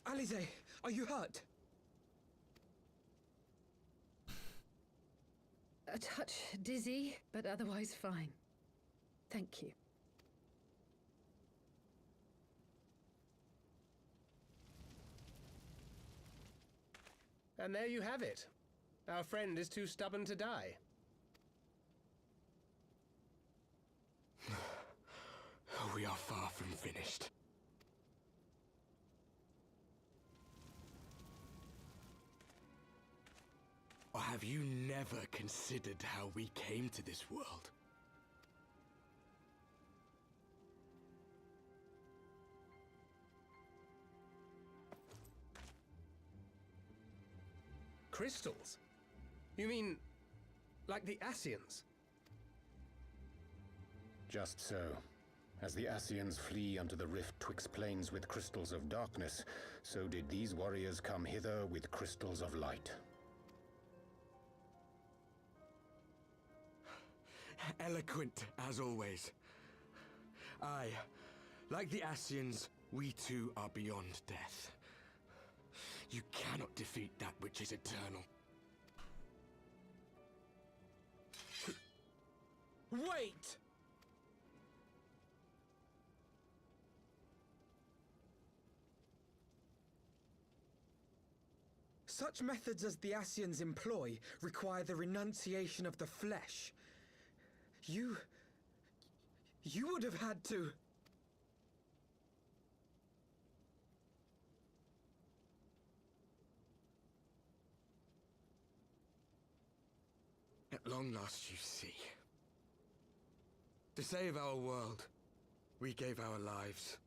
Alizé, are you hurt?
A touch dizzy, but otherwise fine. Thank you.
And there you have it. Our friend is too stubborn to die.
We are far from finished. Or have you never considered how we came to this world?
Crystals? You mean, like the Ascians?
Just so. As the Ascians flee unto the rift twixt plains with crystals of darkness, so did these warriors come hither with crystals of light.
Eloquent, as always. Aye, like the Ascians, we too are beyond death. You cannot defeat that which is eternal.
Wait! Such methods as the Ascians employ require the renunciation of the flesh. You You would have had to.
At long last, you see. To save our world, we gave our lives.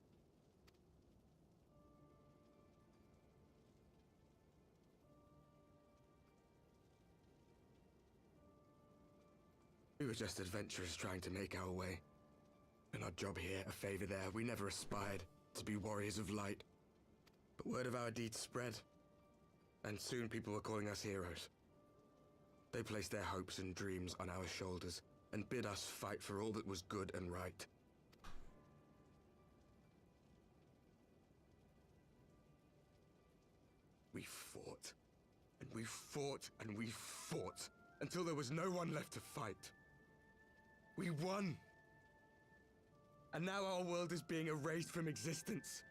We were just adventurers trying to make our way. An odd job here, a favor there. We never aspired to be warriors of light. But word of our deeds spread, and soon people were calling us heroes. They placed their hopes and dreams on our shoulders, and bid us fight for all that was good and right. We fought, and we fought, and we fought, until there was no one left to fight. We won! And now our world is being erased from existence.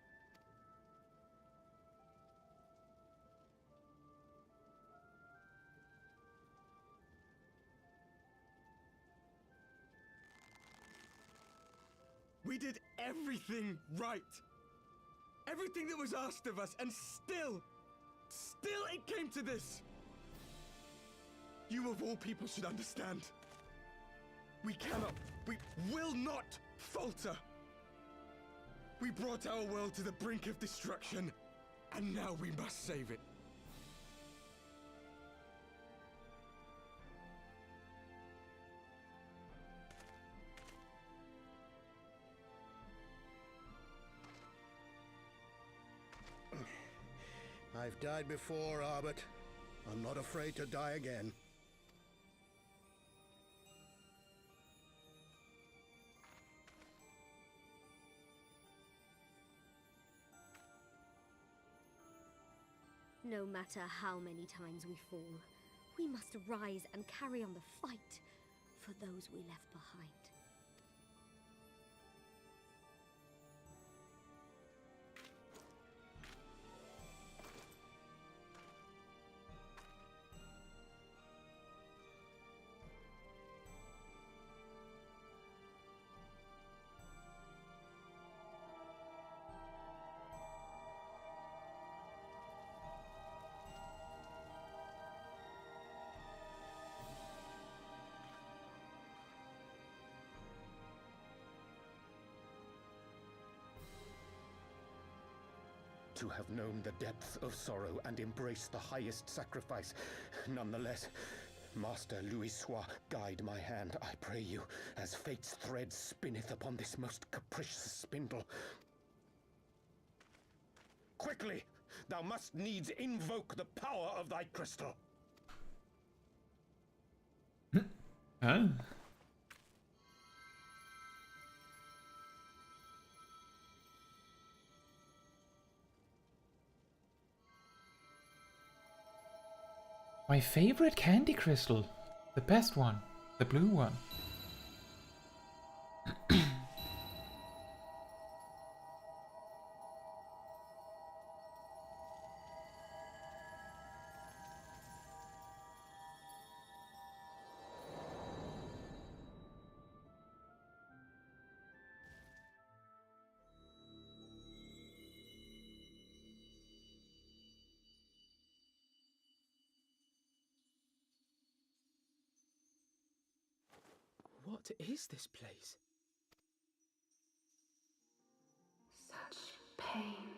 We did everything right. Everything that was asked of us, and still it came to this. You of all people should understand. We cannot, we will not falter. We brought our world to the brink of destruction, and now we must save it.
I've died before, Arbet. I'm not afraid to die again.
No matter how many times we fall, we must rise and carry on the fight for those we left behind.
To have known the depth of sorrow and embraced the highest sacrifice. Nonetheless, Master Louis-Sois, guide my hand, I pray you, as fate's thread spinneth upon this most capricious spindle. Quickly! Thou must needs invoke the power of thy crystal.
Huh? My favorite candy crystal. The best one. The blue one.
What is this place?
Such pain.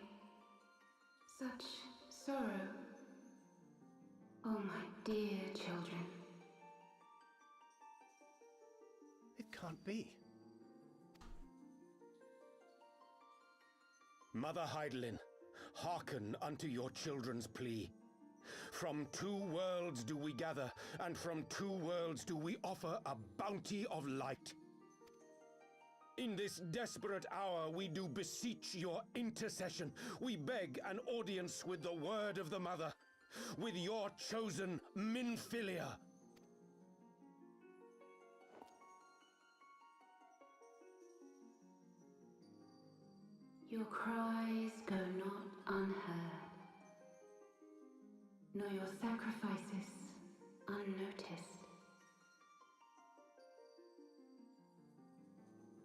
Such sorrow. Oh, my dear children.
It can't be.
Mother Heidelin, hearken unto your children's plea. From two worlds do we gather, and from two worlds do we offer a bounty of light. In this desperate hour we do beseech your intercession. We beg an audience with the word of the Mother, with your chosen Minfilia.
Your cries go not unheard, nor your sacrifices unnoticed.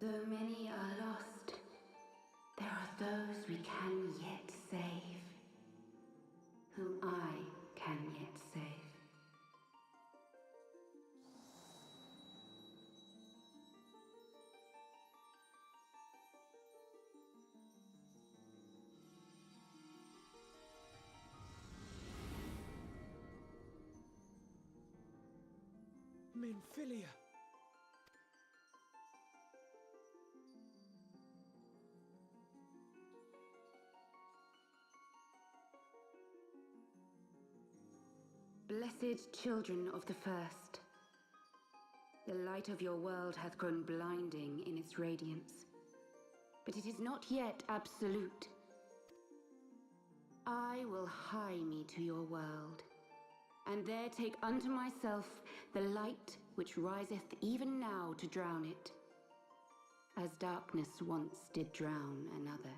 Though many are lost, there are those we can yet save, whom I can yet save.
Minfilia!
Blessed children of the First, the light of your world hath grown blinding in its radiance, but it is not yet absolute. I will hie me to your world, and there take unto myself the light which riseth even now to drown it, as darkness once did drown another.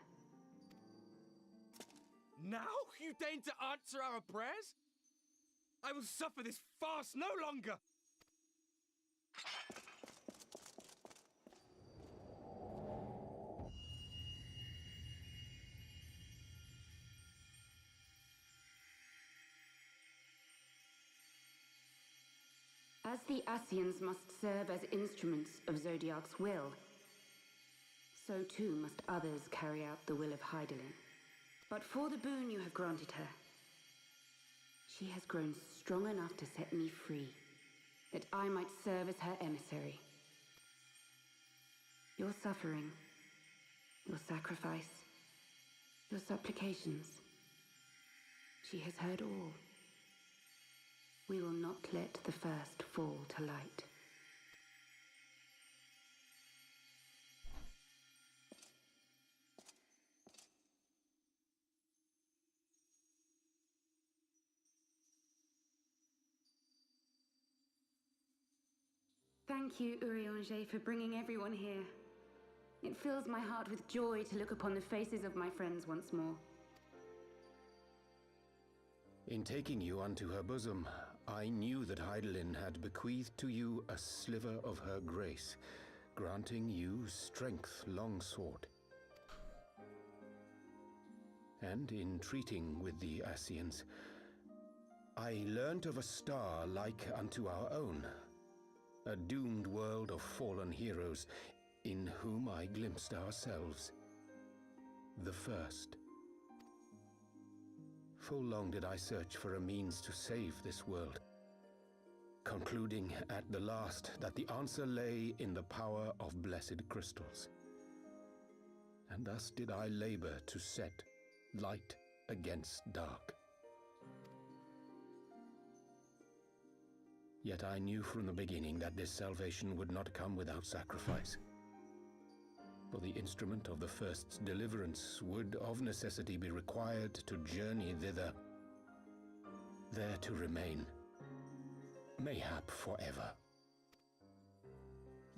Now you deign to answer our prayers? I will suffer this farce no longer!
As the Ascians must serve as instruments of Zodiark's will, so too must others carry out the will of Hydaelyn. But for the boon you have granted her, she has grown strong enough to set me free, that I might serve as her emissary. Your suffering, your sacrifice, your supplications, she has heard all. We will not let the first fall to light. Thank you, Urianger, for bringing everyone here. It fills my heart with joy to look upon the faces of my friends once more.
In taking you unto her bosom, I knew that Hydaelyn had bequeathed to you a sliver of her grace, granting you strength longsword. And in treating with the Ascians, I learnt of a star like unto our own, a doomed world of fallen heroes, in whom I glimpsed ourselves, the first. Full long did I search for a means to save this world, concluding at the last that the answer lay in the power of blessed crystals. And thus did I labor to set light against dark. Yet I knew from the beginning that this salvation would not come without sacrifice. For the instrument of the first's deliverance would of necessity be required to journey thither, there to remain, mayhap forever.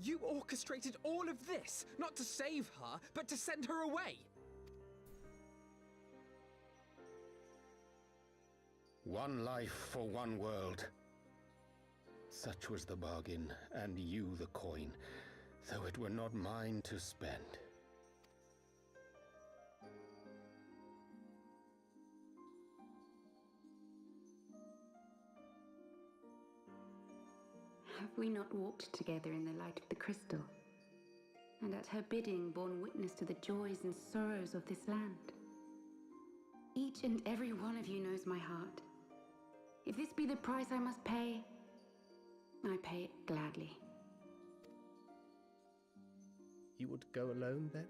You orchestrated all of this, not to save her, but to send her away!
One life for one world. Such was the bargain, and you the coin, though it were not mine to spend.
Have we not walked together in the light of the crystal, and at her bidding borne witness to the joys and sorrows of this land? Each and every one of you knows my heart. If this be the price I must pay, I pay it gladly.
You would go alone, then?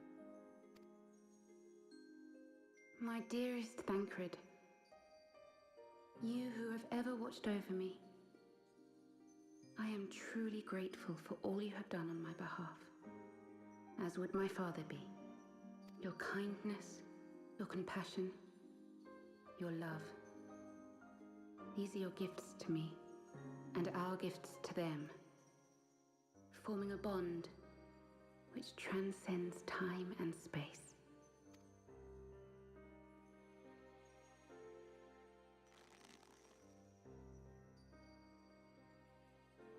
My dearest Thancred, you who have ever watched over me, I am truly grateful for all you have done on my behalf, as would my father be. Your kindness, your compassion, your love. These are your gifts to me, and our gifts to them, forming a bond which transcends time and space.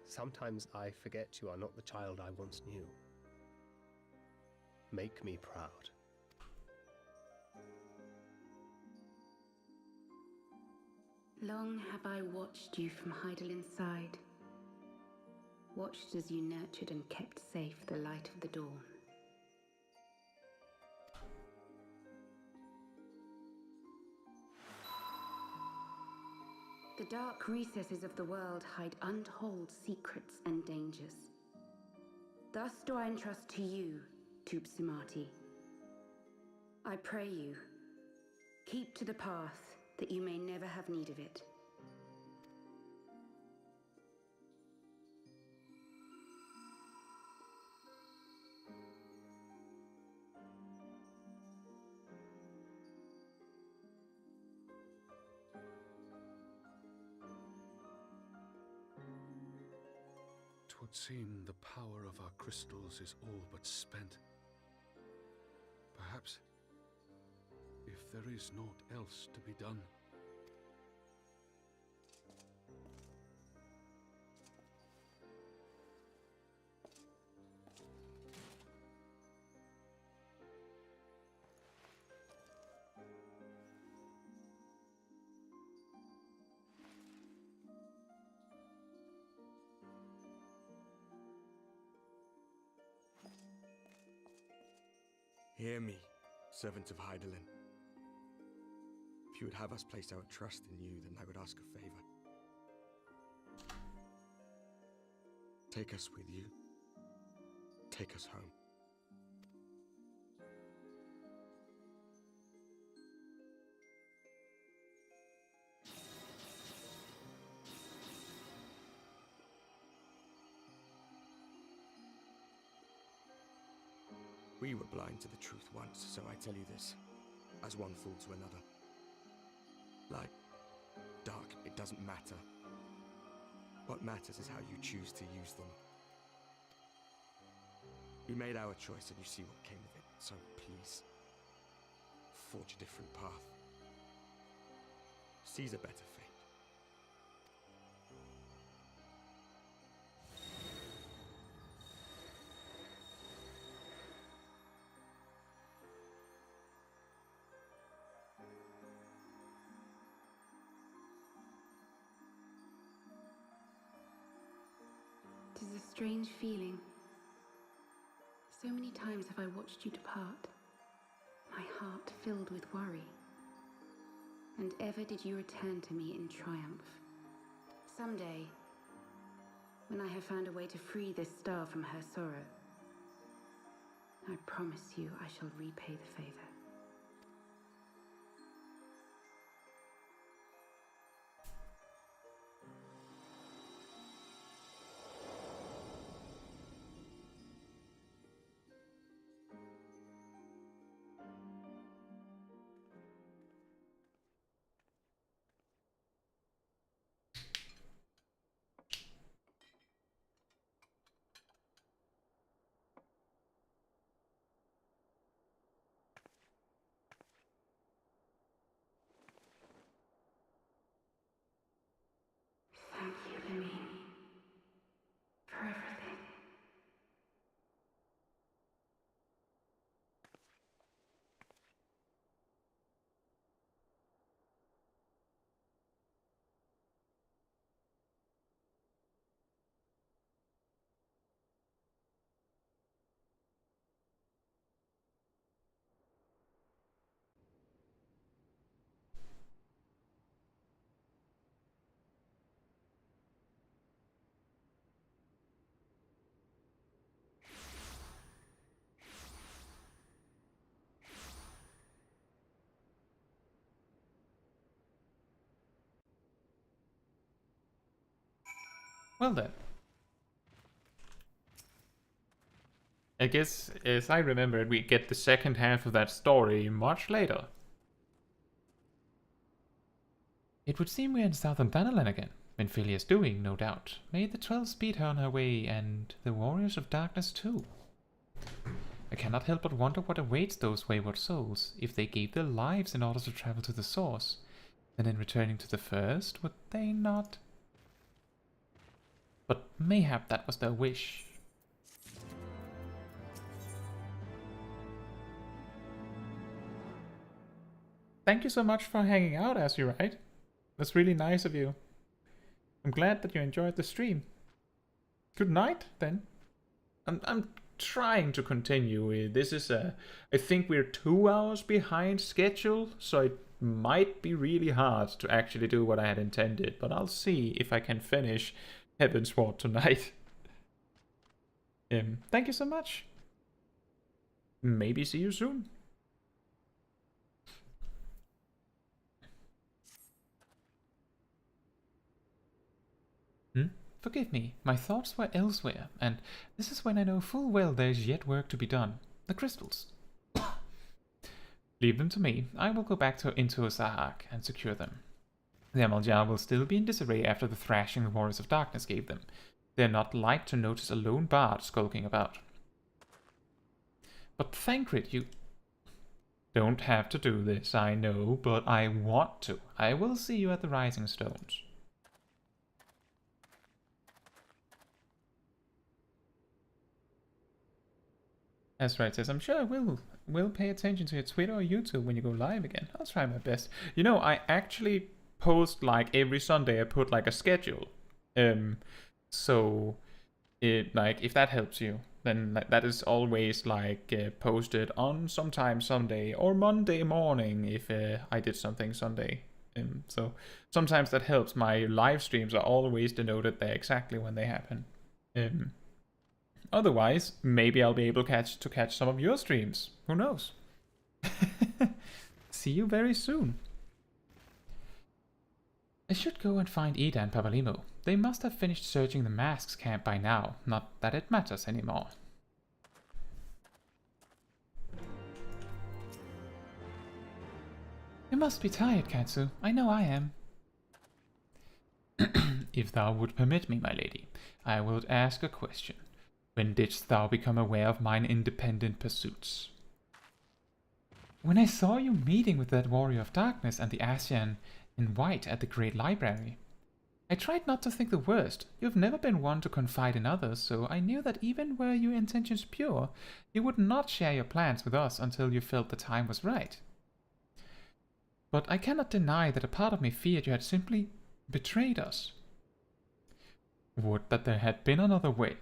Sometimes I forget you are not the child I once knew. Make me proud.
Long have I watched you from Heidelin's side, watched as you nurtured and kept safe the light of the dawn. The dark recesses of the world hide untold secrets and dangers. Thus do I entrust to you, Tupsimati. I pray you, keep to the path that you may never have need of it.
Twould seem the power of our crystals is all but spent. Perhaps, if there is naught else to be done.
Hear me, servant of Heidelin. If you would have us place our trust in you, then I would ask a favor. Take us with you. Take us home. We were blind to the truth once, so I tell you this, as one fool to another. Light, dark, it doesn't matter. What matters is how you choose to use them. We made our choice and you see what came of it, so please, forge a different path. Seize a better fate.
It is a strange feeling. So many times have I watched you depart, my heart filled with worry. And ever did you return to me in triumph. Someday, when I have found a way to free this star from her sorrow, I promise you I shall repay the favor. Thank you, Lemine, for everything.
Well then. I guess, as I remember it, we get the second half of that story much later. It would seem we're in Southern Thanalan again. Menphilia's doing, no doubt. May the 12 speed her on her way, and the Warriors of Darkness too. I cannot help but wonder what awaits those wayward souls, if they gave their lives in order to travel to the source. Then in returning to the first, would they not? But mayhap that was their wish. thank you so much for hanging out as you ride. That's really nice of you. I'm glad that you enjoyed the stream. Good night, then. I'm trying to continue. This is I think we're 2 hours behind schedule, so it might be really hard to actually do what I had intended, but I'll see if I can finish Heavensward tonight. Thank you so much. Maybe see you soon. Forgive me, my thoughts were elsewhere, and this is when I know full well there is yet work to be done. The crystals. Leave them to me. I will go back into Zahak and secure them. The Amaljar will still be in disarray after the thrashing the Warriors of Darkness gave them. They are not like to notice a lone bard skulking about. But Thancred, you don't have to do this, I know, but I want to. I will see you at the Rising Stones. Ezra says, I'm sure I will pay attention to your Twitter or YouTube when you go live again. I'll try my best. You know, I actually post like every Sunday. I put like a schedule. So it like if that helps you, then like, that is always like posted on sometime Sunday or Monday morning if I did something Sunday. So sometimes that helps. My live streams are always denoted there exactly when they happen. Otherwise, maybe I'll be able to catch some of your streams. Who knows? See you very soon. I should go and find Ida and Pavalimo. They must have finished searching the masks camp by now. Not that it matters anymore. You must be tired, Caetsu. I know I am. If thou would permit me, my lady, I would ask a question. When didst thou become aware of mine independent pursuits? When I saw you meeting with that Warrior of Darkness and the Asian in white at the Great Library. I tried not to think the worst. You've never been one to confide in others, so I knew that even were your intentions pure, you would not share your plans with us until you felt the time was right. But I cannot deny that a part of me feared you had simply betrayed us. Would that there had been another way.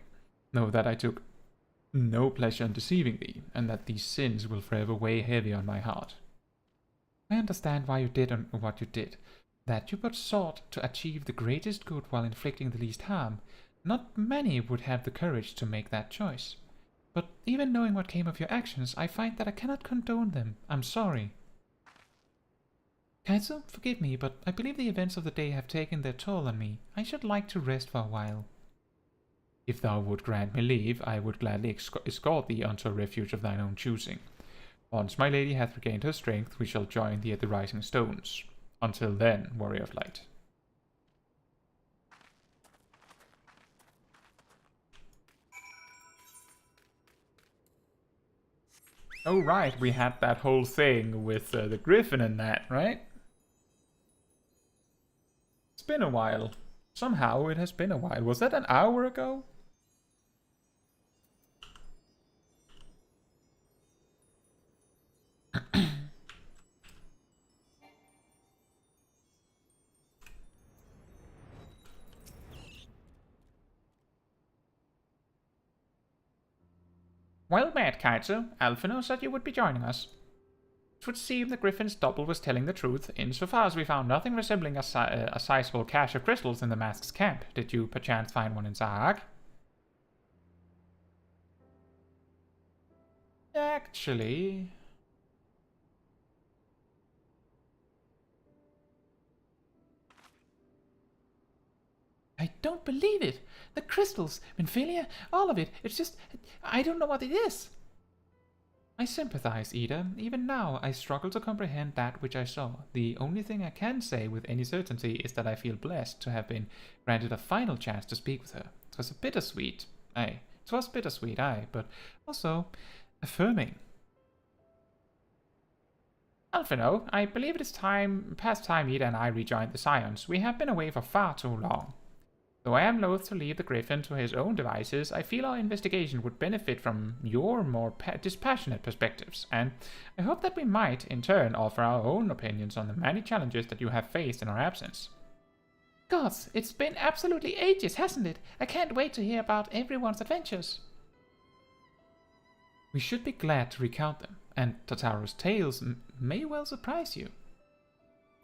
Know that I took no pleasure in deceiving thee, and that these sins will forever weigh heavy on my heart. I understand why you did what you did, that you but sought to achieve the greatest good while inflicting the least harm. Not many would have the courage to make that choice. But even knowing what came of your actions, I find that I cannot condone them. I'm sorry. Caetsu, forgive me, but I believe the events of the day have taken their toll on me. I should like to rest for a while. If thou would grant me leave, I would gladly escort thee unto a refuge of thine own choosing. Once my lady hath regained her strength, we shall join thee at the Rising Stones. Until then, Warrior of Light. Oh right, we had that whole thing with the griffin and that, right? It's been a while. Somehow it has been a while. Was that an hour ago? Well met, Caetsu. Alphino said you would be joining us. It would seem the Griffin's double was telling the truth, insofar as we found nothing resembling a sizable cache of crystals in the mask's camp. Did you perchance find one in Zahak? Actually... I don't believe it! The crystals, Minfilia, all of it, it's just... I don't know what it is! I sympathize, Ida. Even now, I struggle to comprehend that which I saw. The only thing I can say with any certainty is that I feel blessed to have been granted a final chance to speak with her. It was bittersweet, but also affirming. Alphino, I believe it is past time Ida and I rejoined the Scions. We have been away for far too long. Though I am loath to leave the Griffin to his own devices, I feel our investigation would benefit from your more dispassionate perspectives, and I hope that we might, in turn, offer our own opinions on the many challenges that you have faced in our absence.
Gods, it's been absolutely ages, hasn't it? I can't wait to hear about everyone's adventures.
We should be glad to recount them, and Tataro's tales may well surprise you.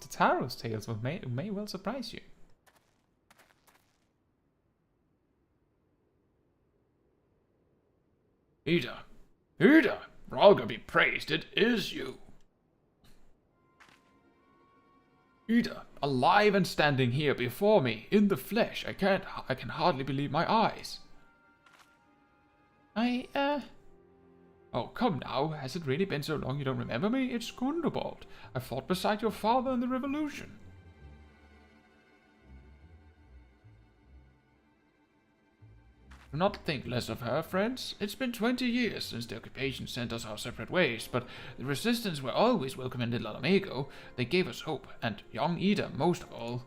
Tataro's tales may well surprise you.
Ida, Hraesvelgr be praised, it is you. Ida, alive and standing here before me, in the flesh. I can hardly believe my eyes. Oh, come now, has it really been so long you don't remember me? It's Gundobald. I fought beside your father in the revolution. Do not think less of her, friends. It's been 20 years since the occupation sent us our separate ways, but the resistance were always welcome in Little Alamigo. They gave us hope, and young Ida most of all.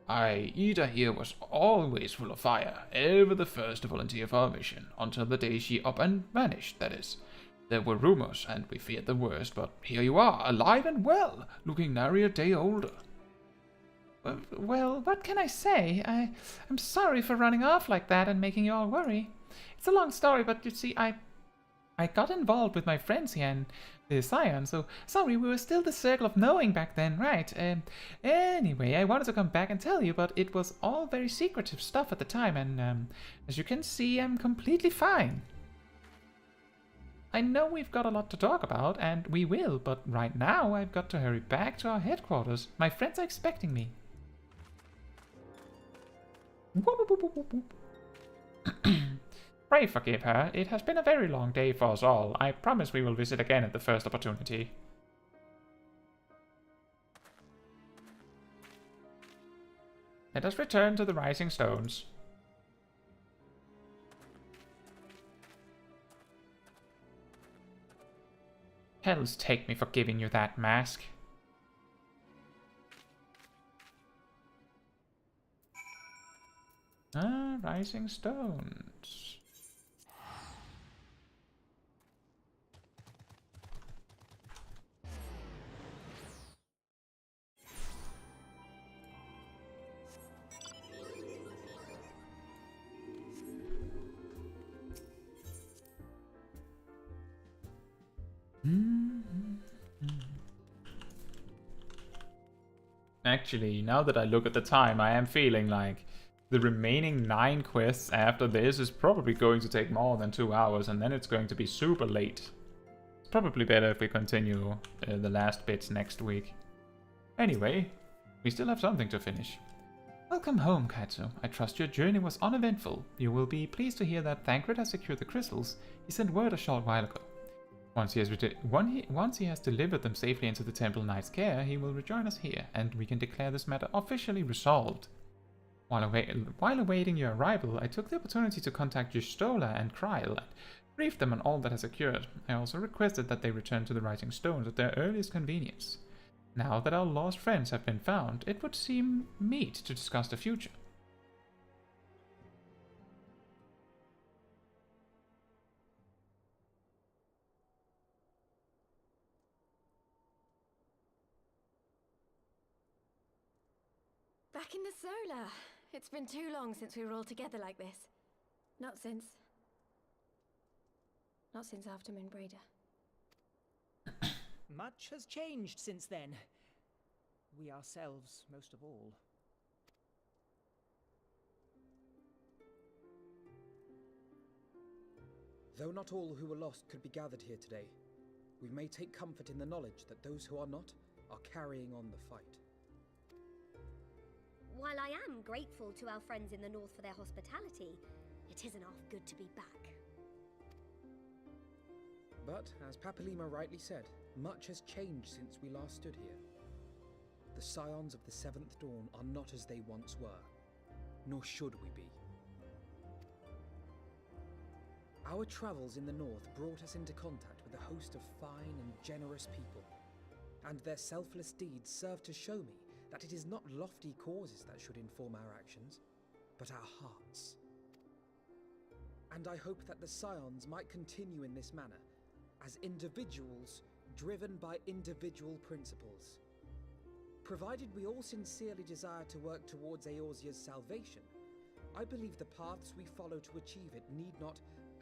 Ida here was always full of fire, ever the first to volunteer for our mission, until the day she up and vanished, that is. There were rumors, and we feared the worst, but here you are, alive and well, looking nary a day older.
Well, what can I say? I'm sorry for running off like that and making you all worry. It's a long story, but you see, I got involved with my friends here in the Scion, so sorry, we were still the Circle of Knowing back then, right? Anyway, I wanted to come back and tell you, but it was all very secretive stuff at the time, and as you can see, I'm completely fine. I know we've got a lot to talk about, and we will, but right now I've got to hurry back to our headquarters. My friends are expecting me.
Pray forgive her. It has been a very long day for us all. I promise we will visit again at the first opportunity. Let us return to the Rising Stones. Hells take me for giving you that mask. Rising Stones. Actually, now that I look at the time, I am feeling like the remaining 9 quests after this is probably going to take more than 2 hours, and then it's going to be super late. It's probably better if we continue the last bits next week. Anyway, we still have something to finish.
Welcome home, Caetsu. I trust your journey was uneventful. You will be pleased to hear that Thancred has secured the crystals. He sent word a short while ago. Once he has delivered them safely into the Temple Knight's care, he will rejoin us here, and we can declare this matter officially resolved. While awaiting your arrival, I took the opportunity to contact Justola and Kryl and briefed them on all that has occurred. I also requested that they return to the Rising Stones at their earliest convenience. Now that our lost friends have been found, it would seem meet to discuss the future.
Back in the Solar. It's been too long since we were all together like this. Not since after Moonbraider.
Much has changed since then. We ourselves, most of all.
Though not all who were lost could be gathered here today, we may take comfort in the knowledge that those who are not are carrying on the fight.
While I am grateful to our friends in the north for their hospitality, it isn't half good to be back.
But, as Papalima rightly said, much has changed since we last stood here. The Scions of the Seventh Dawn are not as they once were, nor should we be. Our travels in the north brought us into contact with a host of fine and generous people, and their selfless deeds serve to show me that it is not lofty causes that should inform our actions, but our hearts. And I hope that the Scions might continue in this manner, as individuals driven by individual principles. Provided we all sincerely desire to work towards Eorzea's salvation, I believe the paths we follow to achieve it need not,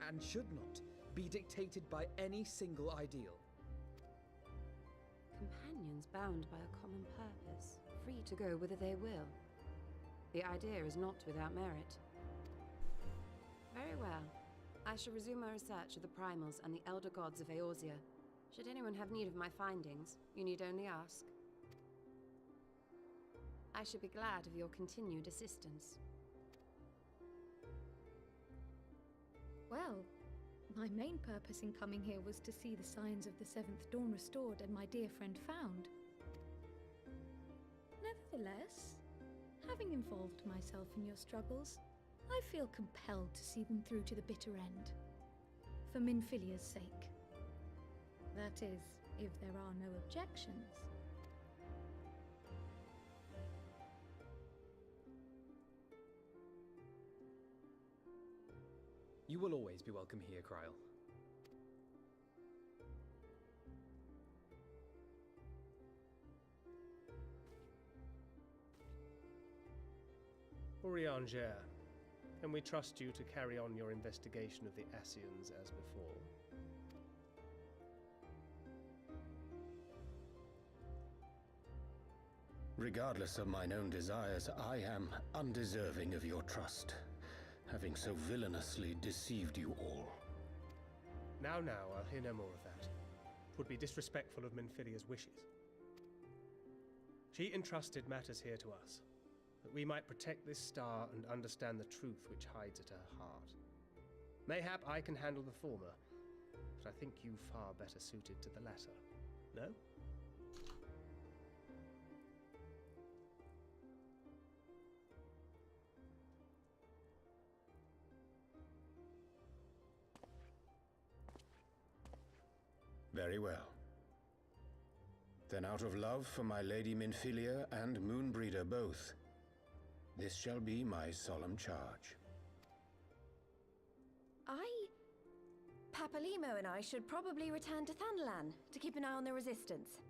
and should not, be dictated by any single ideal.
Companions bound by a common purpose, free to go whither they will. The idea is not without merit. Very well. I shall resume my research of the primals and the elder gods of Eorzea. Should anyone have need of my findings, you need only ask. I should be glad of your continued assistance.
Well, my main purpose in coming here was to see the signs of the Seventh Dawn restored and my dear friend found. Nevertheless, having involved myself in your struggles, I feel compelled to see them through to the bitter end. For Minfilia's sake. That is, if there are no objections.
You will always be welcome here, Kryl.
Urianger, can we trust you to carry on your investigation of the Ascians as before?
Regardless of mine own desires, I am undeserving of your trust, having so villainously deceived you all.
Now, I'll hear no more of that. 'Twould be disrespectful of Minfilia's wishes. She entrusted matters here to us, that we might protect this star and understand the truth which hides at her heart. Mayhap I can handle the former, but I think you far better suited to the latter. No?
Very well. Then out of love for my Lady Minfilia and Moonbreeder both, this shall be my solemn charge.
Papalimo and I should probably return to Thanalan to keep an eye on the Resistance.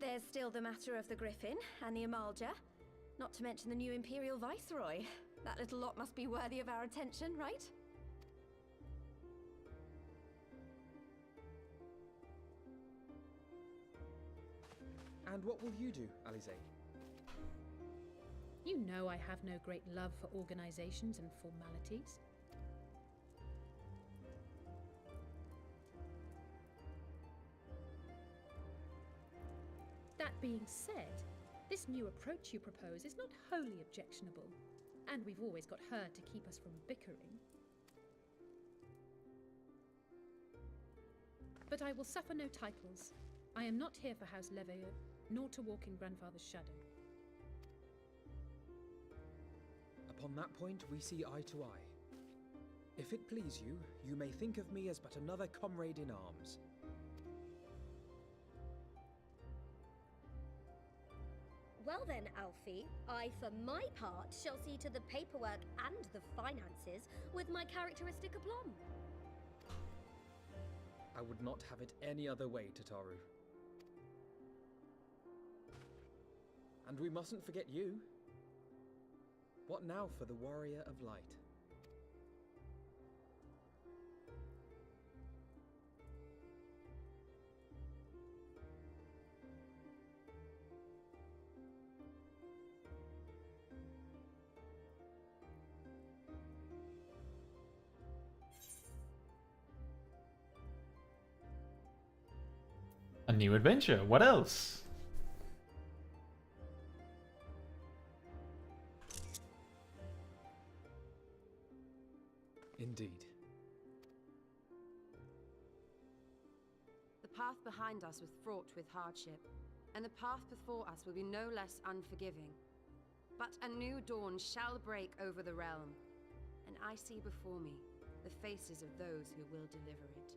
There's still the matter of the Griffin and the Amalja, not to mention the new Imperial Viceroy. That little lot must be worthy of our attention, right?
And what will you do, Alize?
You know I have no great love for organizations and formalities. That being said, this new approach you propose is not wholly objectionable, and we've always got her to keep us from bickering. But I will suffer no titles. I am not here for House Leveilleur, nor to walk in Grandfather's shadow.
Upon that point, we see eye to eye. If it please you, you may think of me as but another comrade in arms.
Well then, Alfie, I for my part shall see to the paperwork and the finances with my characteristic aplomb.
I would not have it any other way, Tataru. And we mustn't forget you. What now for the Warrior of Light?
A new adventure, what else?
Indeed.
The path behind us was fraught with hardship, and the path before us will be no less unforgiving. But a new dawn shall break over the realm, and I see before me the faces of those who will deliver it.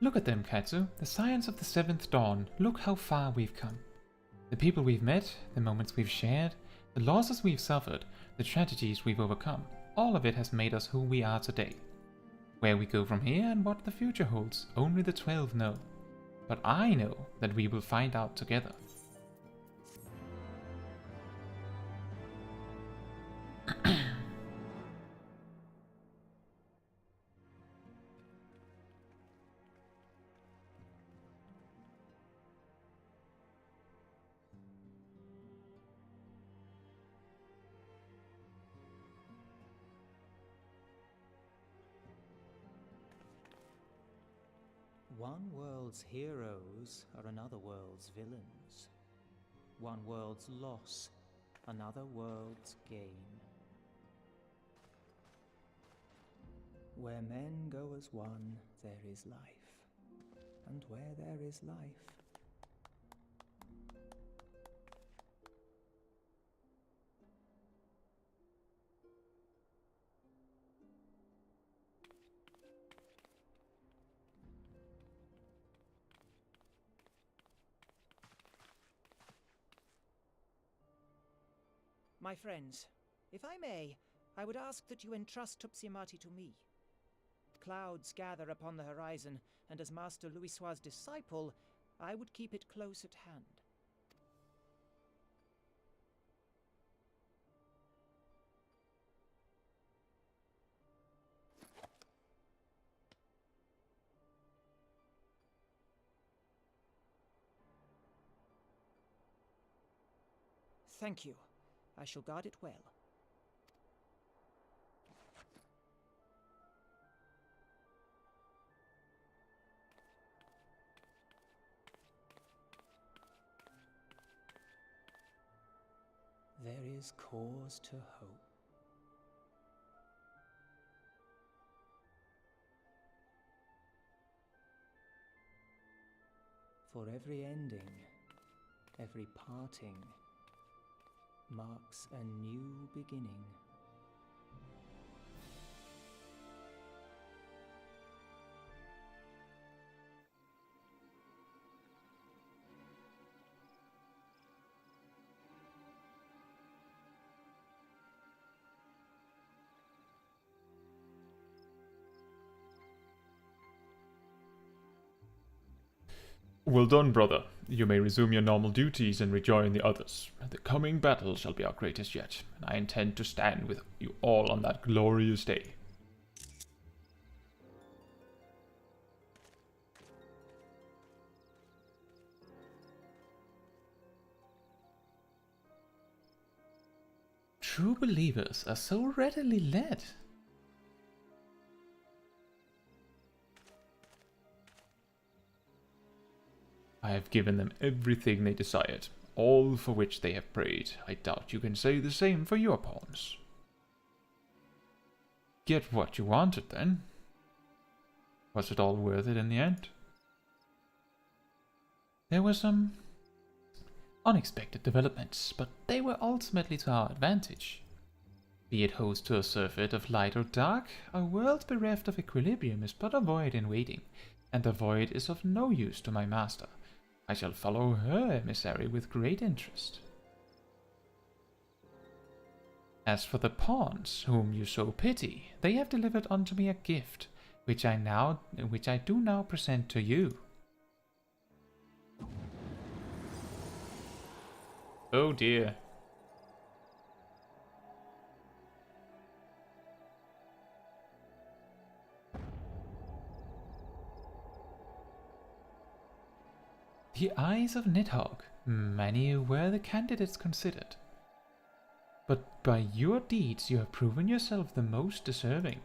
Look at them, Caetsu. The science of the 7th Dawn. Look how far we've come. The people we've met, the moments we've shared, the losses we've suffered, the tragedies we've overcome. All of it has made us who we are today. Where we go from here and what the future holds, only the 12 know. But I know that we will find out together.
One world's heroes are another world's villains. One world's loss, another world's gain. Where men go as one, there is life. And where there is life,
My friends, if I may, I would ask that you entrust Tupsimati to me. Clouds gather upon the horizon, and as Master Louisoix's disciple, I would keep it close at hand. Thank you. I shall guard it well. There is cause to hope. For every ending, every parting, marks a new beginning.
Well done, brother. You may resume your normal duties and rejoin the others. The coming battle shall be our greatest yet, and I intend to stand with you all on that glorious day.
True believers are so readily led.
I have given them everything they desired, all for which they have prayed. I doubt you can say the same for your pawns.
Get what you wanted, then. Was it all worth it in the end? There were some unexpected developments, but they were ultimately to our advantage. Be it host to a surfeit of light or dark, a world bereft of equilibrium is but a void in waiting, and a void is of no use to my master. I shall follow her emissary with great interest. As for the pawns, whom you so pity, they have delivered unto me a gift, which I do now present to you.
Oh dear.
The eyes of Nidhogg. Many were the candidates considered. But by your deeds you have proven yourself the most deserving.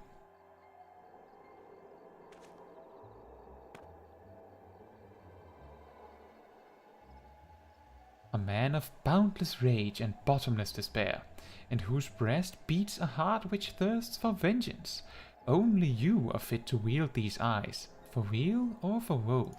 A man of boundless rage and bottomless despair, in whose breast beats a heart which thirsts for vengeance. Only you are fit to wield these eyes, for weal or for woe.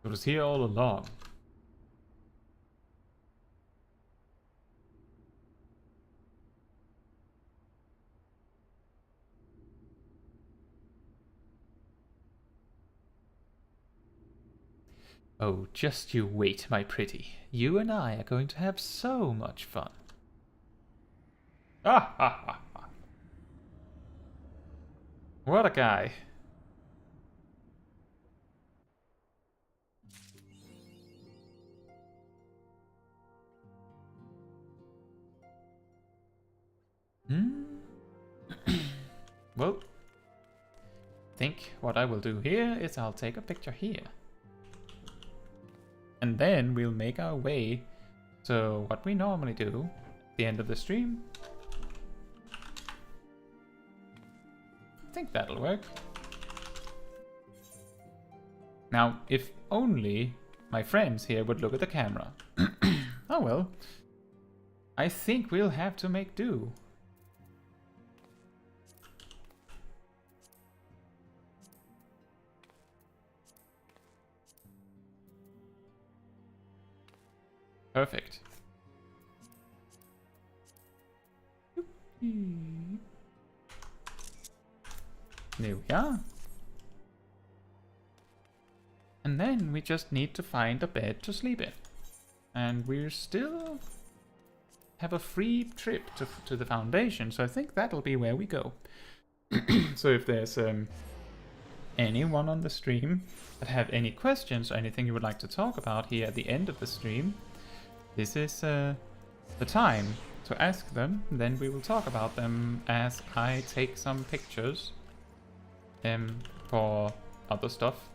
It was here all along. Oh, just you wait, my pretty. You and I are going to have so much fun. Ah ha ha ha. What a guy. Well, I think what I will do here is I'll take a picture here. And then we'll make our way to what we normally do at the end of the stream. I think that'll work. Now, if only my friends here would look at the camera. Oh well. I think we'll have to make do. Perfect. There we are. And then we just need to find a bed to sleep in. And we're still have a free trip to the Foundation, so I think that'll be where we go. So if there's anyone on the stream that have any questions or anything you would like to talk about here at the end of the stream, this is the time to ask them. Then we will talk about them as I take some pictures for other stuff.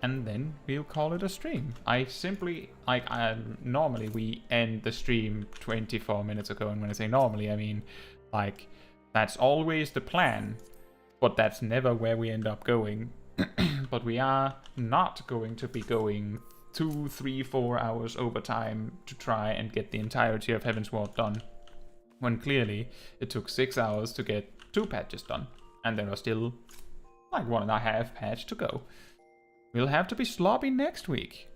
And then we'll call it a stream. I simply, normally we end the stream 24 minutes ago, and when I say normally, I mean, like, that's always the plan, but that's never where we end up going. But we are not going to be going 2, 3, 4 hours overtime to try and get the entirety of Heavensward done, when clearly it took 6 hours to get 2 patches done, and there are still like 1.5 patch to go. We'll have to be sloppy next week.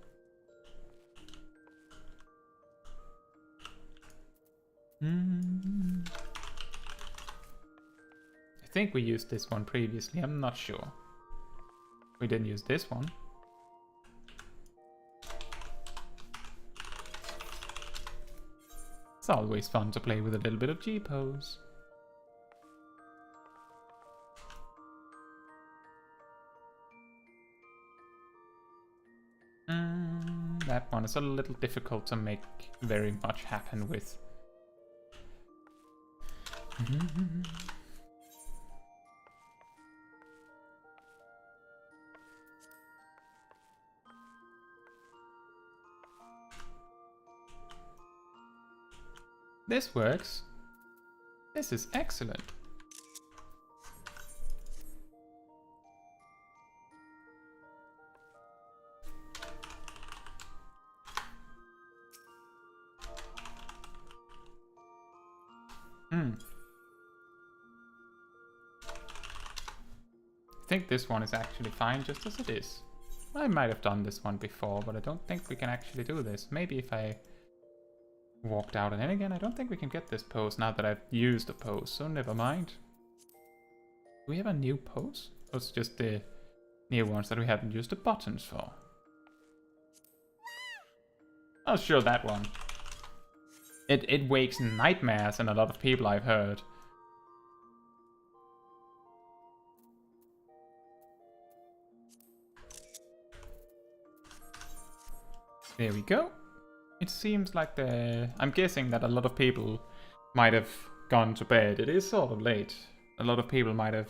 I think we used this one previously, I'm not sure. We didn't use this one. It's always fun to play with a little bit of G-pose. That one is a little difficult to make very much happen with. This works. This is excellent. I think this one is actually fine just as it is. I might have done this one before, but I don't think we can actually do this. Maybe if I walked out, and then again, I don't think we can get this pose now that I've used the pose, so never mind. Do we have a new pose? Or it's just the new ones that we haven't used the buttons for? Oh, sure, that one. It wakes nightmares in a lot of people, I've heard. There we go. It seems like I'm guessing that a lot of people might have gone to bed. It is sort of late. A lot of people might have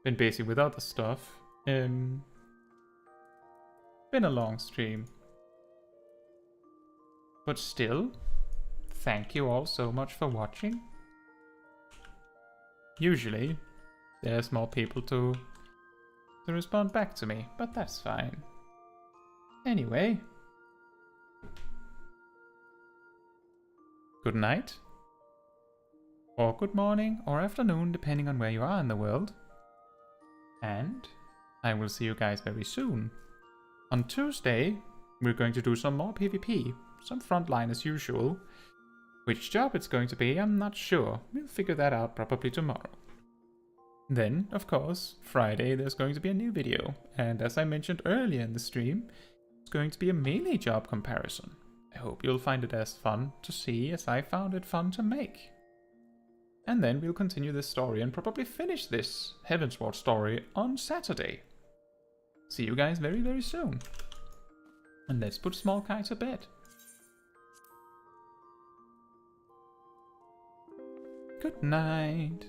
been busy with other stuff. Been a long stream. But still, thank you all so much for watching. Usually, there's more people to respond back to me, but that's fine. Anyway,
good night, or good morning, or afternoon, depending on where you are in the world. And I will see you guys very soon. On Tuesday, we're going to do some more PvP, some frontline as usual. Which job it's going to be, I'm not sure. We'll figure that out probably tomorrow. Then, of course, Friday there's going to be a new video, and as I mentioned earlier in the stream, it's going to be a melee job comparison. I hope you'll find it as fun to see as I found it fun to make. And then we'll continue this story and probably finish this Heavensward story on Saturday. See you guys very, very soon. And let's put Smol Caetsu to bed. Good night.